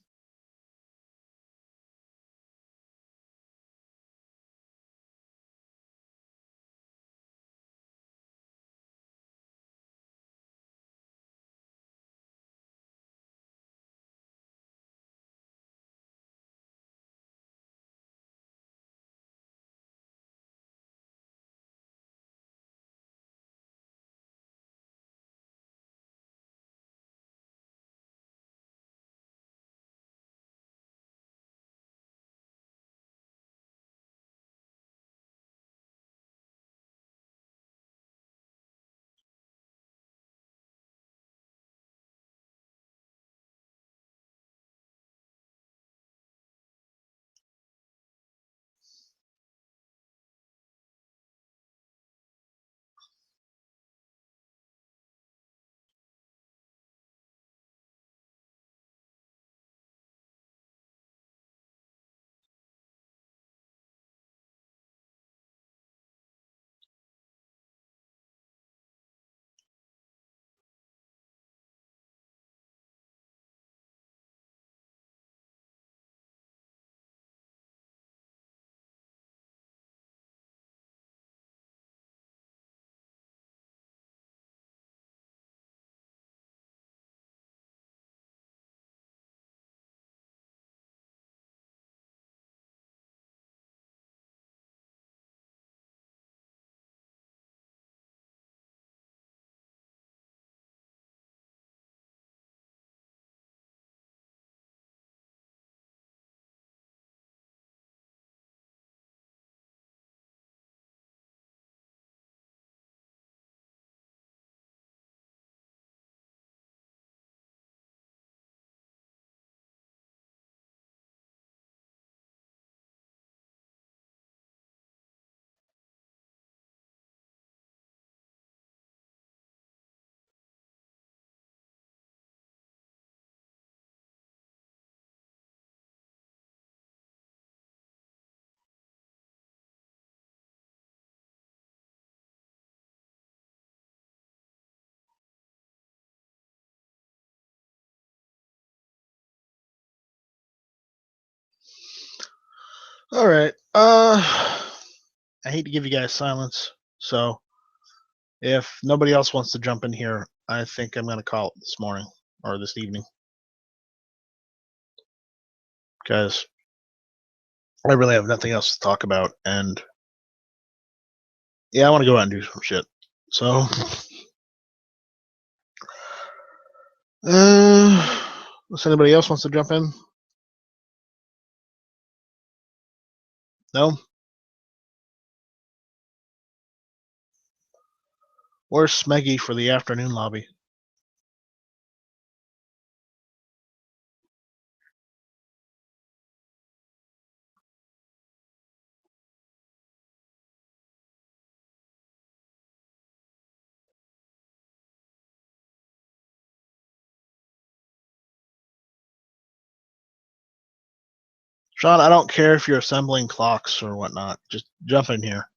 All right. I hate to give you guys silence, so if nobody else wants to jump in here, I think I'm gonna call it this morning or this evening. Because I really have nothing else to talk about, and yeah, I want to go out and do some shit. So, does anybody else wants to jump in? No. Where's Smeggy for the afternoon lobby? Sean, I don't care if you're assembling clocks or whatnot. Just jump in here.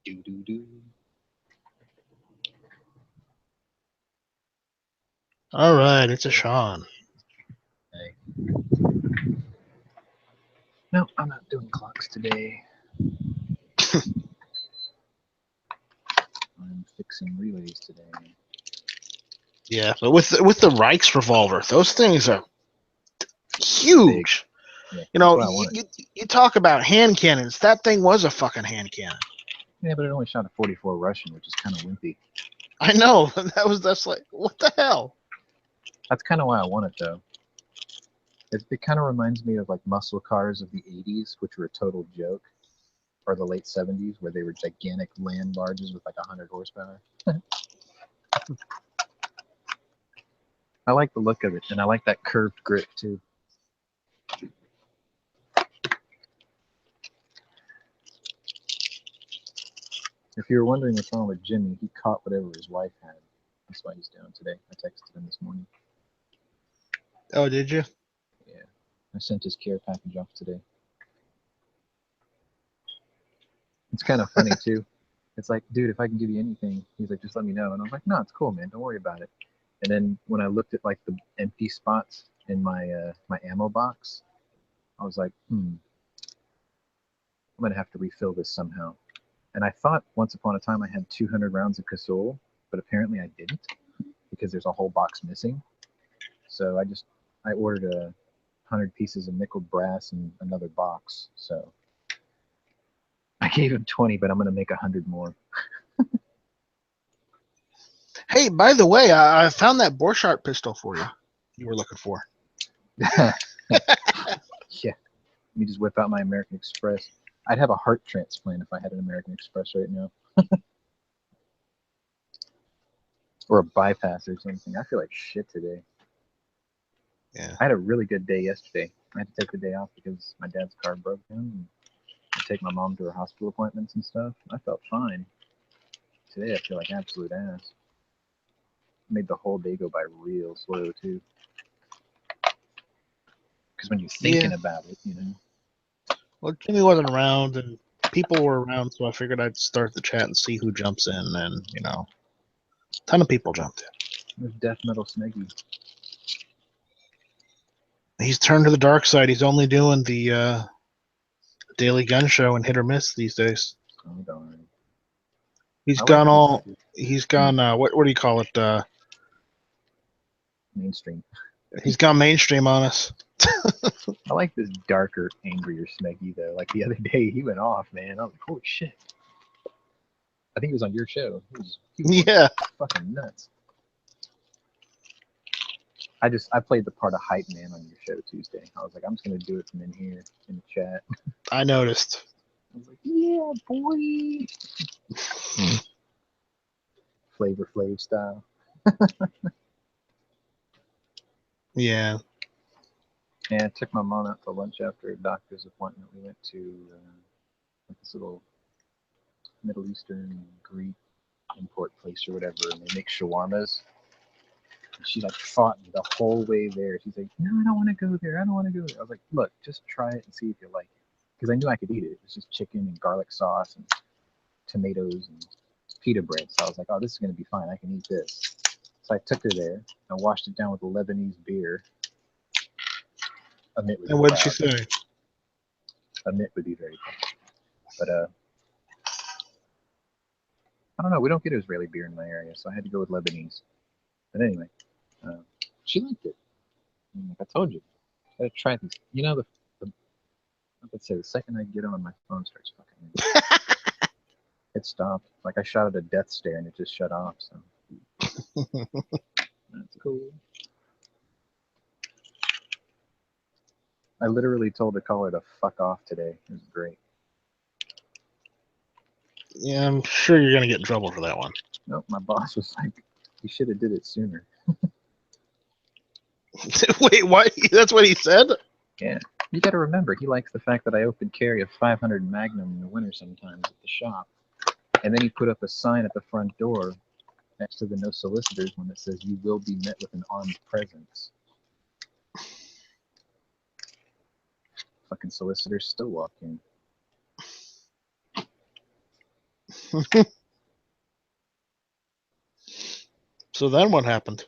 Do do do. All right, it's a Sean. Hey. No, I'm not doing clocks today. I'm fixing relays today. Yeah, but with the Reichs revolver, those things are huge. Yeah, You know, that's what I wanted. you talk about hand cannons. That thing was a fucking hand cannon. Yeah, but it only shot a 44 Russian, which is kind of wimpy. I know. That's like, what the hell? That's kind of why I want it, though. It kind of reminds me of like muscle cars of the 80s, which were a total joke, or the late 70s, where they were gigantic land barges with like 100 horsepower. I like the look of it, and I like that curved grip too. If you were wondering what's wrong with Jimmy, he caught whatever his wife had. That's why he's down today. I texted him this morning. Oh, did you? Yeah, I sent his care package off today. It's kind of funny too. It's like, dude, if I can give you anything, he's like, just let me know. And I was like, no, it's cool, man. Don't worry about it. And then when I looked at like the empty spots in my my ammo box, I was like, I'm gonna have to refill this somehow. And I thought once upon a time I had 200 rounds of Casull, but apparently I didn't because there's a whole box missing. So I ordered 100 pieces of nickel brass and another box. So I gave him 20, but I'm gonna make 100 more. Hey, by the way, I found that Borchardt pistol for you. You were looking for. Yeah. Let me just whip out my American Express. I'd have a heart transplant if I had an American Express right now. Or a bypass or something. I feel like shit today. Yeah. I had a really good day yesterday. I had to take the day off because my dad's car broke down. And I take my mom to her hospital appointments and stuff. I felt fine. Today I feel like absolute ass. Made the whole day go by real slow too. Because when you're thinking about it, you know. Well, Jimmy wasn't around, and people were around, so I figured I'd start the chat and see who jumps in, and a ton of people jumped in. There's Death Metal Snaggy. He's turned to the dark side. He's only doing the daily gun show and hit or miss these days. Oh darn. He's I gone like all. this He's gone. What do you call it? mainstream. He's gone mainstream on us. I like this darker, angrier Snaggy though. Like the other day, he went off, man. I was like, holy shit. I think it was on your show. He was Yeah. fucking nuts. I played the part of hype man on your show Tuesday. I was like, I'm just gonna do it from in here in the chat. I noticed. I was like, yeah, boy. Flavor Flav style. Yeah. Yeah, I took my mom out to lunch after a doctor's appointment. We went to this little Middle Eastern Greek import place or whatever, and they make shawarmas. And she like fought me the whole way there. She's like, no, I don't want to go there. I don't want to go there. I was like, look, just try it and see if you like it. Because I knew I could eat it. It was just chicken and garlic sauce and tomatoes and pita bread. So I was like, oh, this is going to be fine. I can eat this. So I took her there. I washed it down with a Lebanese beer. Amit would And be what did she proud. say? Amit would be very proud. But I don't know. We don't get Israeli beer in my area, so I had to go with Lebanese. But anyway, she liked it. And like I told you, I gotta try these. You know, let's say the second I get on, my phone starts fucking. It stopped. Like I shot at a death stare and it just shut off. So that's cool. I literally told the caller to fuck off today. It was great. Yeah, I'm sure you're gonna get in trouble for that one. Nope, my boss was like, "You should have did it sooner." Wait, what? That's what he said? Yeah, you got to remember, he likes the fact that I open carry a 500 Magnum in the winter sometimes at the shop, and then he put up a sign at the front door next to the no solicitors one that says you will be met with an armed presence. Fucking solicitors still walk in. So then what happened?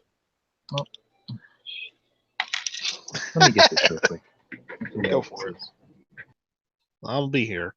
Let me get this real quick. Go for it. I'll be here.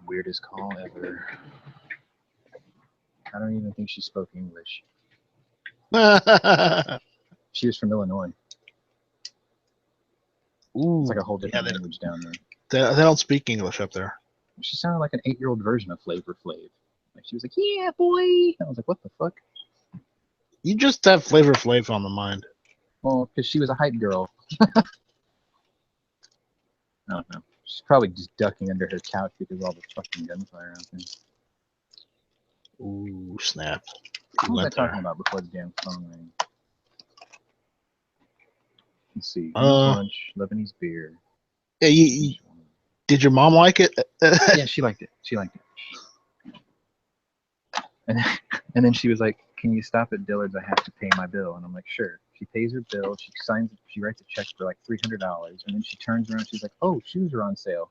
Weirdest call ever. I don't even think she spoke English. She was from Illinois. Ooh, It's like a whole different yeah, language down there. they don't speak English up there. She sounded like an 8-year-old version of Flavor Flav. Like she was like, "Yeah, boy." I was like, "What the fuck?" You just have Flavor Flav on the mind. Well, because she was a hype girl. I don't know. She's probably just ducking under her couch because of all the fucking gunfire out there. Ooh, snap. What was I Went talking there. about before the damn phone rang? Let's see. Uh, Lunch, Lebanese beer. Yeah, did your mom like it? Yeah, she liked it. She liked it. And then she was like, "Can you stop at Dillard's? I have to pay my bill." And I'm like, "Sure." She pays her bill. She writes a check for like $300. And then she turns around. She's like, "Oh, shoes are on sale."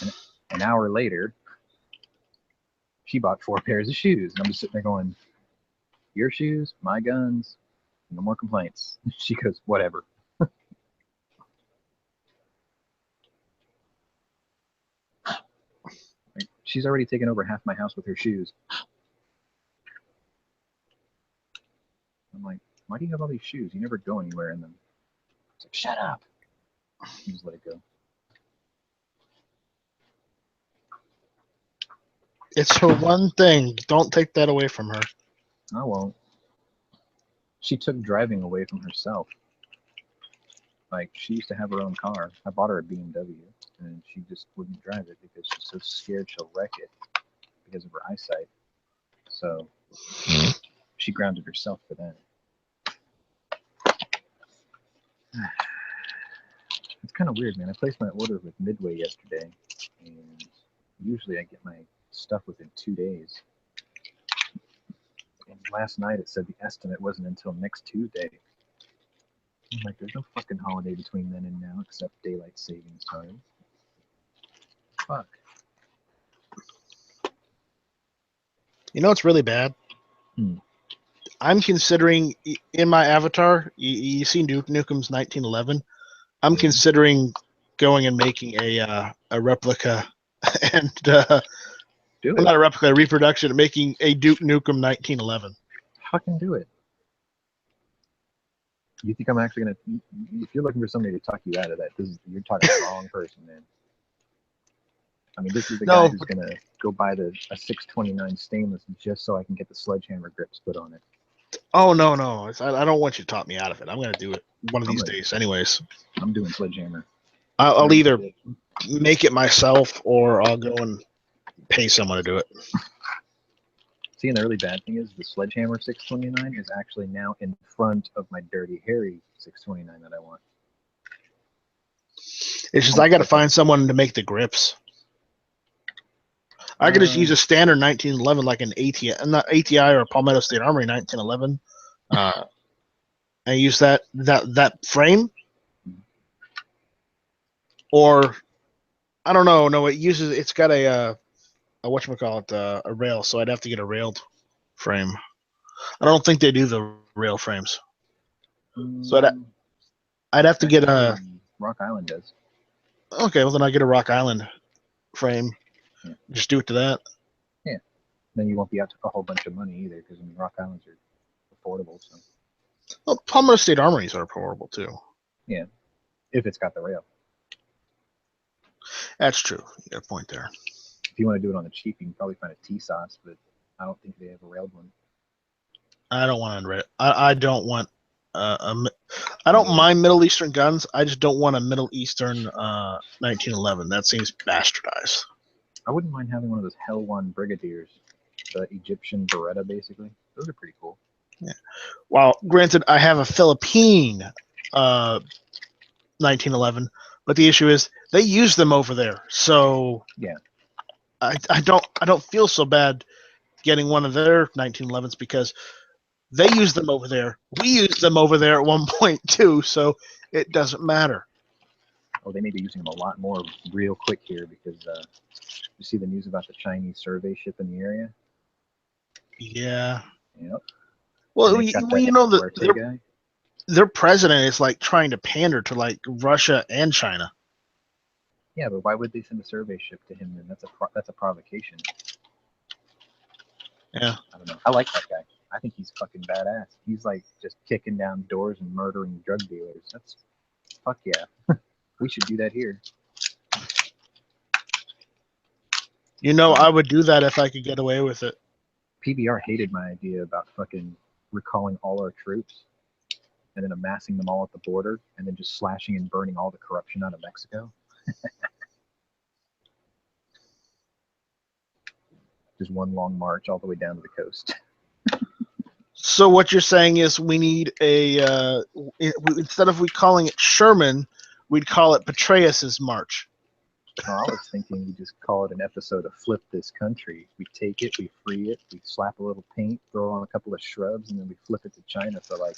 And an hour later, she bought 4 pairs of shoes. And I'm just sitting there going, "Your shoes, my guns, no more complaints." She goes, "Whatever." Like, she's already taken over half my house with her shoes. I'm like, "Why do you have all these shoes? You never go anywhere in them." It's like, "Shut up." You just let it go. It's her one thing. Don't take that away from her. I won't. She took driving away from herself. Like, she used to have her own car. I bought her a BMW, and she just wouldn't drive it because she's so scared she'll wreck it because of her eyesight. So she grounded herself for that. It's kind of weird, man. I placed my order with Midway yesterday, and usually I get my stuff within 2 days. And last night it said the estimate wasn't until next Tuesday. I'm like, there's no fucking holiday between then and now except daylight savings time. Fuck. You know what's really bad? I'm considering in my avatar. You see Duke Nukem's 1911. I'm considering going and making a replica and Do not a it. replica, a reproduction, making a Duke Nukem 1911. Fucking do it. You think I'm actually gonna? If you're looking for somebody to talk you out of that, you're talking to the wrong person, man. I mean, this is the guy who's gonna go buy a 629 stainless just so I can get the sledgehammer grips put on it. Oh no, no, I don't want you to talk me out of it. I'm gonna do it one of I'm these ready. days, anyways. I'm doing Sledgehammer. I'll Very either good. make it myself or I'll go and pay someone to do it. See, and the really bad thing is the Sledgehammer 629 is actually now in front of my Dirty Harry 629 that I want. It's just I got to find someone to make the grips. I could just use a standard 1911 like an ATI, not ATI or Palmetto State Armory 1911, and use that frame. Or I don't know. No, it's got a whatchamacallit, a rail, so I'd have to get a railed frame. I don't think they do the rail frames, so I'd have to get a. Actually, Rock Island does. Okay, well then I get a Rock Island frame. Yeah. Just do it to that. Then you won't be out to a whole bunch of money either, because I mean, Rock Islands are affordable. So Well, Palmetto State Armories are affordable too. if it's got the rail, That's true. You got a point there. if you want to do it on the cheap, you can probably find a T-Sauce, but I don't think they have a railed one. I don't want to. I don't want. I don't mind Middle Eastern guns. I just don't want a Middle Eastern 1911. That seems bastardized. I wouldn't mind having one of those Hell One Brigadiers, the Egyptian Beretta, basically. Those are pretty cool. Well, granted, I have a Philippine 1911, but the issue is they use them over there, so Yeah. I don't feel so bad getting one of their 1911s because they use them over there. We used them over there at one point too, so it doesn't matter. Oh, they may be using them a lot more real quick here because you see the news about the Chinese survey ship in the area? Yeah. Yep. Well, And they've got that you know that Duarte guy. their president is like trying to pander to like Russia and China. Yeah, but why would they send a survey ship to him then? That's a provocation. Yeah. I don't know. I like that guy. I think he's fucking badass. He's like just kicking down doors and murdering drug dealers. That's fuck yeah. We should do that here. You know, I would do that if I could get away with it. PBR hated my idea about fucking recalling all our troops and then amassing them all at the border and then just slashing and burning all the corruption out of Mexico. Just one long march all the way down to the coast. So what you're saying is we need a instead of we calling it Sherman, we'd call it Petraeus's March. No, I was thinking we just call it an episode of Flip This Country. We take it, we free it, we slap a little paint, throw on a couple of shrubs, and then we flip it to China for like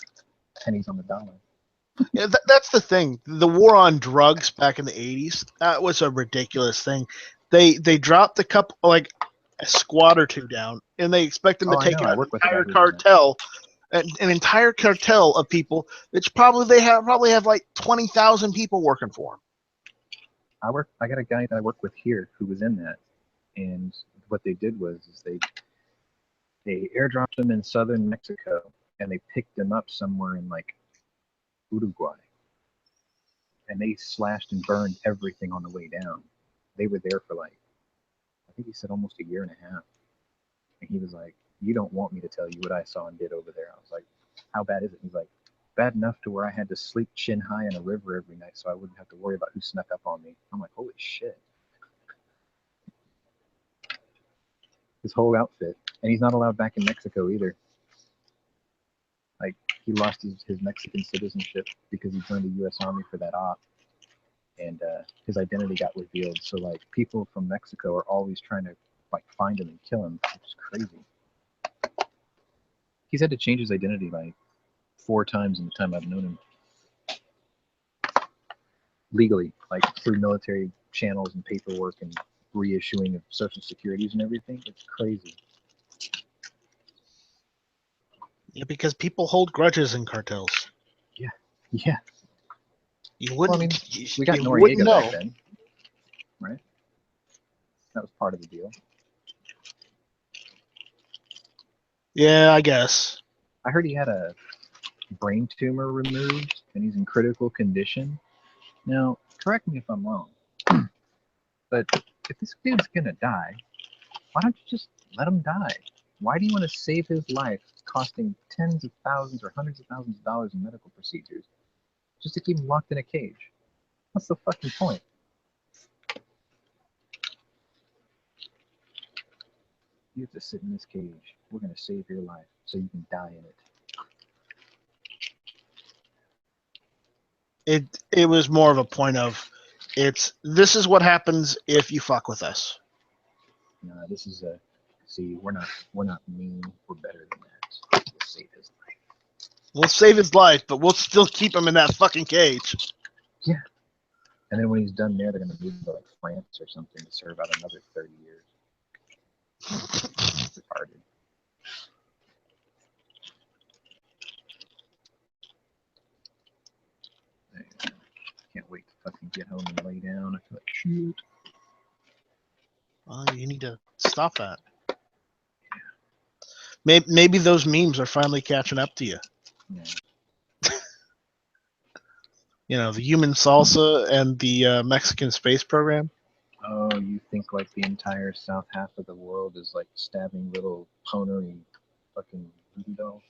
pennies on the dollar. Yeah, that's the thing. The war on drugs back in the 80s, that was a ridiculous thing. They dropped a couple, like a squad or two down, and they expect them to take out an entire cartel of people. Which probably have like 20,000 people working for them. I got a guy that I work with here who was in that, and what they did was they airdropped him in southern Mexico, and they picked him up somewhere in like Uruguay, and they slashed and burned everything on the way down. They were there for like, I think he said almost a year and a half, and he was like, "You don't want me to tell you what I saw and did over there." I was like, "How bad is it?" He's like, "Bad enough to where I had to sleep chin high in a river every night so I wouldn't have to worry about who snuck up on me." I'm like, holy shit. His whole outfit. And he's not allowed back in Mexico either. Like, he lost his Mexican citizenship because he joined the U.S. Army for that op. And his identity got revealed. So, like, people from Mexico are always trying to, like, find him and kill him, which is crazy. He's had to change his identity, like, 4 times in the time I've known him. Legally, like through military channels and paperwork and reissuing of social securities and everything. It's crazy. Yeah, because people hold grudges in cartels. Yeah. You wouldn't. Well, I mean, we got you Noriega wouldn't know. back then, right? That was part of the deal. Yeah, I guess. I heard he had a brain tumor removed and he's in critical condition. Now, correct me if I'm wrong, but if this dude's gonna die, why don't you just let him die? Why do you want to save his life, costing tens of thousands or hundreds of thousands of dollars in medical procedures, just to keep him locked in a cage? What's the fucking point? You have to sit in this cage. We're gonna save your life so you can die in it. It was more of a point of, this is what happens if you fuck with us. No, this is a. See, we're not mean. We're better than that. We'll save his life. We'll save his life, but we'll still keep him in that fucking cage. Yeah. And then when he's done there, they're gonna move him to like France or something to serve out another 30 years. It's retarded. Can't wait to fucking get home and lay down. I feel like shoot. Well, you need to stop that. Maybe those memes are finally catching up to you. Yeah. You know, the human salsa and the Mexican space program. Oh, you think like the entire south half of the world is like stabbing little ponery fucking voodoo dolls?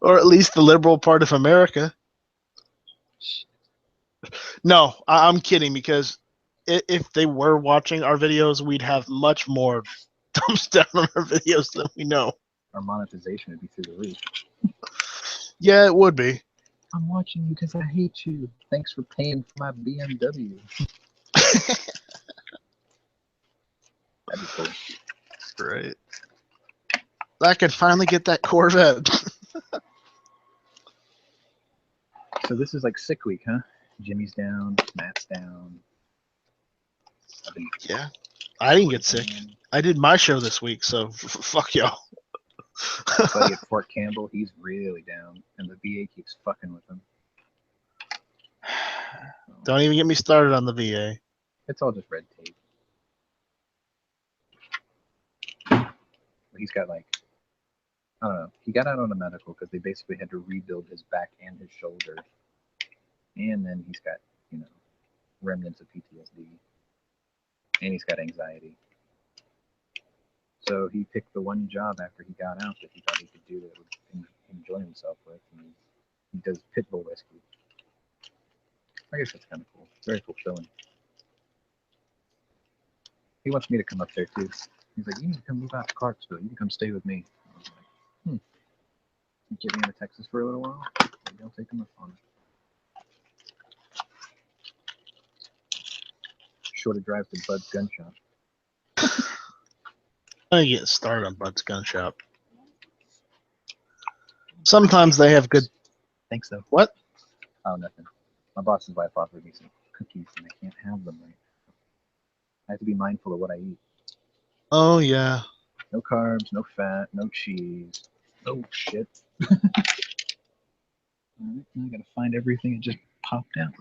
Or at least the liberal part of America. No, I'm kidding, because if they were watching our videos, we'd have much more thumbs down on our videos than we know. Our monetization would be through the roof. Yeah, it would be. I'm watching you because I hate you. Thanks for paying for my BMW. That'd be cool. Right. I could finally get that Corvette. So this is like sick week, huh? Jimmy's down, Matt's down. Yeah. I didn't get sick. I did my show this week, so fuck y'all. Buddy at Fort Campbell, he's really down, and the VA keeps fucking with him. Don't even get me started on the VA. It's all just red tape. He's got like, I don't know. He got out on a medical because they basically had to rebuild his back and his shoulder, and then he's got, you know, remnants of PTSD, and he's got anxiety. So he picked the one job after he got out that he thought he could do that would enjoy himself with, and he does pit bull rescue. I guess that's kind of cool. Very fulfilling. He wants me to come up there too. He's like, you need to come move out to Clarksville. You can come stay with me. I was like, You get me into Texas for a little while? Maybe I'll take him up on it. Shorter drive to Bud's Gun Shop. I get started on Bud's Gun Shop. Sometimes they have good. Think so. What? Oh, nothing. My boss's wife offered me some cookies, and I can't have them right. I have to be mindful of what I eat. Oh yeah. No carbs, no fat, no cheese. Oh shit. All right, now I gotta find everything that just popped out.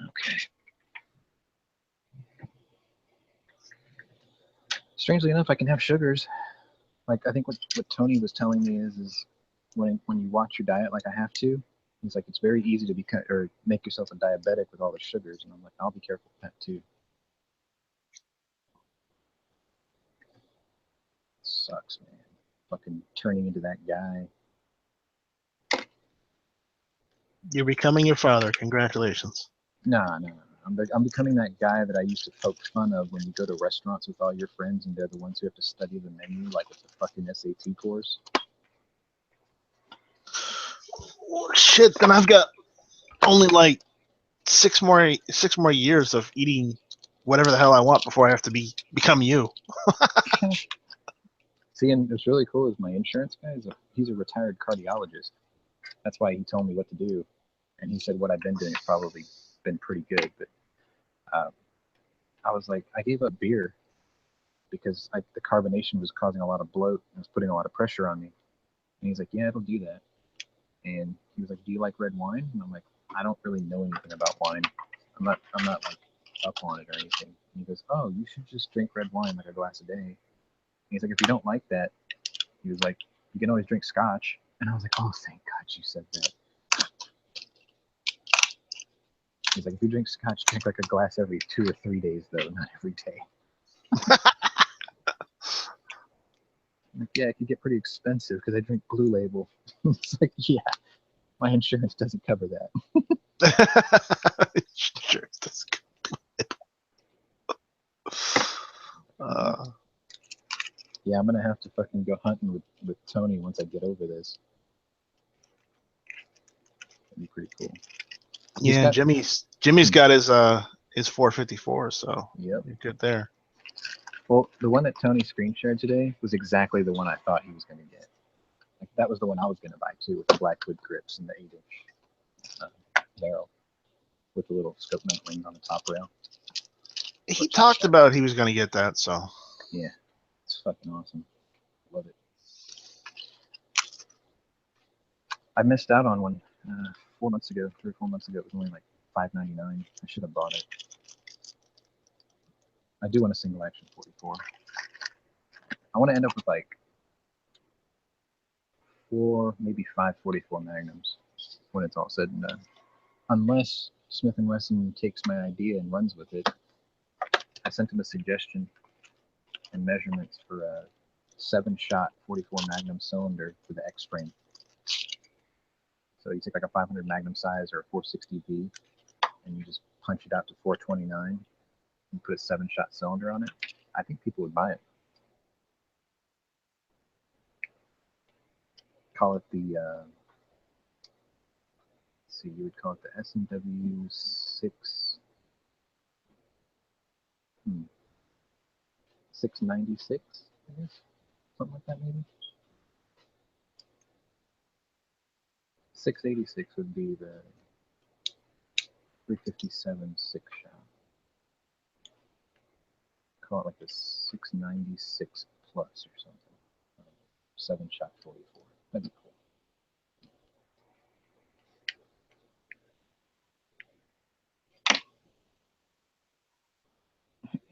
Okay. Strangely enough, I can have sugars. Like, I think what Tony was telling me is when you watch your diet like I have to, he's like, it's very easy to or make yourself a diabetic with all the sugars. And I'm like, I'll be careful with that too. Sucks, man. Fucking turning into that guy. You're becoming your father. Congratulations. Nah. I'm becoming that guy that I used to poke fun of when you go to restaurants with all your friends and they're the ones who have to study the menu like it's a fucking SAT course. Oh, shit, then I've got only like six more years of eating whatever the hell I want before I have to become you. See, and what's really cool is my insurance guy he's a retired cardiologist. That's why he told me what to do, and he said what I've been doing has probably been pretty good. But I was like, I gave up beer because the carbonation was causing a lot of bloat and was putting a lot of pressure on me. And he's like, yeah, it'll do that. And he was like, do you like red wine? And I'm like, I don't really know anything about wine. I'm not like up on it or anything. And he goes, oh, you should just drink red wine like a glass a day. And he's like, if you don't like that, he was like, you can always drink scotch. And I was like, oh, thank God you said that. He's like, if you drink scotch, drink like a glass every 2 or 3 days, though, not every day. I'm like, yeah, it could get pretty expensive because I drink Blue Label. It's like, yeah, my insurance doesn't cover that. Sure, that's good. Yeah, I'm gonna have to fucking go hunting with Tony once I get over this. That'd be pretty cool. He's Yeah, got- Jimmy's got his 454, so Yep. you're good there. Well, the one that Tony screen shared today was exactly the one I thought he was gonna get. Like that was the one I was gonna buy too, with the Blackwood grips and the 8-inch barrel with the little scope mount rings on the top rail. He talked about he was going to get that, so Yeah, it's fucking awesome. Love it. I missed out on one 4 months ago, 3 or 4 months ago. It was only like $5.99. I should have bought it. I do want a single action 44. I want to end up with like 4, maybe 5 44 Magnums when it's all said and done. Unless Smith & Wesson takes my idea and runs with it. I sent him a suggestion and measurements for a 7-shot 44 Magnum cylinder for the X-frame. So you take like a 500 Magnum size or a 460V and you just punch it out to 429 and put a 7-shot cylinder on it. I think people would buy it. Call it the, let's see, you would call it the S&W 696, I guess, something like that maybe. 686 would be the 357 6-shot. Call it like the 696 plus or something. 7-shot 44. That'd be cool.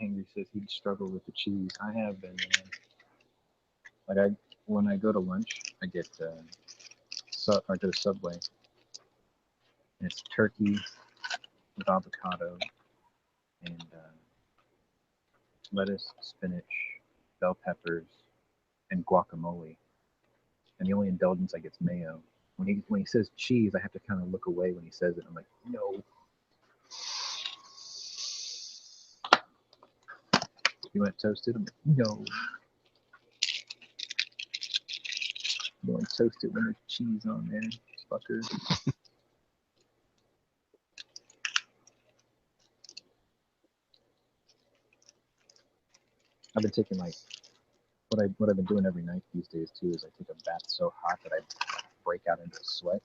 Angry says he'd struggle with the cheese. I have been, like when I go to lunch, I get I go to Subway. And it's turkey with avocado and lettuce, spinach, bell peppers, and guacamole. And the only indulgence I get is mayo. When he says cheese, I have to kind of look away when he says it. I'm like, no. You want it toasted? I'm like, no. You want it toasted when there's cheese on there, fucker. I've been taking like what I've been doing every night these days too is I take a bath so hot that I break out into a sweat,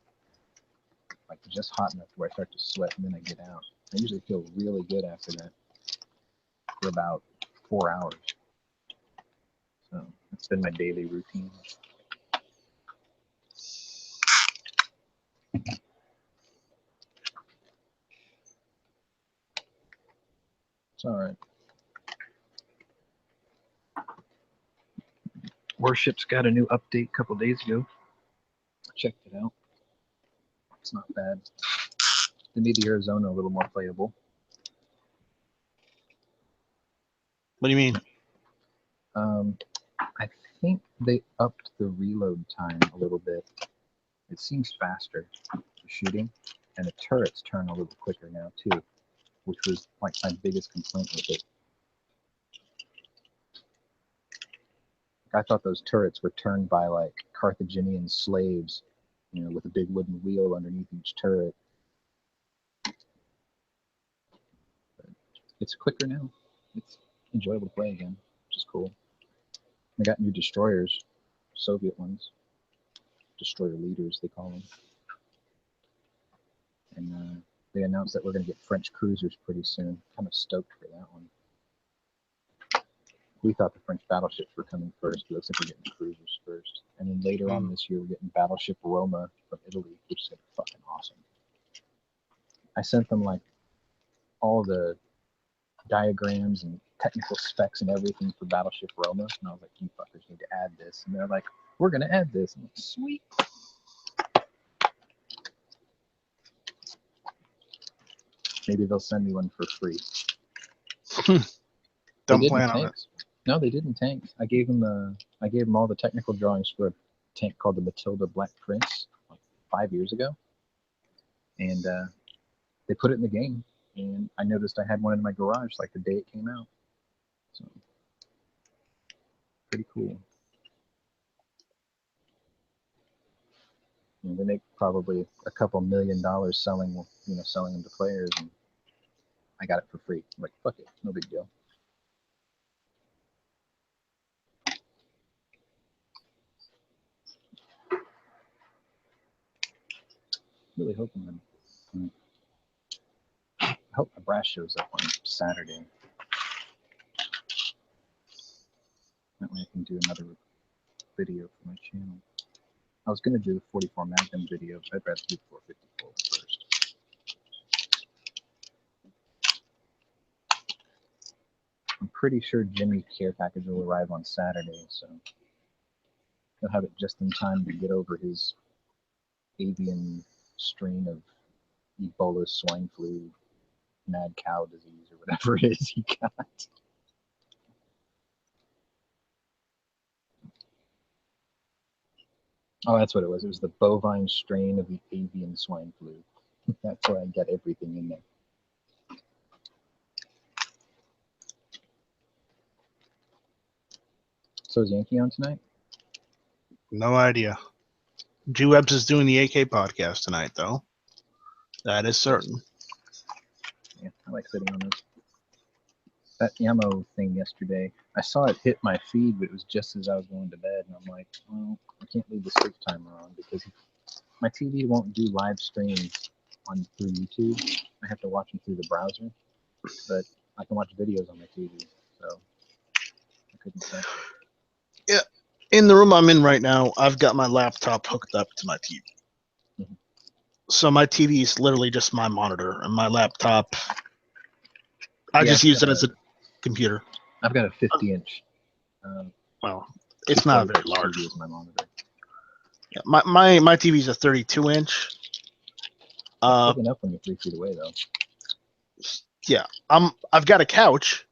like just hot enough where I start to sweat and then I get out. I usually feel really good after that for about 4 hours. So it's been my daily routine. It's all right. Worship's got a new update a couple days ago. I checked it out. It's not bad. They made the Arizona a little more playable. what do you mean? I think they upped the reload time a little bit. It seems faster for shooting, and the turrets turn a little quicker now too, which was like my biggest complaint with it. I thought those turrets were turned by like Carthaginian slaves, you know, with a big wooden wheel underneath each turret. But it's quicker now. It's enjoyable to play again, which is cool. I got new destroyers, Soviet ones, destroyer leaders they call them, and they announced that we're going to get French cruisers pretty soon. Kind of stoked for that one. We thought the French battleships were coming first, but it looks like we're getting cruisers first. And then later on this year, we're getting Battleship Roma from Italy, which is going to be fucking awesome. I sent them like all the diagrams and technical specs and everything for Battleship Roma, and I was like, you fuckers need to add this. And they're like, we're going to add this. I'm like, sweet. Maybe they'll send me one for free. Don't They did in plan on it. tanks. No, they did in tanks. I gave them all the technical drawings for a tank called the Matilda Black Prince like 5 years ago, and they put it in the game. And I noticed I had one in my garage like the day it came out. So pretty cool. They make probably a couple $1 million selling them to players, and I got it for free. I'm like, fuck it, no big deal. Really hoping I hope my brass shows up on Saturday. That way I can do another video for my channel. I was going to do the 44 Magnum video, but I'd rather do the 454 first. I'm pretty sure Jimmy's care package will arrive on Saturday, so he'll have it just in time to get over his avian strain of Ebola, swine flu, mad cow disease, or whatever it is he got. Oh, that's what it was. It was the bovine strain of the avian swine flu. That's why I got everything in there. So is Yankee on tonight? No idea. G Webs is doing the AK podcast tonight, though. That is certain. Yeah, I like sitting on those. That ammo thing yesterday, I saw it hit my feed, but it was just as I was going to bed, and I'm like, well, I can't leave the sleep timer on because my TV won't do live streams through YouTube. I have to watch them through the browser, but I can watch videos on my TV, so I couldn't touch it. Yeah. In the room I'm in right now, I've got my laptop hooked up to my TV. Mm-hmm. So my TV is literally just my monitor, and my laptop, I just use it as a computer. I've got a 50-inch. Well, it's not very large. TV as my monitor. Yeah, my TV's a 32-inch. It's big enough when you're 3 feet away, though. Yeah, I've got a couch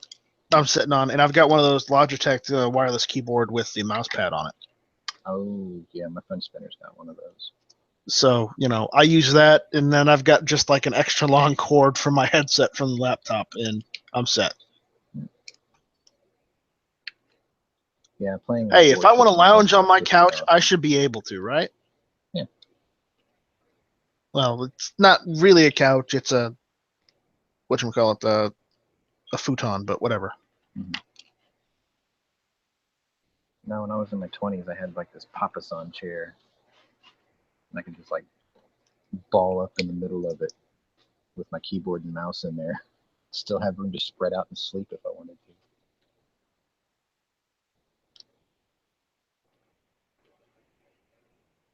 I'm sitting on, and I've got one of those Logitech wireless keyboard with the mouse pad on it. Oh, yeah, my friend Spinner's got one of those. So, I use that, and then I've got just like an extra long cord for my headset from the laptop, and I'm set. Yeah, playing. Hey, if I want to lounge on my couch, I should be able to, right? Yeah. Well, it's not really a couch. It's a, whatchamacallit, a futon, but whatever. Mm-hmm. Now, when I was in my 20s, I had like this Papasan chair. And I could just like ball up in the middle of it with my keyboard and mouse in there. Still have room to spread out and sleep if I wanted to.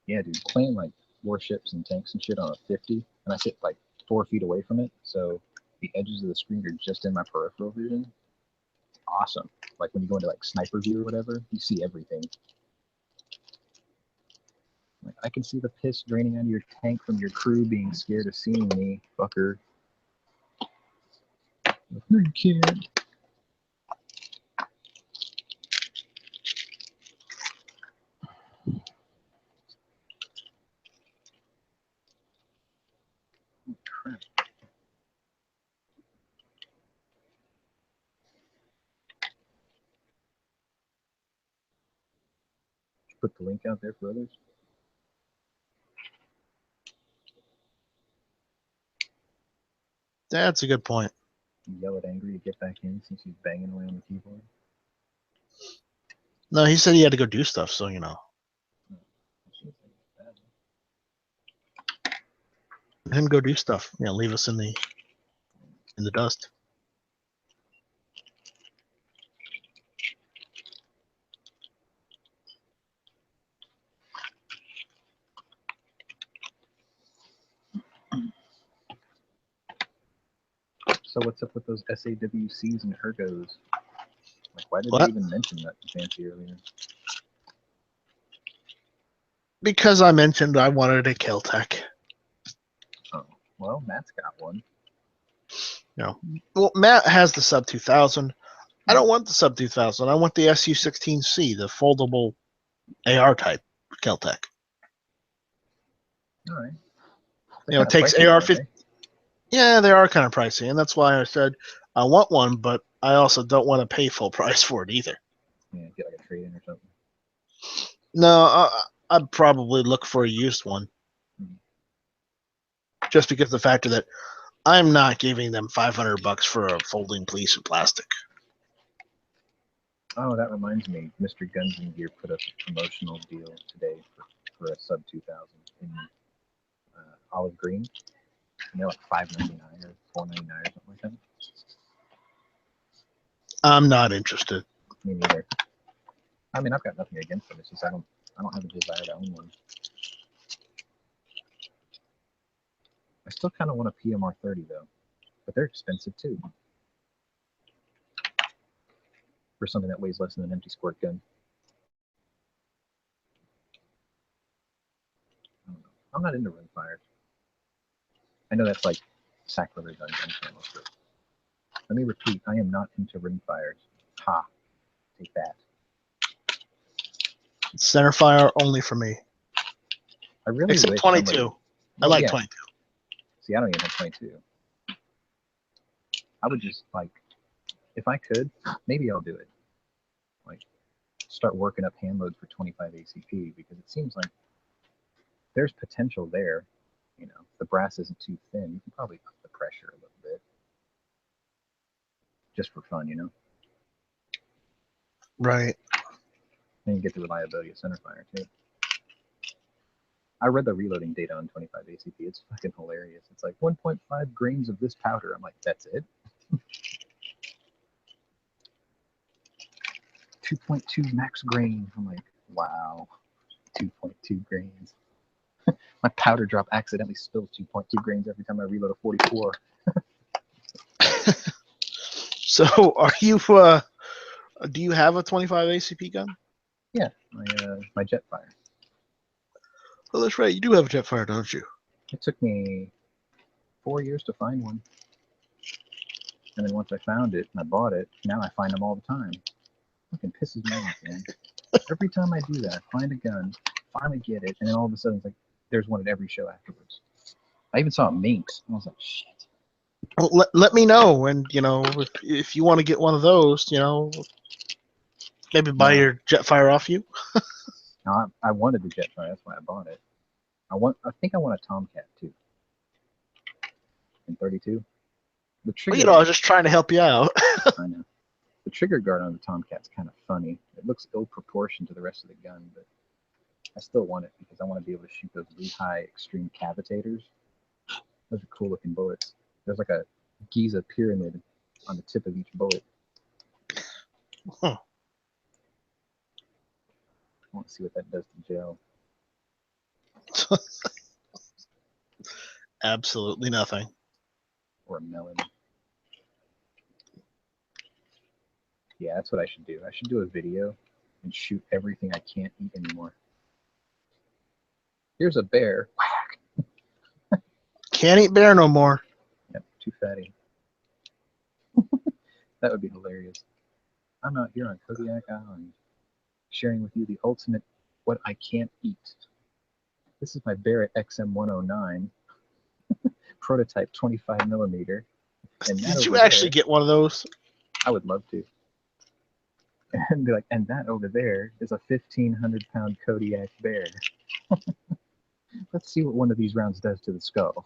Yeah, dude, playing like warships and tanks and shit on a 50, and I sit like 4 feet away from it, so the edges of the screen are just in my peripheral vision. It's awesome. Like when you go into like sniper view or whatever, you see everything. Like, I can see the piss draining out of your tank from your crew being scared of seeing me, fucker. No, you can't. Crap. Put the link out there for others. That's a good point. Yell at Angry to get back in since he's banging away on the keyboard. No, he said he had to go do stuff, so let him go do stuff. Leave us in the dust. So what's up with those SAWCs and Ergos? Like, why did What? they even mention that in Fancy earlier? Because I mentioned I wanted a Keltec. Oh, well, Matt's got one. Well, Matt has the sub 2000. I don't want the sub 2000. I want the SU16C, the foldable AR type Keltec. All right. It takes AR-15. Yeah, they are kind of pricey, and that's why I said I want one, but I also don't want to pay full price for it either. Yeah, get like a trade-in or something. No, I'd probably look for a used one, just because of the factor that I'm not giving them $500 for a folding piece of plastic. Oh, that reminds me. Mr. Guns and Gear put up a promotional deal today for a sub 2000 in olive green. And they're like $5.99 or $4.99 or something like that. I'm not interested. Me neither. I mean, I've got nothing against them. It's just I don't have a desire to own one. I still kind of want a PMR 30 though, but they're expensive too. For something that weighs less than an empty squirt gun. I don't know. I'm not into rimfires. I know that's like sacrilege on gun channels, but let me repeat, I am not into rimfires. Ha! Take that. Centerfire only for me. I really Except wish 22. somebody- I like yeah. 22. See, I don't even have 22. I would just like, if I could, maybe I'll do it. Like, start working up hand loads for 25 ACP because it seems like there's potential there. You know, the brass isn't too thin. You can probably up the pressure a little bit, just for fun, you know. Right. Then you get the reliability of centerfire too. I read the reloading data on 25 ACP. It's fucking hilarious. It's like 1.5 grains of this powder. I'm like, that's it? 2.2 max grain. I'm like, wow, 2.2 grains. My powder drop accidentally spills 2.2 grains every time I reload a 44. So, are you? Do you have a 25 ACP gun? Yeah, my Jetfire. Oh, that's right. You do have a Jetfire, don't you? It took me 4 years to find one. And then once I found it and I bought it, now I find them all the time. Fucking pisses me off, man. Every time I do that, find a gun, finally get it, and then all of a sudden it's like there's one at every show afterwards. I even saw a Minx, and I was like, shit. Well, let me know, and if you want to get one of those, maybe buy your Jetfire off you. No, I wanted the Jetfire, that's why I bought it. I think I want a Tomcat too. In 32. The trigger. Well, I was just trying to help you out. I know. The trigger guard on the Tomcat's kind of funny. It looks ill proportioned to the rest of the gun, but I still want it because I want to be able to shoot those Lehigh Extreme Cavitators. Those are cool looking bullets. There's like a Giza pyramid on the tip of each bullet. Huh. I want to see what that does to gel. Absolutely nothing. Or a melon. Yeah, that's what I should do. I should do a video and shoot everything I can't eat anymore. Here's a bear. Whack. Can't eat bear no more. Yep, too fatty. That would be hilarious. I'm out here on Kodiak Island, sharing with you the ultimate what I can't eat. This is my Barrett XM109 prototype 25 millimeter. And Did you actually get one of those? I would love to. And be like, and that over there is a 1,500-pound Kodiak bear. Let's see what one of these rounds does to the skull.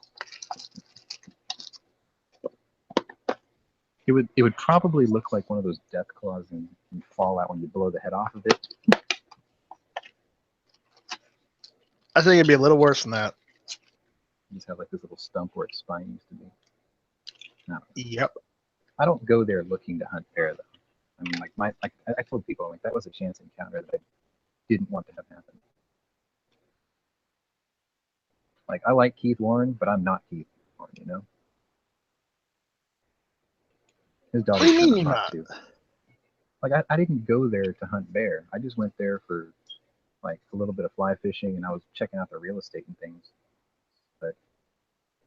It would probably look like one of those death claws in Fallout when you blow the head off of it. I think it'd be a little worse than that. You just have like this little stump where its spine used to be. No. Yep. I don't go there looking to hunt bear though. I mean, like I told people, like that was a chance encounter that I didn't want to have happen. Like I like Keith Warren, but I'm not Keith Warren, you know. His daughter's What do you mean kind of you're hot not? too. Like I didn't go there to hunt bear. I just went there for like a little bit of fly fishing, and I was checking out the real estate and things. But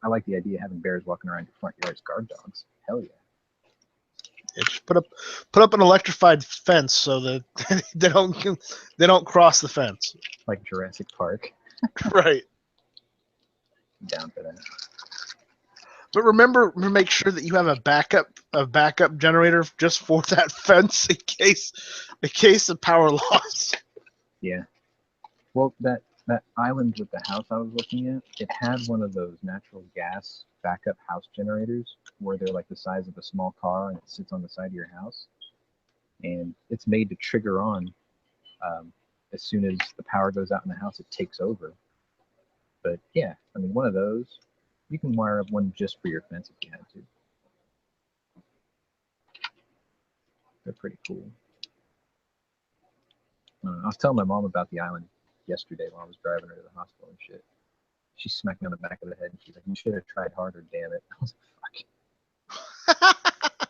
I like the idea of having bears walking around your front yard as guard dogs. Hell yeah. Yeah, just put up an electrified fence so that they don't cross the fence. Like Jurassic Park. Right. Down for that. But remember, make sure that you have a backup generator just for that fence in case of power loss. Yeah. Well, that island with the house I was looking at, it had one of those natural gas backup house generators where they're like the size of a small car and it sits on the side of your house. And it's made to trigger on as soon as the power goes out in the house, it takes over. But yeah, I mean, one of those, you can wire up one just for your fence if you had to. They're pretty cool. I was telling my mom about the island yesterday while I was driving her to the hospital and shit. She smacked me on the back of the head and she's like, "You should have tried harder, damn it." I was like, "Fuck."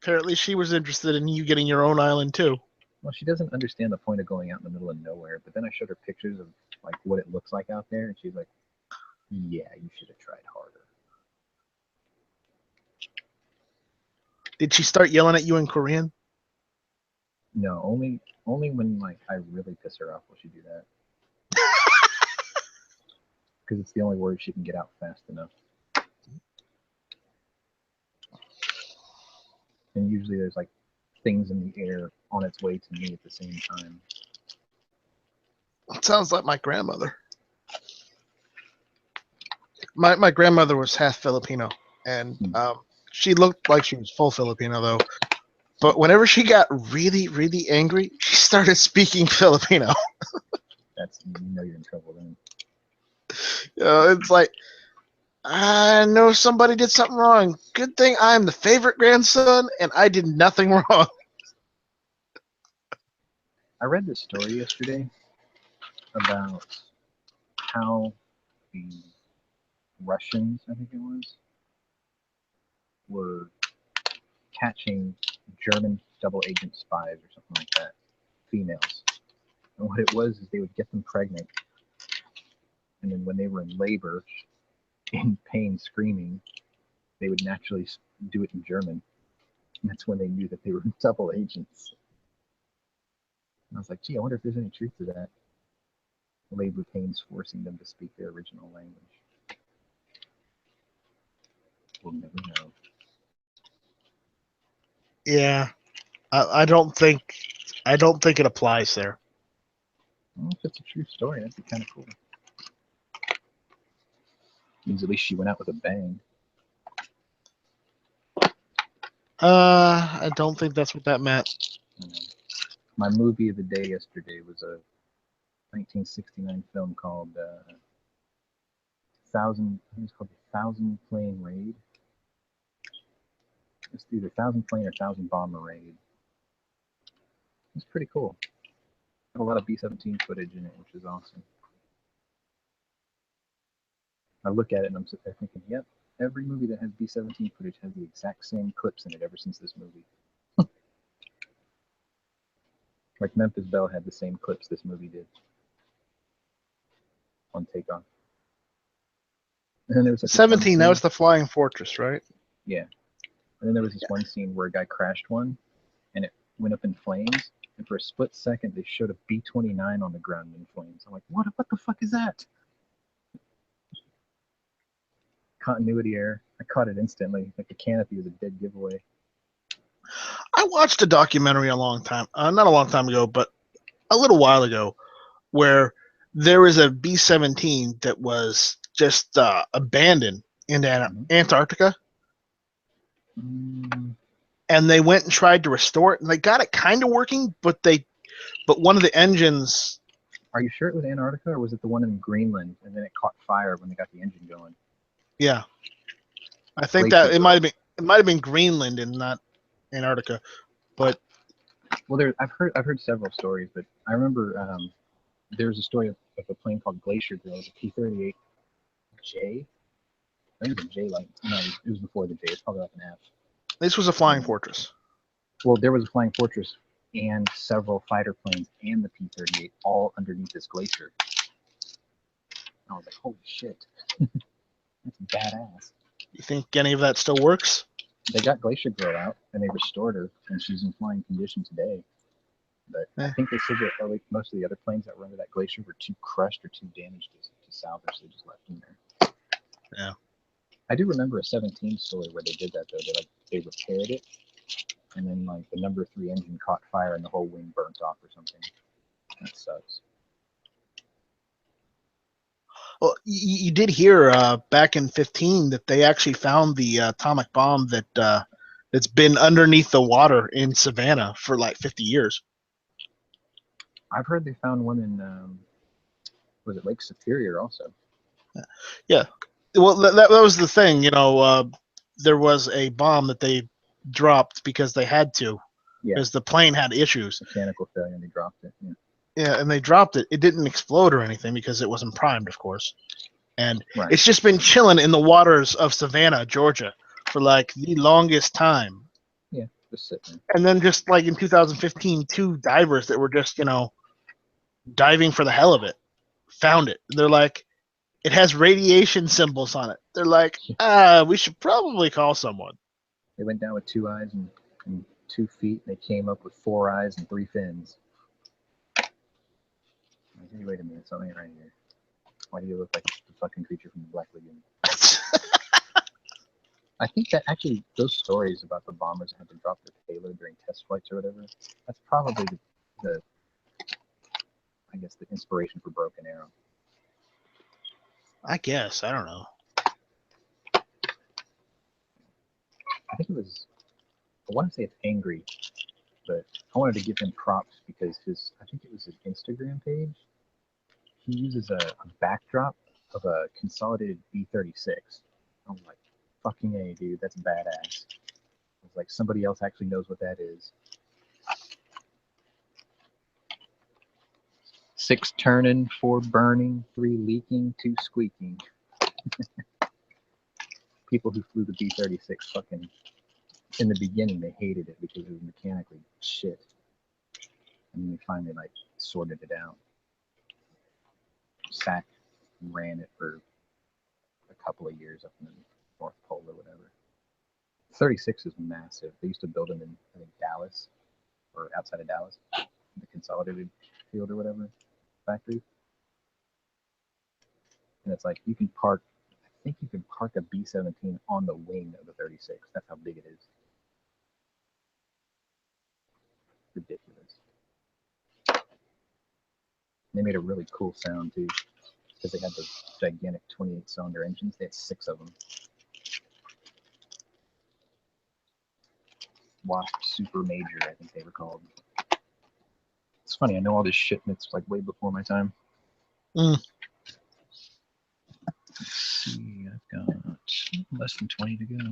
Apparently, she was interested in you getting your own island too. Well, she doesn't understand the point of going out in the middle of nowhere. But then I showed her pictures of like what it looks like out there, and she's like, "Yeah, you should have tried harder." Did she start yelling at you in Korean? No, only when like I really piss her off will she do that. Because it's the only word she can get out fast enough. And usually there's like things in the air on its way to me at the same time. It sounds like my grandmother. My grandmother was half Filipino, and she looked like she was full Filipino though. But whenever she got really, really angry, she started speaking Filipino. That's, you know, you're in trouble then. It's like, I know somebody did something wrong. Good thing I'm the favorite grandson, and I did nothing wrong. I read this story yesterday about how the Russians, I think it was, were catching German double agent spies or something like that, females. And what it was is they would get them pregnant, and then when they were in labor, in pain, screaming, they would naturally do it in German. And that's when they knew that they were double agents. And I was like, gee, I wonder if there's any truth to that. Labor pains forcing them to speak their original language. We'll never know. Yeah, I don't think it applies there. Well, if it's a true story, that'd be kind of cool. Means at least she went out with a bang. I don't think that's what that meant. My movie of the day yesterday was a 1969 film called Thousand Plane Raid. It's either Thousand Plane or Thousand Bomber Raid. It's pretty cool. Got a lot of B-17 footage in it, which is awesome. I look at it and I'm sitting there thinking, yep, every movie that has B-17 footage has the exact same clips in it ever since this movie. Like Memphis Belle had the same clips this movie did on Takeoff. And then there was like 17. That was the Flying Fortress, right? Yeah. And then there was this one scene where a guy crashed one, and it went up in flames. And for a split second, they showed a B-29 on the ground in flames. I'm like, what the fuck is that? Continuity error. I caught it instantly. Like the canopy was a dead giveaway. I watched a documentary not a long time ago, but a little while ago, where there was a B-17 that was just abandoned in Antarctica. And they went and tried to restore it, and they got it kind of working, but one of the engines. Are you sure it was Antarctica, or was it the one in Greenland, and then it caught fire when they got the engine going? Yeah, I think that it might have been Greenland and not Antarctica, but well, I've heard several stories, but I remember there was a story of a plane called Glacier Girl, the P-38J. I think it was a J, like no, it was before the J. It's probably like an F. This was a Flying Fortress. Well, there was a Flying Fortress and several fighter planes and the P-38 all underneath this glacier. I was like, holy shit, that's badass. You think any of that still works? They got Glacier Girl out and they restored her, and she's in flying condition today. But I think they said that like, most of the other planes that were under that glacier were too crushed or too damaged to salvage. So they just left them there. Yeah. I do remember a 17 story where they did that though. They repaired it, and then like the number 3 engine caught fire and the whole wing burnt off or something. That sucks. Well, you did hear back in 15 that they actually found the atomic bomb that's been underneath the water in Savannah for like 50 years. I've heard they found one in was it Lake Superior also? Yeah. Well, that was the thing, you know. There was a bomb that they dropped because they had to, because the plane had issues. Mechanical failure, and they dropped it. Yeah. Yeah, and they dropped it. It didn't explode or anything because it wasn't primed, of course. And it's just been chilling in the waters of Savannah, Georgia, for like the longest time. Yeah, just sitting there. And then just like in 2015, 2 divers that were just, you know, diving for the hell of it found it. They're like, it has radiation symbols on it. They're like, we should probably call someone. They went down with 2 eyes and 2 feet. And they came up with 4 eyes and 3 fins. Hey, wait a minute, something right here. Why do you look like the fucking creature from the Black Lagoon? I think that actually those stories about the bombers that had to drop their payload during test flights or whatever, that's probably the I guess the inspiration for Broken Arrow. I guess. I don't know. I think it was, I want to say it's Angry, but I wanted to give him props because I think it was his Instagram page. He uses a backdrop of a consolidated B-36. I'm like, fucking A, dude, that's badass. It's like somebody else actually knows what that is. 6 turning, 4 burning, 3 leaking, 2 squeaking. People who flew the B-36 fucking, in the beginning, they hated it because it was mechanically shit. And then they finally, like, sorted it out. SAC ran it for a couple of years up in the North Pole or whatever. 36 is massive. They used to build them in, I think, Dallas or outside of Dallas, the Consolidated Field or whatever factory. And it's like you can park, I think you can park a B-17 on the wing of the 36. That's how big it is. Ridiculous. They made a really cool sound too, because they had those gigantic 28-cylinder engines. They had 6 of them. Wasp Super Major, I think they were called. It's funny, I know all this shit, and it's like way before my time. Let's see, I've got less than 20 to go.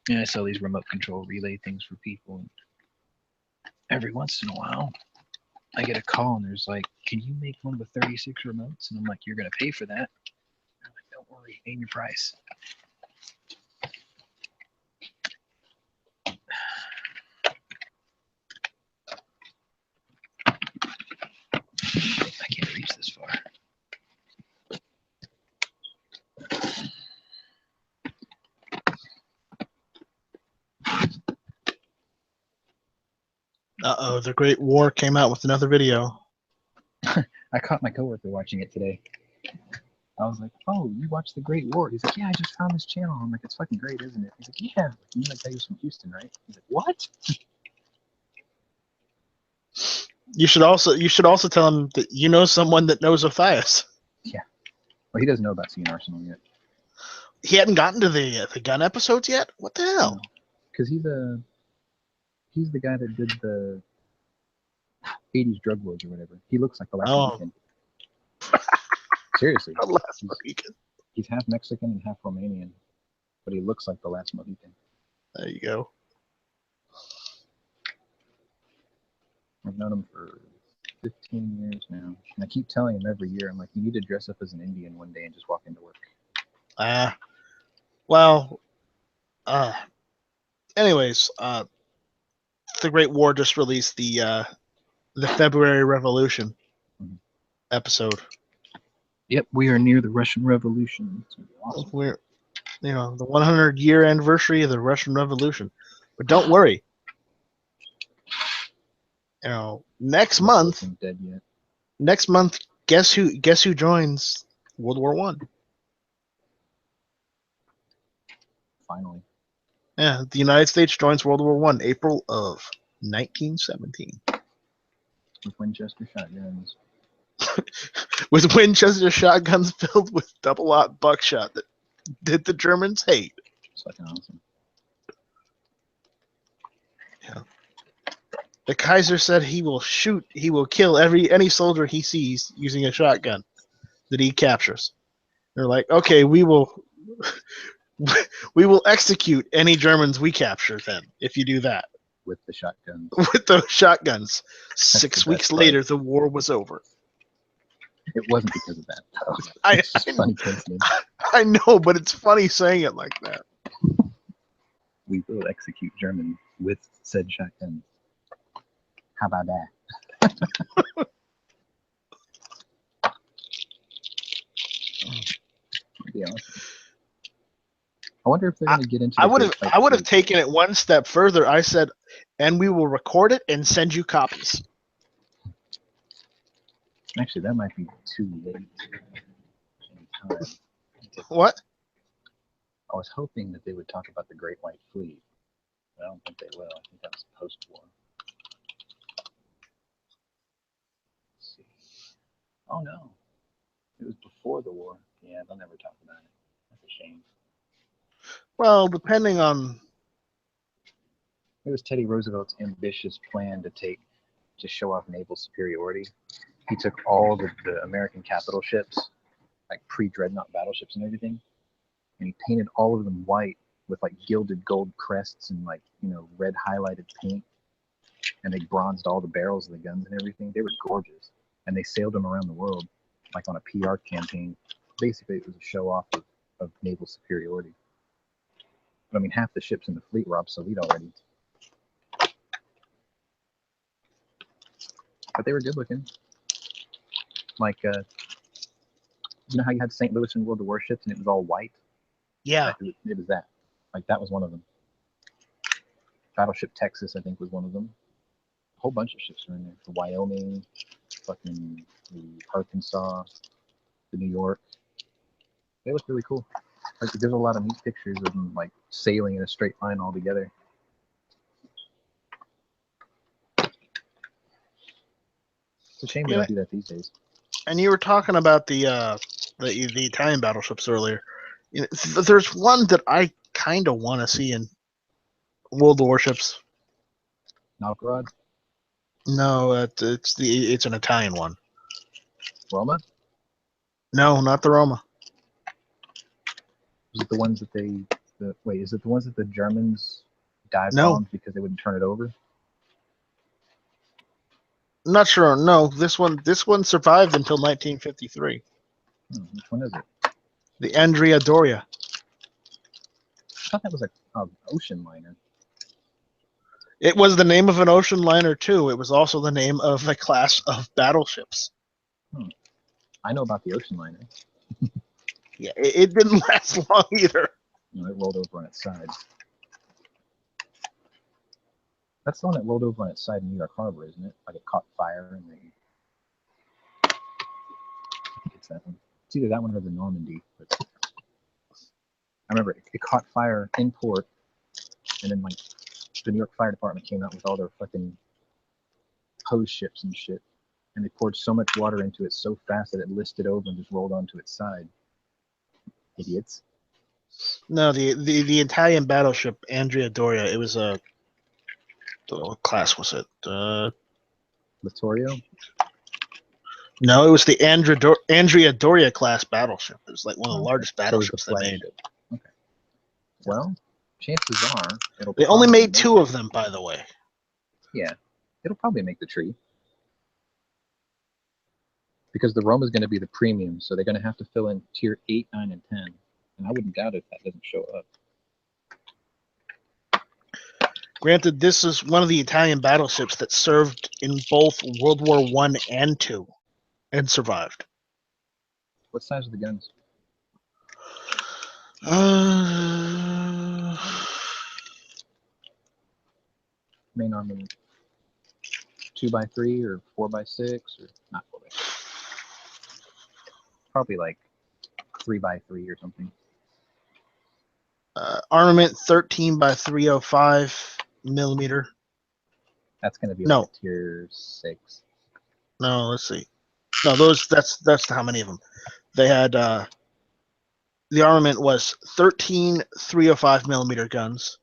Yeah, I sell these remote control relay things for people. And every once in a while, I get a call and there's like, can you make one of the 36 remotes? And I'm like, you're going to pay for that. I'm like, don't worry, name your price. I can't reach this far. Uh-oh, the Great War came out with another video. I caught my coworker watching it today. I was like, oh, you watched the Great War? He's like, yeah, I just found this channel. I'm like, it's fucking great, isn't it? He's like, yeah. You know that guy who's from Houston, right? He's like, what? You should also tell him that you know someone that knows Othias. Yeah. Well, he doesn't know about Seeing Arsenal yet. He hadn't gotten to the gun episodes yet? What the hell? Because he's the guy that did the 80s drug lords or whatever. He looks like the last Mohican. Seriously. The last Mohican. He's half Mexican and half Romanian, but he looks like the last Mohican. There you go. I've known him for 15 years now. And I keep telling him every year, I'm like, you need to dress up as an Indian one day and just walk into work. Anyways, the Great War just released the February Revolution. Mm-hmm. episode. Yep, we are near the Russian Revolution. It's gonna be awesome. We're, the 100-year anniversary of the Russian Revolution. But don't worry. Next month. Isn't dead yet. Next month, guess who joins World War One? Finally. Yeah, the United States joins World War One, April of 1917. With Winchester shotguns. With Winchester shotguns filled with double-aught buckshot that the Germans hate. It's fucking awesome. Yeah. The Kaiser said he will kill any soldier he sees using a shotgun that he captures. They're like, okay, we will execute any Germans we capture then, if you do that. With the shotguns. With those shotguns. 6 the weeks best later, the war was over. It wasn't because of that, though. I It's just funny coincidence. I know, but it's funny saying it like that. We will execute Germans with said shotguns. How about that? That'd be awesome. I wonder if they're going to get into. I would have taken it one step further. I said, and we will record it and send you copies. Actually, that might be too late. In time. What? I was hoping that they would talk about the Great White Fleet. But I don't think they will. I think that was post-war. Let's see. Oh no, it was before the war. Yeah, they'll never talk about it. That's a shame. Well, depending on. It was Teddy Roosevelt's ambitious plan to show off naval superiority. He took all the American capital ships, like pre-dreadnought battleships and everything, and he painted all of them white with like gilded gold crests and red highlighted paint. And they bronzed all the barrels of the guns and everything. They were gorgeous. And they sailed them around the world, like on a PR campaign. Basically, it was a show off of naval superiority. But I mean, half the ships in the fleet were obsolete already. But they were good looking. Like, you know how you had St. Louis and World of Warships and it was all white? Yeah. It was that. Like, that was one of them. Battleship Texas, I think, was one of them. A whole bunch of ships were in there. The Wyoming, fucking the Arkansas, the New York. They look really cool. Like, there's a lot of neat pictures of them, like, sailing in a straight line all together. It's a shame we don't do that these days. And you were talking about the Italian battleships earlier. There's one that I kind of want to see in World of Warships. Novgorod? No, it's an Italian one. Roma? No, not the Roma. Is it the ones that is it the ones that the Germans dive bombed because they wouldn't turn it over? Not sure. No, this one survived until 1953. Which one is it? The Andrea Doria. I thought that was an ocean liner. It was the name of an ocean liner too. It was also the name of a class of battleships. I know about the ocean liner. Yeah, it didn't last long either. It rolled over on its side. That's the one that rolled over on its side in New York Harbor, isn't it? Like it caught fire and then. I think it's that one. It's either that one or the Normandy. But I remember it caught fire in port, and then like the New York Fire Department came out with all their fucking hose ships and shit, and they poured so much water into it so fast that it listed over and just rolled onto its side. Idiots. No, the Italian battleship Andrea Doria. It was what class was it? Littorio? No, it was the Andrea Doria class battleship. It was like one of the largest battleships they made. Okay. Well, chances are they only made 2 of them, by the way. Yeah, it'll probably make the tree. Because the Roma is going to be the premium, so they're going to have to fill in tier 8, 9, and 10. And I wouldn't doubt if that doesn't show up. Granted, this is one of the Italian battleships that served in both World War I and II, and survived. What size are the guns? Main armament 2x3 or 4x6 or not 4x6? Probably like 3x3 or something. Armament 13 by 305 millimeter. That's going to be No. like a tier 6. No, let's see. No, that's how many of them. They had the armament was 13 305 millimeter guns,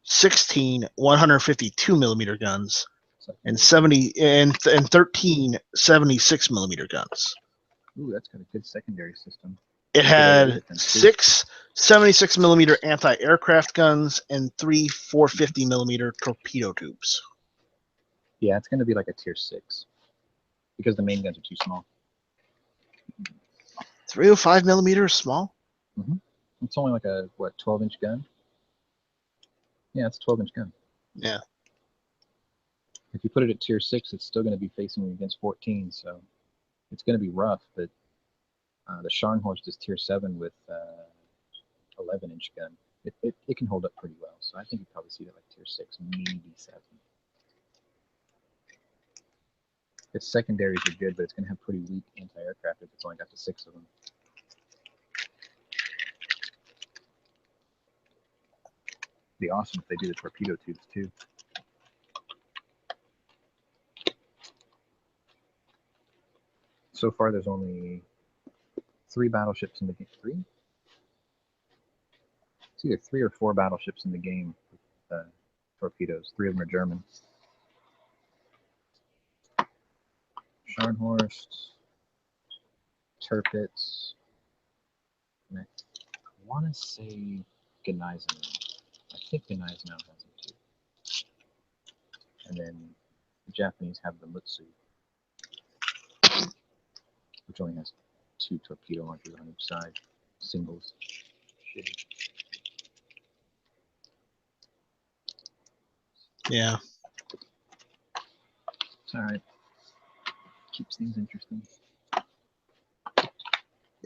16 152 millimeter guns, So, and 13 76 millimeter guns. ooh, that's got a good secondary system. It had defense, too. 6 76 millimeter anti-aircraft guns and 3 450 millimeter torpedo tubes. Yeah, it's going to be like a tier 6 because the main guns are too small. 305 millimeter is small. It's only like a 12-inch gun. Yeah, it's a 12-inch gun. Yeah. If you put it at tier 6, it's still going to be facing against 14, so it's going to be rough. But the Scharnhorst is tier 7 with 11-inch gun. It can hold up pretty well, so I think you'd probably see that like tier 6, maybe 7. Its secondaries are good, but it's going to have pretty weak anti-aircraft if it's only got to 6 of them. It'd be awesome if they do the torpedo tubes too. So far, there's only 3 battleships in the game. 3? It's either 3 or 4 battleships in the game with torpedoes. 3 of them are German. Scharnhorst, Tirpitz. I want to say Gneisenau. I think Gneisenau has them too. And then the Japanese have the Mutsu, which only has 2 torpedo launchers on each side. Singles. Shitty. Yeah. It's alright. Keeps things interesting.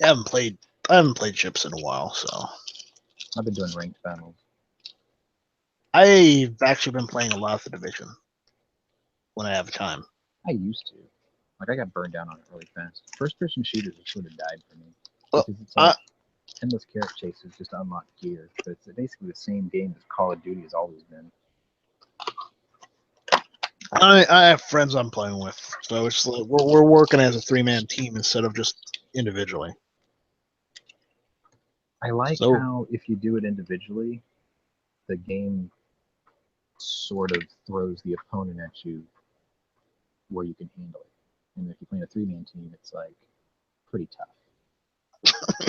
I haven't played ships in a while, so I've been doing ranked battles. I've actually been playing a lot of the Division when I have time. I used to. Like, I got burned down on it really fast. First-person shooters have sort of died for me. Well, Because it's like endless carrot chases just to unlock gear. But it's basically the same game as Call of Duty has always been. I have friends I'm playing with, so it's like we're working as a 3-man team instead of just individually. I like So- how if you do it individually, the game sort of throws the opponent at you where you can handle it. And if you're playing a 3-man team, it's like pretty tough.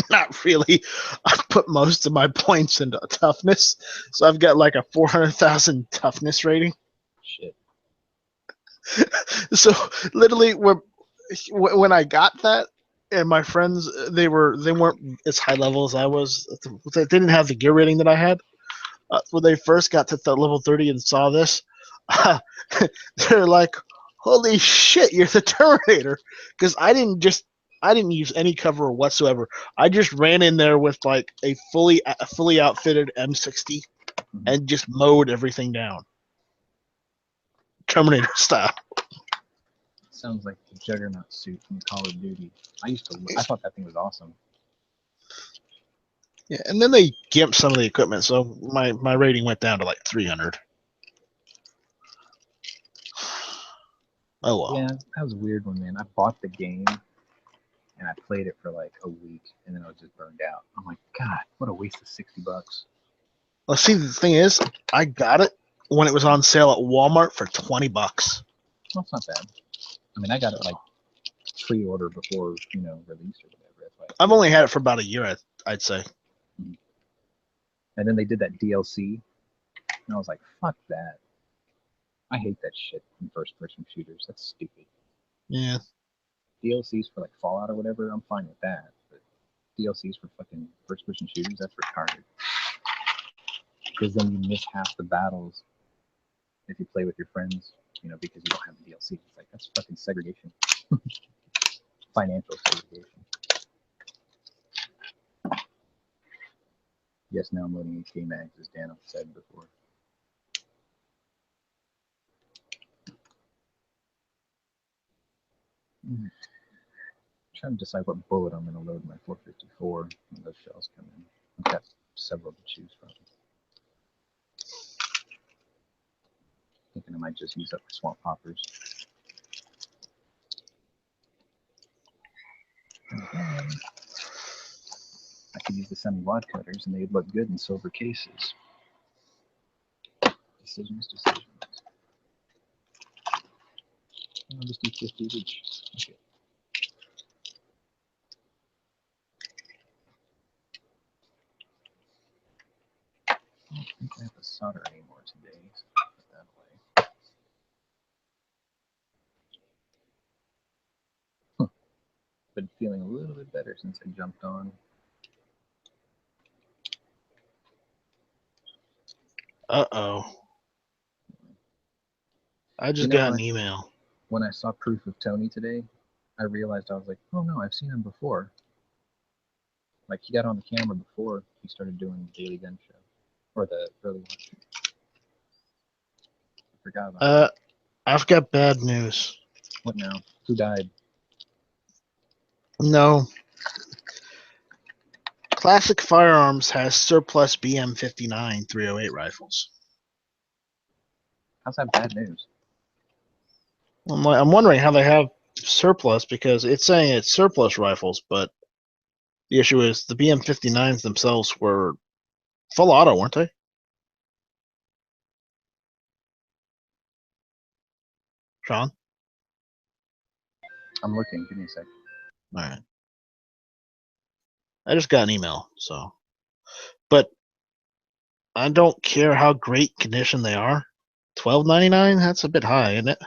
Not really. I put most of my points into toughness, so I've got like a 400,000 toughness rating. Shit. So literally, when I got that, and my friends they weren't as high level as I was. They didn't have the gear rating that I had. When they first got to level 30 and saw this, they're like, "Holy shit, you're the Terminator!" Because I didn't use any cover whatsoever. I just ran in there with like a fully outfitted M60 and just mowed everything down, Terminator style. Sounds like the Juggernaut suit from Call of Duty. I thought that thing was awesome. Yeah, and then they gimped some of the equipment, so my rating went down to like 300. Oh well. Yeah, that was a weird one, man. I bought the game and I played it for like a week and then I was just burned out. I'm like, God, what a waste of $60. Well, see, the thing is, I got it when it was on sale at Walmart for $20. Well, it's not bad. I mean, I got it like pre-order before, release or whatever. That's why. I've only had it for about a year, I'd say. And then they did that DLC, and I was like, fuck that. I hate that shit in first-person shooters. That's stupid. Yeah. DLCs for like Fallout or whatever, I'm fine with that. But DLCs for fucking first-person shooters, that's retarded. Because then you miss half the battles if you play with your friends, because you don't have the DLC. It's like, that's fucking segregation. financial segregation. Yes, now I'm loading HK mags, as Dan said before. Trying to decide what bullet I'm going to load my 454 when those shells come in. I've got several to choose from. Thinking I might just use up for swamp hoppers. And again, I could use the semi-wad cutters and they'd look good in silver cases. Decisions. I'll just do 50 each. Okay. I don't think I have to solder anymore today, so I'll put that away. Been feeling a little bit better since I jumped on. Uh-oh. I just know got what? an email. When I saw proof of Tony today, I realized I was like, oh no, I've seen him before. Like he got on the camera before he started doing the Daily Gun Show or the early one. I forgot about that. I've got bad news. What now? Who died? No. Classic Firearms has surplus BM-59 308 rifles. How's that bad news? I'm wondering how they have surplus because it's saying it's surplus rifles, but the issue is the BM-59s themselves were full auto, weren't they? Sean? I'm looking. Give me a sec. All right. I just got an email, so. But I don't care how great condition they are. $12.99? That's a bit high, isn't it?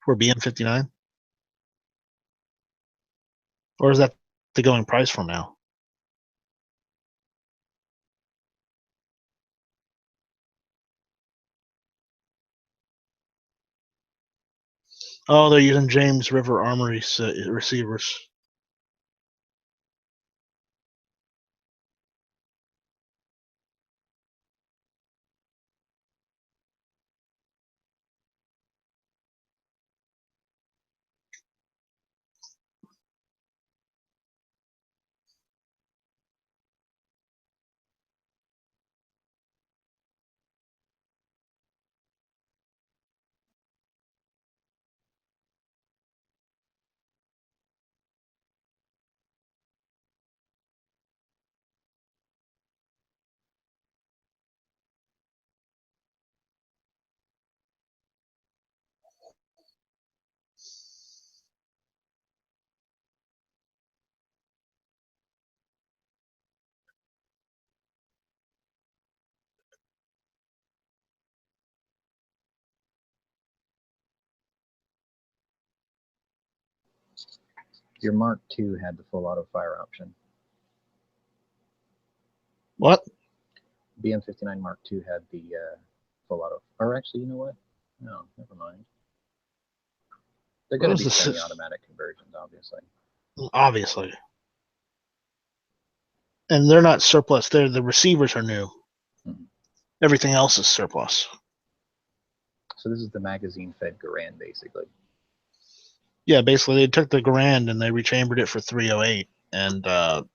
For BM-59? Or is that the going price for now? Oh, they're using James River Armory receivers. Your Mark II had the full auto fire option. What? BM-59 Mark II had the full auto. Or actually, you know what? No, never mind. They're going to be semi-automatic conversions, obviously. Obviously. And they're not surplus. The receivers are new. Mhm. Everything else is surplus. So this is the magazine-fed Garand, basically. Yeah, basically they took the Garand and they rechambered it for 308 and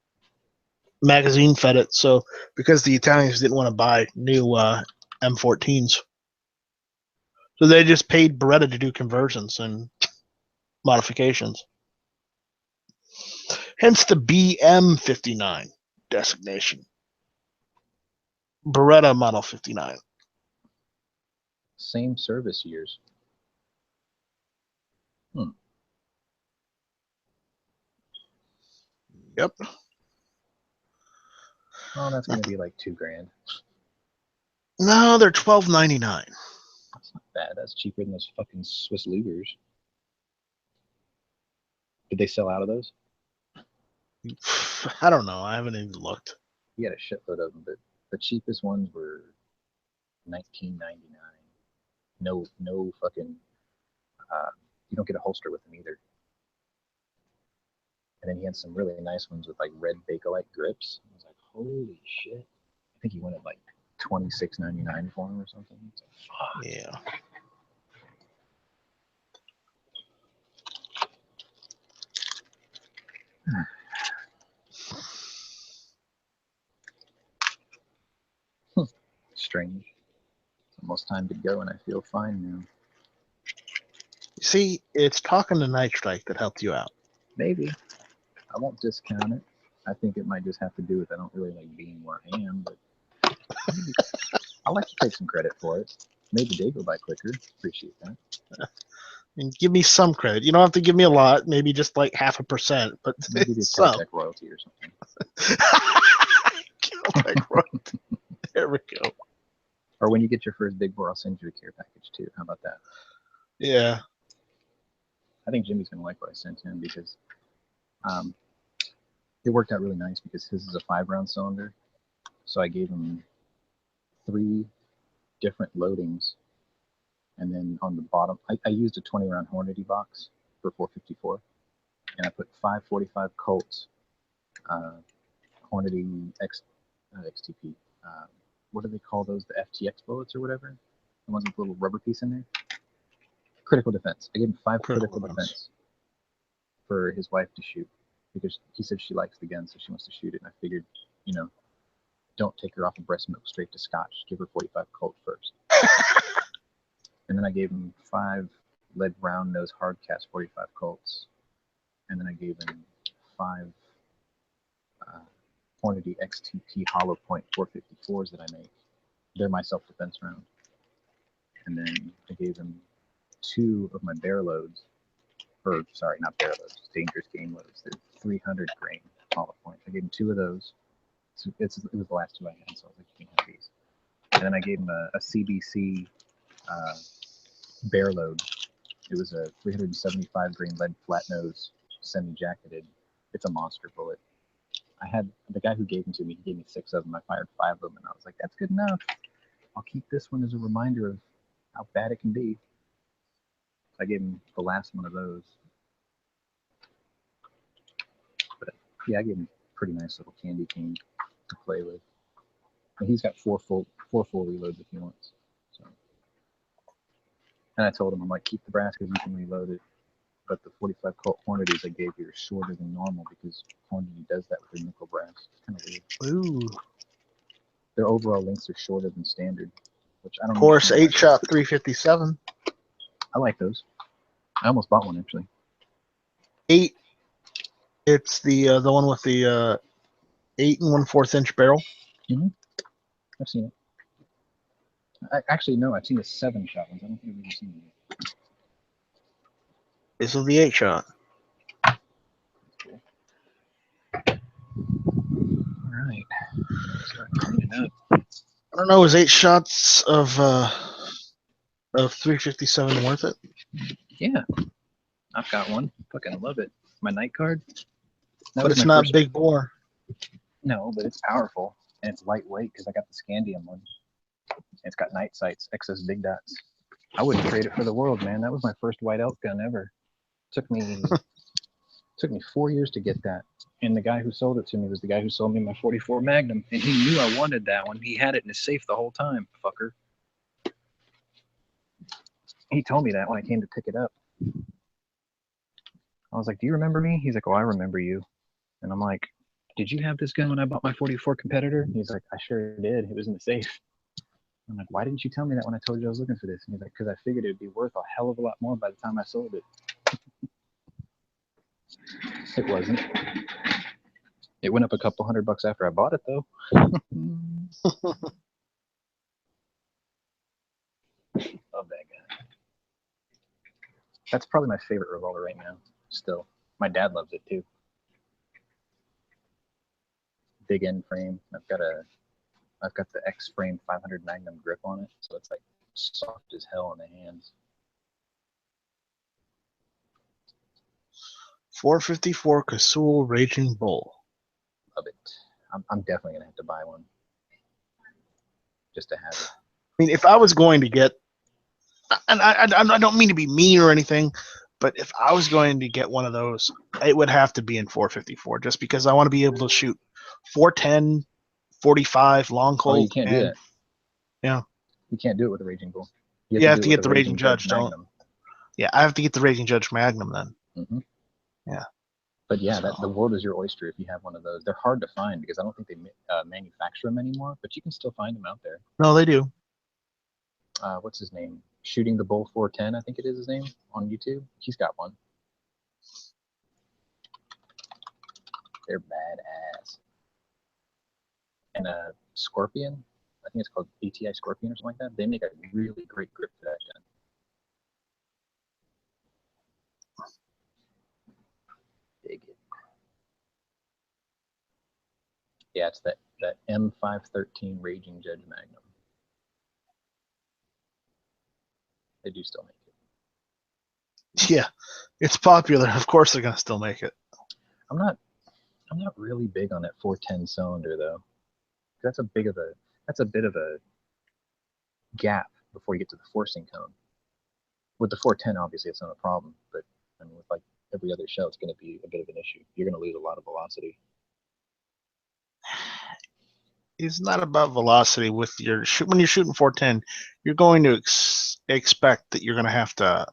magazine fed it. So because the Italians didn't want to buy new M14s, so they just paid Beretta to do conversions and modifications. Hence the BM-59 designation. Beretta Model 59. Same service years. Yep. Oh, that's going to be like $2,000. No, they're $12.99. That's not bad. That's cheaper than those fucking Swiss Lugers. Did they sell out of those? I don't know. I haven't even looked. We had a shitload of them, but the cheapest ones were $19.99. No fucking. You don't get a holster with them either. And then he had some really nice ones with like red Bakelite grips. I was like, holy shit! I think he went at like $26.99 for them or something. It's like, fuck. Yeah. Strange. It's almost time to go, and I feel fine now. See, it's talking to Night Strike that helped you out. Maybe. I won't discount it. I think it might just have to do with I don't really like being where I am, but maybe. I like to take some credit for it. Made the day go by quicker. Appreciate that. And give me some credit. You don't have to give me a lot, maybe just like 0.5%, but Maybe do some. Caltech royalty or something. Caltech royalty. There we go. Or when you get your first big bore, I'll send you a care package too. How about that? Yeah. I think Jimmy's gonna like what I sent him because it worked out really nice because his is a 5-round cylinder. So I gave him 3 different loadings. And then on the bottom, I used a 20-round Hornady box for 454. And I put 545 Colts Hornady XTP. What do they call those? The FTX bullets or whatever? The ones with a little rubber piece in there? Critical defense. I gave him 5 critical defense for his wife to shoot because he said she likes the gun, so she wants to shoot it. And I figured, you know, don't take her off of breast milk straight to Scotch. Give her 45 Colt first. And then I gave him 5 lead round nose hard cast 45 Colts. And then I gave him 5 Hornady XTP hollow point 454s that I make. They're my self-defense round. And then I gave him 2 of my bear loads. Or, sorry, not bear loads, dangerous game loads. They're 300 grain hollow point. I gave him 2 of those. So it was the last 2 I had, so I was like, you can have these. And then I gave him a CBC bear load. It was a 375 grain lead flat nose semi-jacketed. It's a monster bullet. I had the guy who gave them to me, he gave me 6 of them. I fired 5 of them, and I was like, that's good enough. I'll keep this one as a reminder of how bad it can be. I gave him the last one of those. But yeah, I gave him a pretty nice little candy cane to play with. And he's got 4 full reloads if he wants. So, and I told him, I'm like, keep the brass because you can reload it. But the 45 Colt Hornadies I gave you are shorter than normal because Hornady does that with their nickel brass. It's kind of weird. Ooh. Their overall lengths are shorter than standard, which I don't. Course 8-shot 357. I like those. I almost bought one actually. 8. It's the one with the 8 1/4 inch barrel. I've seen it. Actually, no, I've seen the 7-shot ones. I don't think I've ever seen it yet. This is the 8-shot. Cool. All right. Start cleaning up. I don't know. Is 8 shots of 357 worth it? Yeah, I've got one. Fucking love it. My night card. But it's not big bore. No, but it's powerful and it's lightweight because I got the Scandium one. It's got night sights, excess big dots. I wouldn't trade it for the world, man. That was my first white elk gun ever. Took me 4 years to get that. And the guy who sold it to me was the guy who sold me my 44 Magnum. And he knew I wanted that one. He had it in his safe the whole time, fucker. He told me that when I came to pick it up. I was like, do you remember me? He's like, oh, I remember you. And I'm like, did you have this gun when I bought my 44 Competitor? He's like, I sure did. It was in the safe. I'm like, why didn't you tell me that when I told you I was looking for this? And he's like, because I figured it'd be worth a hell of a lot more by the time I sold it. It wasn't. It went up a couple $100 after I bought it, though. Love that gun. That's probably my favorite revolver right now, still. My dad loves it, too. Big end frame. I've got the X frame 500 Magnum grip on it, so it's like soft as hell in the hands. 454 Casull Raging Bull. Love it. I'm definitely gonna have to buy one just to have it. I mean, if I was going to get, and I don't mean to be mean or anything, But if I was going to get one of those, it would have to be in 454, just because I want to be able to shoot 410, 45 long Oh, you Colt. can't do and that. Yeah. You can't do it with a Raging Bull. You You have have to to do it get with the a Raging Judge, don't- Magnum. Yeah, I have to get the Raging Judge Magnum then. hmm Yeah. But yeah, So- the world is your oyster if you have one of those. They're hard to find because I don't think they manufacture them anymore, but you can still find them out there. No, they do. What's his name? Shooting the Bull 410, I think it is his name, on YouTube. He's got one. They're badass. And a Scorpion, I think it's called ATI Scorpion or something like that. They make a really great grip for that gun. Dig it. Yeah, it's that M513 Raging Judge Magnum. They do still make it. Yeah, it's popular. Of course, they're gonna still make it. I'm not really big on that 410 cylinder though. That's a bit of a gap before you get to the forcing cone. With the 410, obviously, it's not a problem, but I mean, with like every other shell, it's going to be a bit of an issue. You're going to lose a lot of velocity. It's not about velocity. With your shoot when you're shooting 410, you're going to expect that you're gonna have to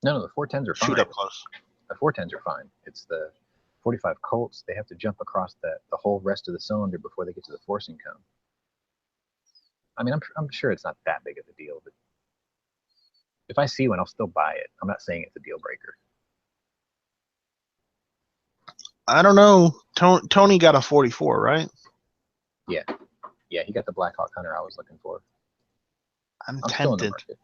No, the 410s are shoot fine. up close. The 410s are fine. It's the 45 Colts. They have to jump across the whole rest of the cylinder before they get to the forcing cone. I mean, I'm sure it's not that big of a deal, but if I see one, I'll still buy it. I'm not saying it's a deal breaker. I don't know. Tony got a 44, right? Yeah, he got the Blackhawk Hunter I was looking for. I'm I'm still in the tempted. market.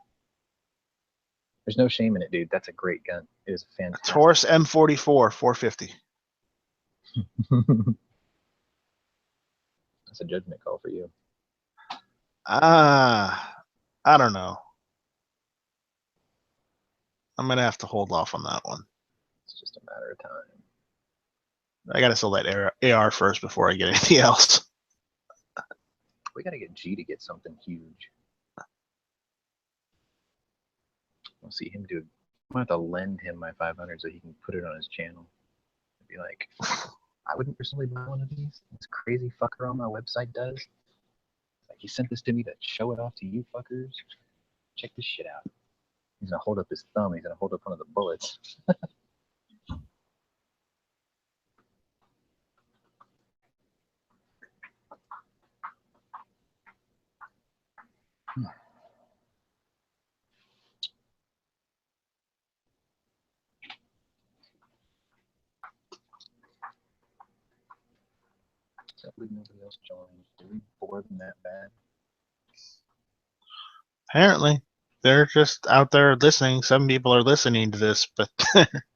There's no shame in it, dude. That's a great gun. It is a A fantastic. Taurus M44, 450. That's a judgment call for you. I don't know. I'm gonna have to hold off on that one. It's just a matter of time. I gotta sell that AR first before I get anything else. We gotta get G to get something huge. We'll see him do. I'm gonna have to lend him my 500 so he can put it on his channel. And be like, I wouldn't personally buy one of these. This crazy fucker on my website does. Like he sent this to me to show it off to you fuckers. Check this shit out. He's gonna hold up his thumb. He's gonna hold up one of the bullets. Sadly, nobody else joined. Did we bore them that bad? Apparently, they're just out there listening. Some people are listening to this, but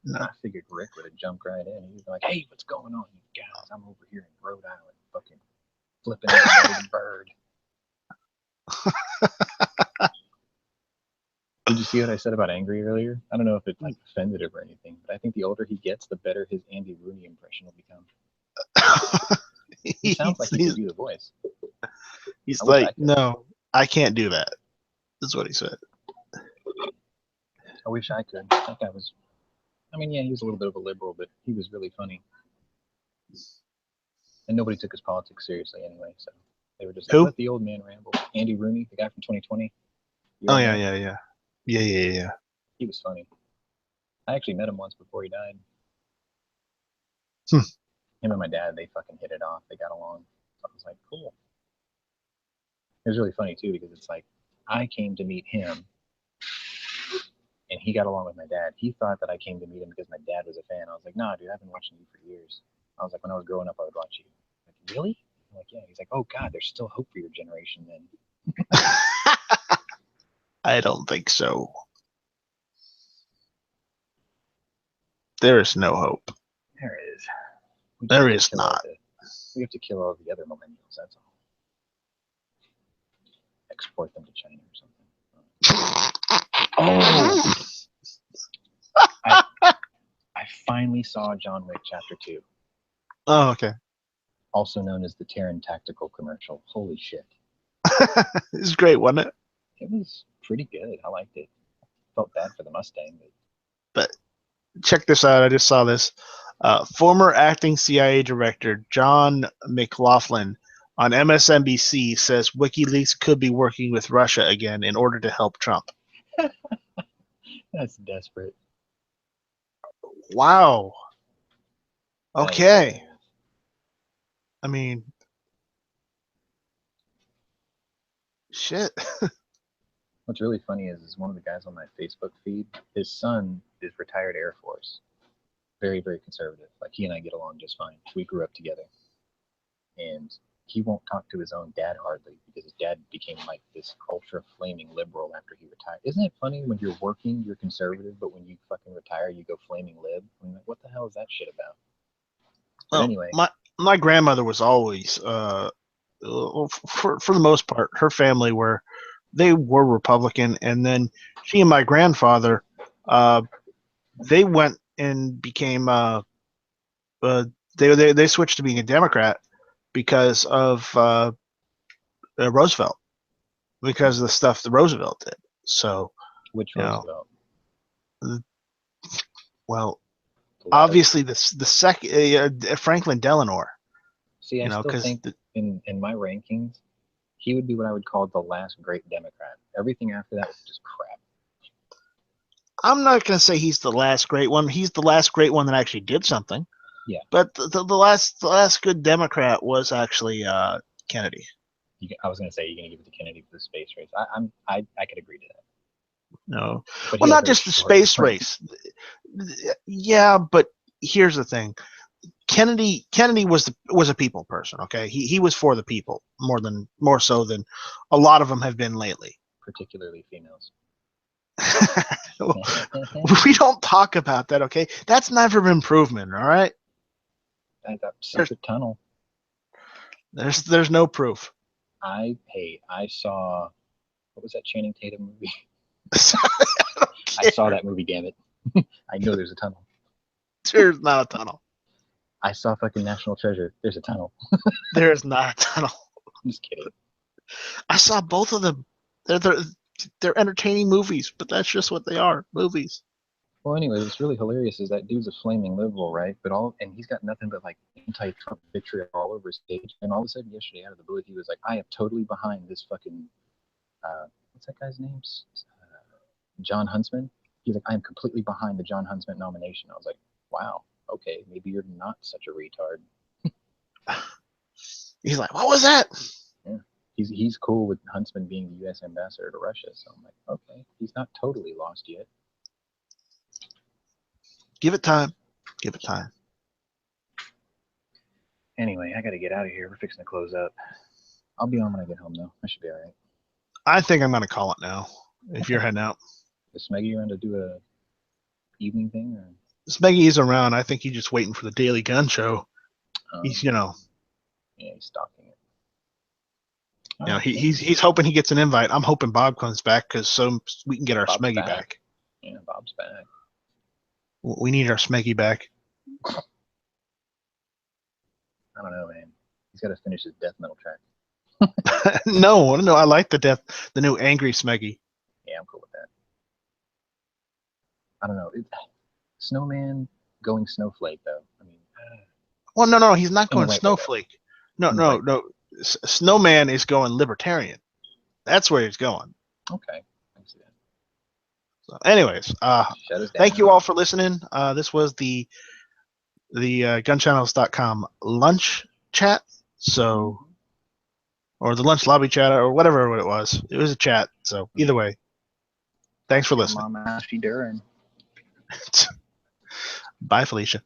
no. I figured Rick would have jumped right in. He was like, "Hey, what's going on, you guys? I'm over here in Rhode Island, fucking flipping everybody the bird." Did you see what I said about angry earlier? I don't know if it like offended him or anything, but I think the older he gets, the better his Andy Rooney impression will become. He sounds like he he's could do the voice. he's I wish I like, could. no, I can't do that. That's what he said. I wish I could. That guy was. I mean, yeah, he was a little bit of a liberal, but he was really funny. And nobody took his politics seriously anyway, so they were just like, Who? let the old man ramble. Andy Rooney, the guy from 2020. The Oh old yeah, man, yeah. He was funny. I actually met him once before he died. Hmm. Him and my dad, they fucking hit it off. They got along. So I was like, cool. It was really funny too because it's like I came to meet him and he got along with my dad. He thought that I came to meet him because my dad was a fan. I was like, nah, dude, I've been watching you for years. I was like, when I was growing up, I would watch you. I'm like, really? I'm like, yeah. He's like, oh God, there's still hope for your generation then. I don't think so. There is no hope. There is. We There just is kill all not. we have to kill all the other millennials. That's all. Export them to China or something. Oh, I finally saw John Wick Chapter 2, Oh, okay. also known as the Terran Tactical commercial. Holy shit. It was great, wasn't it? It was pretty good. I liked it. Felt bad for the Mustang, but But check this out. I just saw this. Former acting CIA director John McLaughlin on MSNBC says WikiLeaks could be working with Russia again in order to help Trump. That's desperate. Wow. That is Okay. hilarious. I mean, shit. What's really funny is one of the guys on my Facebook feed, his son is retired Air Force. Very, very conservative. Like, he and I get along just fine. We grew up together. And he won't talk to his own dad hardly because his dad became like this ultra flaming liberal after he retired. Isn't it funny when you're working, you're conservative, but when you fucking retire, you go flaming lib? I mean, like, what the hell is that shit about? But Well, anyway, my grandmother was always, for the most part, her family were Republican, and then she and my grandfather, they went and became they switched to being a Democrat because of Roosevelt, because of the stuff that Roosevelt did. So, which you know, Roosevelt? well, The last- obviously the second Franklin Delano. See, I You know, still 'cause think in my rankings, he would be what I would call the last great Democrat. Everything after that was just crap. I'm not going to say he's the last great one. He's the last great one that actually did something. Yeah. But the last good Democrat was actually Kennedy. I was going to say you're going to give it to Kennedy for the space race. I could agree to that. No. But Well, he had not a very just the short space reign. race. Yeah, but here's the thing. Kennedy was a people person. Okay, he was for the people more so than a lot of them have been lately. Particularly females. We don't talk about that. Okay, that's never been proven. All right, That secret tunnel. there's no proof. I saw, what was that Channing Tatum movie? I saw that movie, damn it. I know there's a tunnel. There's not a tunnel. I saw fucking National Treasure. There's a tunnel. There's not a tunnel. I'm just kidding. I saw both of them. They're entertaining movies, but that's just what they are, movies. Well, anyway, what's really hilarious is that dude's a flaming liberal, right? And he's got nothing but like anti-Trump vitriol all over his stage. And all of a sudden, yesterday, out of the blue, he was like, "I am totally behind this fucking what's that guy's name? John Huntsman." He's like, "I am completely behind the John Huntsman nomination." I was like, "Wow, okay, maybe you're not such a retard." He's like, "What was that?" He's cool with Huntsman being the U.S. ambassador to Russia. So I'm like, okay, he's not totally lost yet. Give it time. Give it time. Anyway, I got to get out of here. We're fixing to close up. I'll be on when I get home, though. I should be all right. I think I'm going to call it now if you're heading out. Is Smeggy around to do a evening thing? Or? Smeggy is around. I think he's just waiting for the Daily Gun Show. He's, Yeah, he's stalking it. he's hoping he gets an invite. I'm hoping Bob comes back so we can get our Bob's Smeggy back. back. Yeah, Bob's back. We need our Smeggy back. I don't know, man. He's got to finish his death metal track. No, I like the new Angry Smeggy. Yeah, I'm cool with that. I don't know. Snowman going Snowflake, though. I mean, Well, no, he's not going right way, Snowflake. No, In the no, right no. Snowman is going Libertarian. That's where he's going. okay. I can see that. So anyways, Shut us down. thank you all for listening. This was the gunchannels.com lunch chat. So, or the lunch lobby chat or whatever it was. It was a chat. So either way, thanks for listening. Mama Ashley Duran. Bye, Felicia.